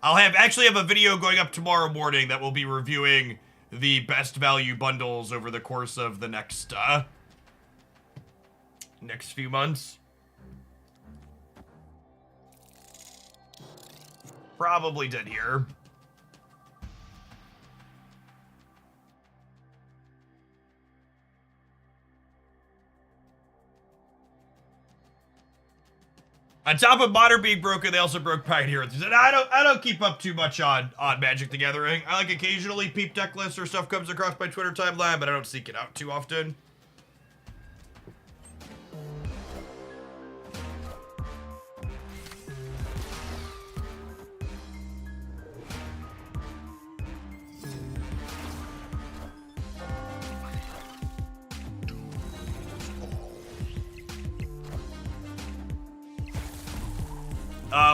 I'll actually have a video going up tomorrow morning that will be reviewing the best value bundles over the course of the next few months. Probably dead here. On top of Modern being broken, they also broke Pioneer. And I don't keep up too much on Magic the Gathering. I like occasionally peep deck lists or stuff comes across my Twitter timeline, but I don't seek it out too often.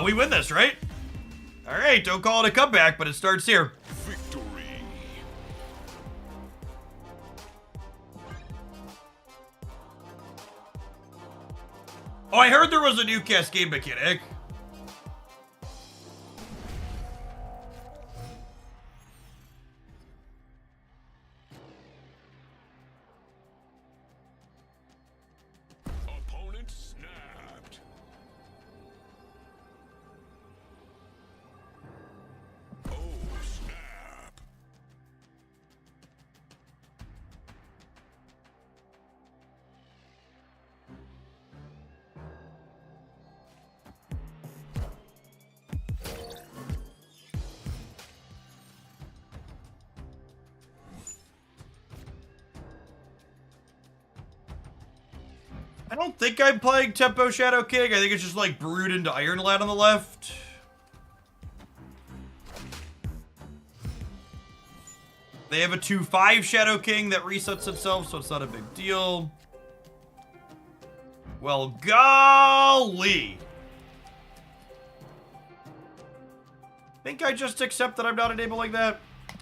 We win this, right? All right, don't call it a comeback, but it starts here. Victory. Oh, I heard there was a new cascade mechanic. Opponent snapped. Oh, snap. I don't think I'm playing Tempo Shadow King. I think it's just like brewed into Ironlad on the left. They have a 2/5 Shadow King that resets itself, so it's not a big deal. Well, golly. Think I just accept that I'm not enabling that?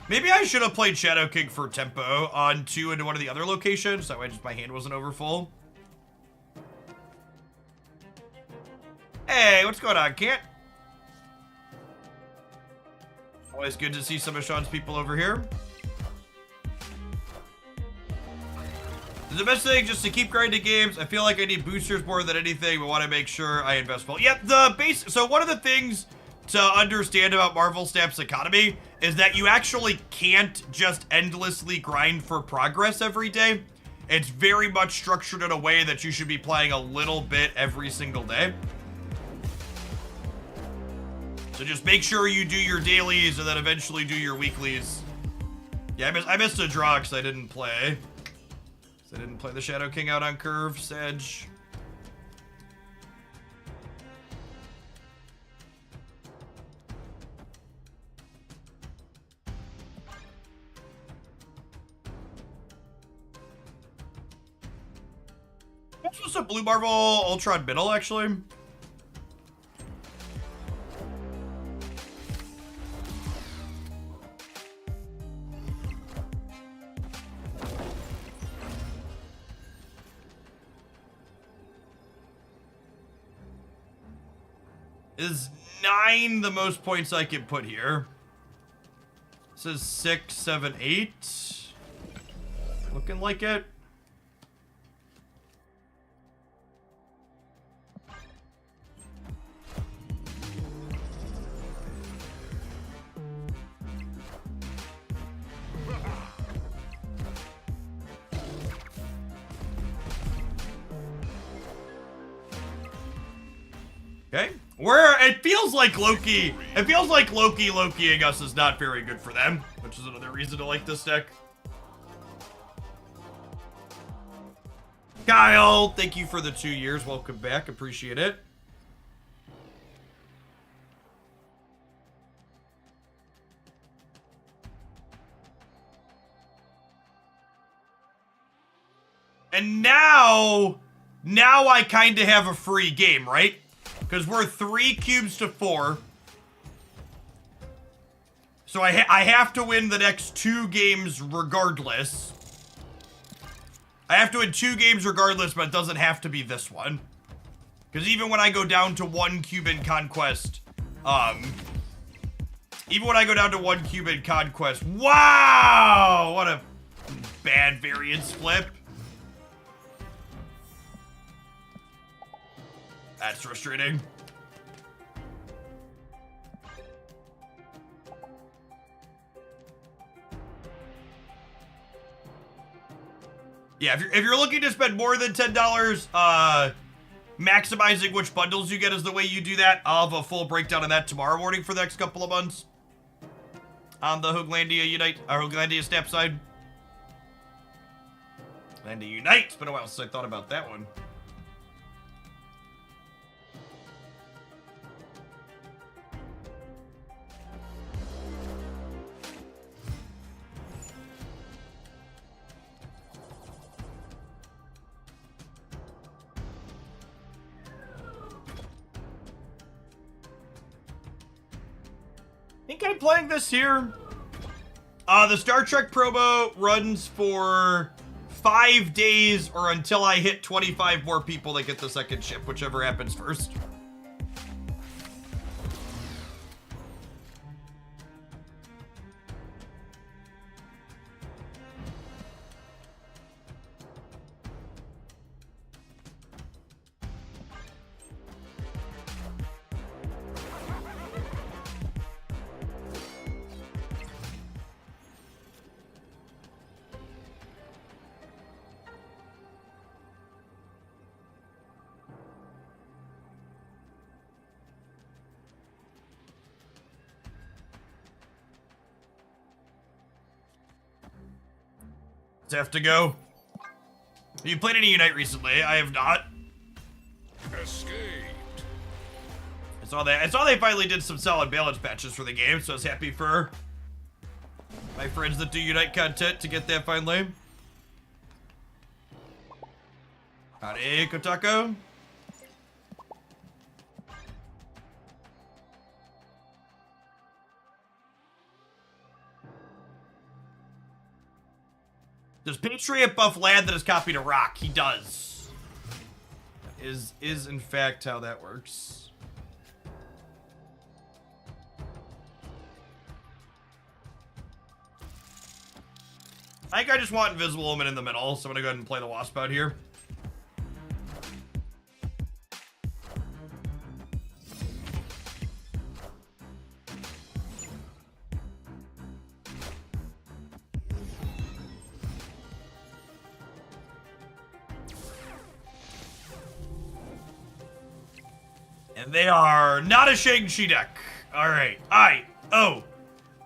Maybe I should have played Shadow King for tempo on 2 into one of the other locations. That way just my hand wasn't over full. Hey, what's going on, Kent? Always good to see some of Sean's people over here. The best thing, just to keep grinding games. I feel like I need boosters more than anything, but want to make sure I invest well. Yeah, so one of the things to understand about Marvel Snap's economy is that you actually can't just endlessly grind for progress every day. It's very much structured in a way that you should be playing a little bit every single day. So just make sure you do your dailies and then eventually do your weeklies. Yeah, I missed a draw because I didn't play. I didn't play the Shadow King out on curve, Sedge. This was a Blue Marvel Ultron middle, actually. Is 9 the most points I can put here? This is 6, 7, 8. Looking like it. Okay. It feels like Loki-ing us is not very good for them, which is another reason to like this deck. Kyle, thank you for the 2 years. Welcome back. Appreciate it. And now I kind of have a free game, right? Because we're 3 cubes to 4. So I have to win the next 2 games regardless. I have to win 2 games regardless, but it doesn't have to be this one. Because even when I go down to 1 cube in Conquest, even when I go down to 1 cube in Conquest, wow! What a bad variance flip. That's frustrating. Yeah, if you're looking to spend more than $10, maximizing which bundles you get is the way you do that. I'll have a full breakdown on that tomorrow morning for the next couple of months. On the Hooglandia Snap side. Hooglandia Unite. It's been a while since I thought about that one. I think I'm playing this here. The Star Trek promo runs for 5 days or until I hit 25 more people that get the second ship, whichever happens first. Have to go. Have you played any Unite recently? I have not. Escaped. I saw they finally did some solid balance patches for the game, so I was happy for my friends that do Unite content to get that finally. Howdy, Kotako. Does Patriot buff land that is copied to rock? He does. Is in fact how that works. I think I just want Invisible Woman in the middle, so I'm gonna go ahead and play the Wasp out here. And they are not a Shang-Chi deck. Alright. Oh.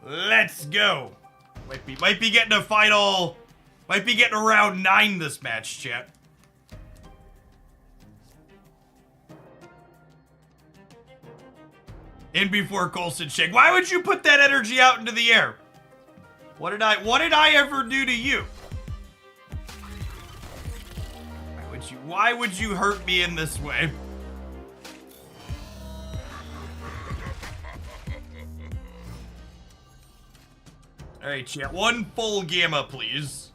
Let's go. Might be getting a final. Might be getting a round 9 this match, chat. In before Coulson Shake. Why would you put that energy out into the air? What did I ever do to you? Why would you hurt me in this way? Alright, chat. 1 full gamma, please.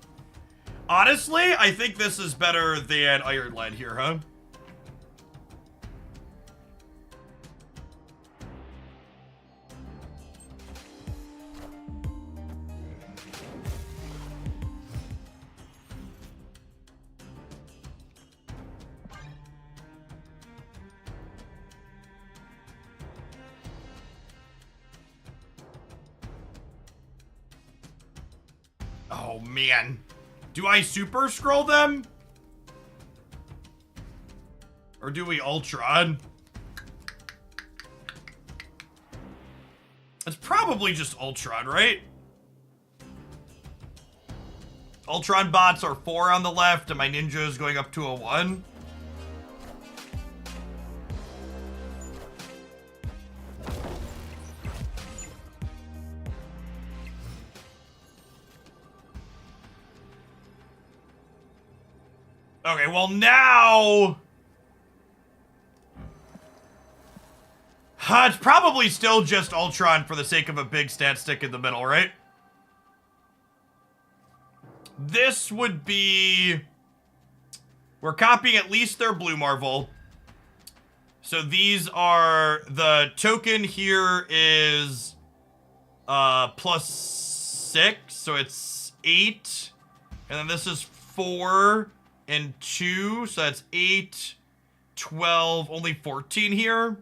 Honestly, I think this is better than Iron Lad here, huh? Oh, man. Do I super scroll them? Or do we Ultron? It's probably just Ultron, right? Ultron bots are 4 on the left, and my ninja is going up to a 1. Okay, well now... it's probably still just Ultron for the sake of a big stat stick in the middle, right? This would be... We're copying at least their blue Marvel. So these are... The token here is... +6, so it's 8. And then this is 4... and 2, so that's 8, 12, only 14 here.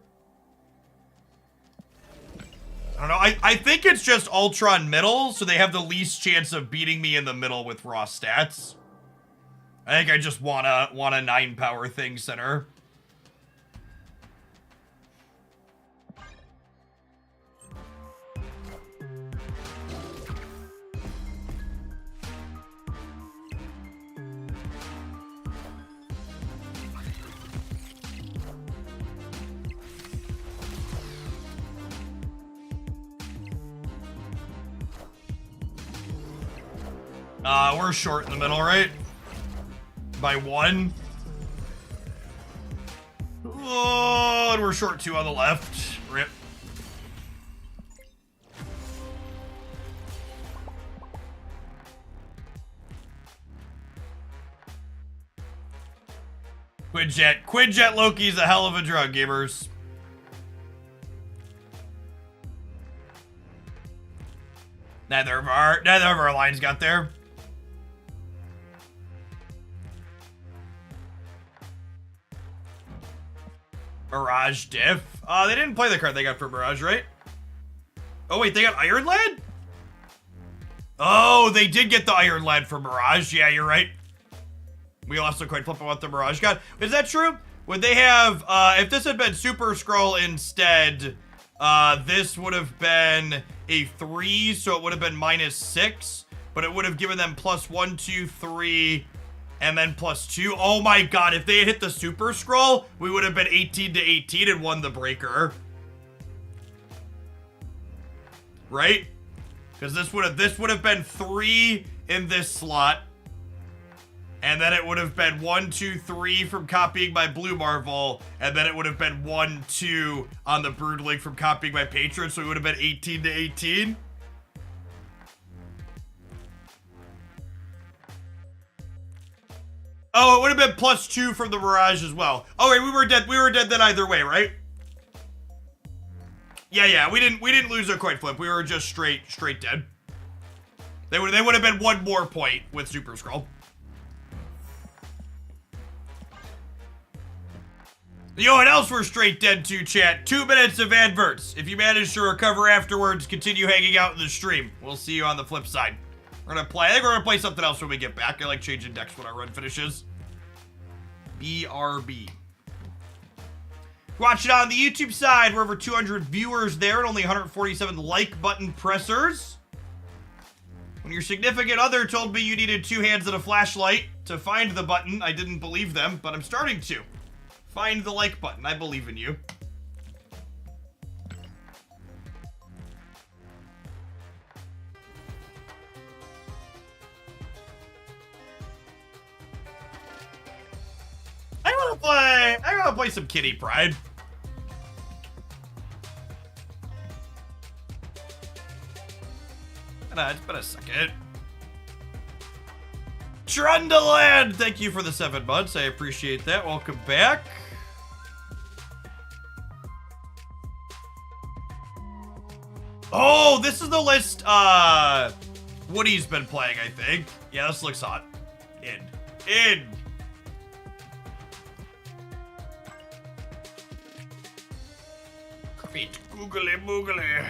I don't know, I think it's just Ultron middle, so they have the least chance of beating me in the middle with raw stats. I think I just want a 9 power thing center. We're short in the middle, right? By 1. Oh, and we're short 2 on the left. Rip. Quinjet Loki's a hell of a drug, gamers. Neither of our lines got there. Mirage Diff. They didn't play the card they got for Mirage, right? Oh wait, they got Iron Lad? Oh, they did get the Iron Lad for Mirage. Yeah, you're right. We also quite flip on what the Mirage got. Is that true? Would they have, if this had been Super Scroll instead, this would have been a 3, so it would have been -6, but it would have given them +1, 2, 3, and then +2. Oh my god, if they had hit the Super Scroll, we would have been 18 to 18 and won the breaker. Right? Because this would have been 3 in this slot. And then it would have been 1, 2, 3 from copying my Blue Marvel. And then it would have been 1, 2 on the Broodling from copying my Patron. So it would have been 18 to 18. Oh, it would have been +2 from the Mirage as well. Oh wait, we were dead then either way, right? Yeah, we didn't lose a coin flip. We were just straight dead. They would have been 1 more point with Super Scroll. You know what else we're straight dead to, chat? 2 minutes of adverts. If you manage to recover afterwards, continue hanging out in the stream. We'll see you on the flip side. I think we're gonna play something else when we get back. I like changing decks when our run finishes. BRB. Watch it on the YouTube side. We're over 200 viewers there and only 147 like button pressers. When your significant other told me you needed 2 hands and a flashlight to find the button, I didn't believe them, but I'm starting to. Find the like button. I believe in you. I wanna play some Kitty Pride. It's been a second. Trundleland! Thank you for the 7 months. I appreciate that. Welcome back. Oh, this is the list Woody's been playing, I think. Yeah, this looks hot. In. Great googly moogly.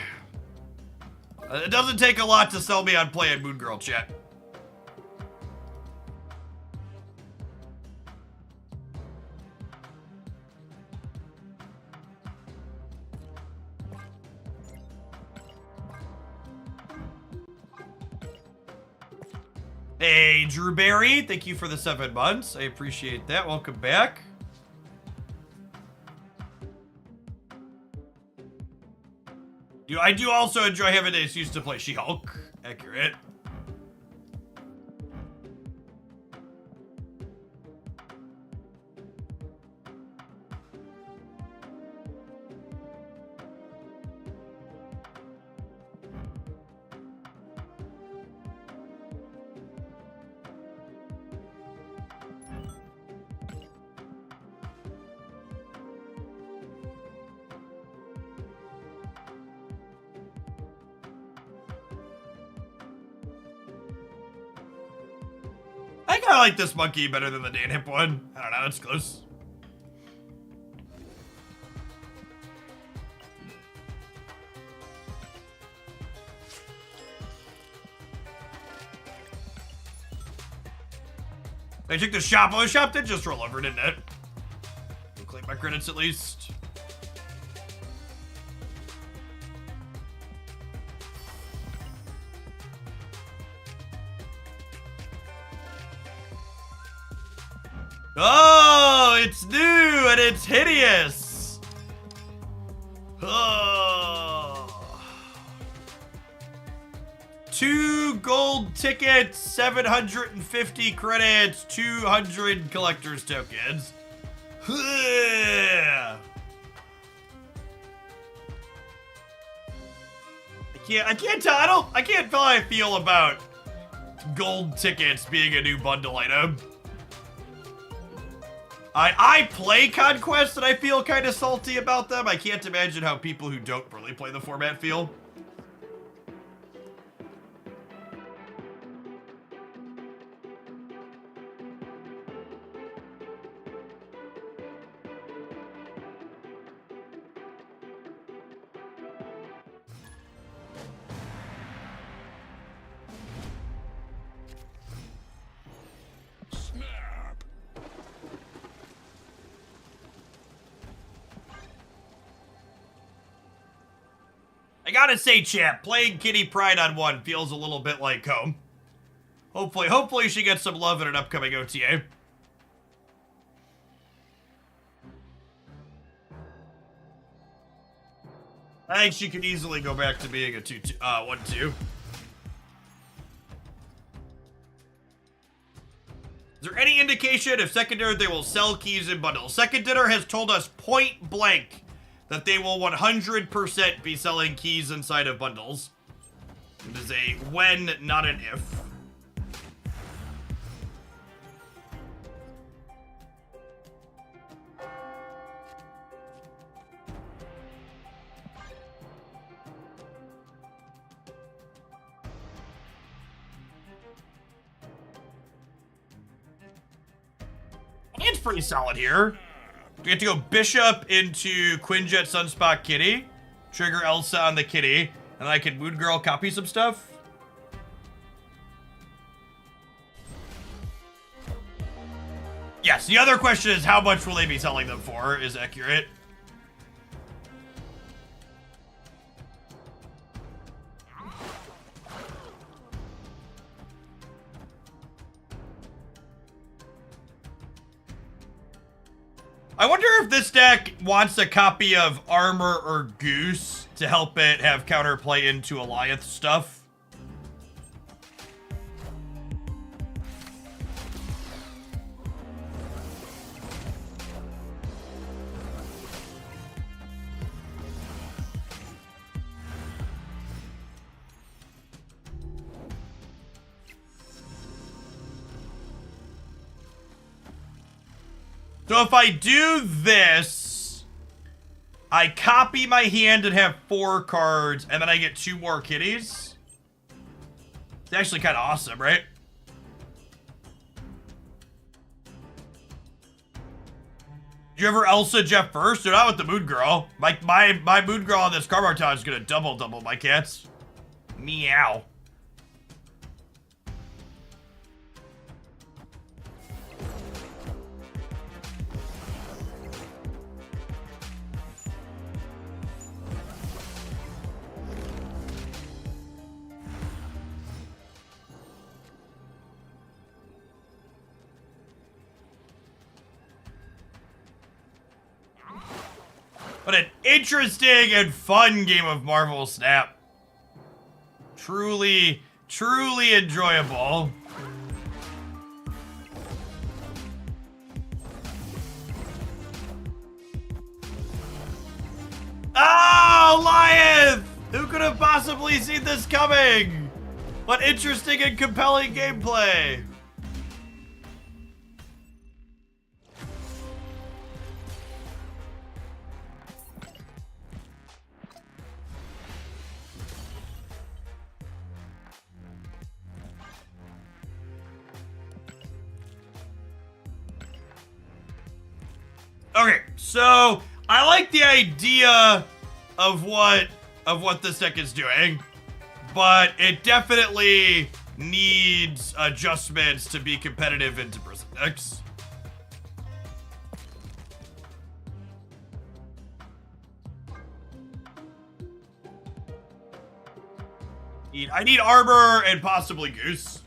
It doesn't take a lot to sell me on playing Moon Girl, chat. Hey, Drew Barry, thank you for the 7 months. I appreciate that. Welcome back. I do also enjoy having an excuse to play She-Hulk. Accurate. I kinda like this monkey better than the Dan Hip one. I don't know, it's close. I took the shop. Oh, the shop did just roll over, didn't it? I'll claim my credits at least. Oh, it's new and it's hideous. Oh. 2 gold tickets, 750 credits, 200 collector's tokens. I can't tell. I can't tell how I feel about gold tickets being a new bundle item. I play Conquest and I feel kind of salty about them. I can't imagine how people who don't really play the format feel. Snap. I gotta say, champ, playing Kitty Pride on 1 feels a little bit like home. Hopefully she gets some love in an upcoming OTA. I think she could easily go back to being a 1-2. Is there any indication if Second Dinner they will sell keys in bundles? Second Dinner has told us point blank that they will 100% be selling keys inside of bundles. It is a when, not an if. It's pretty solid here. We have to go Bishop into Quinjet, Sunspot, Kitty. Trigger Elsa on the Kitty. And then I can Moon Girl copy some stuff. Yes, the other question is how much will they be selling them for is accurate. I wonder if this deck wants a copy of Armor or Goose to help it have counterplay into Alliance stuff. So if I do this, I copy my hand and have 4 cards, and then I get 2 more kitties. It's actually kind of awesome, right? Did you ever Elsa Jeff first? Dude, not with the Moon Girl. My Moon Girl on this Carmarton is gonna double my cats. Meow. What an interesting and fun game of Marvel Snap. Truly enjoyable. Oh, Lion! Who could have possibly seen this coming? What interesting and compelling gameplay. Okay, so I like the idea of what this deck is doing, but it definitely needs adjustments to be competitive into Prison decks. I need armor and possibly Goose.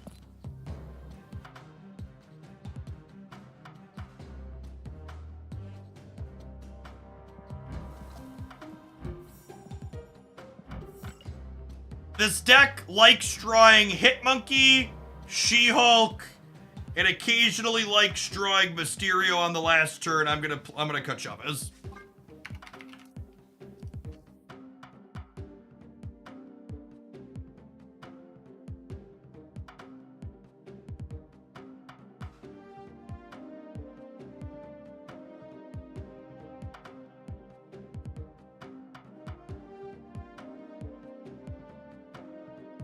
This deck likes drawing Hitmonkey, She-Hulk, and occasionally likes drawing Mysterio on the last turn. I'm gonna cut Chavez.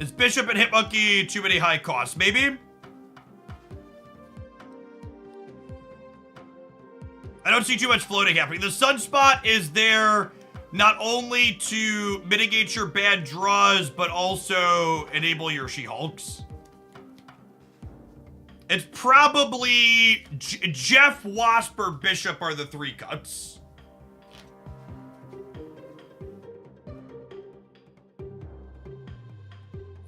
Is Bishop and Hitmonkey too many high costs? Maybe? I don't see too much floating happening. The Sunspot is there not only to mitigate your bad draws, but also enable your She-Hulks. It's probably Jeff, Wasp, or Bishop are the 3 cuts.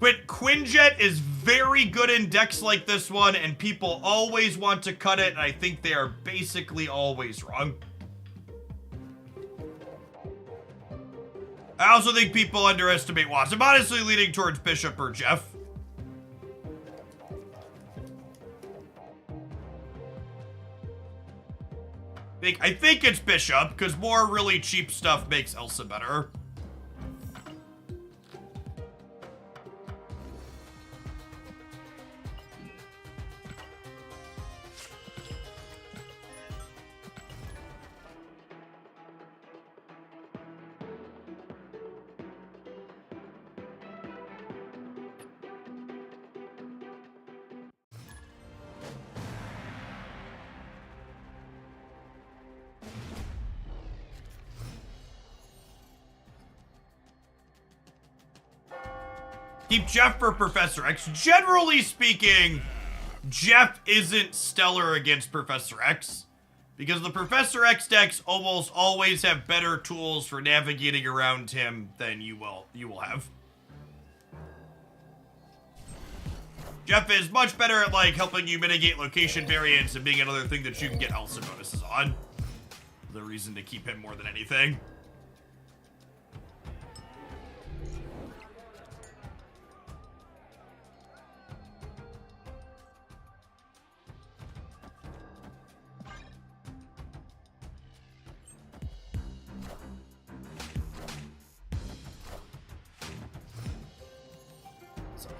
But Quinjet is very good in decks like this one, and people always want to cut it, and I think they are basically always wrong. I also think people underestimate Wasp. I'm honestly leaning towards Bishop or Jeff. I think it's Bishop, because more really cheap stuff makes Elsa better. Keep Jeff for Professor X. Generally speaking, Jeff isn't stellar against Professor X, because the Professor X decks almost always have better tools for navigating around him than you will have. Jeff is much better at, like, helping you mitigate location variance and being another thing that you can get Elsa bonuses on. The reason to keep him more than anything.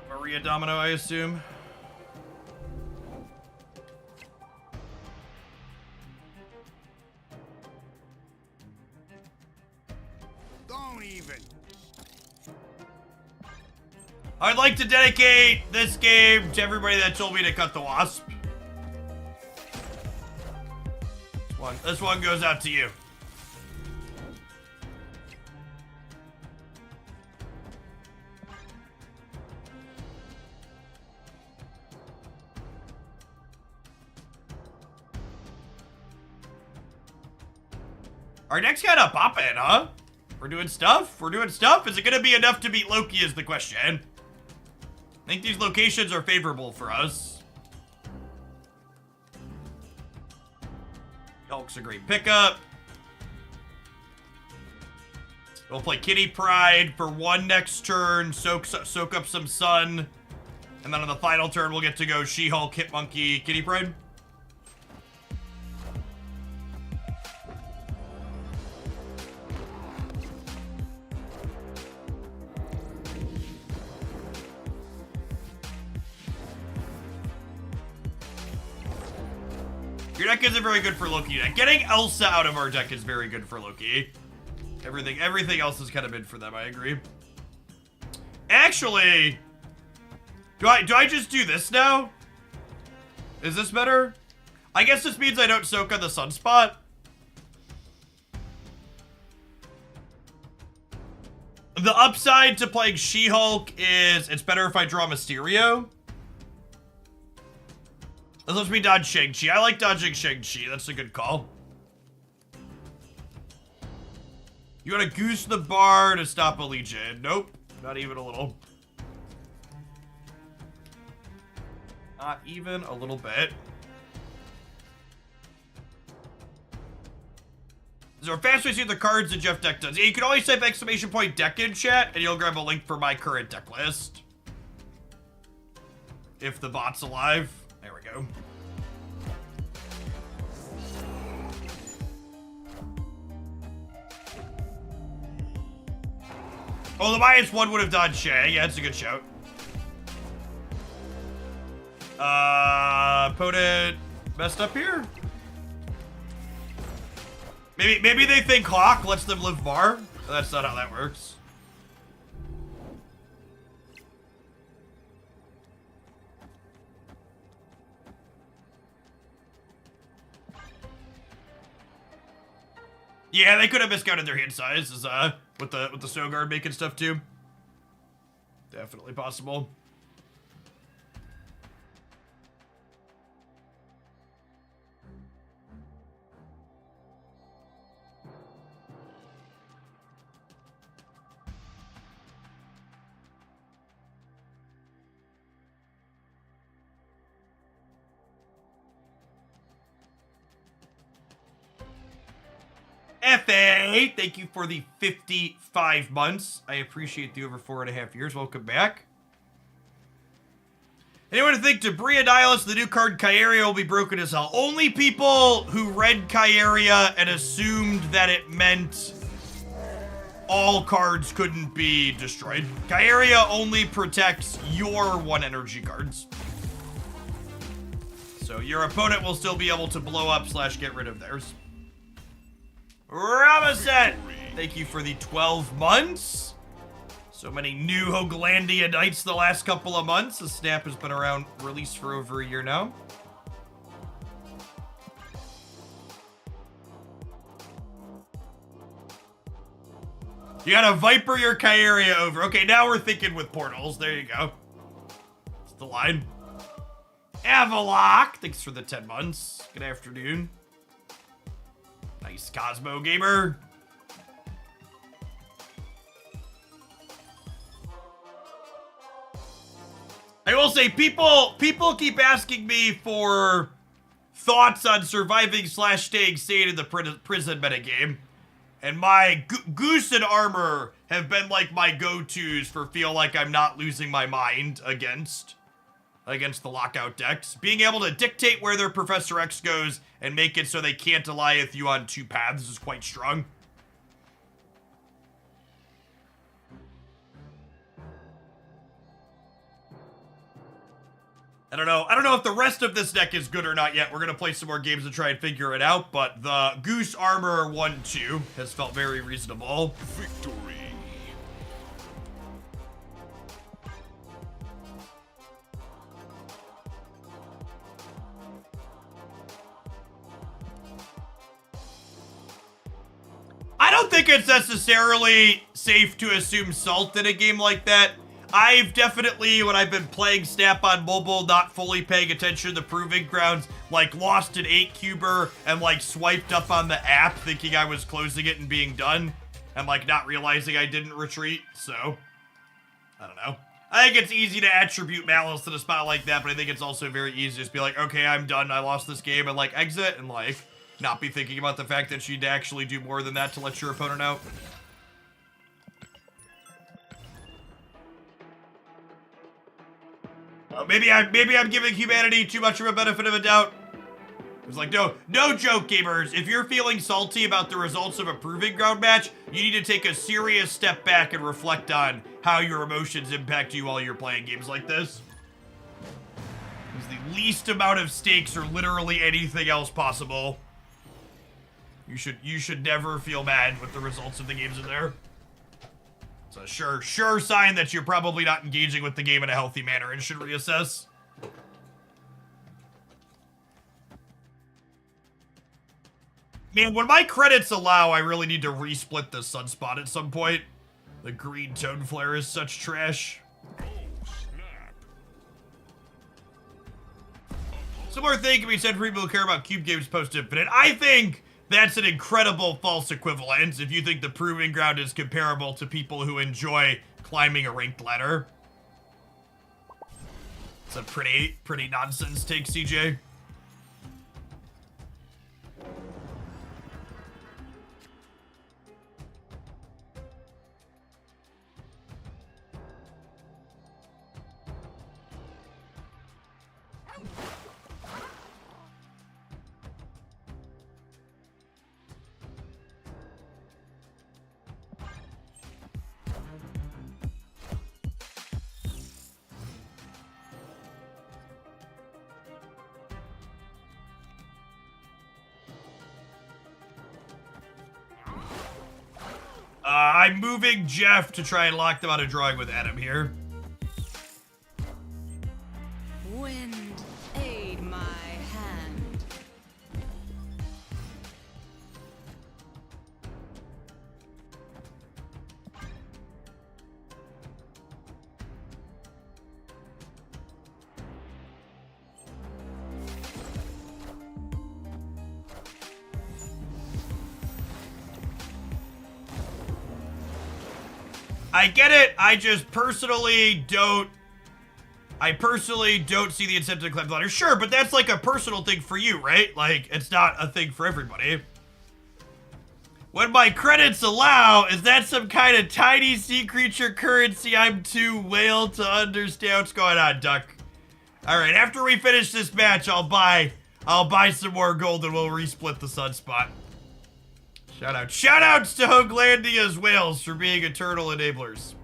Maria Domino, I assume. Don't even. I'd like to dedicate this game to everybody that told me to cut the Wasp. This one goes out to you. Our deck's kind of poppin', huh? We're doing stuff? We're doing stuff? Is it gonna be enough to beat Loki is the question. I think these locations are favorable for us. Hulk's a great pickup. We'll play Kitty Pride for 1 next turn, soak up some sun, and then on the final turn we'll get to go She-Hulk, Hitmonkey, Kitty Pride. Your deck isn't very good for Loki. Getting Elsa out of our deck is very good for Loki. Everything else has kind of been for them, I agree. Actually, do I just do this now? Is this better? I guess this means I don't soak on the Sunspot. The upside to playing She-Hulk is it's better if I draw Mysterio. This lets me dodge Shang-Chi. I like dodging Shang-Chi. That's a good call. You want to goose the bar to stop a Legion? Nope. Not even a little. Not even a little bit. Is there a fast way to see the cards that Jeff deck does? Yeah, you can always type !deck in chat, and you'll grab a link for my current deck list. If the bot's alive. There we go. Oh, the -1 would have dodged Shay. Yeah, that's a good shout. Opponent messed up here. Maybe they think Hawk lets them live bar. That's not how that works. Yeah, they could have miscounted their hand size as, with the snow guard making stuff too. Definitely possible. FA, thank you for the 55 months. I appreciate the over 4.5 years. Welcome back. Anyone think Debris Annihilus, the new card Kyaria, will be broken as hell? Only people who read Kyaria and assumed that it meant all cards couldn't be destroyed. Kyaria only protects your 1 energy cards. So your opponent will still be able to blow up / get rid of theirs. Ramaset, thank you for the 12 months. So many new Hoaglandia Knights the last couple of months. The snap has been around, released for over a year now. You gotta Viper your Kyaria over. Okay, now we're thinking with portals. There you go. That's the line. Avalock, thanks for the 10 months. Good afternoon. Nice Cosmo Gamer. I will say, people keep asking me for thoughts on surviving / staying sane in the prison metagame. And my Goose and Armor have been like my go-tos for feel like I'm not losing my mind against the lockout decks. Being able to dictate where their Professor X goes and make it so they can't Goliath you on 2 paths is quite strong. I don't know if the rest of this deck is good or not yet. We're gonna play some more games to try and figure it out, but the Goose Armor 1/2 has felt very reasonable. Victory. I don't think it's necessarily safe to assume Salt in a game like that. I've definitely, when I've been playing Snap on mobile, not fully paying attention to the Proving Grounds, like lost an 8-cuber and like swiped up on the app thinking I was closing it and being done, and like not realizing I didn't retreat, so I don't know. I think it's easy to attribute malice to a spot like that, but I think it's also very easy to just be like, okay, I'm done, I lost this game, and like exit and like not be thinking about the fact that you'd actually do more than that to let your opponent out. Maybe I'm giving humanity too much of a benefit of a doubt. It's like, no joke, gamers. If you're feeling salty about the results of a Proving Ground match, you need to take a serious step back and reflect on how your emotions impact you while you're playing games like this. Because the least amount of stakes or literally anything else possible. You should never feel mad with the results of the games in there. It's a sure sign that you're probably not engaging with the game in a healthy manner and should reassess. Man, when my credits allow, I really need to resplit the Sunspot at some point. The green tone flare is such trash. Oh, snap. Similar thing can be said for people who care about cube games post-infinite. I think that's an incredible false equivalence if you think the Proving Ground is comparable to people who enjoy climbing a ranked ladder. It's a pretty nonsense take, CJ. I'm moving Jeff to try and lock them out of drawing with Adam here. Wind, aid my hand. I get it. I just personally don't. I personally don't see the incentive to collect letters. Sure, but that's like a personal thing for you, right? Like, it's not a thing for everybody. When my credits allow, is that some kind of tiny sea creature currency I'm too whale to understand what's going on, Duck? All right, after we finish this match, I'll buy some more gold and we'll resplit the sunspot. Shoutouts to Hoaglandia's whales for being eternal enablers.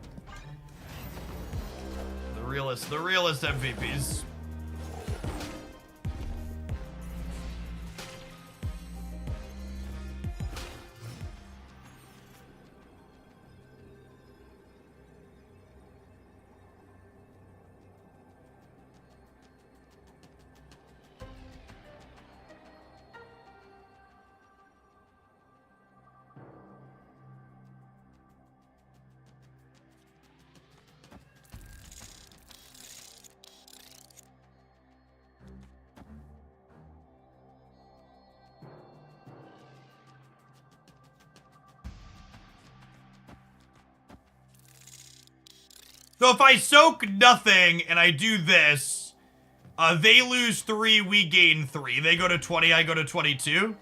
The realest MVPs. So if I soak nothing and I do this, they lose 3, we gain 3. They go to 20, I go to 22.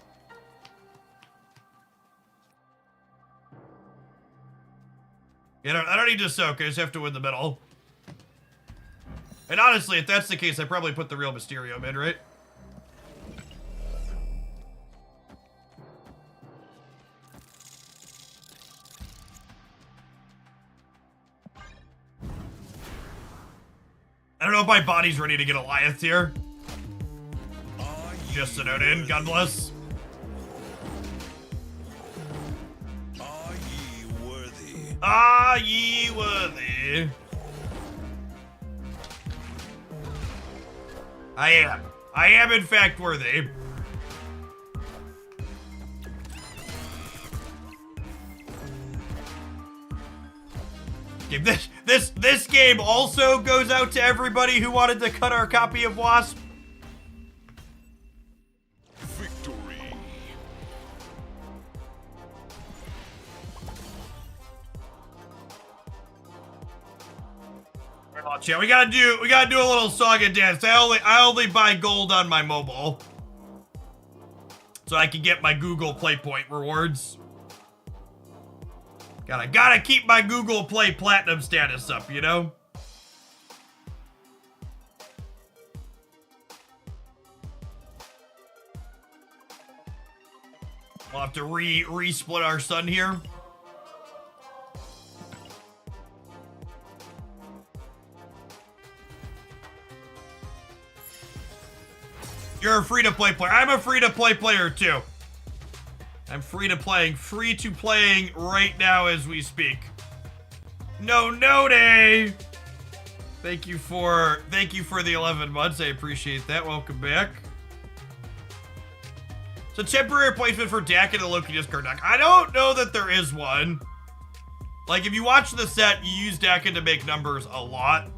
I don't need to soak, I just have to win the middle. And honestly, if that's the case, I probably put the real Mysterio in, right? I don't know if my body's ready to get Goliath here. Just a note in, God bless. Are ye worthy? Are ye worthy? I am. I am in fact worthy. This game also goes out to everybody who wanted to cut our copy of Wasp. Victory. Yeah, we gotta do a little song and dance. I only buy gold on my mobile, so I can get my Google Play Point rewards. Gotta keep my Google Play Platinum status up, you know? We'll have to re-split our sun here. You're a free-to-play player. I'm a free-to-play player, too. I'm free to playing right now as we speak. No day. Thank you for the 11 months. I appreciate that. Welcome back. So temporary replacement for Dak in the Loki discard deck. I don't know that there is one. Like if you watch the set, you use Dakin to make numbers a lot.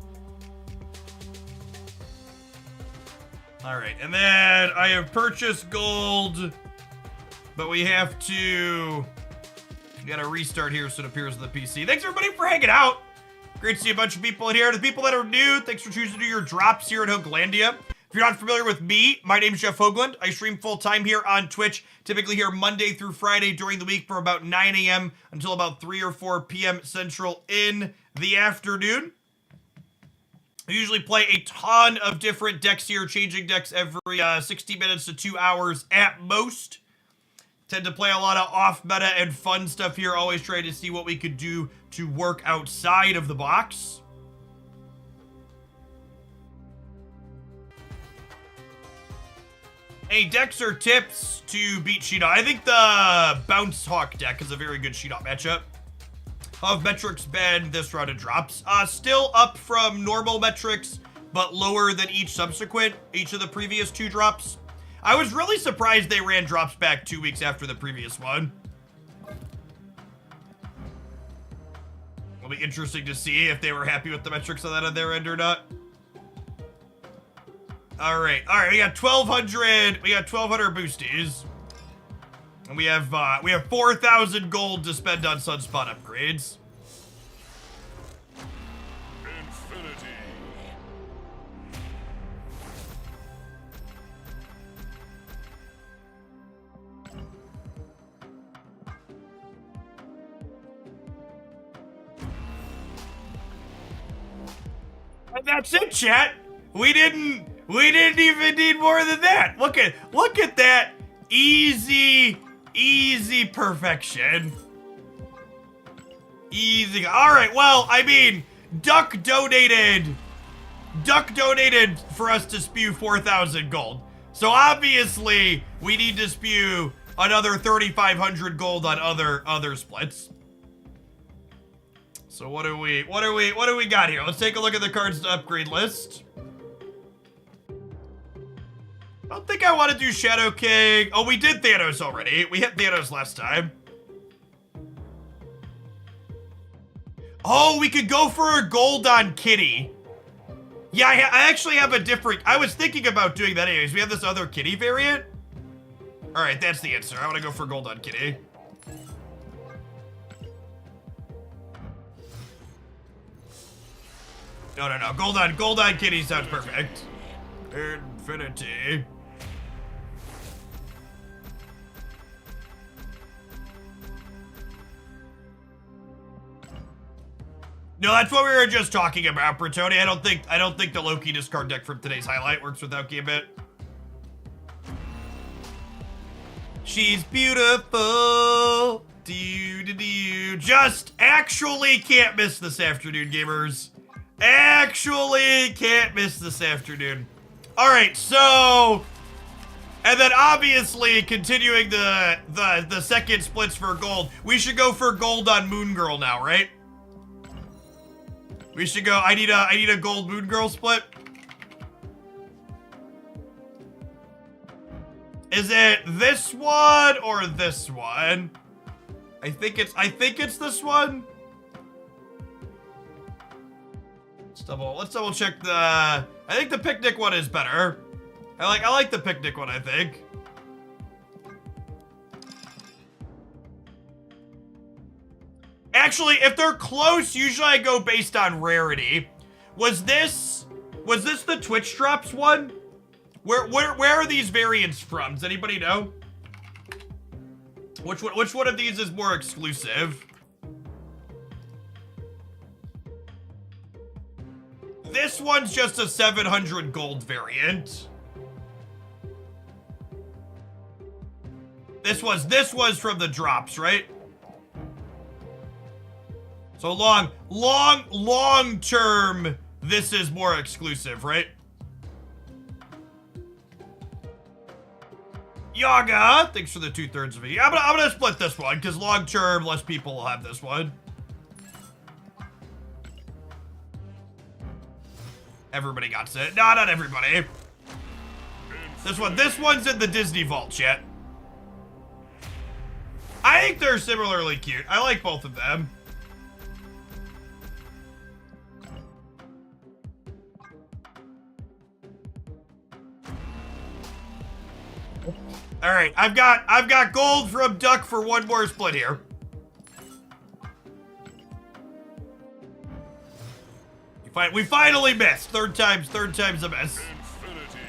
Alright, and then I have purchased gold. But we have to... We gotta restart here so it appears on the PC. Thanks everybody for hanging out. Great to see a bunch of people in here. To the people that are new, thanks for choosing to do your drops here at Hoaglandia. If you're not familiar with me, my name is Jeff Hoagland. I stream full-time here on Twitch, typically here Monday through Friday during the week from about 9 a.m. until about 3 or 4 p.m. Central in the afternoon. I usually play a ton of different decks here, changing decks every 60 minutes to 2 hours at most. Tend to play a lot of off-meta and fun stuff here, always trying to see what we could do to work outside of the box. Any decks or tips to beat Sheet Up? I think the Bounce Hawk deck is a very good Sheet Up matchup. How have metrics been this round of drops? Still up from normal metrics, but lower than each of the previous 2 drops. I was really surprised they ran drops back 2 weeks after the previous one. It'll be interesting to see if they were happy with the metrics of that on their end or not. All right, we got 1,200. We got 1,200 boosties, and we have 4,000 gold to spend on Sunspot upgrades. That's it, chat. We didn't even need more than that. Look at that. Easy perfection. Easy. All right, well, I mean, Duck donated for us to spew 4,000 gold. So obviously, we need to spew another 3,500 gold on other splits. So what do we got here? Let's take a look at the cards to upgrade list. I don't think I want to do Shadow King. Oh, we did Thanos already. We hit Thanos last time. Oh, we could go for a gold on Kitty. Yeah, I actually have a different... I was thinking about doing that anyways. We have this other Kitty variant. All right, that's the answer. I want to go for gold on Kitty. No. Gold on Kitty sounds perfect. Infinity. No, that's what we were just talking about, Bretoni. I don't think the Loki discard deck from today's highlight works without Gambit. She's beautiful. Do. Just actually can't miss this afternoon, gamers. Actually can't miss this afternoon. All right, so, and then obviously continuing the second splits for gold, we should go for gold on Moon Girl now, right? We should go. I need a gold Moon Girl split. Is it this one or this one? I think it's this one. Let's double check the... I think the picnic one is better. I like the picnic one, I think. Actually, if they're close, usually I go based on rarity. Was this the Twitch drops one? Where are these variants from? Does anybody know? Which one of these is more exclusive? This one's just a 700 gold variant. This was from the drops, right? So long term, this is more exclusive, right? Yaga, thanks for the 2/3 of me. I'm gonna split this one because long term, less people will have this one. Everybody got it. No, not everybody. This one's in the Disney vault, chat. I think they're similarly cute. I like both of them. All right, I've got gold from Duck for one more split here. We finally missed. Third time's a miss. Infinity.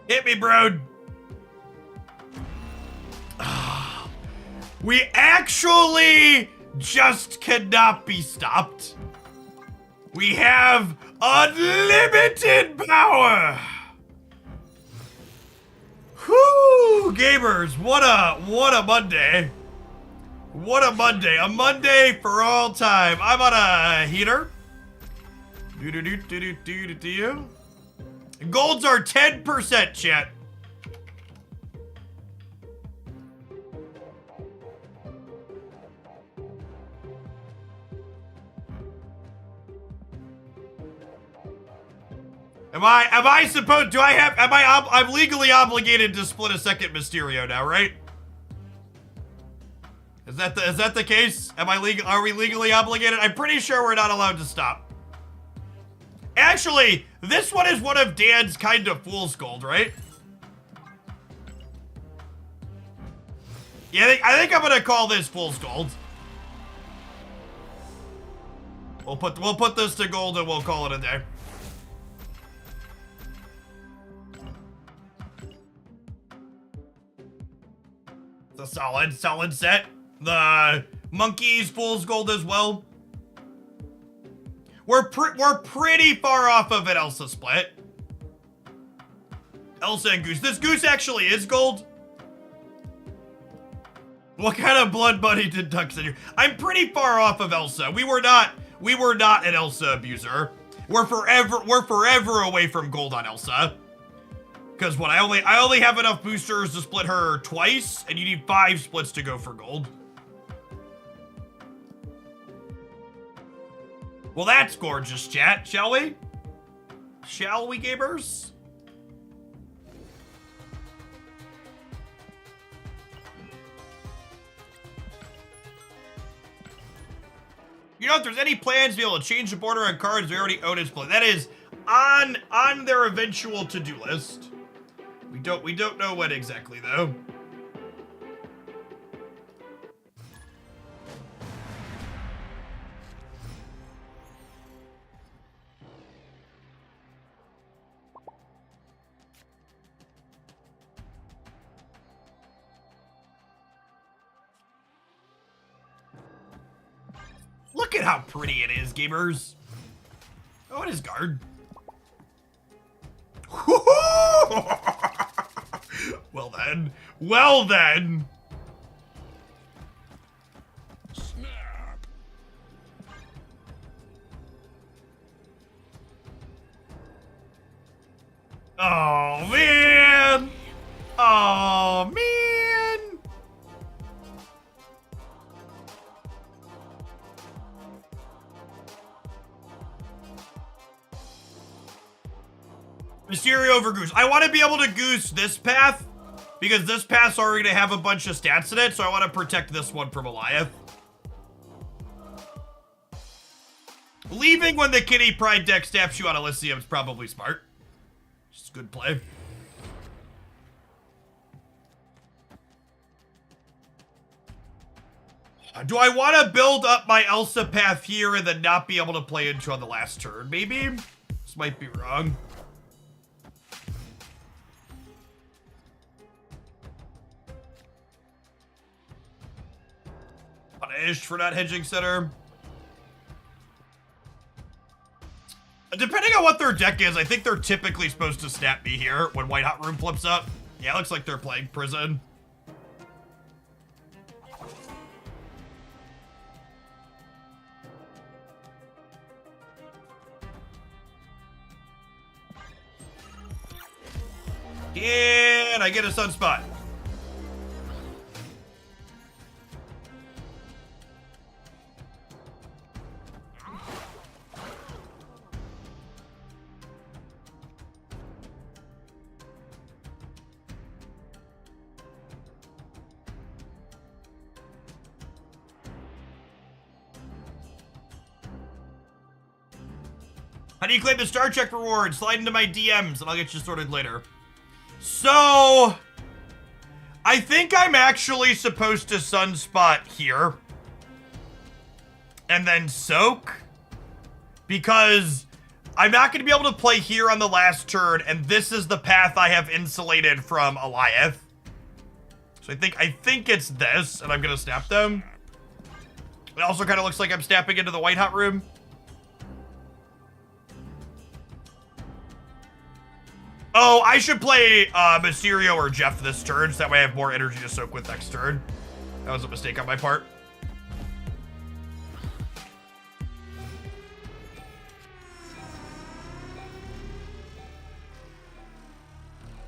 Hit me, bro. We actually just cannot be stopped. We have unlimited power. Whoo, gamers, what a Monday. What a Monday. A Monday for all time. I'm on a heater. Do. Golds are 10%, chat. Am I supposed, I'm legally obligated to split a second Mysterio now, right? Is that the case? Are we legally obligated? I'm pretty sure we're not allowed to stop. Actually, this one is one of Dan's kind of fool's gold, right? Yeah, I think I'm gonna call this fool's gold. We'll put this to gold and we'll call it a day. a solid set. The monkeys, fool's gold as well. We're pretty far off of an Elsa split. Elsa and Goose. This Goose actually is gold. What kind of blood buddy did Duck send you? I'm pretty far off of Elsa. We were not an Elsa abuser. We're forever away from gold on Elsa. Because what I only have enough boosters to split her twice, and you need 5 splits to go for gold. Well, that's gorgeous, chat. Shall we? Shall we, gamers? You know, if there's any plans to be able to change the border on cards we already own, it's play. That is on their eventual to-do list. We don't know when exactly though. Look at how pretty it is, gamers. Oh, it is guard. Well then. Well then. Snap. Oh, man. Oh, man. Mysterio over Goose. I want to be able to goose this path because this path's already going to have a bunch of stats in it, so I want to protect this one from Eliath. Leaving when the Kitty Pride deck snaps you on Elysium is probably smart. Just good play. Do I want to build up my Elsa path here and then not be able to play into on the last turn? Maybe? This might be wrong. Punished for not hedging center. Depending on what their deck is, I think they're typically supposed to snap me here when White Hot Room flips up. Yeah, it looks like they're playing Prison. Can I get a Sunspot? How do you claim the Star Trek reward? Slide into my DMs and I'll get you sorted later. So, I think I'm actually supposed to Sunspot here. And then Soak. Because I'm not going to be able to play here on the last turn, and this is the path I have insulated from Eliath. So I think it's this, and I'm going to snap them. It also kind of looks like I'm snapping into the White Hot Room. Oh, I should play Mysterio or Jeff this turn, so that way I have more energy to soak with next turn. That was a mistake on my part.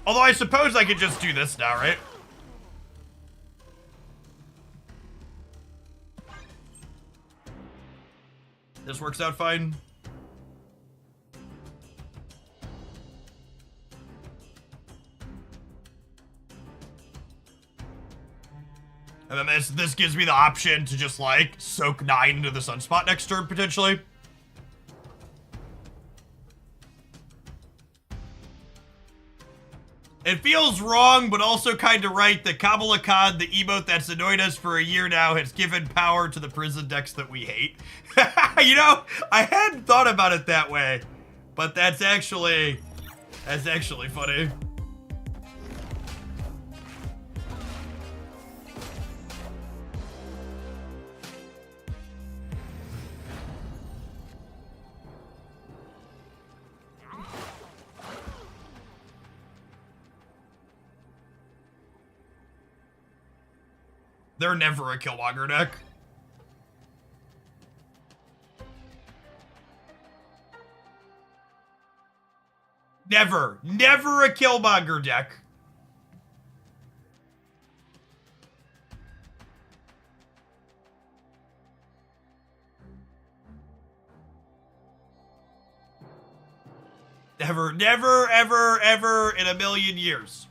Although I suppose I could just do this now, right? This works out fine. And then this gives me the option to just, like, soak 9 into the Sunspot next turn, potentially. It feels wrong, but also kind of right that Kamala Khan, the emote that's annoyed us for a year now, has given power to the prison decks that we hate. You know, I hadn't thought about it that way, but that's actually funny. They're never a Killmonger deck. Never. Never a Killmonger deck. Never, never, ever, ever in a million years.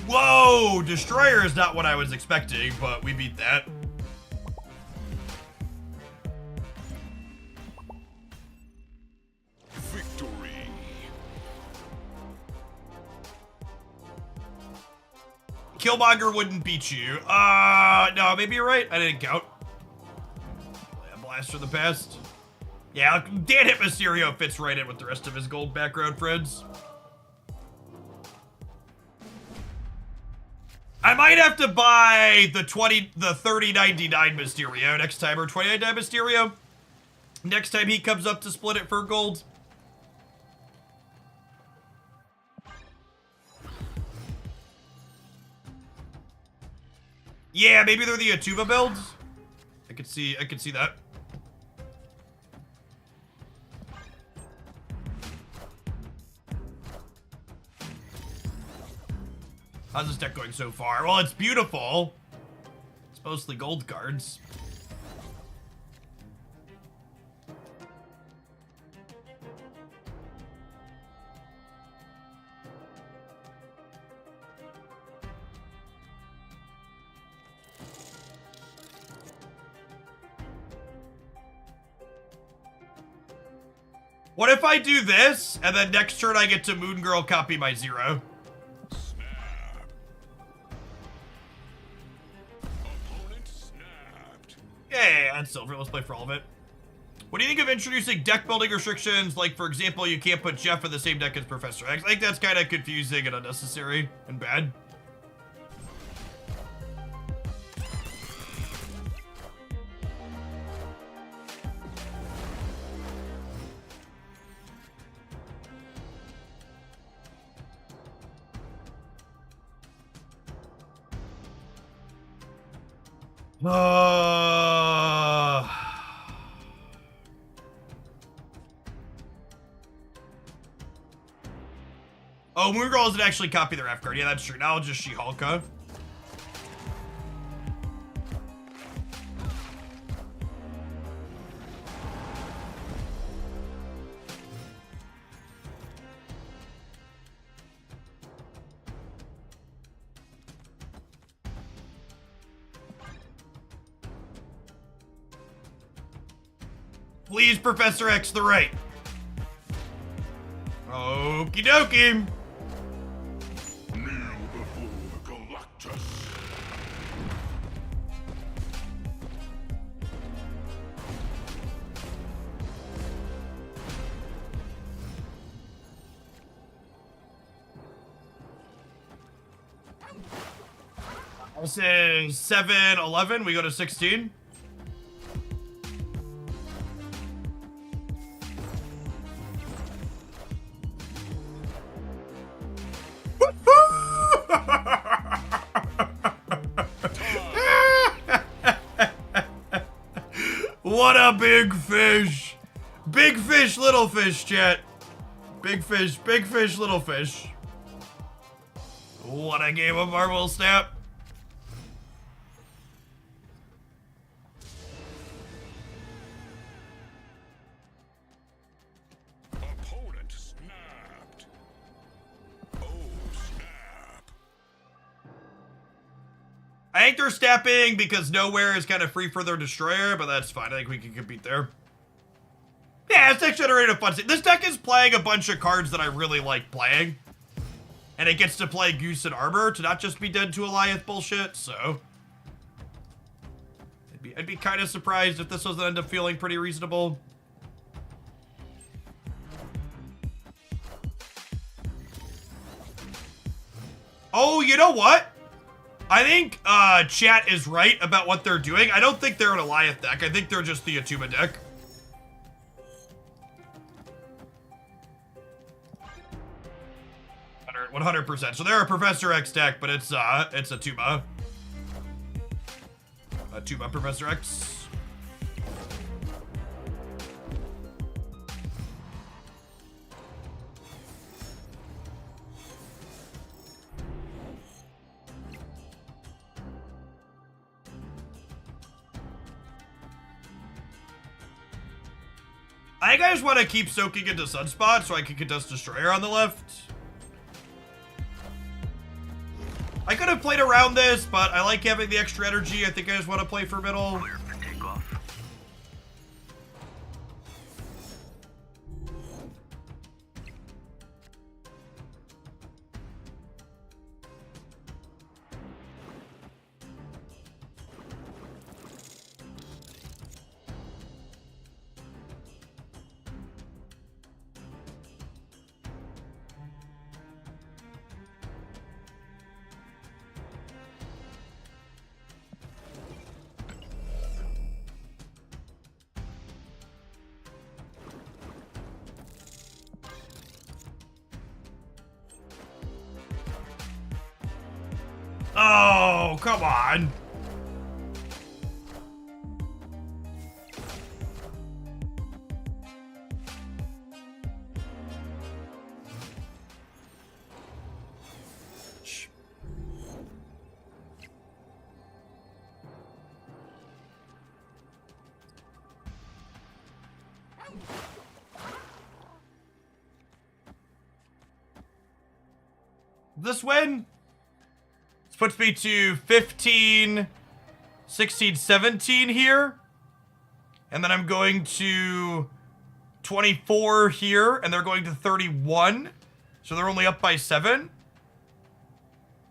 Whoa! Destroyer is not what I was expecting, but we beat that. Victory. Killmonger wouldn't beat you. No, maybe you're right. I didn't count. A blast from the past. Yeah, Dan hit Mysterio fits right in with the rest of his gold background friends. I might have to buy the 30.99 Mysterio next time, or 29.99 Mysterio next time he comes up to split it for gold. Yeah, maybe they're the Atuba builds. I could see that. How's this deck going so far? Well, it's beautiful. It's mostly gold cards. What if I do this, and then next turn I get to Moon Girl copy my 0? Snap. Opponent snapped. Yeah, and silver. Let's play for all of it. What do you think of introducing deck building restrictions? Like, for example, you can't put Jeff in the same deck as Professor X. I think that's kind of confusing and unnecessary and bad. Oh, Moon Girl doesn't actually copy their F card. Yeah, that's true. Now I'll just She-Hulk, huh? Please, Professor X, the right. Okie dokie. Kneel before Galactus. This is 7-11. We go to 16. What a big fish. Big fish, little fish, chat. Big fish, little fish. What a game of Marvel Snap. Opponent snapped. Oh, snap. I think they're stepping because nowhere is kind of free for their destroyer, but that's fine. I think we can compete there. Yeah, it's actually generated a fun set. This deck is playing a bunch of cards that I really like playing. And it gets to play Goose and Armor to not just be dead to Goliath bullshit, so. I'd be kind of surprised if this doesn't end up feeling pretty reasonable. Oh, you know what? I think chat is right about what they're doing. I don't think they're an Goliath deck. I think they're just the Atuma deck. 100%. So they're a Professor X deck, but it's a Tuba. A Tuba Professor X. I guys want to keep soaking into Sunspot so I can contest Destroyer on the left. I could have played around this, but I like having the extra energy. I think I just want to play for middle. Clear for takeoff. Oh, come on. This win? This puts me to 15, 16, 17 here. And then I'm going to 24 here, and they're going to 31. So they're only up by 7.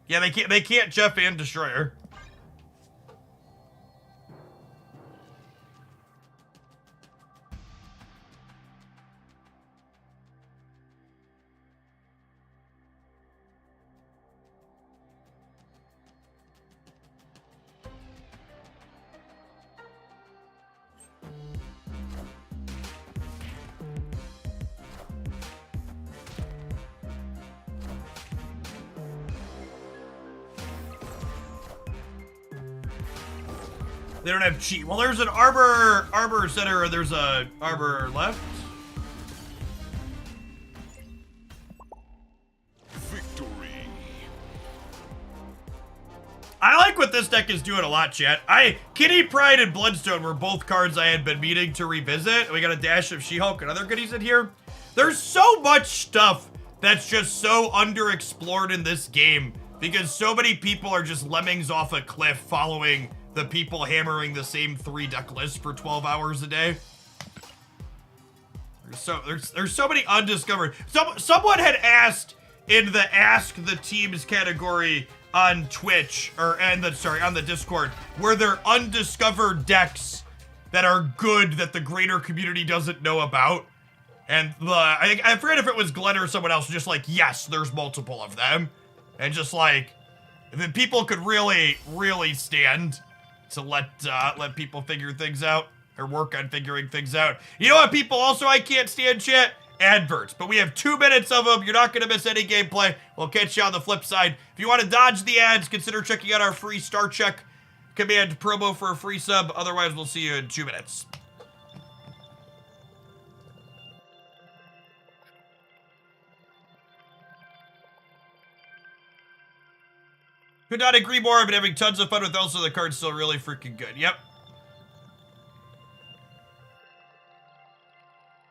Yeah, they can't Jeff and Destroyer. They don't have cheat. Well, there's an arbor center, or there's a arbor left. Victory. I like what this deck is doing a lot, chat. Kitty Pride and Bloodstone were both cards I had been meaning to revisit. We got a dash of She-Hulk and other goodies in here. There's so much stuff that's just so underexplored in this game because so many people are just lemmings off a cliff following the people hammering the same 3 deck lists for 12 hours a day. There's so many undiscovered. Someone had asked in the Ask the Teams category on Twitch, on the Discord, were there undiscovered decks that are good that the greater community doesn't know about? And I forget if it was Glenn or someone else, just like, yes, there's multiple of them. And just like, the people could really, really stand to let people figure things out, or work on figuring things out. You know what, people also I can't stand, chat? Adverts. But we have 2 minutes of them. You're not going to miss any gameplay. We'll catch you on the flip side. If you want to dodge the ads, consider checking out our free Star Check command promo for a free sub. Otherwise, we'll see you in 2 minutes. Could not agree more. I've been having tons of fun with also the card's still really freaking good. Yep.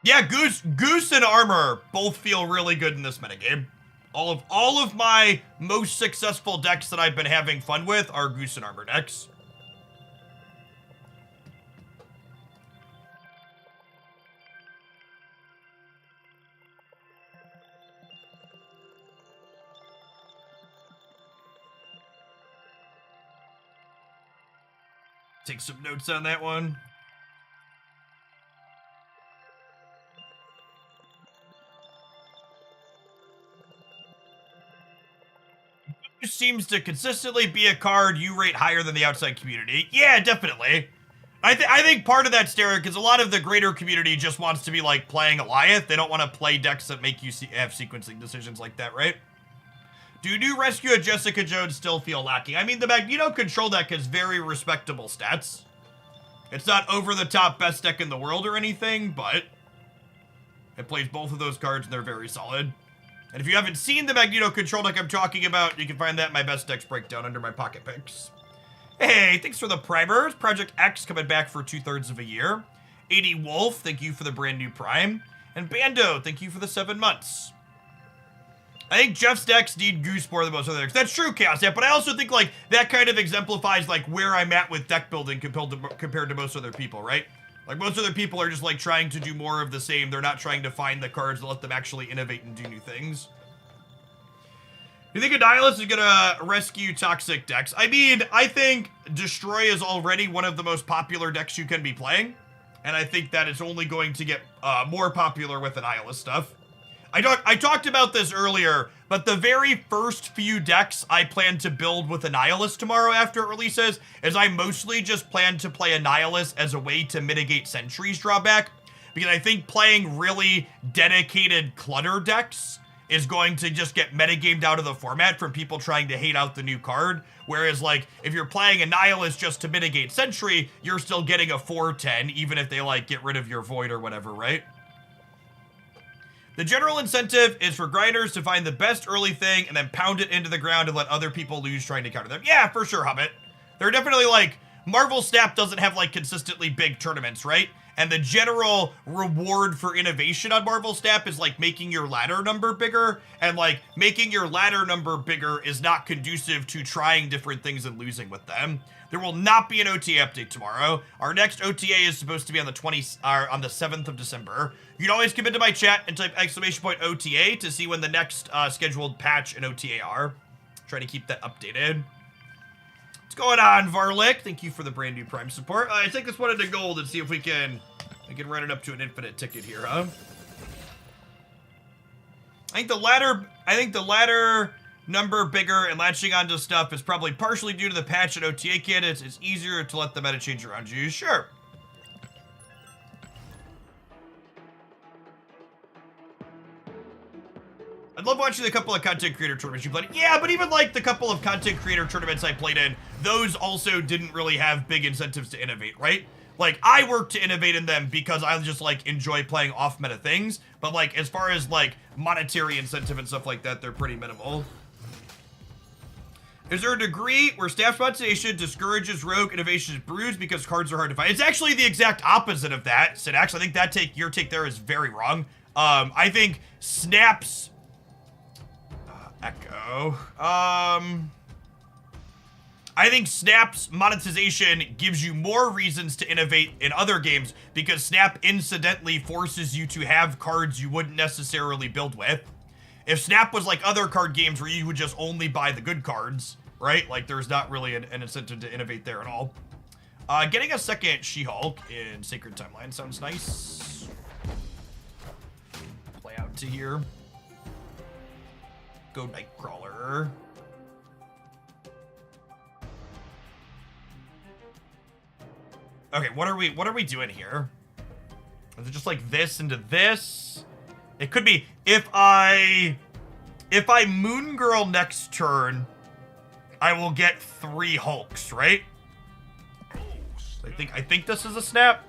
Yeah, Goose and Armor both feel really good in this metagame. All of my most successful decks that I've been having fun with are Goose and Armor decks. Take some notes on that one. Seems to consistently be a card you rate higher than the outside community. Yeah, definitely. I think part of that's Derek is a lot of the greater community just wants to be like playing Goliath. They don't want to play decks that make you have sequencing decisions like that, right? Do New Rescue and Jessica Jones still feel lacking? I mean, the Magneto Control deck has very respectable stats. It's not over-the-top best deck in the world or anything, but it plays both of those cards and they're very solid. And if you haven't seen the Magneto Control deck I'm talking about, you can find that in my best decks breakdown under my pocket picks. Hey, thanks for the primers. Project X coming back for 2/3 of a year. 80 Wolf, thank you for the brand new prime. And Bando, thank you for the 7 months. I think Jeff's decks need Goose more than most other decks. That's true, Chaos, yeah, but I also think, like, that kind of exemplifies, like, where I'm at with deck building compared to most other people, right? Like, most other people are just, like, trying to do more of the same. They're not trying to find the cards that let them actually innovate and do new things. You think Annihilus is gonna rescue toxic decks? I mean, I think Destroy is already one of the most popular decks you can be playing. And I think that it's only going to get more popular with Annihilus stuff. I talked about this earlier, but the very first few decks I plan to build with Annihilus tomorrow after it releases is I mostly just plan to play Annihilus as a way to mitigate Sentry's drawback, because I think playing really dedicated clutter decks is going to just get metagamed out of the format from people trying to hate out the new card. Whereas, like, if you're playing Annihilus just to mitigate Sentry, you're still getting a 4/10, even if they, like, get rid of your Void or whatever, right? The general incentive is for grinders to find the best early thing and then pound it into the ground and let other people lose trying to counter them. Yeah, for sure, Hobbit. They're definitely, like, Marvel Snap doesn't have, like, consistently big tournaments, right? And the general reward for innovation on Marvel Snap is, like, making your ladder number bigger. And, like, making your ladder number bigger is not conducive to trying different things and losing with them. There will not be an OTA update tomorrow. Our next OTA is supposed to be on the 7th of December. You can always come into my chat and type !OTA to see when the next scheduled patch and OTA are. Try to keep that updated. What's going on, Varlic? Thank you for the brand new Prime support. I take this one into gold and see if we can run it up to an infinite ticket here, huh? I think the ladder number bigger and latching onto stuff is probably partially due to the patch and OTA candidates. It's easier to let the meta change around you. Sure. I'd love watching the couple of content creator tournaments you played in. Yeah, but even, like, the couple of content creator tournaments I played in, those also didn't really have big incentives to innovate, right? Like, I work to innovate in them because I just, like, enjoy playing off-meta things. But, like, as far as, like, monetary incentive and stuff like that, they're pretty minimal. Is there a degree where staff spontaneation discourages rogue innovations bruised because cards are hard to find? It's actually the exact opposite of that, Sidax. I think your take there is very wrong. I think Snap's... Echo. I think Snap's monetization gives you more reasons to innovate in other games because Snap incidentally forces you to have cards you wouldn't necessarily build with. If Snap was like other card games where you would just only buy the good cards, right? Like, there's not really an incentive to innovate there at all. Getting a second She-Hulk in Sacred Timeline sounds nice. Play out to here. Go Nightcrawler. Okay, what are we doing here? Is it just like this into this? It could be if I Moon Girl next turn, I will get 3 Hulks, right? I think this is a snap.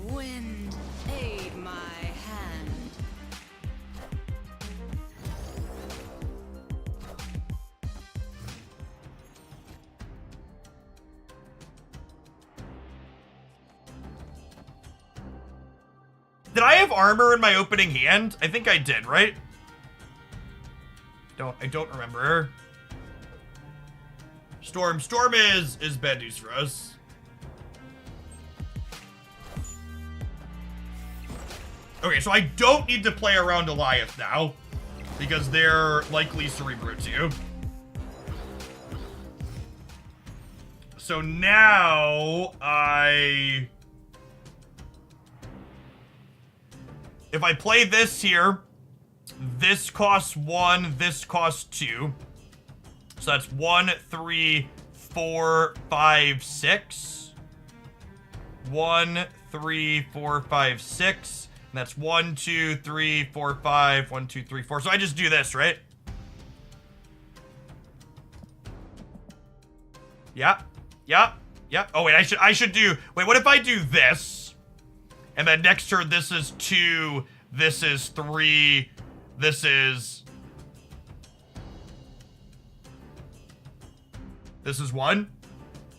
Wind, aid my hand. Did I have armor in my opening hand? I think I did, right? I don't remember. Storm is bad news for us. Okay, so I don't need to play around Goliath now, because they're likely Cerebro too. So now if I play this here, this costs 1, this costs 2. So that's 1, 3, 4, 5, 6. 1, 3, 4, 5, 6. And that's 1, 2, 3, 4, 5. 1, 2, 3, 4. So I just do this, right? Yep. Yep. Yep. Oh wait, I should do. Wait, what if I do this? And then next turn, this is 2. This is 3. This is 1.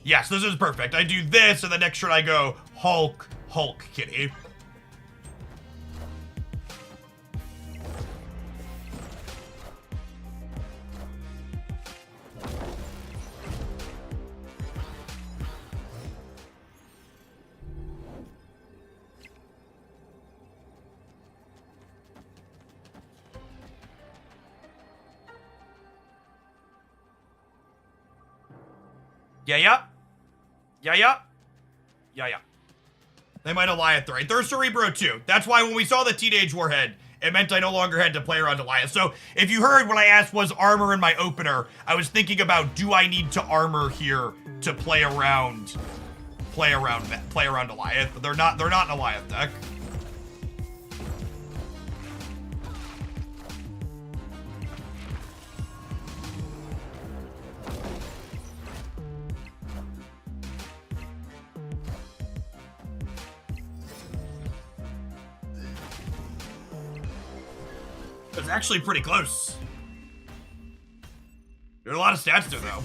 Yes, this is perfect. I do this, and the next turn I go Hulk, Hulk, kitty. Yeah. They might Goliath, right? There's Cerebro too. That's why when we saw the Teenage Warhead, it meant I no longer had to play around Goliath. So if you heard when I asked was armor in my opener, I was thinking about, do I need to armor here to play around Goliath? They're not in Goliath deck. It's actually pretty close. There are a lot of stats there, though.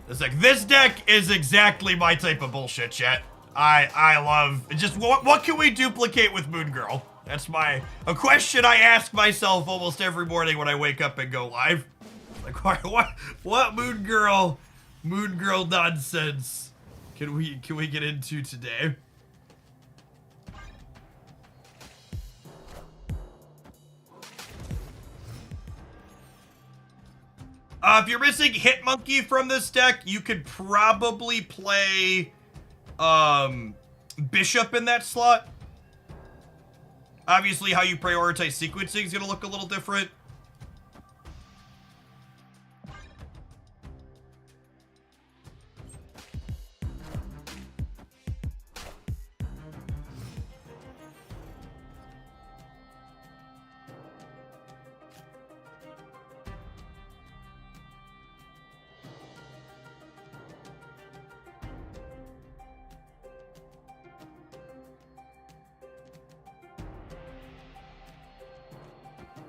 It's like, this deck is exactly my type of bullshit, chat. I love, just, what can we duplicate with Moon Girl? That's a question I ask myself almost every morning when I wake up and go live. Like, what Moon Girl nonsense can we get into today? If you're missing Hit Monkey from this deck, you could probably play Bishop in that slot. Obviously, how you prioritize sequencing is going to look a little different.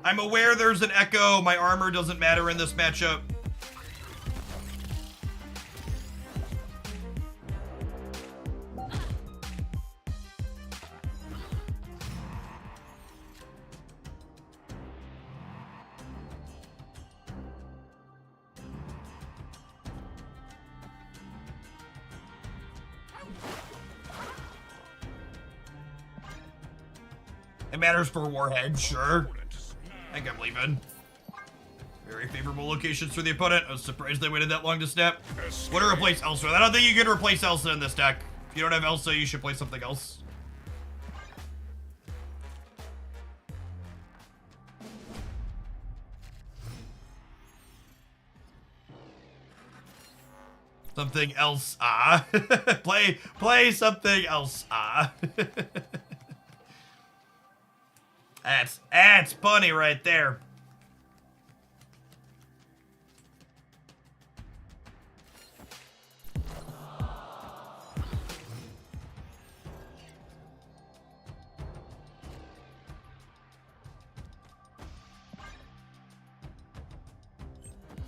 I'm aware there's an echo. My armor doesn't matter in this matchup. It matters for Warhead, sure. I think I'm leaving. Very favorable locations for the opponent. I was surprised they waited that long to snap. What to replace Elsa? I don't think you can replace Elsa in this deck. If you don't have Elsa, you should play something else. Something else, play something else, That's funny right there.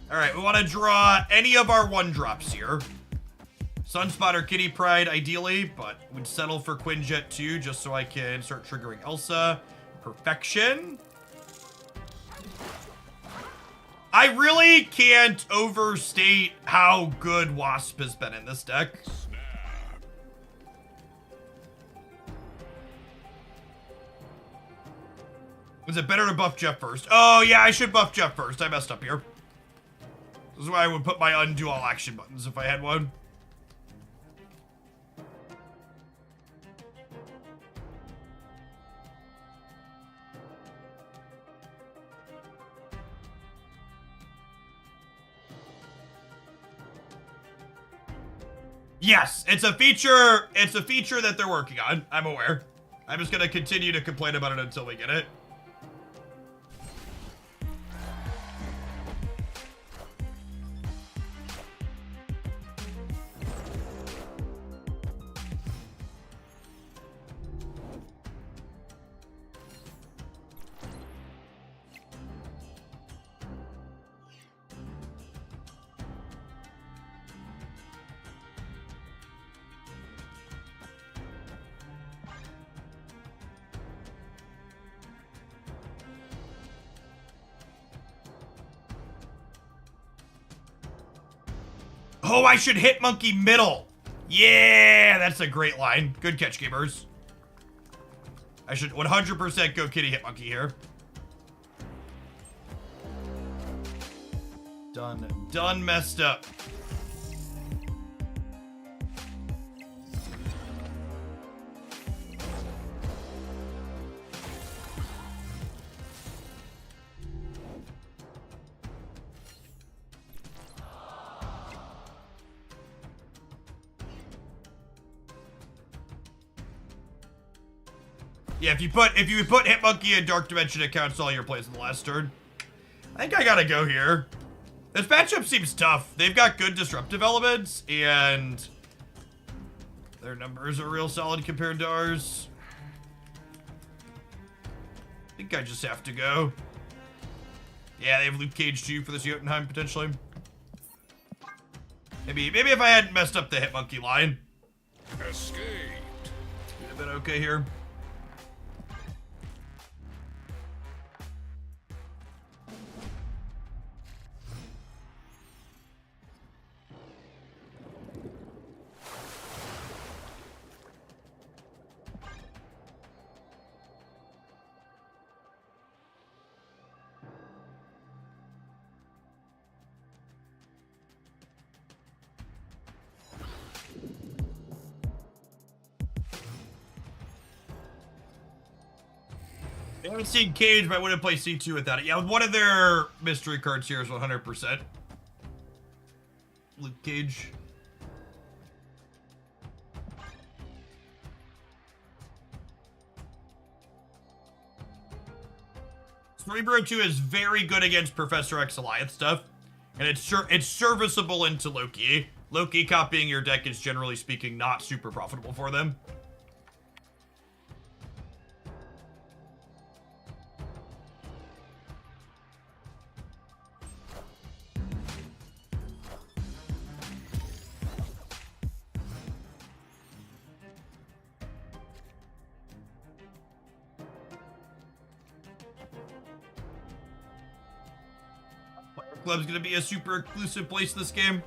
All right, we want to draw any of our 1-drops here. Sunspot or Kitty Pride, ideally, but would settle for Quinjet too, just so I can start triggering Elsa. Perfection. I really can't overstate how good Wasp has been in this deck. Is it better to buff Jeff first? Oh, yeah, I should buff Jeff first. I messed up here. This is why I would put my undo all action buttons if I had one. Yes, it's a feature. It's a feature that they're working on. I'm aware. I'm just gonna continue to complain about it until we get it. Oh, I should hit monkey middle. Yeah, that's a great line. Good catch, gamers. I should 100% go kitty hit monkey here. Done messed up. Yeah, if you put Hitmonkey in Dark Dimension, it counts all your plays in the last turn. I think I gotta go here. This matchup seems tough. They've got good disruptive elements, and their numbers are real solid compared to ours. I think I just have to go. Yeah, they have Luke Cage too for this Jotunheim potentially. Maybe if I hadn't messed up the Hitmonkey line, Escaped. would have been okay here. I haven't seen Cage, but I wouldn't play C2 without it. Yeah, one of their mystery cards here is 100%. Luke Cage. Cerebro 2 is very good against Professor X Alliance stuff, and it's serviceable into Loki. Loki copying your deck is, generally speaking, not super profitable for them. Club's gonna be a super exclusive place this game.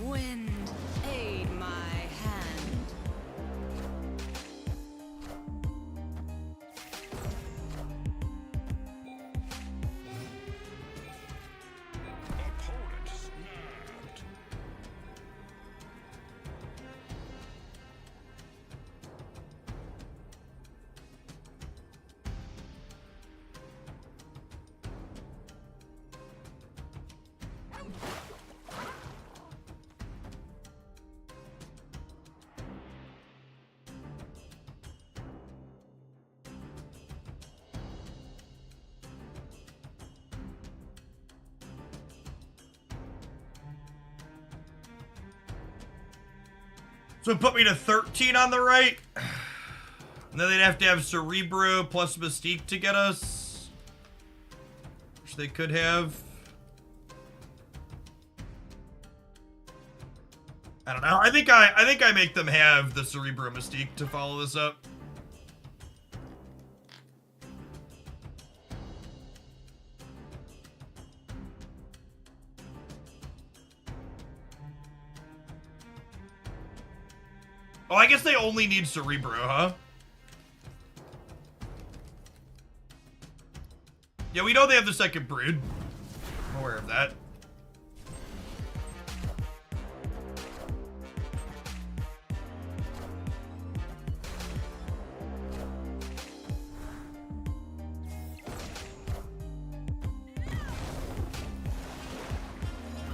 Wind, aid my hand. Opponent snapped. So it put me to 13 on the right. And then they'd have to have Cerebro plus Mystique to get us, which they could have. I don't know. I think I make them have the Cerebro Mystique to follow this up. Oh, I guess they only need Cerebro, huh? Yeah, we know they have the second brood. I'm aware of that.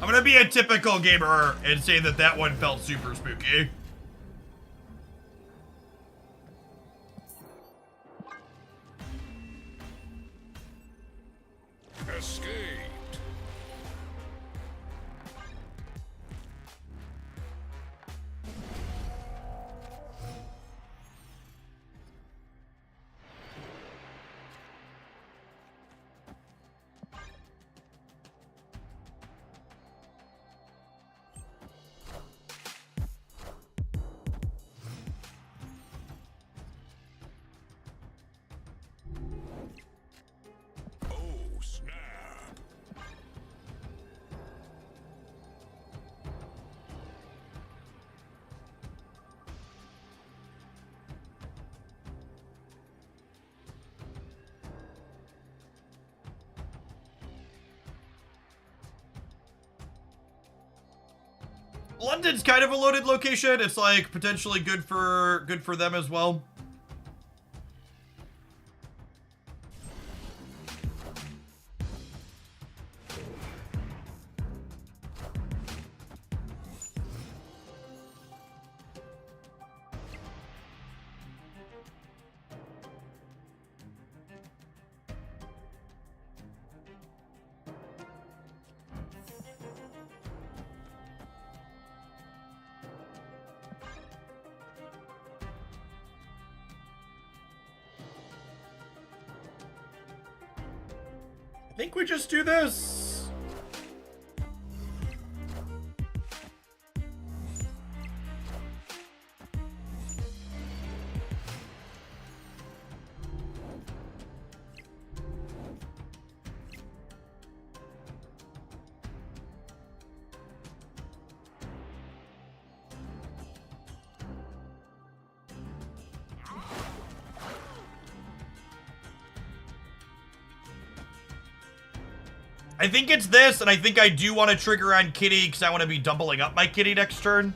I'm gonna be a typical gamer and say that that one felt super spooky. Escaped. Oh, snap. London's kind of a loaded location. It's like potentially good for them as well. I think we just do this. I think it's this, and I think I do want to trigger on Kitty because I want to be doubling up my Kitty next turn.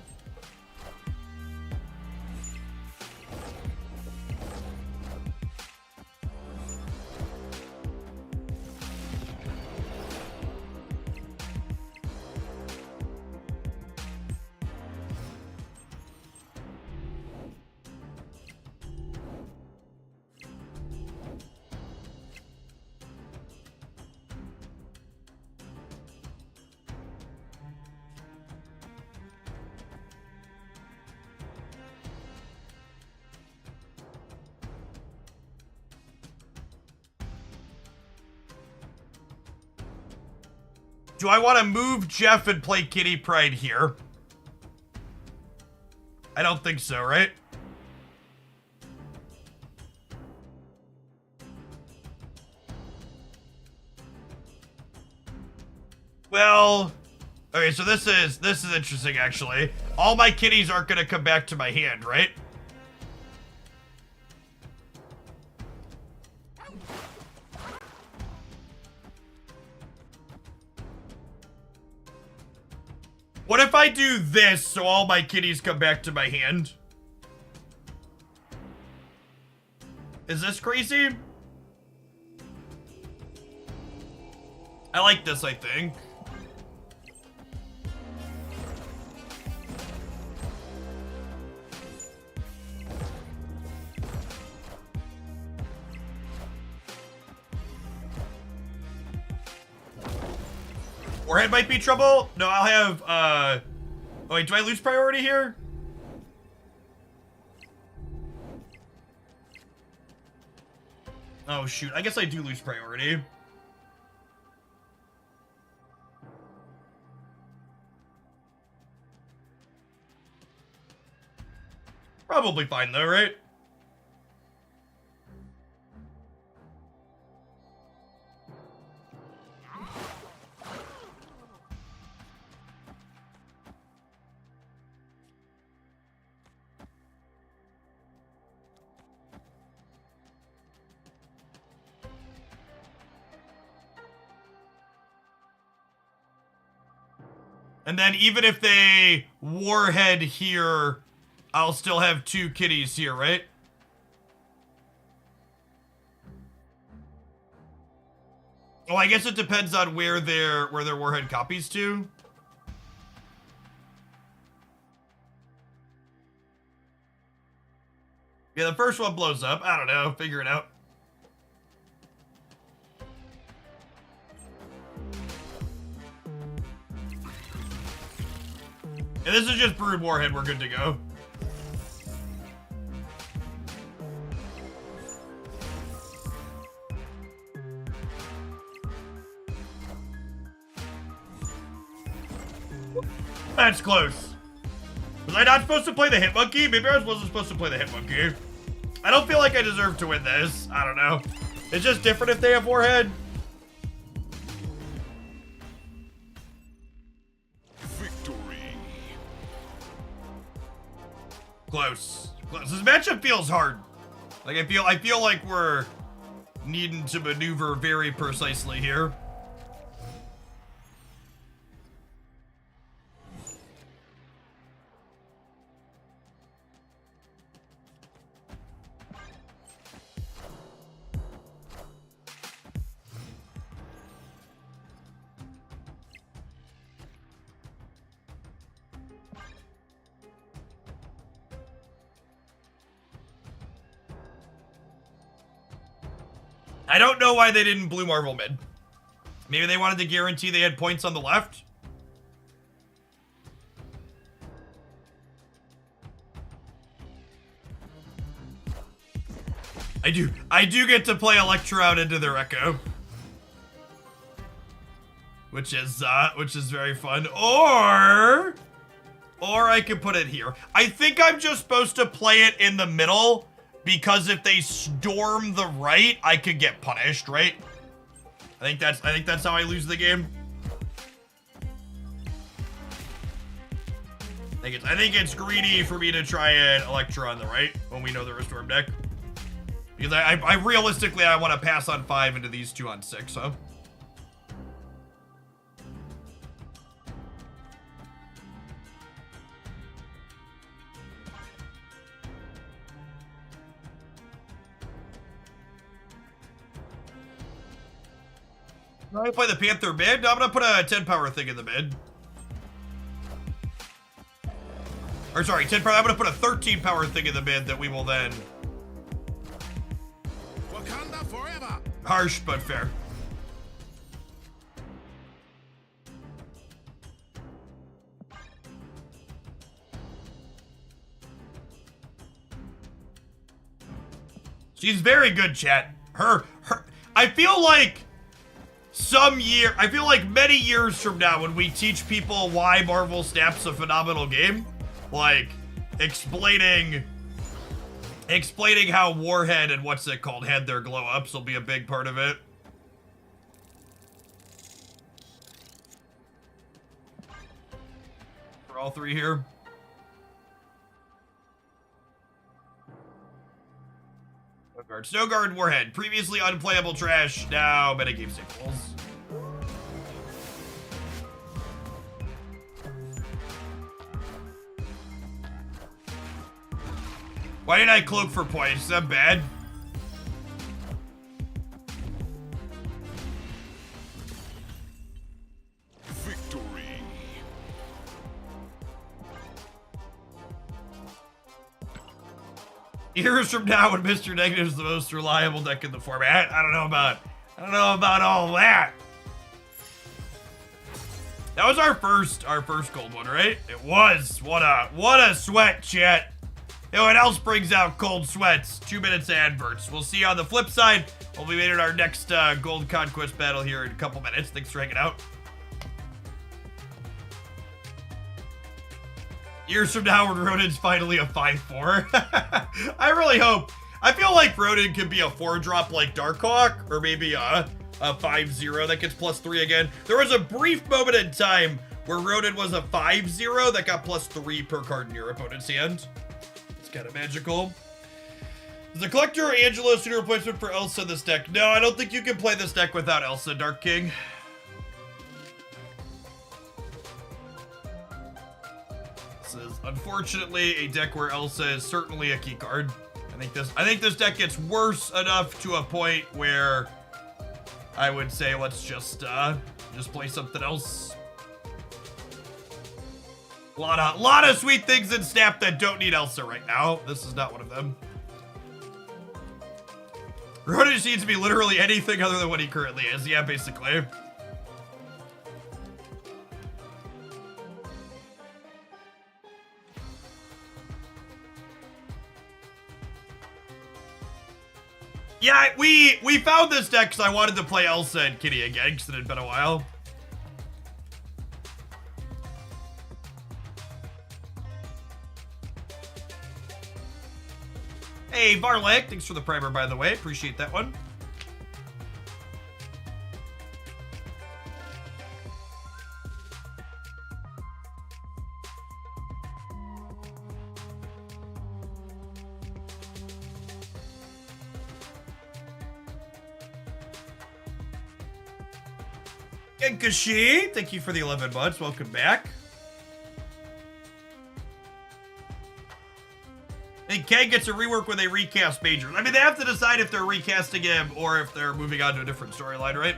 Do I want to move Jeff and play Kitty Pride here? I don't think so, right? Well, okay, so this is interesting actually. All my kitties aren't gonna come back to my hand, right? What if I do this so all my kitties come back to my hand? Is this crazy? I like this, I think. Warhead might be trouble. No, I'll have, oh wait, do I lose priority here? Oh shoot, I guess I do lose priority. Probably fine though, right? And then even if they warhead here, I'll still have 2 kitties here, right? Oh, I guess it depends on where their warhead copies to. Yeah, the first one blows up. I don't know. Figure it out. And this is just brood warhead. We're good to go. That's close. Was I not supposed to play the hit monkey? Maybe I wasn't supposed to play the hit monkey. I don't feel like I deserve to win this. I don't know. It's just different if they have warhead. Victory. Close. Close. This matchup feels hard. Like I feel like we're needing to maneuver very precisely here. I don't know why they didn't blue Marvel mid. Maybe they wanted to guarantee they had points on the left. I do get to play Electro out into their Echo. Which is very fun. Or I could put it here. I think I'm just supposed to play it in the middle, because if they storm the right, I could get punished, right? I think that's how I lose the game. I think it's greedy for me to try an Electro on the right when we know the Restorm deck. Because I realistically, I want to pass on 5 into these 2 on 6, huh? I'm gonna play the Panther mid. I'm gonna put a 10 power thing in the mid. Or sorry, 10 power. I'm gonna put a 13 power thing in the mid that we will then. Wakanda forever. Harsh, but fair. She's very good, chat. Her. I feel like many years from now, when we teach people why Marvel Snap's a phenomenal game, like explaining how Warhead and what's it called had their glow ups will be a big part of it. For all 3 here. Snow Guard Warhead. Previously unplayable trash. Now metagame staples. Why did I cloak for points? Is that bad? Victory. Years from now, when Mr. Negative is the most reliable deck in the format, I don't know about all that. That was our first cold one, right? It was. What a sweat, chat. You know what else brings out cold sweats? 2 minutes of adverts. We'll see you on the flip side. We'll be making our next gold conquest battle here in a couple minutes. Thanks for hanging out. Years from now, when Rodin's finally a 5/4. I really hope. I feel like Rodin could be a 4-drop like Darkhawk, or maybe a 5/0 that gets +3 again. There was a brief moment in time where Rodin was a 5/0 that got +3 per card in your opponent's hand. It's kind of magical. Is the Collector or Angela a suitor replacement for Elsa in this deck? No, I don't think you can play this deck without Elsa, Dark King. This is unfortunately a deck where Elsa is certainly a key card. I think this deck gets worse enough to a point where I would say let's just play something else. A lot of sweet things in Snap that don't need Elsa right now. This is not one of them. Rhoda just needs to be literally anything other than what he currently is. Yeah, basically. Yeah, we found this deck because I wanted to play Elsa and Kitty again because it had been a while. Hey, Varlek, thanks for the primer, by the way. Appreciate that one. Genkashi, thank you for the 11 months. Welcome back. I think Ken gets a rework when they recast Major. I mean, they have to decide if they're recasting him or if they're moving on to a different storyline, right?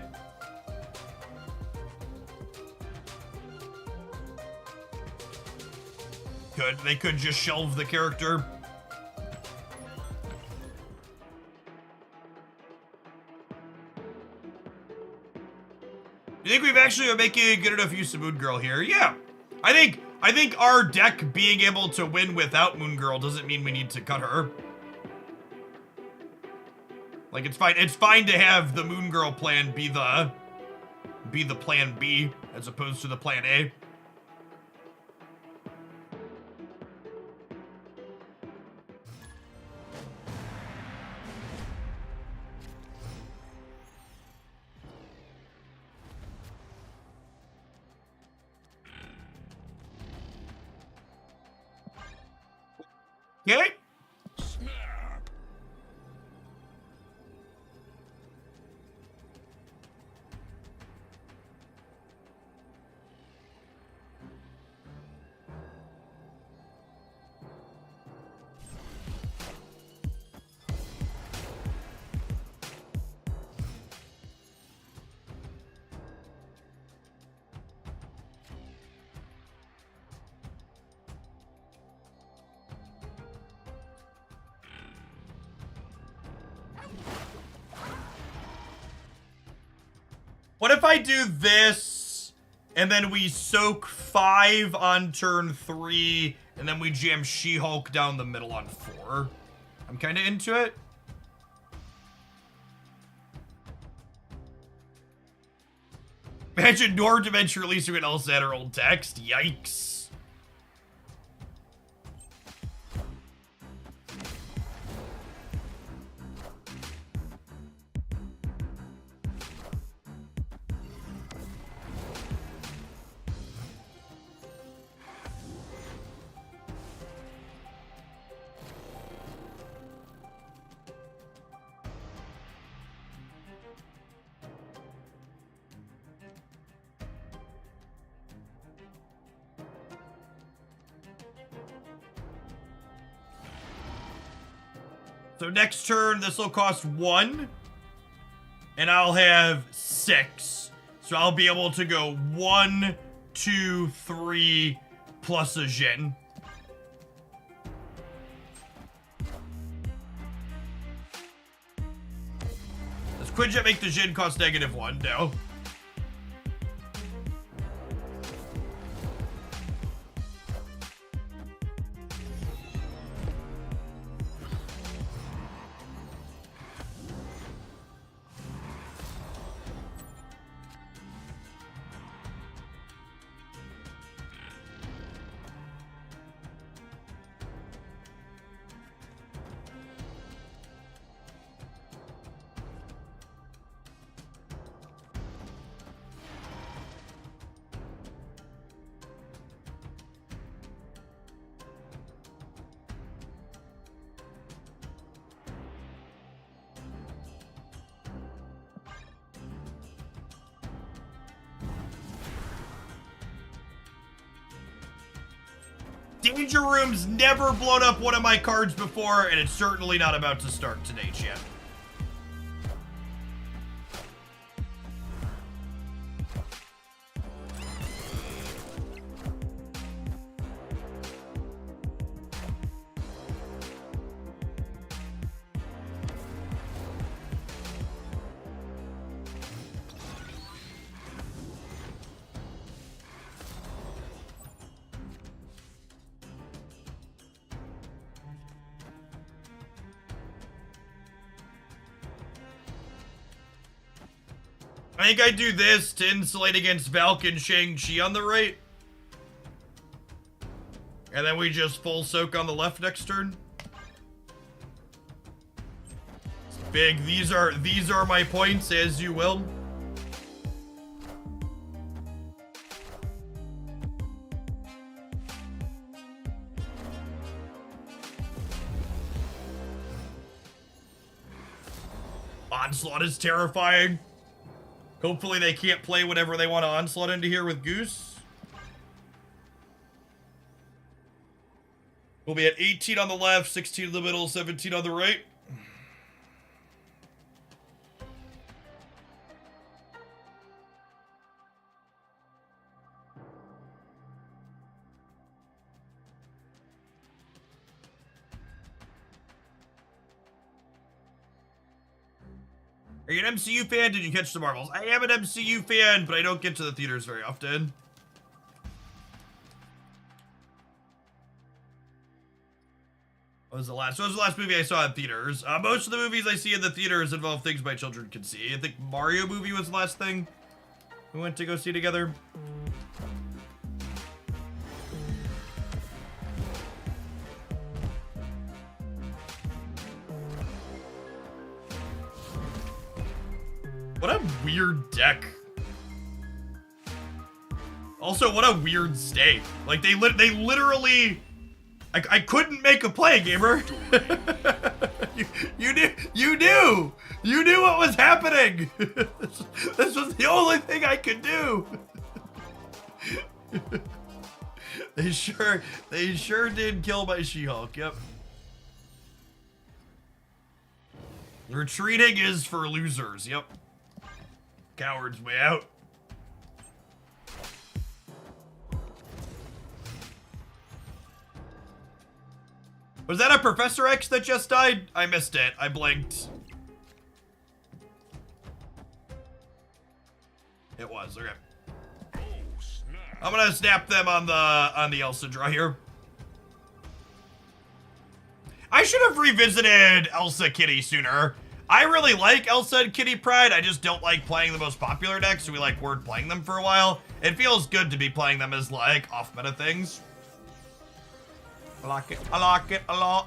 They could just shelve the character. You think we've actually been making a good enough use of Moon Girl here? Yeah. I think our deck being able to win without Moon Girl doesn't mean we need to cut her. Like, it's fine. It's fine to have the Moon Girl plan be the plan B as opposed to the plan A. Okay. What if I do this, and then we soak 5 on turn 3, and then we jam She-Hulk down the middle on 4? I'm kind of into it. Imagine Nor Dimension releasing an Elsa at her old text. Yikes. So next turn, this will cost 1, and I'll have 6. So I'll be able to go 1, 2, 3, plus a Jin. Does Quinjet make the Jin cost -1? No. Danger Room's never blown up one of my cards before, and it's certainly not about to start today, chat. I think I do this to insulate against Valk and Shang-Chi on the right. And then we just full soak on the left next turn. It's big. These are my points, as you will. Onslaught is terrifying. Hopefully they can't play whatever they want to onslaught into here with Goose. We'll be at 18 on the left, 16 in the middle, 17 on the right. Are you an MCU fan? Did you catch the Marvels? I am an MCU fan, but I don't get to the theaters very often. What was the last movie I saw in theaters? Most of the movies I see in the theaters involve things my children can see. I think Mario movie was the last thing we went to go see together. What a weird deck. Also, what a weird stay. Like, they literally... I couldn't make a play, gamer. You knew what was happening. This was the only thing I could do. They sure did kill my She-Hulk, yep. Retreating is for losers, yep. Coward's way out. Was that a Professor X that just died? I missed it. I blinked. It was, okay. Oh, snap. I'm gonna snap them on the Elsa draw here. I should have revisited Elsa Kitty sooner. I really like Elsa and Kitty Pride. I just don't like playing the most popular decks, so we like weren't playing them for a while. It feels good to be playing them as like off-meta things. I like it. I like it a lot.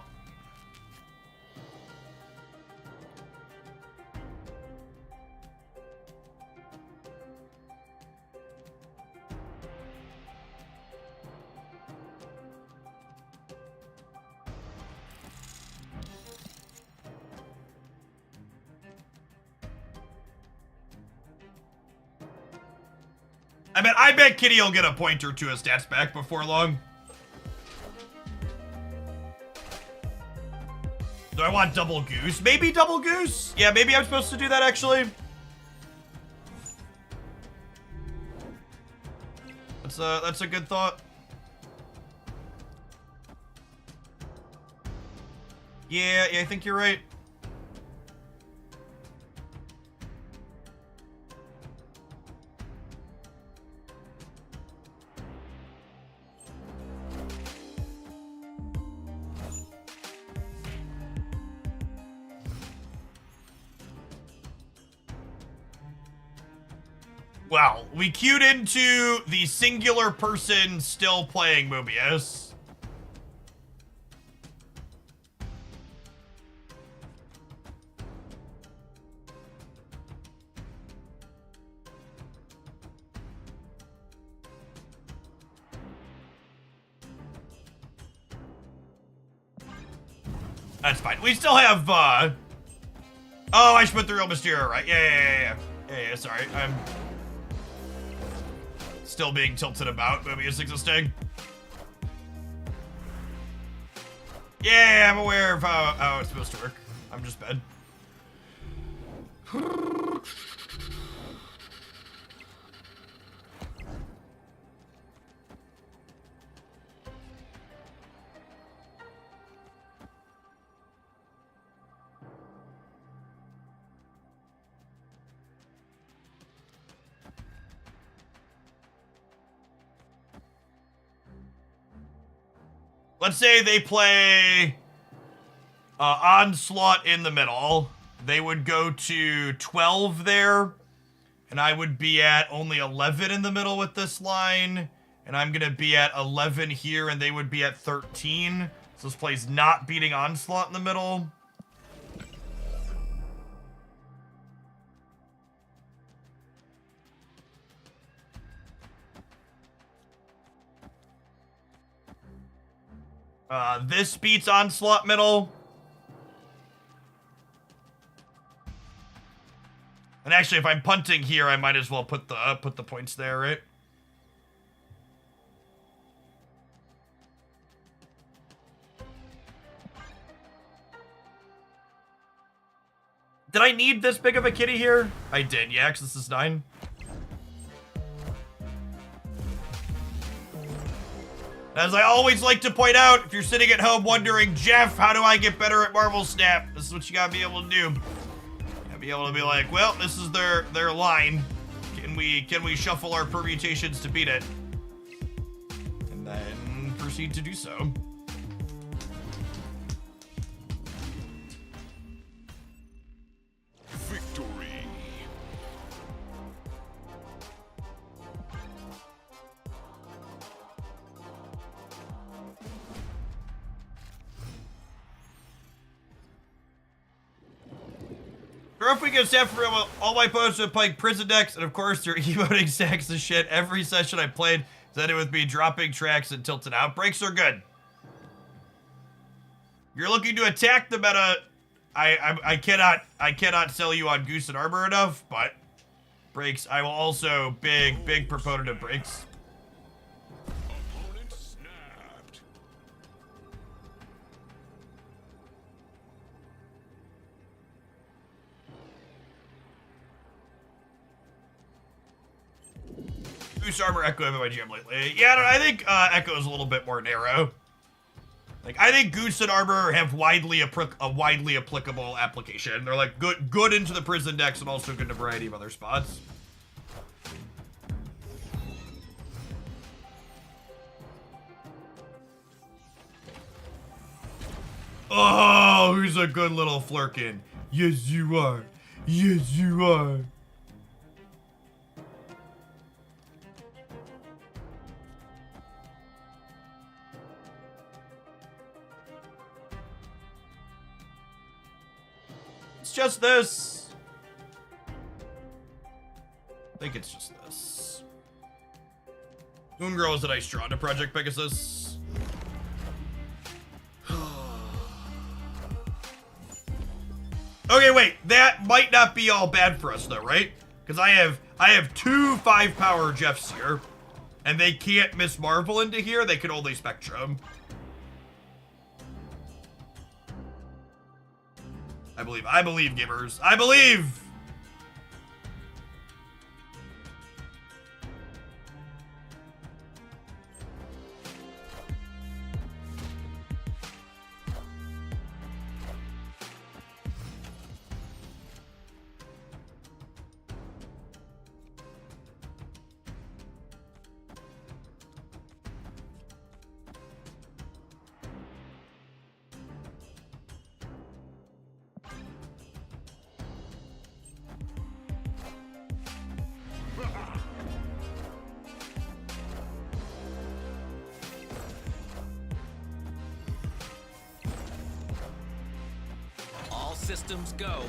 I bet Kitty will get a pointer to his stats back before long. Do I want double Goose? Maybe double Goose? Yeah, maybe I'm supposed to do that actually. That's a good thought. Yeah, I think you're right. Well, we queued into the singular person still playing Mobius. That's fine. We still have, oh, I should put the real Mysterio, right? Yeah, sorry. I'm still being tilted about Mobius existing. Yeah, I'm aware of how it's supposed to work. I'm just bad. Let's say they play Onslaught in the middle. They would go to 12 there, and I would be at only 11 in the middle with this line, and I'm going to be at 11 here, and they would be at 13. So this play's not beating Onslaught in the middle. This beats Onslaught middle. And actually, if I'm punting here, I might as well put the points there, right? Did I need this big of a kitty here? I did, yeah, because this is 9. As I always like to point out, if you're sitting at home wondering, Jeff, how do I get better at Marvel Snap? This is what you gotta be able to do. You gotta be able to be like, well, this is their line. Can we shuffle our permutations to beat it? And then proceed to do so. Victory. Or if we get set for all my posts are playing prison decks, and of course they're emoting stacks of shit. Every session I played has ended with me dropping tracks and tilted out. Breaks are good. If you're looking to attack the meta, I cannot sell you on Goose and Armor enough, but breaks, I will also big proponent of breaks. Opponent snapped. Goose Armor, Echo have been my jam lately. Yeah, I think Echo is a little bit more narrow. Like, I think Goose and Armor have a widely applicable application. They're like good into the prison decks and also good in a variety of other spots. Oh, who's a good little flirkin? Yes, you are. Yes, you are. It's just this. I think it's just this. Moon Girl is a nice draw to Project Pegasus. Okay, wait. That might not be all bad for us though, right? Because I have 2 5-power Jeffs here, and they can't miss Marvel into here. They can only Spectrum. I believe, gamers. I believe! All systems go.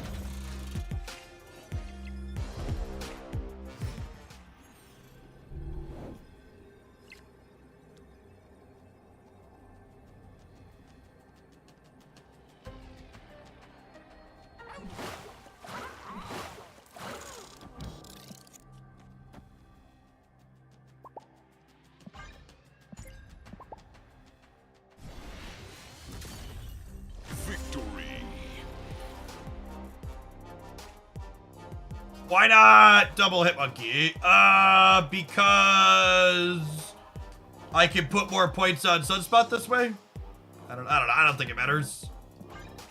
Why not double hit monkey? Because I can put more points on Sunspot this way. I don't know. I don't think it matters.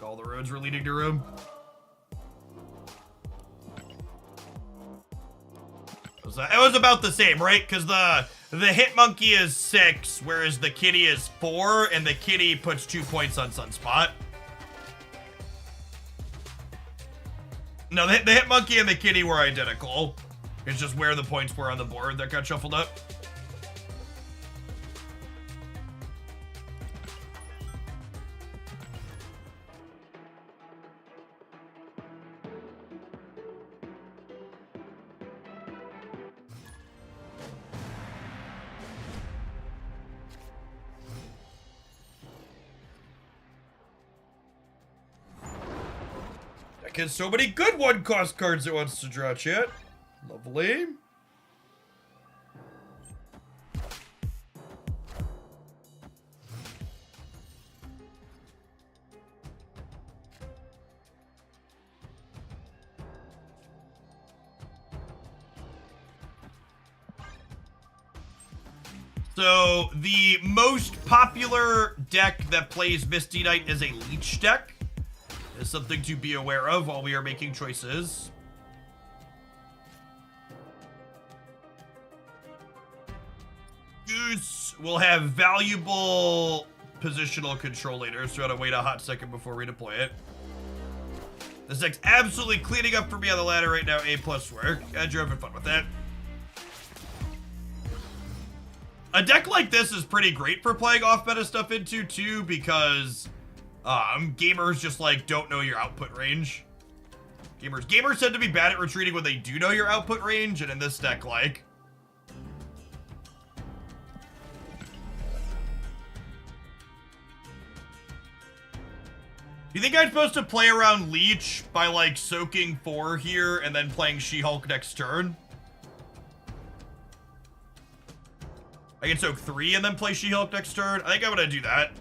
All the roads were leading to Rome. It was about the same, right? Because the hit monkey is 6, whereas the kitty is 4, and the kitty puts 2 points on Sunspot. No, the hit monkey and the kitty were identical. It's just where the points were on the board that got shuffled up. Because so many good one-cost cards it wants to draw, chat. Lovely. So, the most popular deck that plays Misty Knight is a Leech deck. Is something to be aware of while we are making choices. Goose will have valuable positional control later, so I gotta wait a hot second before we deploy it. This deck's absolutely cleaning up for me on the ladder right now. A+ work. And you're having fun with that. A deck like this is pretty great for playing off-meta stuff into, too, because gamers just, like, don't know your output range. Gamers tend to be bad at retreating when they do know your output range, and in this deck, like... You think I'm supposed to play around Leech by, like, soaking 4 here and then playing She-Hulk next turn? I can soak 3 and then play She-Hulk next turn? I think I'm gonna do that.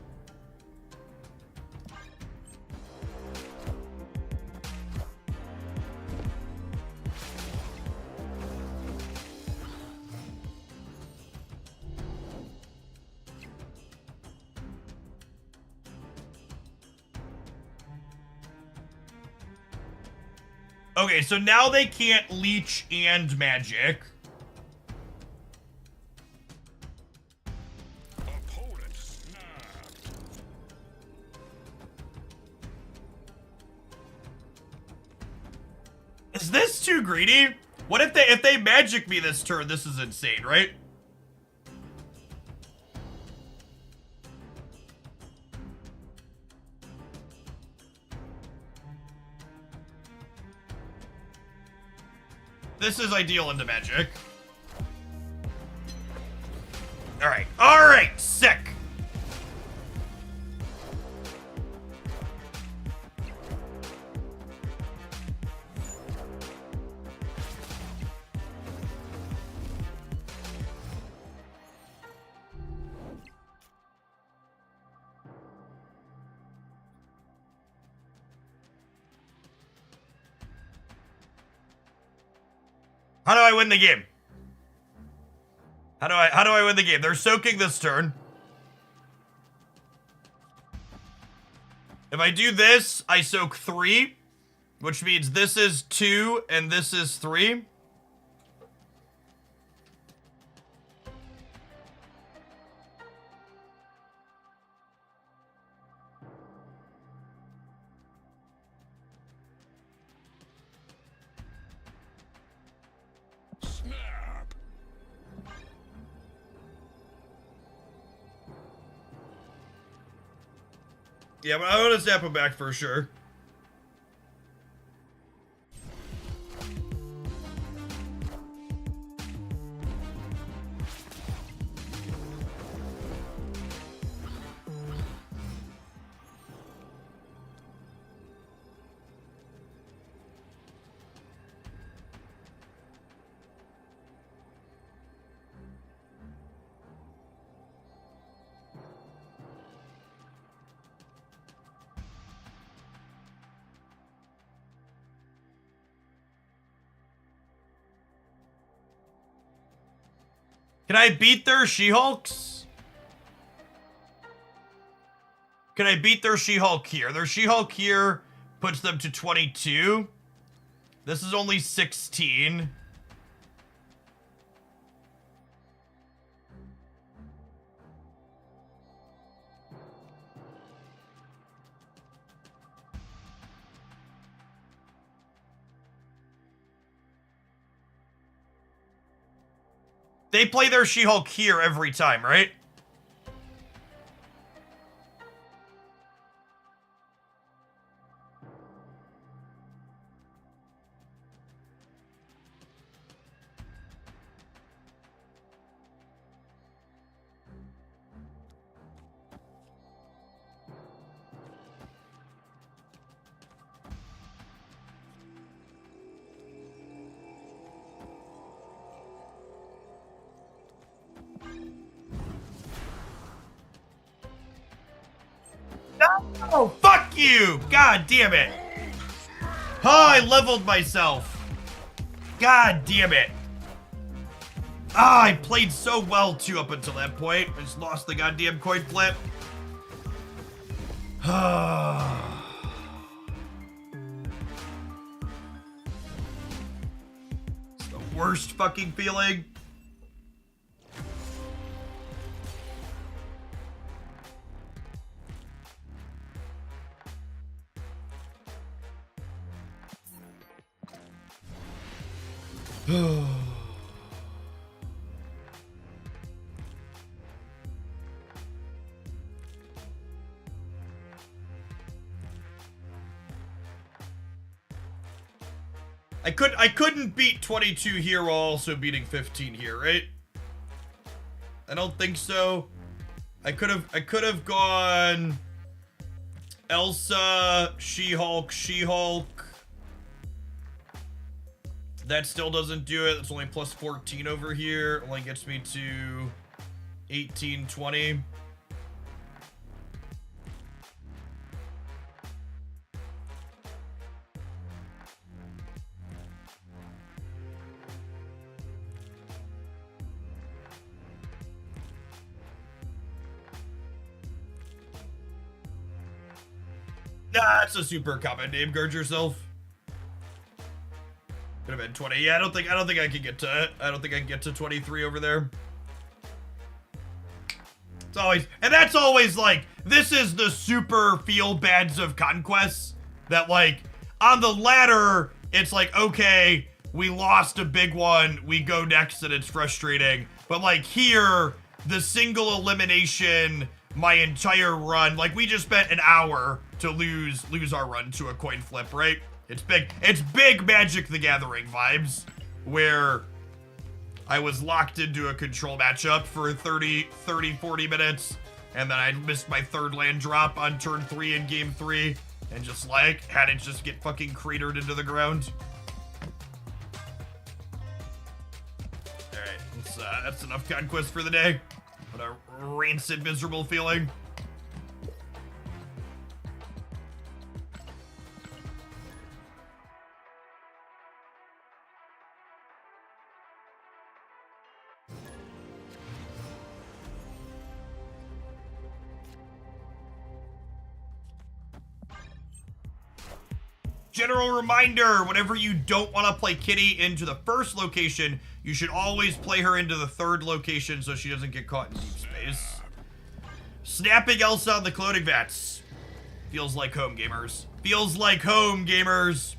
Okay, so now they can't Leech and Magic. Opponent snapped. Is this too greedy? What if they Magic me this turn? This is insane, right? This is ideal into Magic. Alright, sick. How do I win the game? How do I win the game? They're soaking this turn. If I do this, I soak 3, which means this is 2 and this is 3. Snap. Yeah, but I want to snap him back for sure. Can I beat their She-Hulks? Can I beat their She-Hulk here? Their She-Hulk here puts them to 22. This is only 16. They play their She-Hulk here every time, right? No! Fuck you! God damn it! Oh, I leveled myself. God damn it. Ah, I played so well too up until that point. I just lost the goddamn coin flip. It's the worst fucking feeling. I couldn't beat 22 here while also beating 15 here, right? I don't think so. I could have gone Elsa, She-Hulk, She-Hulk. That still doesn't do it. It's only plus 14 over here. Only gets me to 18, 20. Nah, it's a super common name. Guard yourself. Could have been 20. Yeah, I don't think I can get to it. I don't think I can get to 23 over there. It's always, and that's always like, this is the super feel bads of Conquest. That like, on the ladder, it's like, okay, we lost a big one, we go next and it's frustrating. But like here, the single elimination, my entire run, like we just spent an hour to lose our run to a coin flip, right? It's big Magic the Gathering vibes, where I was locked into a control matchup for 30, 40 minutes, and then I missed my third land drop on turn 3 in game 3, and just like, had it just get fucking cratered into the ground. Alright, that's enough Conquest for the day. What a rancid, miserable feeling. General reminder, whenever you don't want to play Kitty into the first location, you should always play her into the third location so she doesn't get caught in deep space. Snapping Elsa on the clothing vats. Feels like home, gamers. Feels like home, gamers.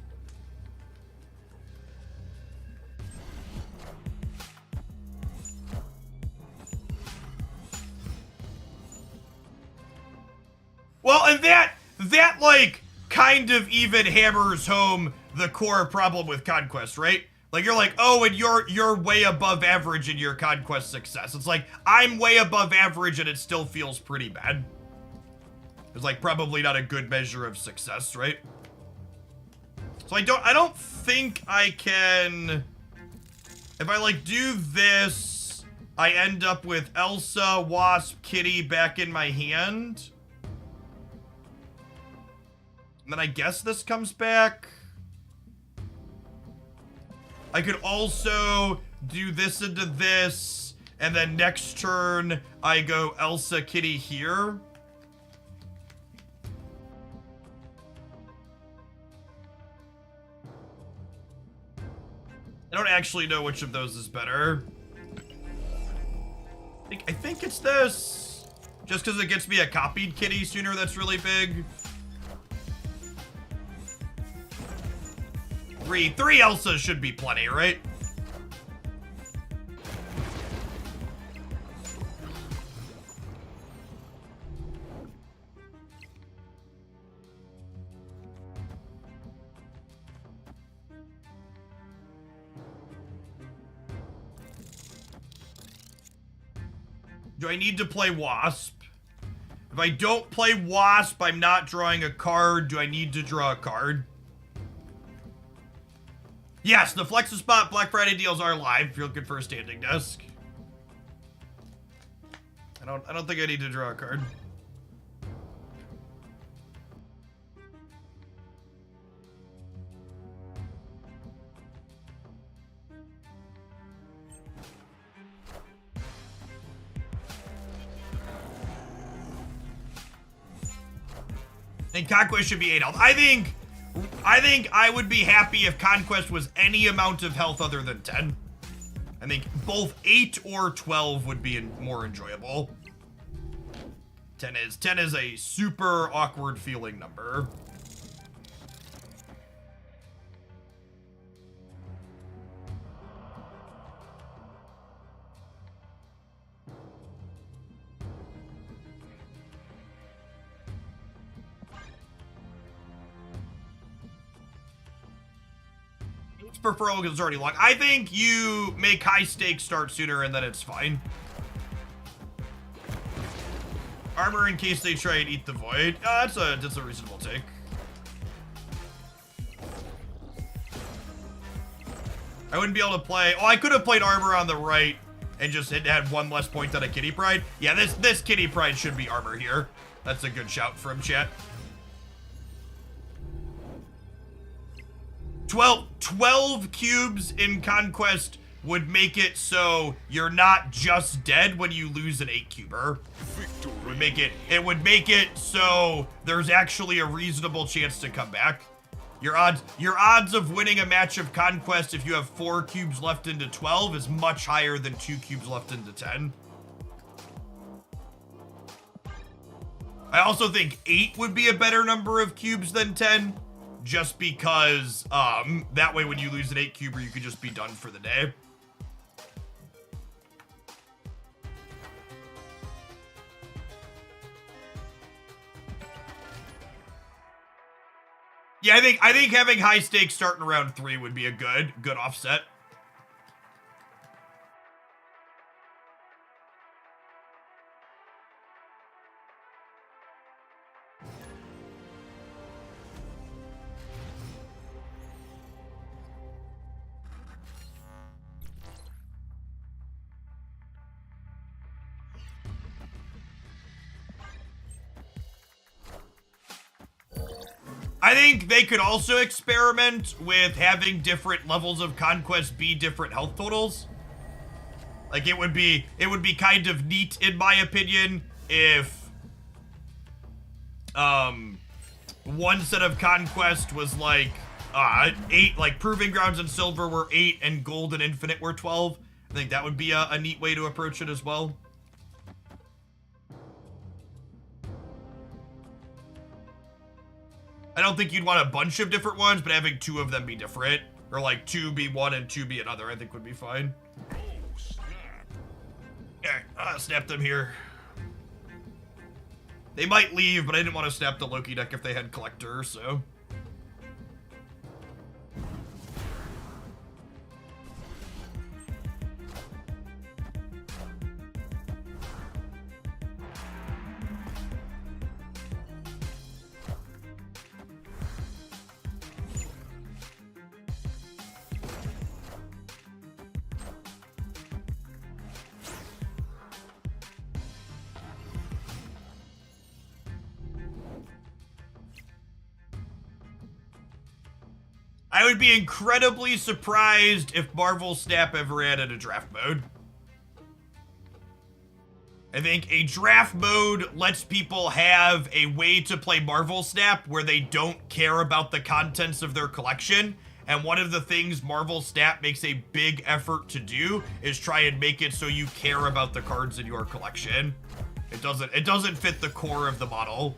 Well, and that like kind of even hammers home the core problem with Conquest, right? Like you're like, oh, and you're way above average in your Conquest success. It's like, I'm way above average and it still feels pretty bad. It's like probably not a good measure of success, right? So I don't think I can, if I like do this, I end up with Elsa, Wasp, Kitty back in my hand. And then I guess this comes back. I could also do this into this, And then next turn, I go Elsa Kitty here. I don't actually know which of those is better. I think it's this. Just because it gets me a copied kitty sooner that's really big. Three Elsas should be plenty, right? Do I need to play Wasp? If I don't play Wasp, I'm not drawing a card. Do I need to draw a card? Yes, the Flexispot Black Friday deals are live if you're looking for a standing desk. I don't think I need to draw a card. And Conquest should be 8 health. I think I would be happy if Conquest was any amount of health other than 10. I think both 8 or 12 would be more enjoyable. 10 is a super awkward feeling number. Prefer because it's already long. I think you make high stakes start sooner and then it's fine. Armor in case they try and eat the void. That's a reasonable take. I wouldn't be able to play. Oh, I could have played armor on the right and just had one less point than a Kitty Pride. Yeah, this Kitty Pride should be armor here. That's a good shout from chat. 12 cubes in Conquest would make it so you're not just dead when you lose an 8-cuber. It would make it so there's actually a reasonable chance to come back. Your odds of winning a match of Conquest if you have 4 cubes left into 12 is much higher than 2 cubes left into 10. I also think 8 would be a better number of cubes than 10. Just because, that way when you lose an 8-cuber, you could just be done for the day. Yeah, I think having high stakes starting around 3 would be a good offset. I think they could also experiment with having different levels of Conquest be different health totals. Like it would be kind of neat, in my opinion, if one set of Conquest was like 8, like Proving Grounds and Silver were 8 and Gold and Infinite were 12. I think that would be a neat way to approach it as well. I don't think you'd want a bunch of different ones, but having 2 of them be different, or like 2 be one and 2 be another, I think would be fine. Oh, snap. Yeah, snap them here. They might leave, but I didn't want to snap the Loki deck if they had Collector, so. I would be incredibly surprised if Marvel Snap ever added a draft mode. I think a draft mode lets people have a way to play Marvel Snap where they don't care about the contents of their collection. And one of the things Marvel Snap makes a big effort to do is try and make it so you care about the cards in your collection. It doesn't fit the core of the model.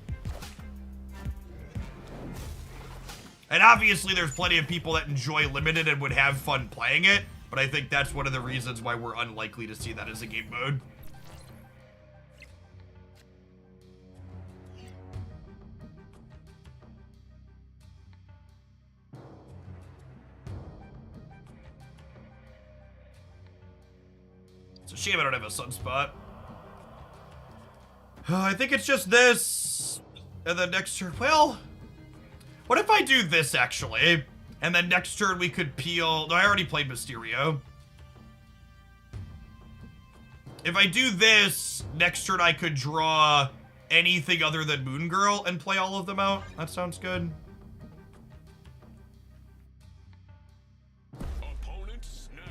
And obviously there's plenty of people that enjoy Limited and would have fun playing it, but I think that's one of the reasons why we're unlikely to see that as a game mode. It's a shame I don't have a Sunspot. I think it's just this, and then next turn, well, what if I do this actually, and then next turn we could peel, no, I already played Mysterio. If I do this, next turn I could draw anything other than Moon Girl and play all of them out. That sounds good.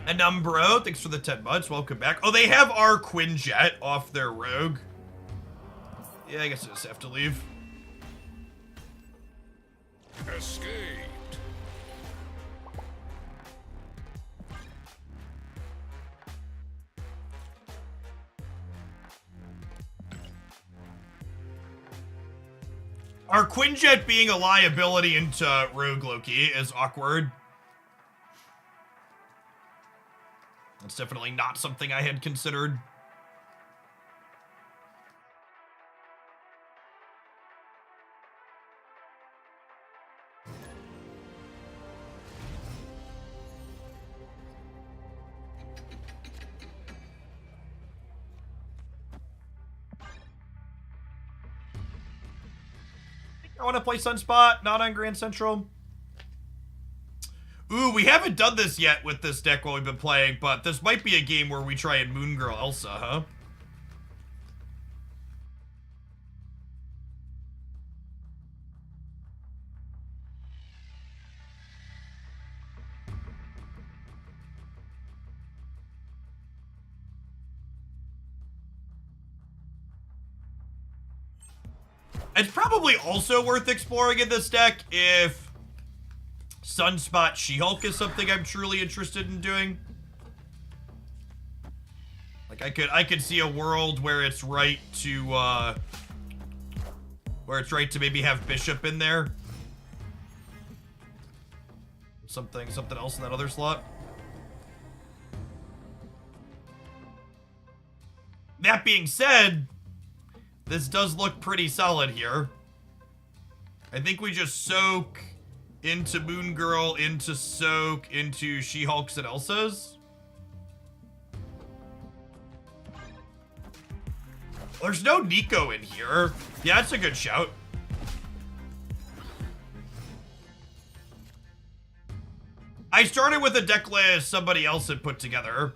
And Umbro, thanks for the 10 months, welcome back. Oh, they have our Quinjet off their Rogue. Yeah, I guess I just have to leave. Escaped. Our Quinjet being a liability into Rogue Loki is awkward. That's definitely not something I had considered. I want to play Sunspot, not on Grand Central. Ooh, we haven't done this yet with this deck while we've been playing, but this might be a game where we try and Moon Girl Elsa, huh? It's probably also worth exploring in this deck if Sunspot She-Hulk is something I'm truly interested in doing. Like I could see a world where it's right to maybe have Bishop in there. Something else in that other slot. That being said, this does look pretty solid here. I think we just soak into Moon Girl, into soak, into She-Hulks and Elsas. There's no Nico in here. Yeah, that's a good shout. I started with a deck list somebody else had put together.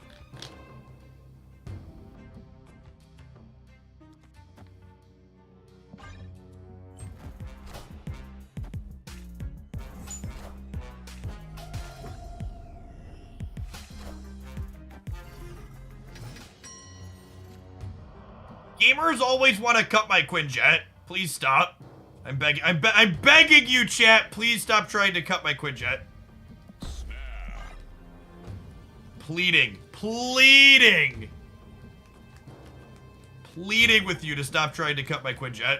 Gamers always want to cut my Quinjet. Please stop. I'm begging you, chat. Please stop trying to cut my Quinjet. Pleading with you to stop trying to cut my Quinjet.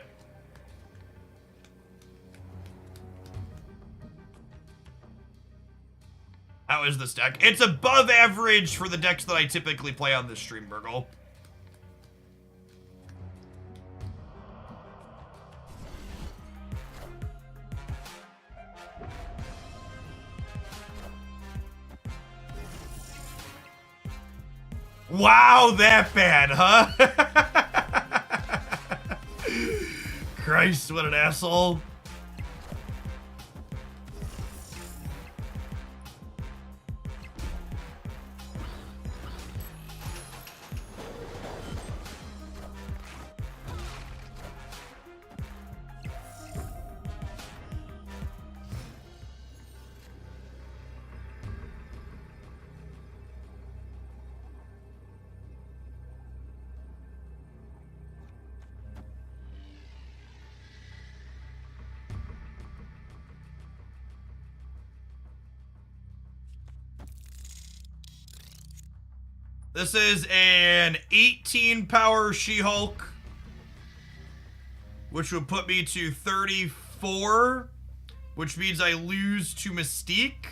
How is this deck? It's above average for the decks that I typically play on this stream, Burgle. Wow, that bad, huh? Christ, what an asshole. This is an 18 power She-Hulk, which would put me to 34, which means I lose to Mystique.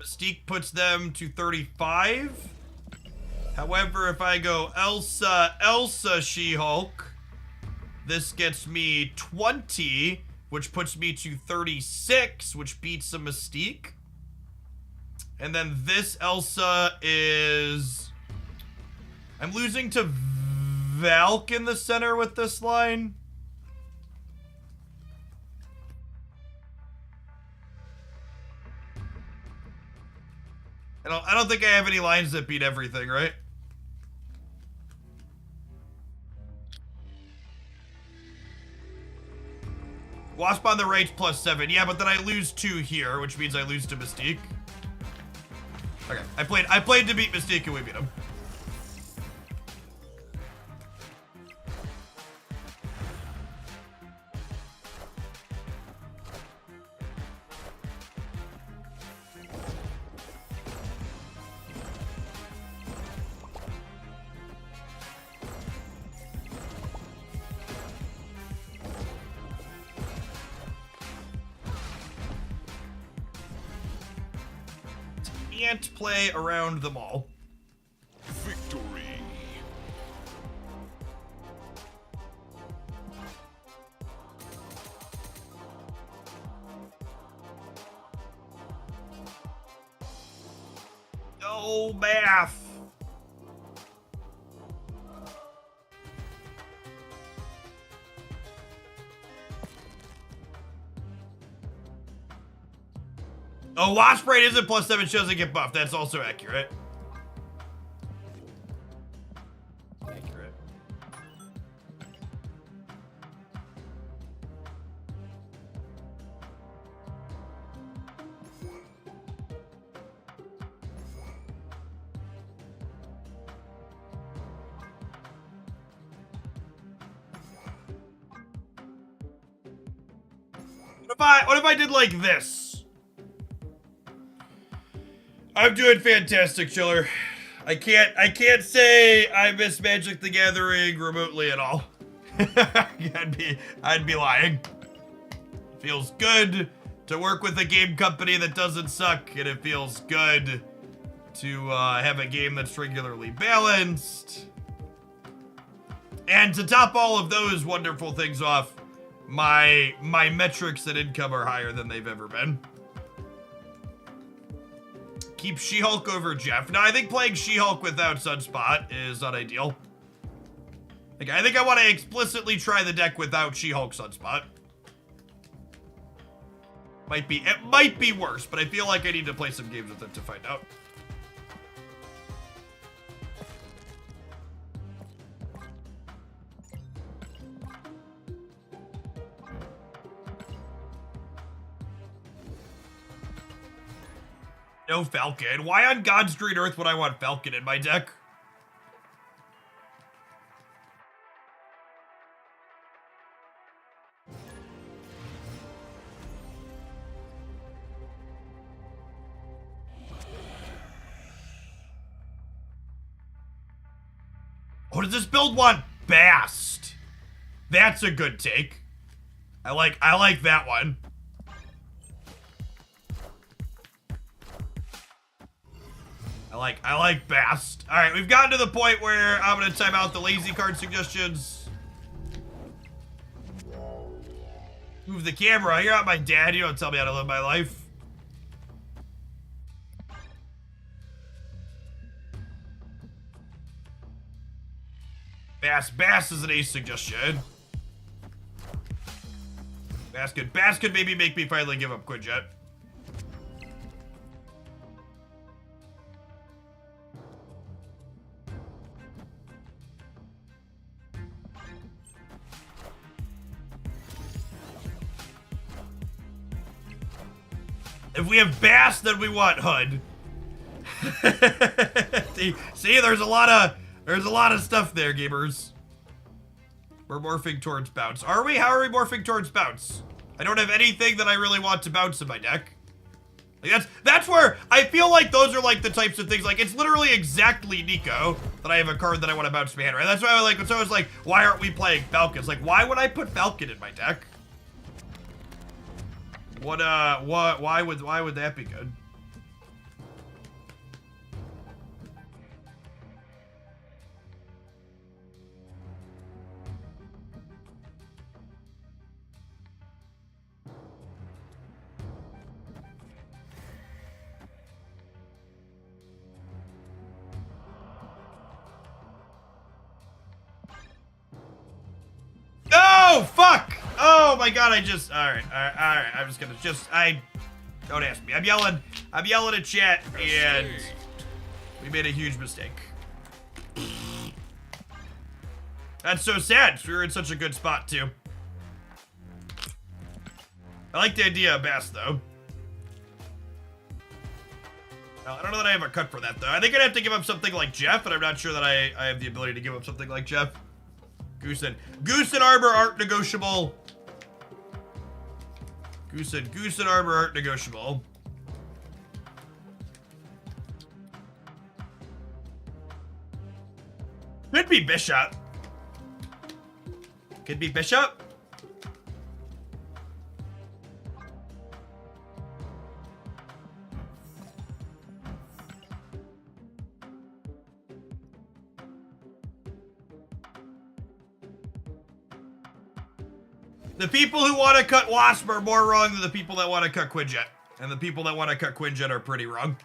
Mystique puts them to 35. However, if I go Elsa She-Hulk, this gets me 20, which puts me to 36, which beats a Mystique. And then this Elsa is... I'm losing to Valk in the center with this line. I don't think I have any lines that beat everything, right? Wasp on the right's +7. Yeah, but then I lose 2 here, which means I lose to Mystique. Okay, I played to beat Mystique and we beat him. Can't play around them all. Victory. No math. Oh, Wasp Raid isn't +7, she doesn't get buffed. That's also accurate. Accurate. What if I did like this? I'm doing fantastic, Chiller. I can't say I miss Magic the Gathering remotely at all. I'd be lying. Feels good to work with a game company that doesn't suck, and it feels good to have a game that's regularly balanced. And to top all of those wonderful things off, my metrics and income are higher than they've ever been. Keep She-Hulk over Jeff. Now, I think playing She-Hulk without Sunspot is not ideal. Like, I think I want to explicitly try the deck without She-Hulk Sunspot. It might be worse, but I feel like I need to play some games with it to find out. No Falcon. Why on God's green earth would I want Falcon in my deck? What does this build want? Bast. That's a good take. I like that one. I like Bast. All right, we've gotten to the point where I'm gonna time out the lazy card suggestions. Move the camera. You're not my dad. You don't tell me how to live my life. Bass is an ace suggestion. Bass could maybe make me finally give up Quinjet. If we have Bass, then we want Hood. See, there's a lot of stuff there, gamers. We're morphing towards bounce. Are we? How are we morphing towards bounce? I don't have anything that I really want to bounce in my deck. Like that's where I feel like those are like the types of things. Like it's literally exactly Nico that I have a card that I want to bounce my hand, right? That's why I like. So I was like, why aren't we playing Falcons? Like, why would I put Falcon in my deck? What? Why would that be good? Oh, fuck! Oh my god, all right. I'm just gonna don't ask me. I'm yelling at chat, and we made a huge mistake. That's so sad. We were in such a good spot, too. I like the idea of Bass, though. I don't know that I have a cut for that, though. I think I'd have to give up something like Jeff, and I'm not sure that I have the ability to give up something like Jeff. Goose and Arbor aren't negotiable. Goose and Arbor aren't negotiable. Could be Bishop. Could be Bishop. The people who want to cut Wasp are more wrong than the people that want to cut Quinjet. And the people that want to cut Quinjet are pretty wrong.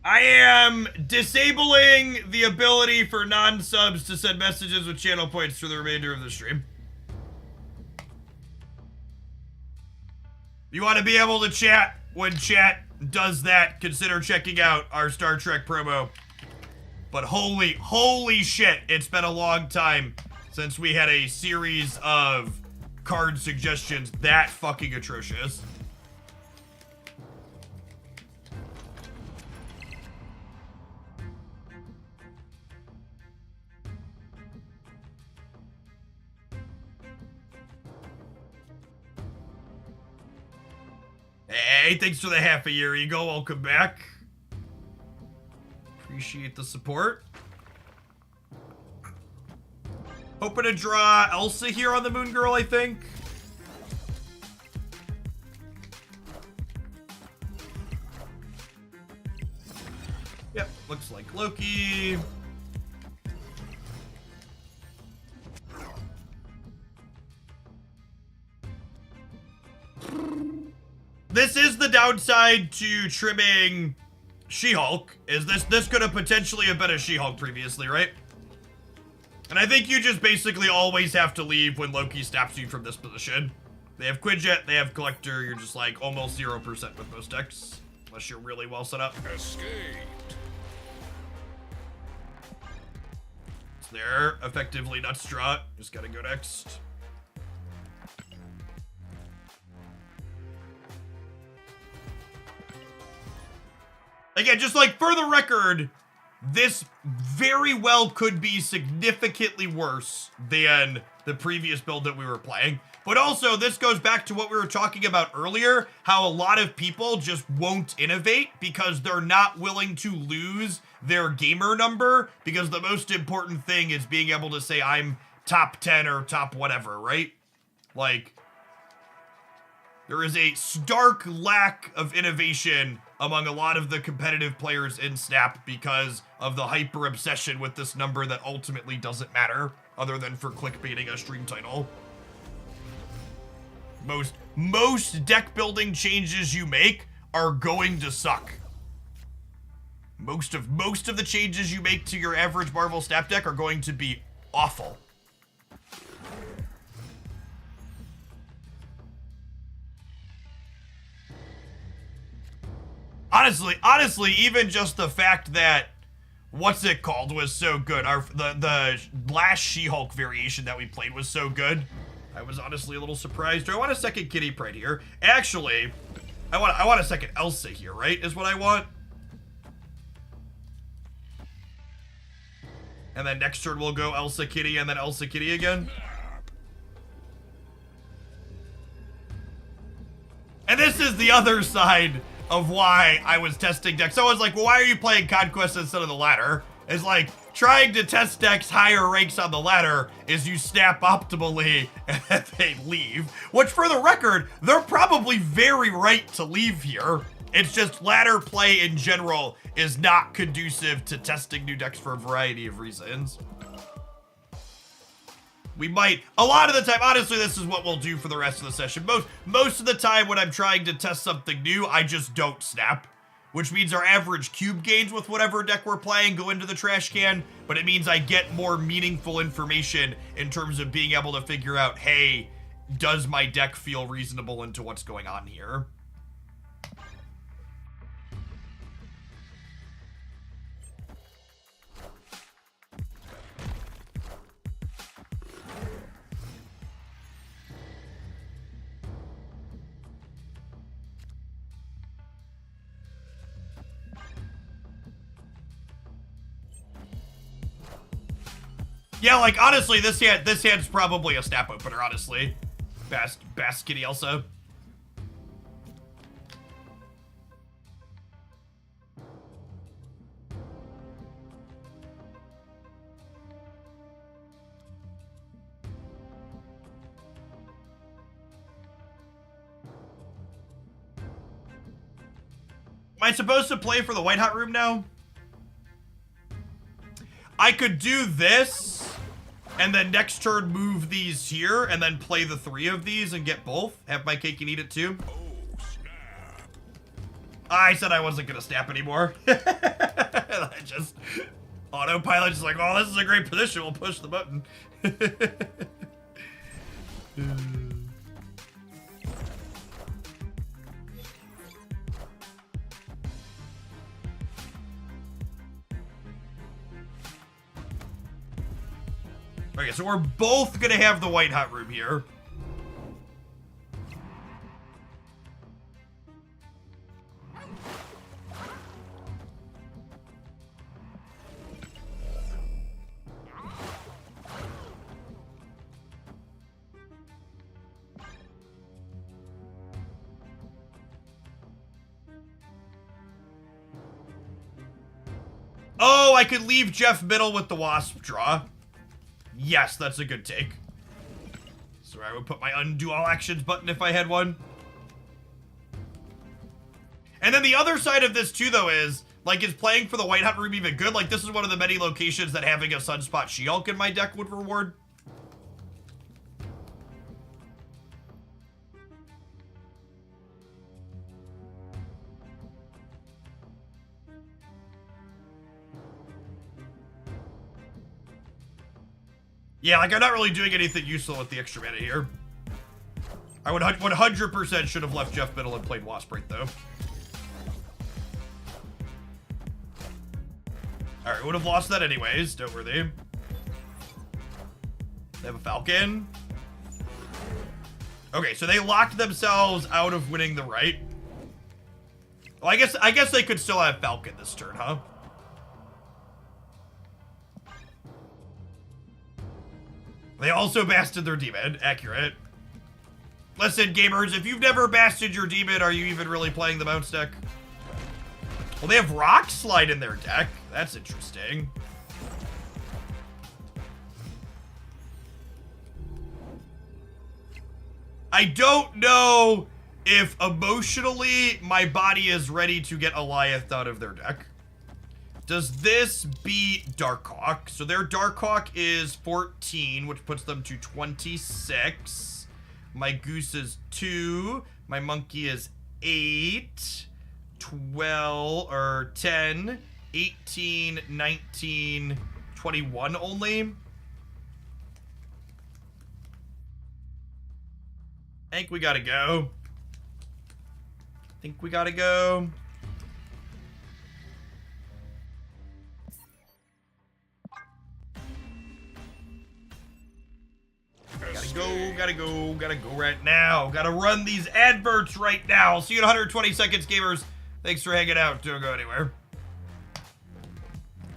I am disabling the ability for non-subs to send messages with channel points for the remainder of the stream. You want to be able to chat when chat does that, consider checking out our Star Trek promo. But holy shit, it's been a long time since we had a series of card suggestions that fucking atrocious. Hey, thanks for the half a year, Eagle. Welcome back. Appreciate the support. Hoping to draw Elsa here on the Moon Girl, I think. Yep, looks like Loki. This is the downside to trimming She-Hulk, is this could have potentially have been a She-Hulk previously, right? And I think you just basically always have to leave when Loki stops you from this position. They have Quinjet, they have Collector, you're just like almost 0% with most decks. Unless you're really well set up. Escaped. So they're effectively Nutstrut. Just gotta go next. Again, just like for the record, this very well could be significantly worse than the previous build that we were playing. But also, this goes back to what we were talking about earlier, how a lot of people just won't innovate because they're not willing to lose their gamer number, because the most important thing is being able to say I'm top 10 or top whatever, right? Like, there is a stark lack of innovation among a lot of the competitive players in Snap because of the hyper obsession with this number that ultimately doesn't matter other than for clickbaiting a stream title. Most deck building changes you make are going to suck. Most of the changes you make to your average Marvel Snap deck are going to be awful. Honestly, even just the fact that what's it called was so good. The last She-Hulk variation that we played was so good. I was honestly a little surprised. Do I want a second Kitty Pride here? Actually, I want a second Elsa here, right? Is what I want. And then next turn we'll go Elsa Kitty and then Elsa Kitty again. And this is the other side of why I was testing decks. So I was like, well, why are you playing Conquest instead of the ladder? It's like, trying to test decks higher ranks on the ladder is you snap optimally and then they leave. Which, for the record, they're probably very right to leave here. It's just ladder play in general is not conducive to testing new decks for a variety of reasons. We might, a lot of the time, honestly, this is what we'll do for the rest of the session. Most of the time when I'm trying to test something new, I just don't snap. Which means our average cube gains with whatever deck we're playing go into the trash can, but it means I get more meaningful information in terms of being able to figure out, hey, does my deck feel reasonable into what's going on here? Yeah, like, honestly, this hand's probably a snap opener, honestly. Bass Kitty Elsa. Am I supposed to play for the White Hot Room now? I could do this, and then next turn move these here, and then play the 3 of these and get both. Have my cake and eat it too. Oh, snap. I said I wasn't gonna snap anymore. I just, autopilot just like, oh, this is a great position, we'll push the button. Okay, so we're both gonna have the White Hot Room here. Oh, I could leave Jeff middle with the Wasp draw. Yes, that's a good take. So I would put my undo all actions button if I had one. And then the other side of this too, though, is, like, is playing for the White Hot Room even good? Like, this is one of the many locations that having a Sunspot She-Hulk in my deck would reward. Yeah, like, I'm not really doing anything useful with the extra mana here. I would 100% should have left Jeff middle and played Wasp right, though. Alright, would have lost that anyways, don't worry. They have a Falcon. Okay, so they locked themselves out of winning the right. Well, I guess they could still have Falcon this turn, huh? They also basted their demon. Accurate. Listen, gamers, if you've never basted your demon, are you even really playing the bounce deck? Well, they have Rock Slide in their deck. That's interesting. I don't know if emotionally my body is ready to get Eliath out of their deck. Does this beat Darkhawk? So their Darkhawk is 14, which puts them to 26. My Goose is 2. My Monkey is 8. 12, or 10, 18, 19, 21 only. I think we gotta go. Gotta go right now. Gotta run these adverts right now. See you in 120 seconds, gamers. Thanks for hanging out. Don't go anywhere.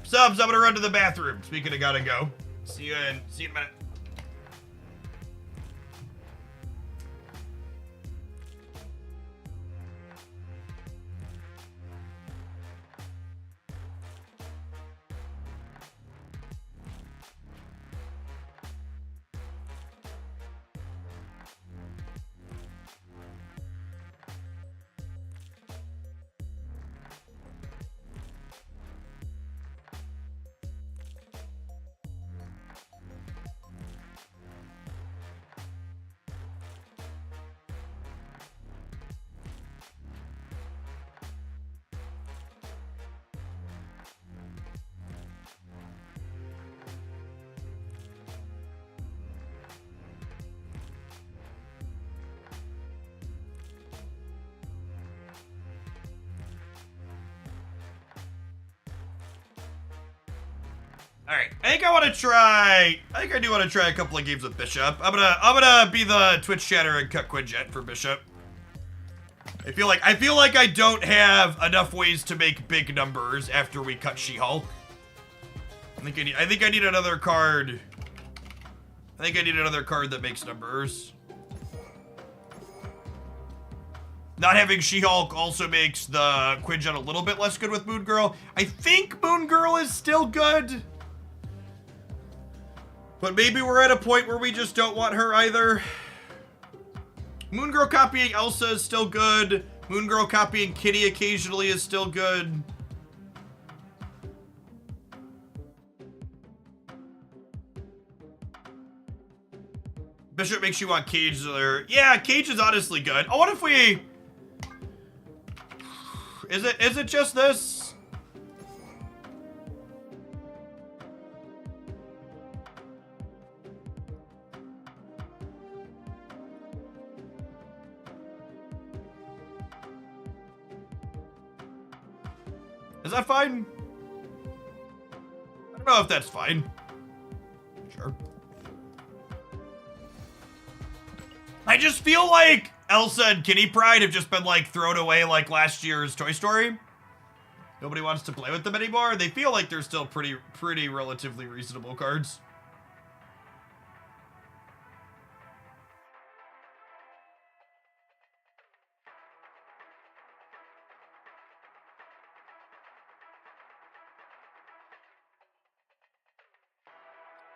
Subs, I'm gonna run to the bathroom. Speaking of gotta go. See you in a minute. All right, I think I do want to try a couple of games with Bishop. I'm gonna be the Twitch chatter and cut Quinjet for Bishop. I feel like I don't have enough ways to make big numbers after we cut She-Hulk. I think I need another card. I think I need another card that makes numbers. Not having She-Hulk also makes the Quinjet a little bit less good with Moon Girl. I think Moon Girl is still good. But maybe we're at a point where we just don't want her either. Moon Girl copying Elsa is still good. Moon Girl copying Kitty occasionally is still good. Bishop makes you want Cage there. Yeah, Cage is honestly good. Oh, what if we... Is it just this? Is that fine? I don't know if that's fine. Sure. I just feel like Elsa and Kitty Pryde have just been like thrown away like last year's Toy Story. Nobody wants to play with them anymore. They feel like they're still pretty relatively reasonable cards.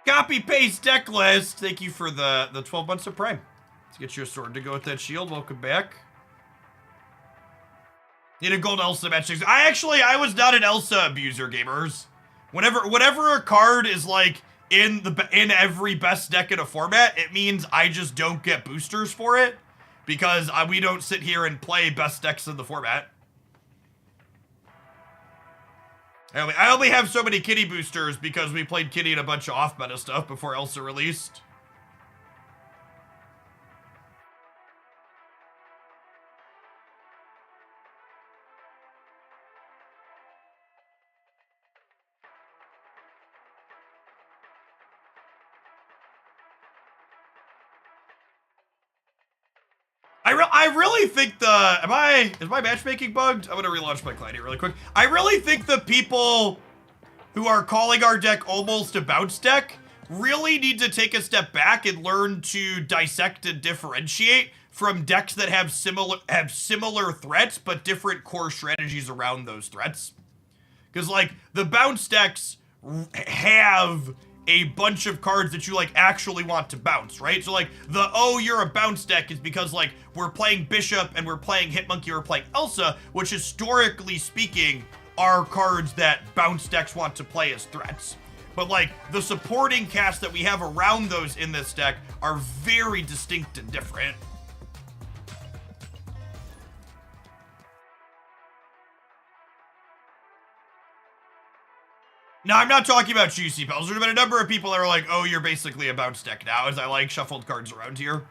Copy paste deck list. Thank you for the 12 months of Prime. Let's get you a sword to go with that shield. Welcome back. Need a gold Elsa match. I was not an Elsa abuser, gamers. Whenever a card is like in every best deck in a format, it means I just don't get boosters for it because we don't sit here and play best decks in the format. I only have so many Kitty boosters because we played Kitty and a bunch of off-meta stuff before Elsa released. I really think is my matchmaking bugged? I'm gonna relaunch my client here really quick. I really think the people who are calling our deck almost a bounce deck really need to take a step back and learn to dissect and differentiate from decks that have similar threats but different core strategies around those threats. Because like the bounce decks have a bunch of cards that you like actually want to bounce, right? So like the you're a bounce deck is because like we're playing Bishop and we're playing Hitmonkey or we're playing Elsa, which historically speaking are cards that bounce decks want to play as threats. But like the supporting cast that we have around those in this deck are very distinct and different. Now, I'm not talking about Juicy Pals. There's been a number of people that are like, oh, you're basically a bounce deck now, as I like shuffled cards around here.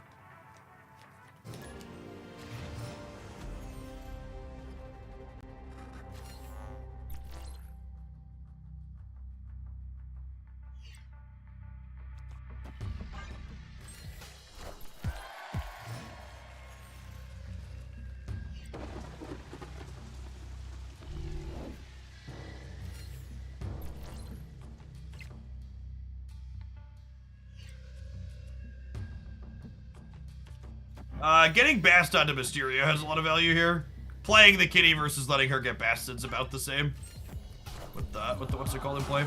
Getting Bast onto Mysterio has a lot of value here. Playing the kitty versus letting her get Basted's about the same. With the what's it called in play?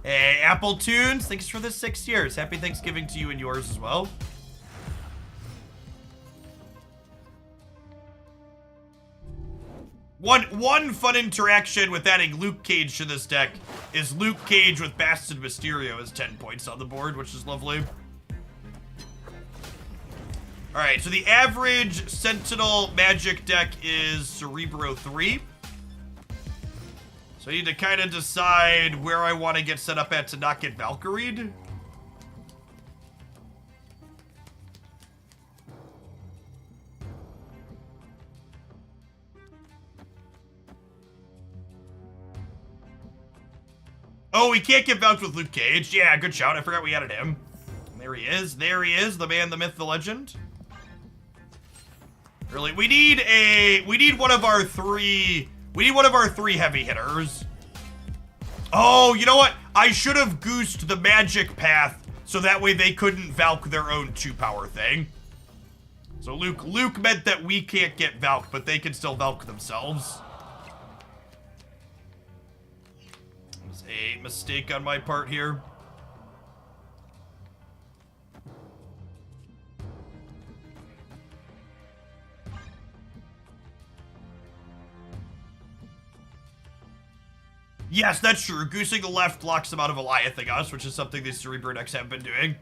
Hey, Apple Tunes, thanks for the 6 years. Happy Thanksgiving to you and yours as well. One fun interaction with adding Luke Cage to this deck is Luke Cage with Bastard Mysterio is 10 points on the board, which is lovely. Alright, so the average Sentinel Magic deck is Cerebro 3. So I need to kind of decide where I want to get set up at to not get Valkyried. Oh, we can't get Valk with Luke Cage. Yeah, good shout. I forgot we added him. There he is. There he is. The man, the myth, the legend. Really, we need one of our three heavy hitters. Oh, you know what? I should have goosed the magic path so that way they couldn't Valk their own 2-power thing. So Luke meant that we can't get Valk, but they can still Valk themselves. It was a mistake on my part here. Yes, that's true. Goosing the left locks them out of Eliathing us, which is something these Cerebro decks have been doing.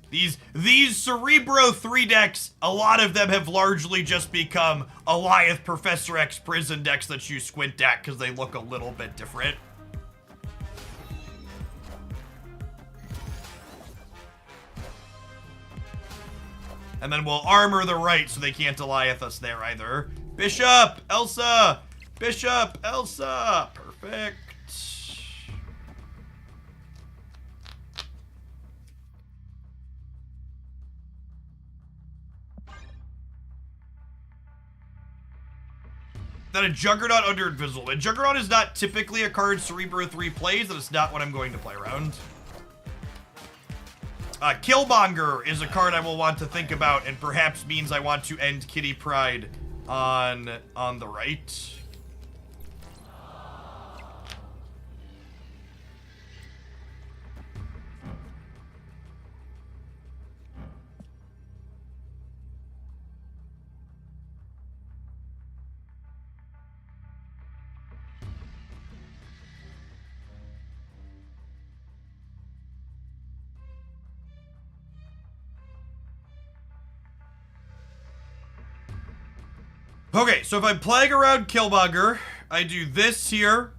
These Cerebro 3 decks, a lot of them have largely just become Eliath Professor X prison decks that you squint at because they look a little bit different. And then we'll armor the right so they can't Eliath us there either. Bishop! Elsa! Bishop! Elsa! Perfect. Then a Juggernaut under Invisible. And Juggernaut is not typically a card Cerebro 3 plays, and it's not what I'm going to play around. Killmonger is a card I will want to think about, and perhaps means I want to end Kitty Pryde on the right. Okay, so if I'm playing around Killmonger, I do this here,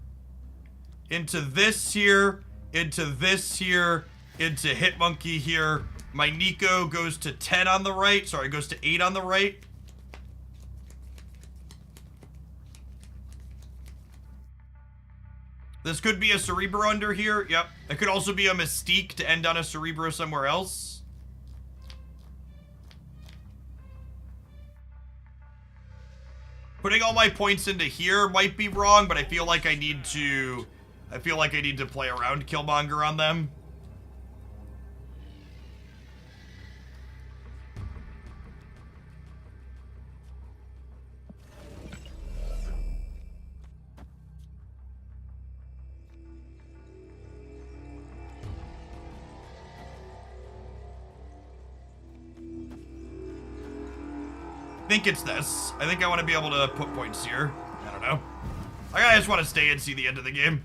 into this here, into this here, into Hitmonkey here. My Nico goes to 10 on the right. Sorry, goes to 8 on the right. This could be a Cerebro under here. Yep. It could also be a Mystique to end on a Cerebro somewhere else. Putting all my points into here might be wrong, but I feel like I need to play around Killmonger on them. I think it's this. I think I want to be able to put points here. I don't know. I just want to stay and see the end of the game.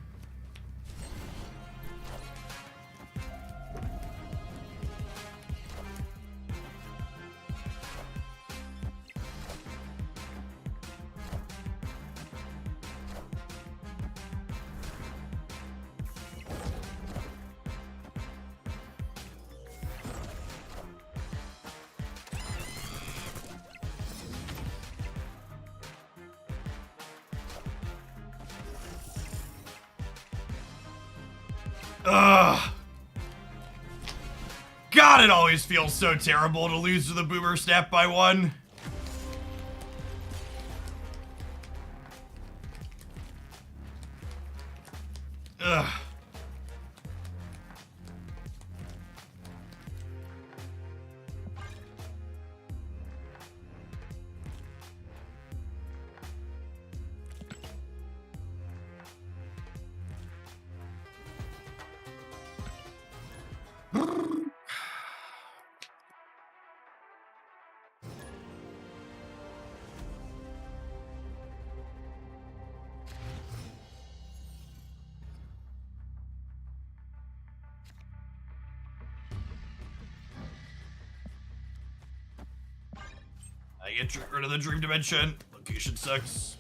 Ugh. God, it always feels so terrible to lose to the Boomer Snap by 1. Ugh. get rid of the dream dimension. Location sucks.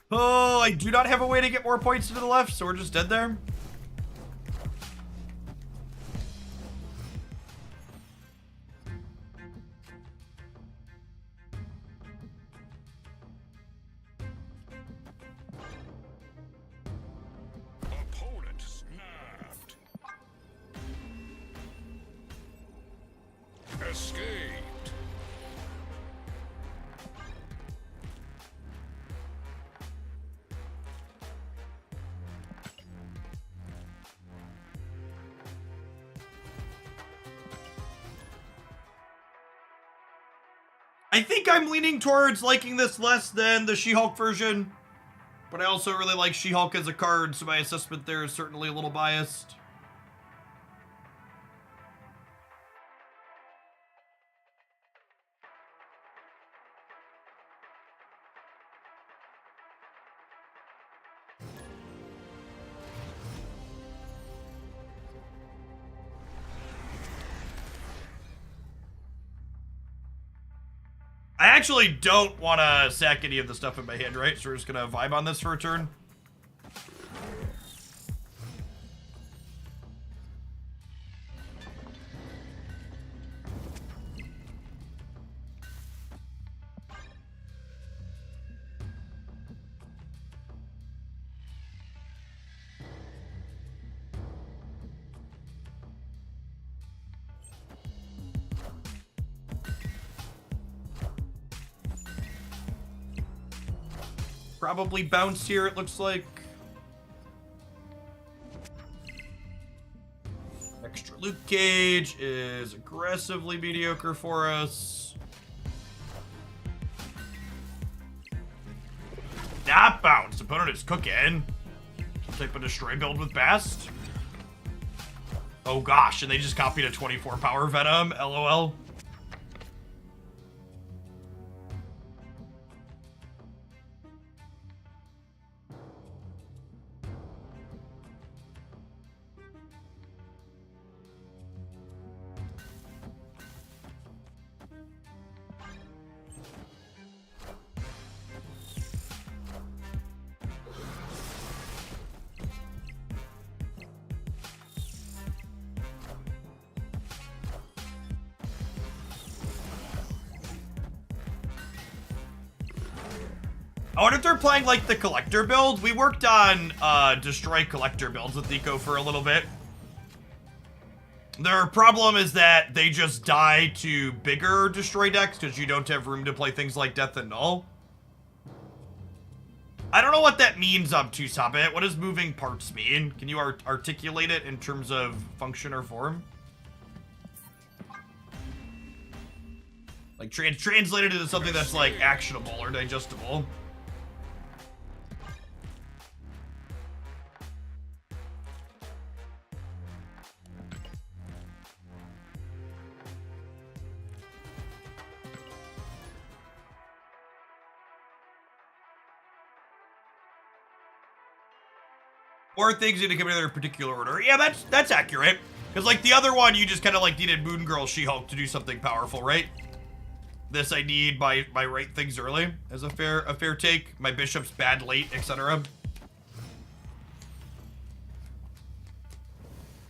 Oh, I do not have a way to get more points to the left, so we're just dead there. Opponent snapped. Escaped. I think I'm leaning towards liking this less than the She-Hulk version, but I also really like She-Hulk as a card, so my assessment there is certainly a little biased. I actually don't want to sack any of the stuff in my hand, right? So we're just going to vibe on this for a turn. Probably bounce here, it looks like. Extra Luke Cage is aggressively mediocre for us. Not bounce. Opponent is cooking. Some type of destroy build with Bast. Oh gosh, and they just copied a 24 power Venom. LOL. I wonder if they're playing like the collector build. We worked on destroy collector builds with Nico for a little bit. Their problem is that they just die to bigger destroy decks because you don't have room to play things like Death and Null. I don't know what that means, Obtuse Hobbit. What does moving parts mean? Can you articulate it in terms of function or form? Like translate it into something that's like actionable or digestible. Or things need to come in their particular order. Yeah, that's accurate. Because like the other one, you just kind of like needed Moon Girl She-Hulk to do something powerful, right? This I need by right things early as a fair take. My bishop's bad late, etc.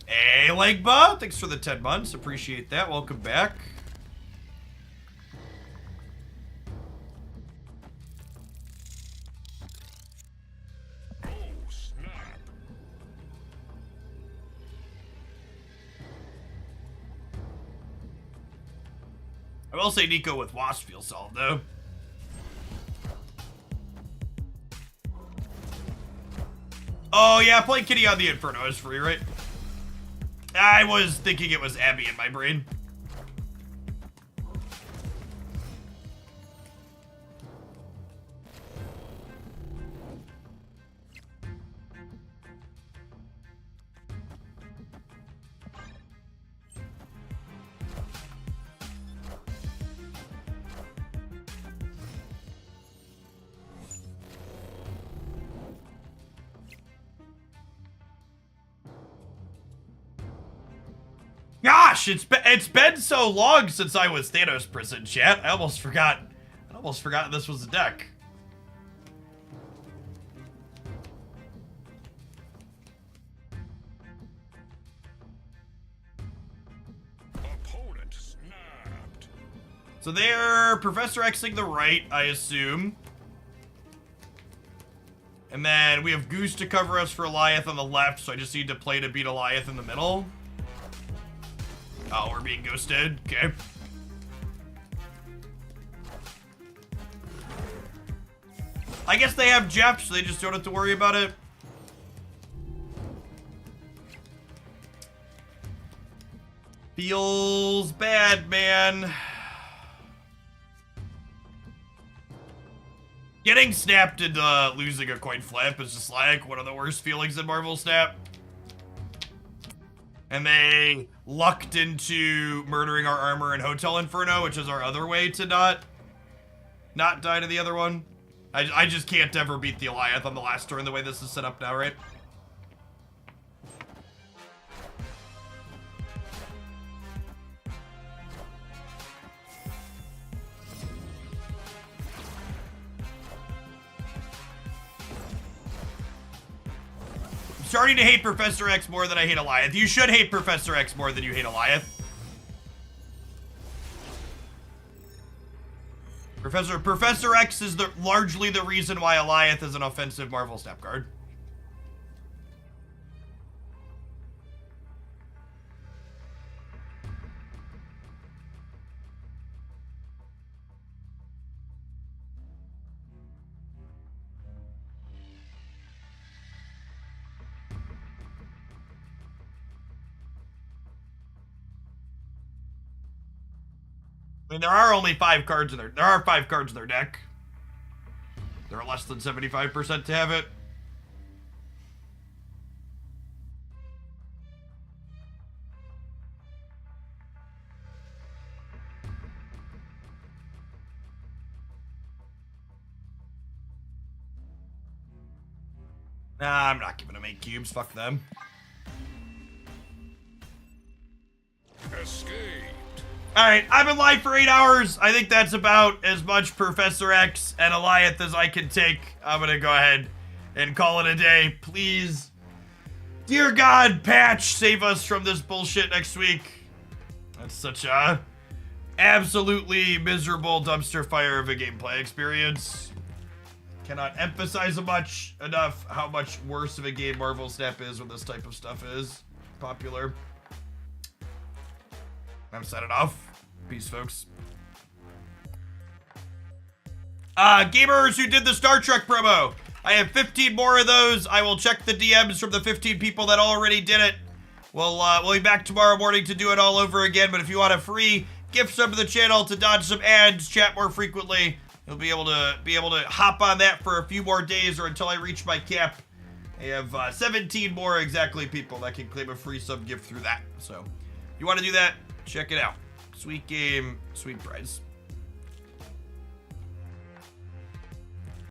Hey, Legba, thanks for the 10 months. Appreciate that. Welcome back. Oh, snap. I will say Nico with Wasp feels solid, though. Oh, yeah, playing Kitty on the Inferno is free, right? I was thinking it was Abby in my brain. Gosh, it's been so long since I was Thanos prison, chat. I almost forgot this was a deck. Opponent snapped. So they're Professor Xing the right, I assume. And then we have Goose to cover us for Eliath on the left, so I just need to play to beat Eliath in the middle. Oh, we're being ghosted. Okay. I guess they have Jeff, so they just don't have to worry about it. Feels bad, man. Getting snapped into losing a coin flip is just like one of the worst feelings in Marvel Snap. And they lucked into murdering our armor in Hotel Inferno, which is our other way to not die to the other one. I just can't ever beat the Eliath on the last turn the way this is set up now, right? I'm starting to hate Professor X more than I hate Eliath. You should hate Professor X more than you hate Eliath. Professor X is largely the reason why Eliath is an offensive Marvel Snap card. I mean, there are only 5 cards in there are 5 cards in their deck. There are less than 75% to have it. Nah, I'm not giving them 8 cubes. Fuck them. Escaped. Alright, I've been live for 8 hours. I think that's about as much Professor X and Eliath as I can take. I'm gonna go ahead and call it a day. Please, dear God, patch, save us from this bullshit next week. That's such a absolutely miserable dumpster fire of a gameplay experience. Cannot emphasize enough how much worse of a game Marvel Snap is when this type of stuff is popular. I'm signing off. Peace, folks. Gamers who did the Star Trek promo. I have 15 more of those. I will check the DMs from the 15 people that already did it. We'll be back tomorrow morning to do it all over again. But if you want a free gift sub to the channel to dodge some ads, chat more frequently, you'll be able to hop on that for a few more days or until I reach my cap. I have 17 more exactly people that can claim a free sub gift through that. So if you want to do that, check it out. Sweet game, sweet prize.